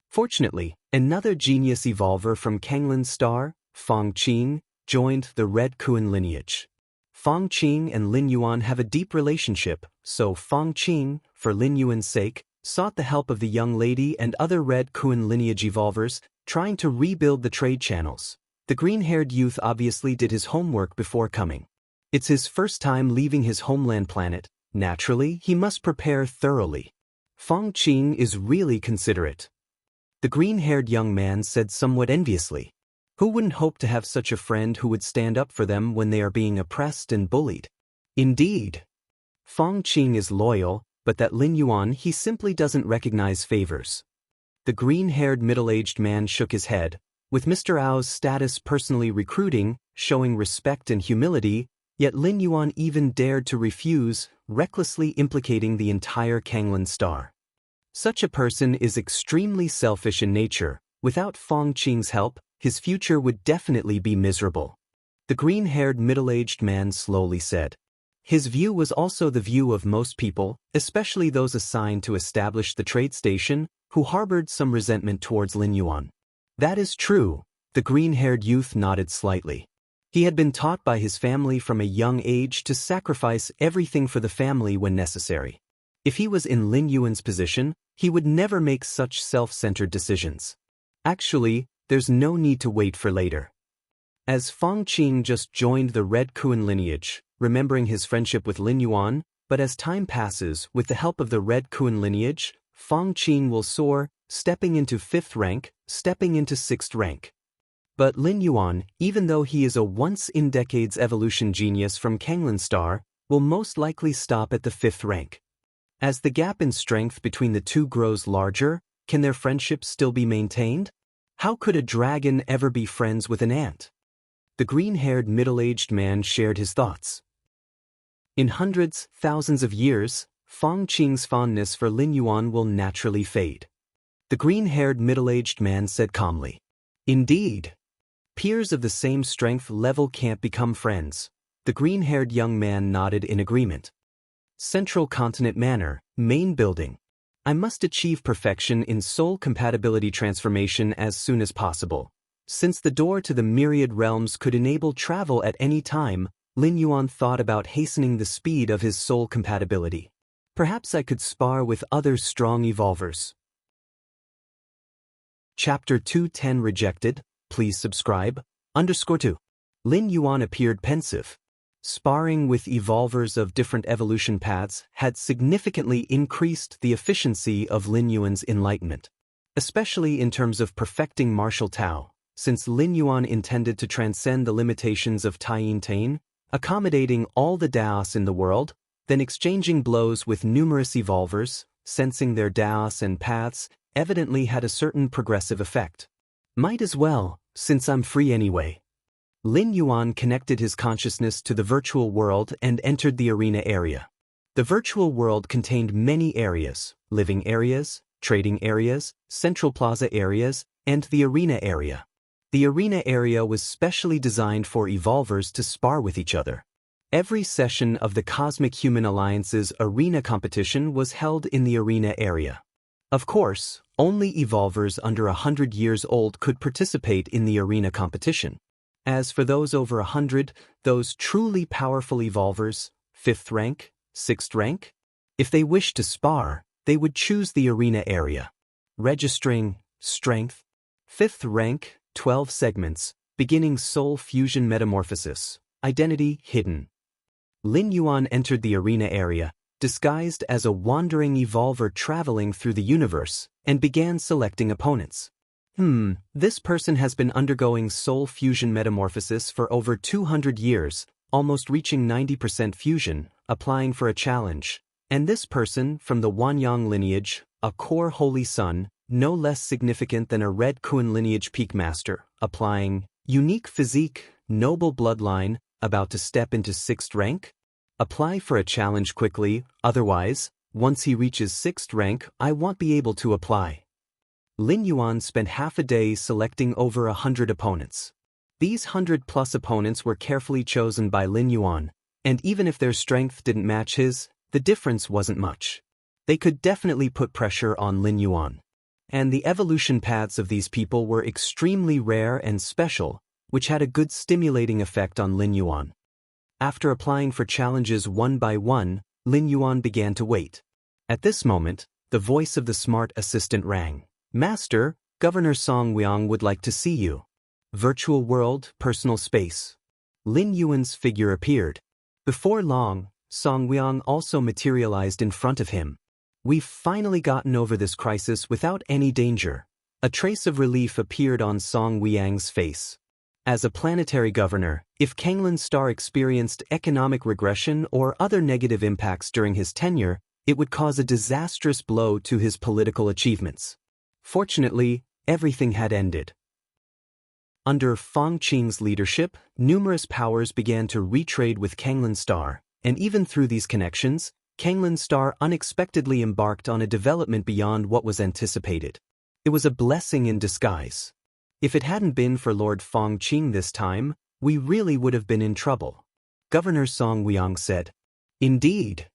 Speaker 1: Fortunately, another genius evolver from Kanglan Star, Fong Qing, joined the Red Kuan lineage. Fong Qing and Lin Yuan have a deep relationship, so Fong Qing, for Lin Yuan's sake, sought the help of the young lady and other Red Kuan lineage evolvers, trying to rebuild the trade channels. The green-haired youth obviously did his homework before coming. It's his first time leaving his homeland planet. Naturally, he must prepare thoroughly. Fong Qing is really considerate. The green-haired young man said somewhat enviously. Who wouldn't hope to have such a friend who would stand up for them when they are being oppressed and bullied? Indeed. Fong Qing is loyal, but that Lin Yuan he simply doesn't recognize favors. The green-haired middle-aged man shook his head. With Mr. Ao's status personally recruiting, showing respect and humility, yet Lin Yuan even dared to refuse, recklessly implicating the entire Kanglan Star. Such a person is extremely selfish in nature. Without Fong Qing's help, his future would definitely be miserable. The green-haired middle-aged man slowly said. His view was also the view of most people, especially those assigned to establish the trade station, who harbored some resentment towards Lin Yuan. That is true, the green-haired youth nodded slightly. He had been taught by his family from a young age to sacrifice everything for the family when necessary. If he was in Lin Yuan's position, he would never make such self-centered decisions. Actually, there's no need to wait for later. As Fong Qing just joined the Red Kuan lineage, remembering his friendship with Lin Yuan, but as time passes, with the help of the Red Kuan lineage, Fong Qing will soar, stepping into 5th rank, stepping into 6th rank. But Lin Yuan, even though he is a once-in-decades evolution genius from Kanglan Star, will most likely stop at the 5th rank. As the gap in strength between the two grows larger, can their friendship still be maintained? How could a dragon ever be friends with an ant? The green-haired middle-aged man shared his thoughts. In hundreds, thousands of years, Fong Qing's fondness for Lin Yuan will naturally fade. The green-haired middle-aged man said calmly. Indeed. Peers of the same strength level can't become friends. The green-haired young man nodded in agreement. Central Continent Manor, main building. I must achieve perfection in soul compatibility transformation as soon as possible. Since the door to the myriad realms could enable travel at any time, Lin Yuan thought about hastening the speed of his soul compatibility. Perhaps I could spar with other strong evolvers. Chapter 210 Rejected. Please subscribe. _2. Lin Yuan appeared pensive. Sparring with evolvers of different evolution paths had significantly increased the efficiency of Lin Yuan's enlightenment, especially in terms of perfecting martial Tao, since Lin Yuan intended to transcend the limitations of Taiyin Tain, accommodating all the Daos in the world, then exchanging blows with numerous evolvers, sensing their Daos and paths, evidently had a certain progressive effect. Might as well, since I'm free anyway. Lin Yuan connected his consciousness to the virtual world and entered the arena area. The virtual world contained many areas: living areas, trading areas, central plaza areas, and the arena area. The arena area was specially designed for evolvers to spar with each other. Every session of the Cosmic Human Alliance's arena competition was held in the arena area. Of course, only evolvers under 100 years old could participate in the arena competition. As for those over 100, those truly powerful evolvers, 5th rank, 6th rank, if they wished to spar, they would choose the arena area. Registering, strength, 5th rank, 12 segments, beginning soul fusion metamorphosis, identity hidden. Lin Yuan entered the arena area, disguised as a wandering evolver traveling through the universe, and began selecting opponents. This person has been undergoing soul fusion metamorphosis for over 200 years, almost reaching 90% fusion, applying for a challenge. And this person, from the Wanyang lineage, a core holy son, no less significant than a Red Kun lineage peak master, applying, unique physique, noble bloodline, about to step into 6th rank? Apply for a challenge quickly, otherwise, once he reaches 6th rank, I won't be able to apply. Lin Yuan spent half a day selecting over 100 opponents. These 100+ opponents were carefully chosen by Lin Yuan, and even if their strength didn't match his, the difference wasn't much. They could definitely put pressure on Lin Yuan. And the evolution paths of these people were extremely rare and special, which had a good stimulating effect on Lin Yuan. After applying for challenges one by one, Lin Yuan began to wait. At this moment, the voice of the smart assistant rang. Master, Governor Song Weong would like to see you. Virtual world, personal space. Lin Yuan's figure appeared. Before long, Song Weong also materialized in front of him. We've finally gotten over this crisis without any danger. A trace of relief appeared on Song Weong's face. As a planetary governor, if Kanglin's star experienced economic regression or other negative impacts during his tenure, it would cause a disastrous blow to his political achievements. Fortunately, everything had ended. Under Fong Qing's leadership, numerous powers began to retrade with Kanglin's star, and even through these connections, Kanglin's star unexpectedly embarked on a development beyond what was anticipated. It was a blessing in disguise. If it hadn't been for Lord Fong Qing this time, we really would have been in trouble. Governor Song Weong said. Indeed.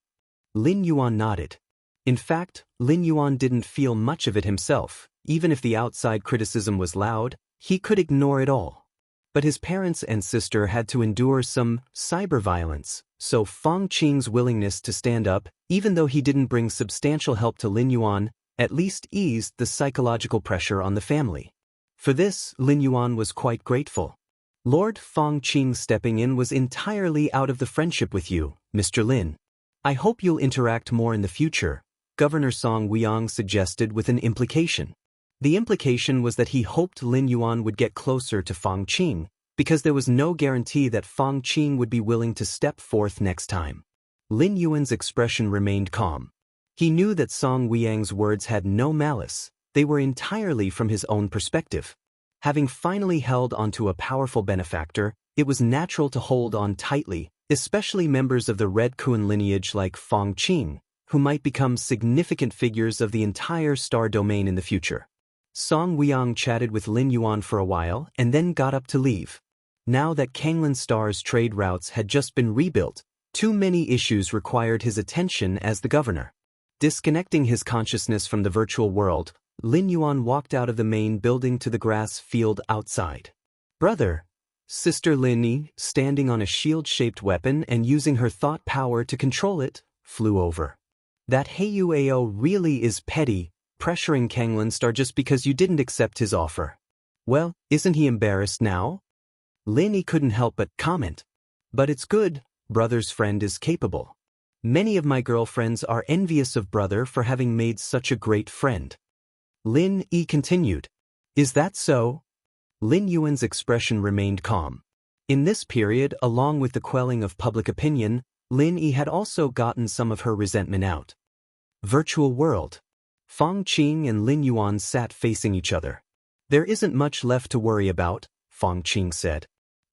Speaker 1: Lin Yuan nodded. In fact, Lin Yuan didn't feel much of it himself. Even if the outside criticism was loud, he could ignore it all. But his parents and sister had to endure some cyber violence, so Fong Qing's willingness to stand up, even though he didn't bring substantial help to Lin Yuan, at least eased the psychological pressure on the family. For this, Lin Yuan was quite grateful. Lord Fong Qing stepping in was entirely out of the friendship with you, Mr. Lin. I hope you'll interact more in the future, Governor Song Weong suggested with an implication. The implication was that he hoped Lin Yuan would get closer to Fong Qing, because there was no guarantee that Fong Qing would be willing to step forth next time. Lin Yuan's expression remained calm. He knew that Song Weong's words had no malice. They were entirely from his own perspective. Having finally held onto a powerful benefactor, it was natural to hold on tightly, especially members of the Red Kun lineage like Fong Qing, who might become significant figures of the entire star domain in the future. Song Weong chatted with Lin Yuan for a while and then got up to leave. Now that Kanglin Star's trade routes had just been rebuilt, too many issues required his attention as the governor. Disconnecting his consciousness from the virtual world, Lin Yuan walked out of the main building to the grass field outside. Brother, Sister Lin, standing on a shield-shaped weapon and using her thought power to control it, flew over. That Heiyuao really is petty, pressuring Kanglin Star just because you didn't accept his offer. Well, isn't he embarrassed now? Lin couldn't help but comment. But it's good, brother's friend is capable. Many of my girlfriends are envious of brother for having made such a great friend. Lin continued. Is that so? Lin Yuan's expression remained calm. In this period, along with the quelling of public opinion, Lin had also gotten some of her resentment out. Virtual world. Fong Qing and Lin Yuan sat facing each other. There isn't much left to worry about, Fong Qing said.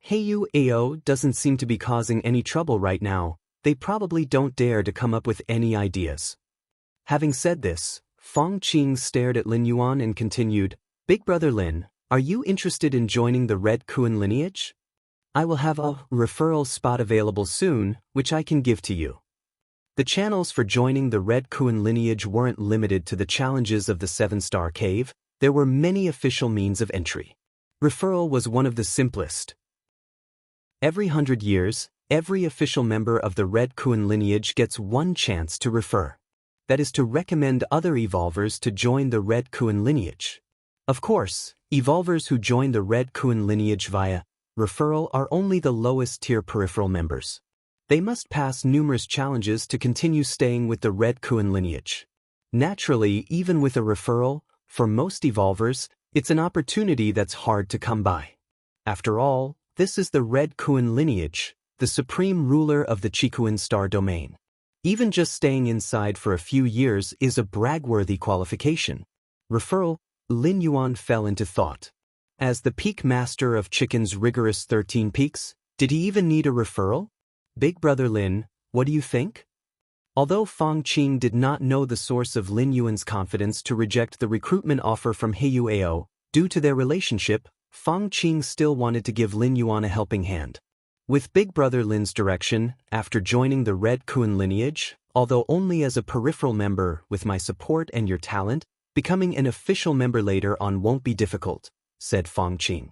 Speaker 1: Heiyuao doesn't seem to be causing any trouble right now. They probably don't dare to come up with any ideas. Having said this, Fong Qing stared at Lin Yuan and continued, Big brother Lin, are you interested in joining the Red Kun lineage? I will have a referral spot available soon, which I can give to you. The channels for joining the Red Kun lineage weren't limited to the challenges of the 7-star cave. There were many official means of entry. Referral was one of the simplest. Every 100 years, every official member of the Red Kun lineage gets one chance to refer. That is to recommend other evolvers to join the Red Kun lineage. Of course, evolvers who join the Red Kun lineage via referral are only the lowest tier peripheral members. They must pass numerous challenges to continue staying with the Red Kun lineage. Naturally, even with a referral, for most evolvers, it's an opportunity that's hard to come by. After all, this is the Red Kun lineage, the supreme ruler of the Chikuan star domain. Even just staying inside for a few years is a brag-worthy qualification. Referral, Lin Yuan fell into thought. As the peak master of Chicken's rigorous 13 peaks, did he even need a referral? Big brother Lin, what do you think? Although Fang Qing did not know the source of Lin Yuan's confidence to reject the recruitment offer from Heiyu Ao, due to their relationship, Fang Qing still wanted to give Lin Yuan a helping hand. With Big Brother Lin's direction, after joining the Red Kun lineage, although only as a peripheral member with my support and your talent, becoming an official member later on won't be difficult, said Fang Qing.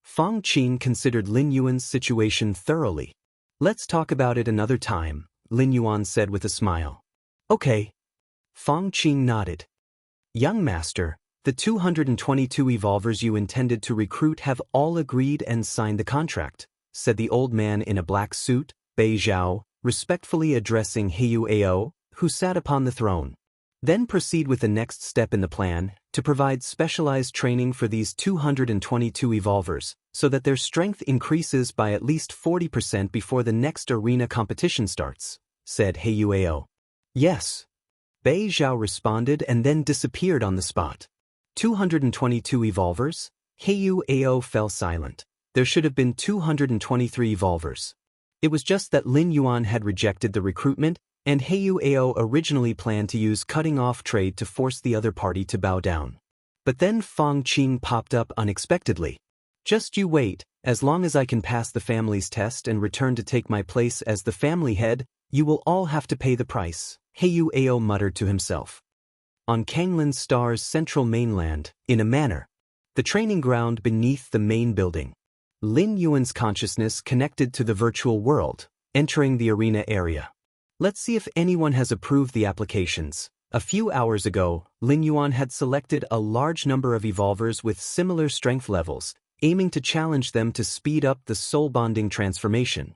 Speaker 1: Fang Qing considered Lin Yuan's situation thoroughly. Let's talk about it another time, Lin Yuan said with a smile. Okay. Fang Qing nodded. Young master, the 222 evolvers you intended to recruit have all agreed and signed the contract, said the old man in a black suit, Bei Zhao, respectfully addressing Heiyu Ao, who sat upon the throne. Then proceed with the next step in the plan, to provide specialized training for these 222 evolvers, so that their strength increases by at least 40% before the next arena competition starts, said Heiyu Ao. Yes. Bei Zhao responded and then disappeared on the spot. 222 evolvers? Heiyu Ao fell silent. There should have been 223 evolvers. It was just that Lin Yuan had rejected the recruitment, and Heiyu Ao originally planned to use cutting-off trade to force the other party to bow down. But then Fang Qing popped up unexpectedly. Just you wait, as long as I can pass the family's test and return to take my place as the family head, you will all have to pay the price, Heiyu Ao muttered to himself. On Kanglin Star's central mainland, in a manor, the training ground beneath the main building, Lin Yuan's consciousness connected to the virtual world, entering the arena area. Let's see if anyone has approved the applications. A few hours ago, Lin Yuan had selected a large number of evolvers with similar strength levels, aiming to challenge them to speed up the soul bonding transformation.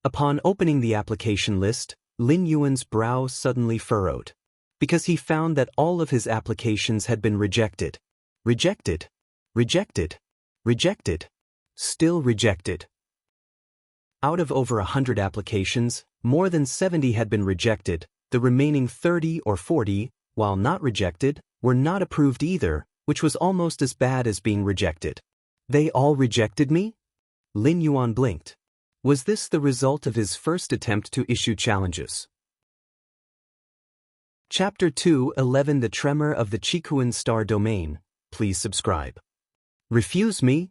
Speaker 1: Upon opening the application list, Lin Yuan's brow suddenly furrowed, because he found that all of his applications had been rejected. Rejected. Rejected. Rejected. Still rejected. Out of over 100 applications, more than 70 had been rejected. The remaining 30 or 40, while not rejected, were not approved either, which was almost as bad as being rejected. They all rejected me? Lin Yuan blinked. Was this the result of his first attempt to issue challenges? Chapter 2:11 The Tremor of the Chikuan Star Domain. Please subscribe. Refuse me?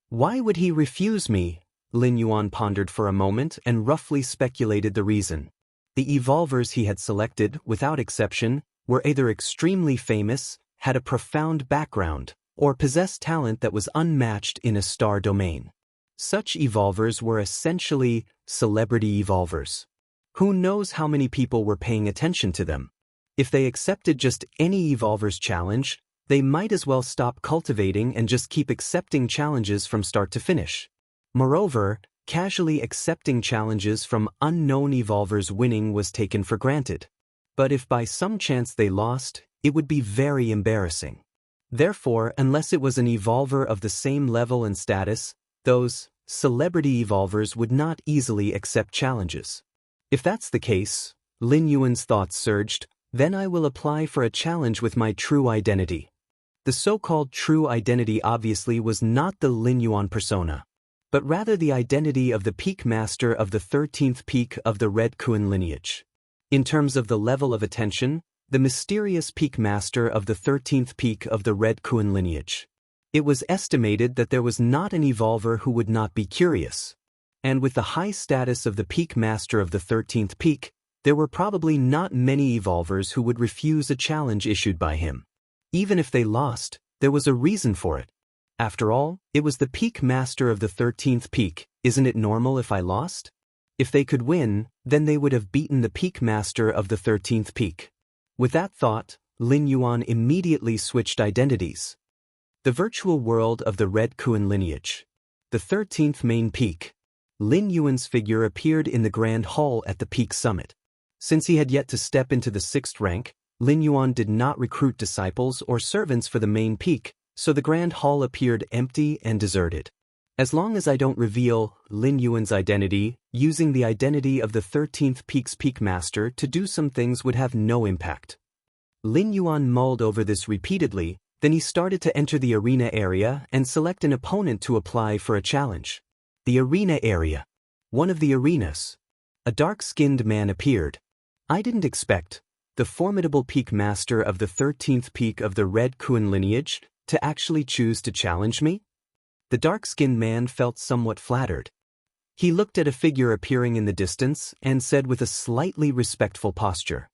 Speaker 1: Why would he refuse me? Lin Yuan pondered for a moment and roughly speculated the reason. The evolvers he had selected, without exception, were either extremely famous, had a profound background, or possessed talent that was unmatched in a star domain. Such evolvers were essentially celebrity evolvers. Who knows how many people were paying attention to them? If they accepted just any evolver's challenge, they might as well stop cultivating and just keep accepting challenges from start to finish. Moreover, casually accepting challenges from unknown evolvers winning was taken for granted. But if by some chance they lost, it would be very embarrassing. Therefore, unless it was an evolver of the same level and status, those celebrity evolvers would not easily accept challenges. If that's the case, Lin Yuan's thoughts surged, then I will apply for a challenge with my true identity. The so-called true identity obviously was not the Lin Yuan persona, but rather the identity of the peak master of the 13th peak of the Red Kun lineage. In terms of the level of attention, the mysterious peak master of the 13th peak of the Red Kun lineage. It was estimated that there was not an evolver who would not be curious. And with the high status of the peak master of the 13th peak, there were probably not many evolvers who would refuse a challenge issued by him. Even if they lost, there was a reason for it. After all, it was the peak master of the 13th peak. Isn't it normal if I lost? If they could win, then they would have beaten the peak master of the 13th peak. With that thought, Lin Yuan immediately switched identities. The virtual world of the Red Kun lineage. The 13th main peak. Lin Yuan's figure appeared in the grand hall at the peak summit. Since he had yet to step into the 6th rank, Lin Yuan did not recruit disciples or servants for the main peak, so the grand hall appeared empty and deserted. As long as I don't reveal Lin Yuan's identity, using the identity of the 13th Peak's Peak Master to do some things would have no impact. Lin Yuan mulled over this repeatedly, then he started to enter the arena area and select an opponent to apply for a challenge. The arena area. One of the arenas. A dark-skinned man appeared. I didn't expect the formidable Peak Master of the 13th Peak of the Red Kuan lineage to actually choose to challenge me? The dark-skinned man felt somewhat flattered. He looked at a figure appearing in the distance and said with a slightly respectful posture.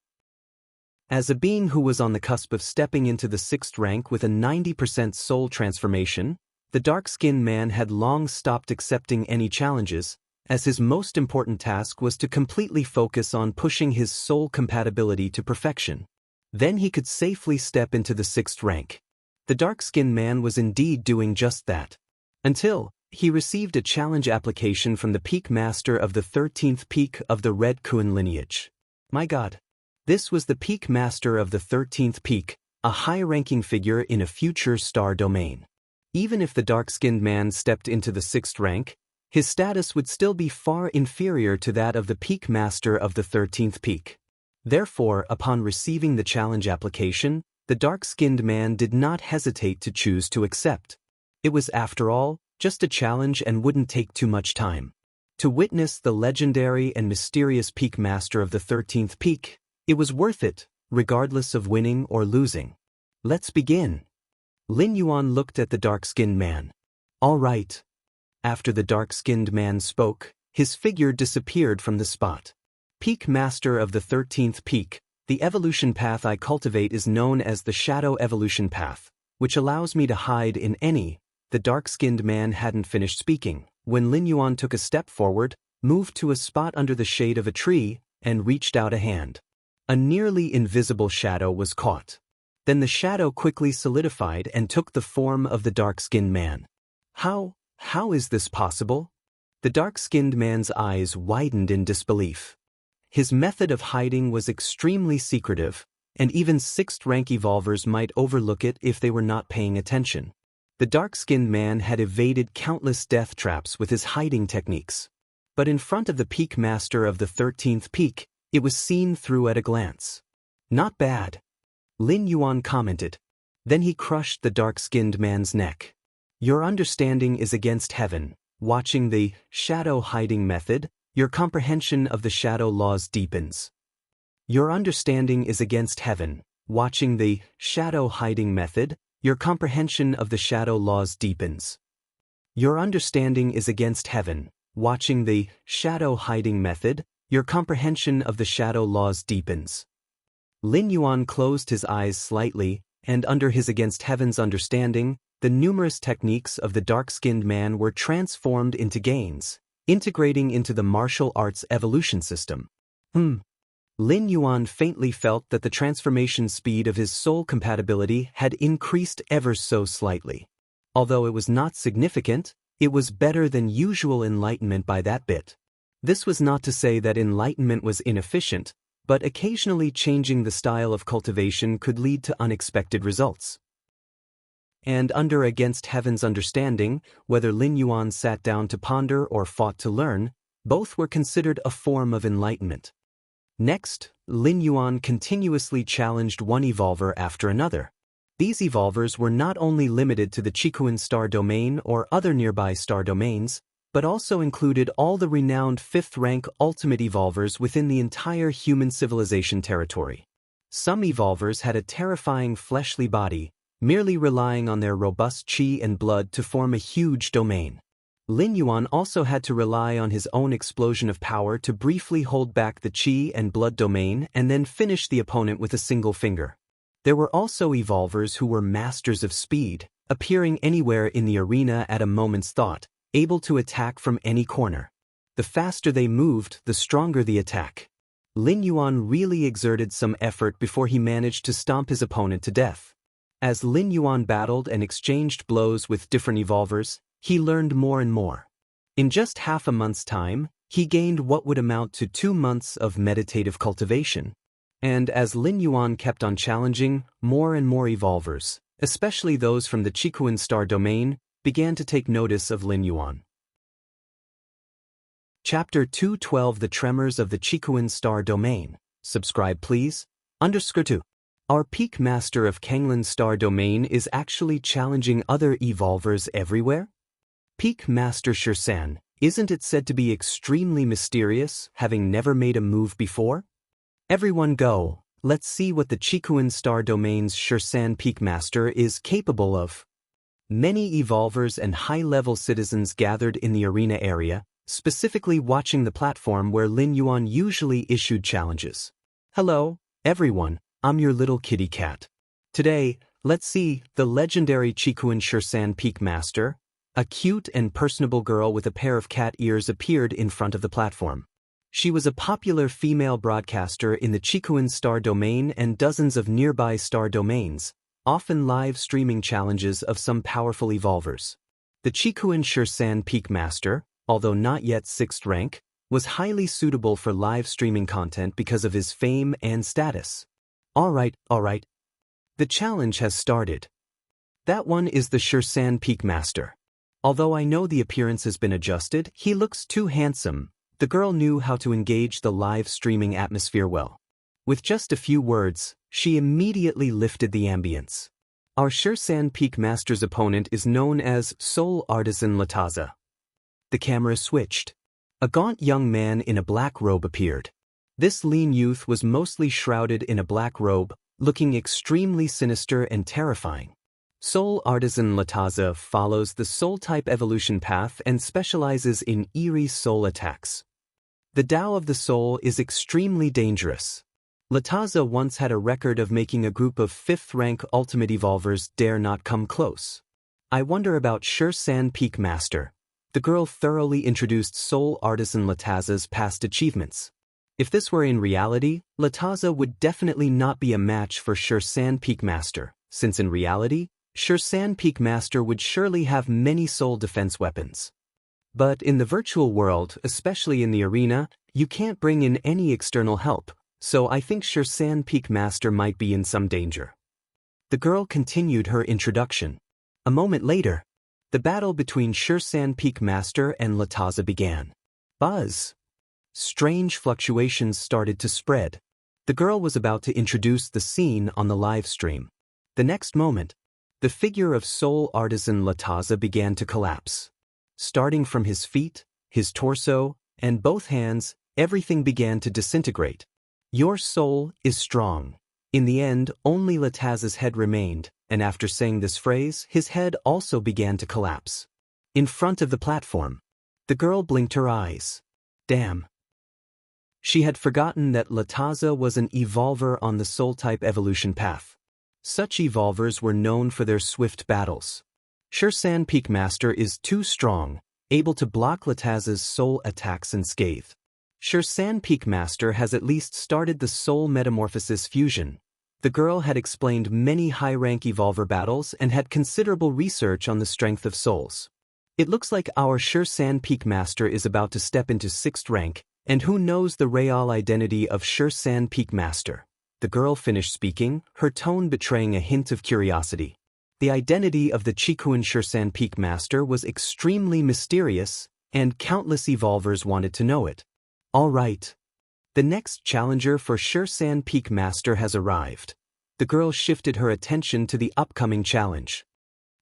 Speaker 1: As a being who was on the cusp of stepping into the 6th rank with a 90% soul transformation, the dark-skinned man had long stopped accepting any challenges, as his most important task was to completely focus on pushing his soul compatibility to perfection. Then he could safely step into the 6th rank. The dark-skinned man was indeed doing just that. Until he received a challenge application from the Peak Master of the 13th Peak of the Red Kuan lineage. My God. This was the Peak Master of the 13th Peak, a high-ranking figure in a future star domain. Even if the dark-skinned man stepped into the 6th rank, his status would still be far inferior to that of the Peak Master of the 13th Peak. Therefore, upon receiving the challenge application, the dark-skinned man did not hesitate to choose to accept. It was, after all, just a challenge and wouldn't take too much time. To witness the legendary and mysterious Peak Master of the 13th Peak, it was worth it, regardless of winning or losing. Let's begin. Lin Yuan looked at the dark-skinned man. All right. After the dark-skinned man spoke, his figure disappeared from the spot. Peak Master of the 13th Peak, the evolution path I cultivate is known as the Shadow Evolution Path, which allows me to hide in any. The dark-skinned man hadn't finished speaking when Lin Yuan took a step forward, moved to a spot under the shade of a tree, and reached out a hand. A nearly invisible shadow was caught. Then the shadow quickly solidified and took the form of the dark-skinned man. How is this possible? The dark-skinned man's eyes widened in disbelief. His method of hiding was extremely secretive, and even 6th-rank evolvers might overlook it if they were not paying attention. The dark-skinned man had evaded countless death traps with his hiding techniques. But in front of the Peak Master of the 13th Peak, it was seen through at a glance. Not bad. Lin Yuan commented. Then he crushed the dark-skinned man's neck. Your understanding is against heaven. Watching the shadow hiding method, your comprehension of the shadow laws deepens. Your understanding is against heaven. Watching the shadow hiding method, your comprehension of the shadow laws deepens. Your understanding is against heaven. Watching the shadow hiding method, your comprehension of the shadow laws deepens. Lin Yuan closed his eyes slightly, and under his against heaven's understanding, the numerous techniques of the dark-skinned man were transformed into gains, integrating into the martial arts evolution system. Lin Yuan faintly felt that the transformation speed of his soul compatibility had increased ever so slightly. Although it was not significant, it was better than usual enlightenment by that bit. This was not to say that enlightenment was inefficient, but occasionally changing the style of cultivation could lead to unexpected results. And under against heaven's understanding, whether Lin Yuan sat down to ponder or fought to learn, both were considered a form of enlightenment. Next, Lin Yuan continuously challenged one evolver after another. These evolvers were not only limited to the Chikuan star domain or other nearby star domains, but also included all the renowned 5th-rank ultimate evolvers within the entire human civilization territory. Some evolvers had a terrifying fleshly body, merely relying on their robust chi and blood to form a huge domain. Lin Yuan also had to rely on his own explosion of power to briefly hold back the chi and blood domain and then finish the opponent with a single finger. There were also evolvers who were masters of speed, appearing anywhere in the arena at a moment's thought, able to attack from any corner. The faster they moved, the stronger the attack. Lin Yuan really exerted some effort before he managed to stomp his opponent to death. As Lin Yuan battled and exchanged blows with different evolvers, he learned more and more. In just half a month's time, he gained what would amount to 2 months of meditative cultivation. And as Lin Yuan kept on challenging more and more evolvers, especially those from the Chikuan star domain, began to take notice of Lin Yuan. Chapter 212 The Tremors of the Chikuan Star Domain. Subscribe please. _2. Our peak master of Kanglin Star Domain is actually challenging other evolvers everywhere? Peak Master Shirsan, isn't it said to be extremely mysterious, having never made a move before? Everyone go, let's see what the Chikuan Star Domain's Shirsan Peak Master is capable of. Many evolvers and high-level citizens gathered in the arena area, specifically watching the platform where Lin Yuan usually issued challenges. Hello, everyone, I'm your little kitty cat. Today, let's see the legendary Chikuan Shirsan Peak Master. A cute and personable girl with a pair of cat ears appeared in front of the platform. She was a popular female broadcaster in the Chikuan Star Domain and dozens of nearby star domains, often live streaming challenges of some powerful evolvers. The Chikuan Shirsan Peak Master, although not yet 6th rank, was highly suitable for live streaming content because of his fame and status. Alright. The challenge has started. That one is the Shirsan Peak Master. Although I know the appearance has been adjusted, he looks too handsome. The girl knew how to engage the live streaming atmosphere well. With just a few words, she immediately lifted the ambience. Our Shirsan Peak Master's opponent is known as Soul Artisan Lataza. The camera switched. A gaunt young man in a black robe appeared. This lean youth was mostly shrouded in a black robe, looking extremely sinister and terrifying. Soul Artisan Lataza follows the soul-type evolution path and specializes in eerie soul attacks. The Tao of the soul is extremely dangerous. Lataza once had a record of making a group of 5th-rank ultimate evolvers dare not come close. I wonder about Shirsan Peak Master. The girl thoroughly introduced Soul Artisan Lataza's past achievements. If this were in reality, Lataza would definitely not be a match for Shirsan Peak Master, since in reality, Shirsan Peak Master would surely have many soul defense weapons. But in the virtual world, especially in the arena, you can't bring in any external help, so I think Shirsan Peak Master might be in some danger. The girl continued her introduction. A moment later, the battle between Shirsan Peak Master and Lataza began. Buzz. Strange fluctuations started to spread. The girl was about to introduce the scene on the live stream. The next moment, the figure of Soul Artisan Lataza began to collapse. Starting from his feet, his torso, and both hands, everything began to disintegrate. Your soul is strong. In the end, only Lataza's head remained, and after saying this phrase, his head also began to collapse. In front of the platform, the girl blinked her eyes. Damn. She had forgotten that Lataza was an evolver on the soul-type evolution path. Such evolvers were known for their swift battles. Shirsan Peak Master is too strong, able to block Lataza's soul attacks unscathed. Shirsan Peak Master has at least started the soul metamorphosis fusion. The girl had explained many high-rank evolver battles and had considerable research on the strength of souls. It looks like our Shirsan Peak Master is about to step into 6th rank, and who knows the real identity of Shirsan Peak Master. The girl finished speaking, her tone betraying a hint of curiosity. The identity of the Chikuan Shirsan Peak Master was extremely mysterious, and countless evolvers wanted to know it. All right. The next challenger for Shirsan Peak Master has arrived. The girl shifted her attention to the upcoming challenge.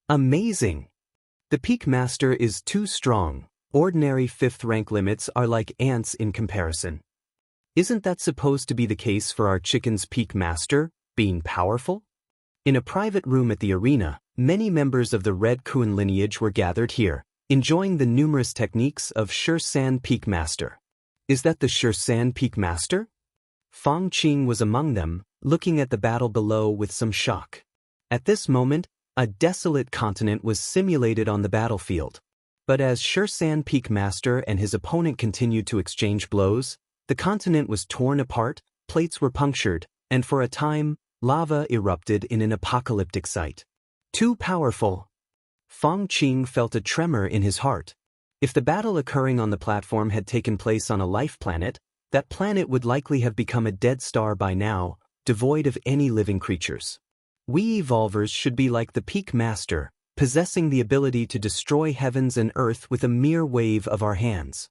Speaker 1: Amazing! The Peak Master is too strong. Ordinary 5th rank limits are like ants in comparison. Isn't that supposed to be the case for our Chicken's Peak Master, being powerful? In a private room at the arena, many members of the Red Kuan lineage were gathered here, enjoying the numerous techniques of Shirsan Peak Master. Is that the Shirsan Peak Master? Fang Qing was among them, looking at the battle below with some shock. At this moment, a desolate continent was simulated on the battlefield. But as Shirsan Peak Master and his opponent continued to exchange blows, the continent was torn apart, plates were punctured, and for a time, lava erupted in an apocalyptic sight. Too powerful. Fang Qing felt a tremor in his heart. If the battle occurring on the platform had taken place on a life planet, that planet would likely have become a dead star by now, devoid of any living creatures. We evolvers should be like the Peak Master, possessing the ability to destroy heavens and earth with a mere wave of our hands.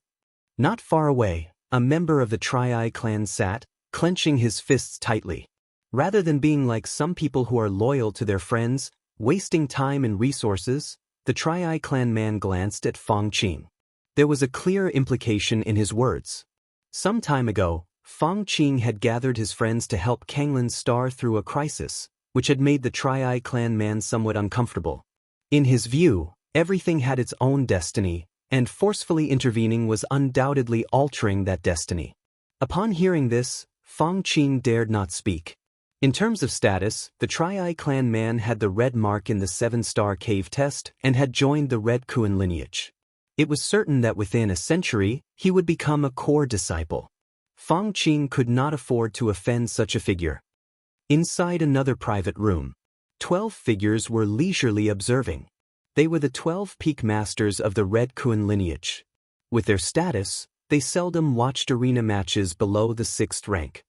Speaker 1: Not far away, a member of the Tri-Eye clan sat, clenching his fists tightly. Rather than being like some people who are loyal to their friends, wasting time and resources, the Tri-Eye clan man glanced at Fong Qing. There was a clear implication in his words. Some time ago, Fong Qing had gathered his friends to help Kanglin's star through a crisis, which had made the Tri-Eye clan man somewhat uncomfortable. In his view, everything had its own destiny, and forcefully intervening was undoubtedly altering that destiny. Upon hearing this, Fong Qing dared not speak. In terms of status, the Tri-Eye clan man had the red mark in the 7-star cave test and had joined the Red Kuan lineage. It was certain that within a century, he would become a core disciple. Fong Qing could not afford to offend such a figure. Inside another private room, 12 figures were leisurely observing. They were the 12 peak masters of the Red Kuan lineage. With their status, they seldom watched arena matches below the 6th rank.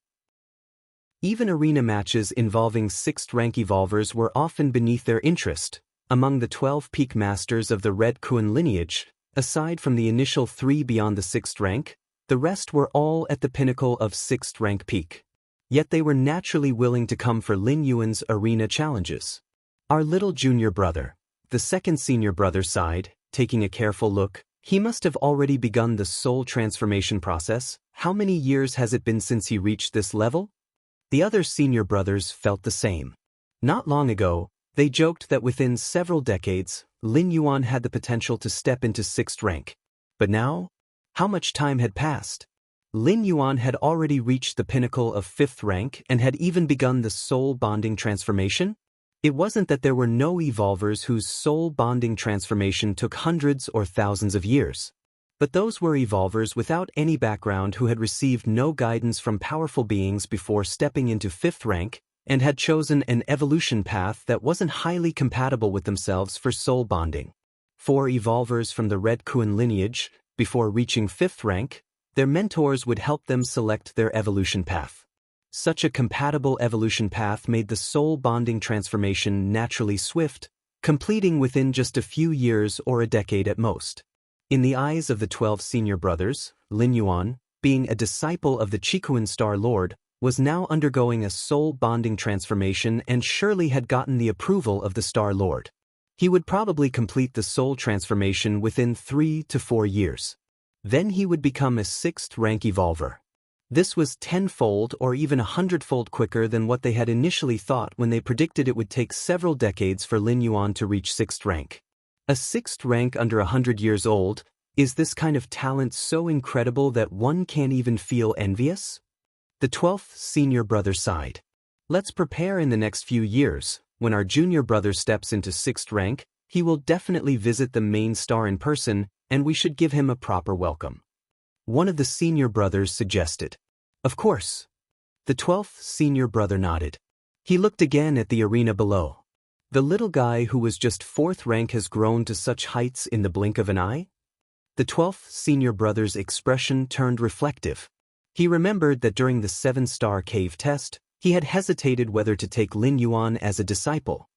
Speaker 1: Even arena matches involving 6th rank evolvers were often beneath their interest. Among the 12 peak masters of the Red Kuan lineage, aside from the initial 3 beyond the 6th rank, the rest were all at the pinnacle of 6th rank peak. Yet they were naturally willing to come for Lin Yuan's arena challenges. Our little junior brother, the second senior brother, sighed, taking a careful look. He must have already begun the soul transformation process. How many years has it been since he reached this level? The other senior brothers felt the same. Not long ago, they joked that within several decades, Lin Yuan had the potential to step into 6th rank. But now, how much time had passed? Lin Yuan had already reached the pinnacle of 5th rank and had even begun the soul bonding transformation. It wasn't that there were no evolvers whose soul bonding transformation took hundreds or thousands of years. But those were evolvers without any background who had received no guidance from powerful beings before stepping into 5th rank and had chosen an evolution path that wasn't highly compatible with themselves for soul bonding. For evolvers from the Red Kuan lineage, before reaching 5th rank, their mentors would help them select their evolution path. Such a compatible evolution path made the soul bonding transformation naturally swift, completing within just a few years or a decade at most. In the eyes of the 12 senior brothers, Lin Yuan, being a disciple of the Qikuan Star Lord, was now undergoing a soul bonding transformation and surely had gotten the approval of the Star Lord. He would probably complete the soul transformation within 3 to 4 years. Then he would become a 6th rank evolver. This was 10-fold or even 100-fold quicker than what they had initially thought when they predicted it would take several decades for Lin Yuan to reach 6th rank. A 6th rank under 100 years old, is this kind of talent so incredible that one can't even feel envious? The 12th senior brother sighed. Let's prepare in the next few years. When our junior brother steps into 6th rank, he will definitely visit the main star in person, and we should give him a proper welcome. One of the senior brothers suggested. Of course. The 12th senior brother nodded. He looked again at the arena below. The little guy who was just 4th rank has grown to such heights in the blink of an eye? The 12th senior brother's expression turned reflective. He remembered that during the 7-star cave test, he had hesitated whether to take Lin Yuan as a disciple.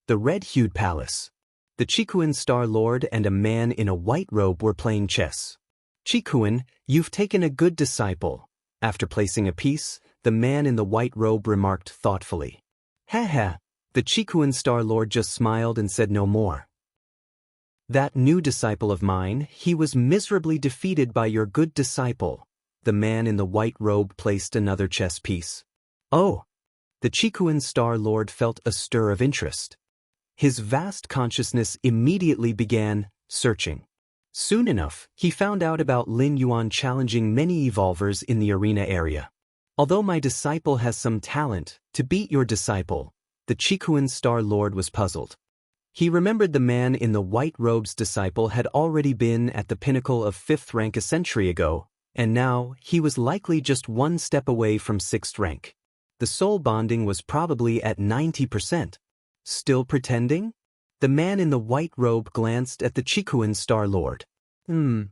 Speaker 1: The red-hued palace. The Qikuan Star Lord and a man in a white robe were playing chess. Qikuan, you've taken a good disciple. After placing a piece, the man in the white robe remarked thoughtfully. Ha. The Qikuan Star Lord just smiled and said no more. That new disciple of mine, he was miserably defeated by your good disciple. The man in the white robe placed another chess piece. Oh! The Qikuan Star Lord felt a stir of interest. His vast consciousness immediately began searching. Soon enough, he found out about Lin Yuan challenging many evolvers in the arena area. Although my disciple has some talent, to beat your disciple, the Qikuan Star Lord was puzzled. He remembered the man in the white robe's disciple had already been at the pinnacle of 5th rank a century ago, and now he was likely just one step away from 6th rank. The soul bonding was probably at 90%. Still pretending? The man in the white robe glanced at the Qikuan Star Lord. The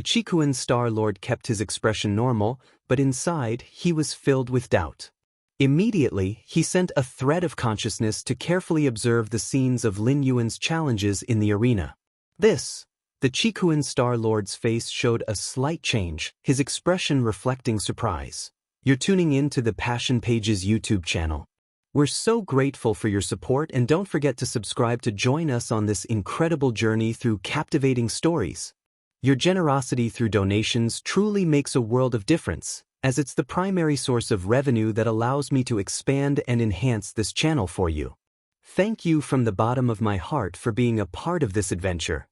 Speaker 1: Qikuan Star Lord kept his expression normal, but inside he was filled with doubt. Immediately, he sent a thread of consciousness to carefully observe the scenes of Lin Yuan's challenges in the arena. The Chikuan Star-Lord's face showed a slight change, his expression reflecting surprise. You're tuning in to the Passion Pages YouTube channel. We're so grateful for your support, and don't forget to subscribe to join us on this incredible journey through captivating stories. Your generosity through donations truly makes a world of difference, as it's the primary source of revenue that allows me to expand and enhance this channel for you. Thank you from the bottom of my heart for being a part of this adventure.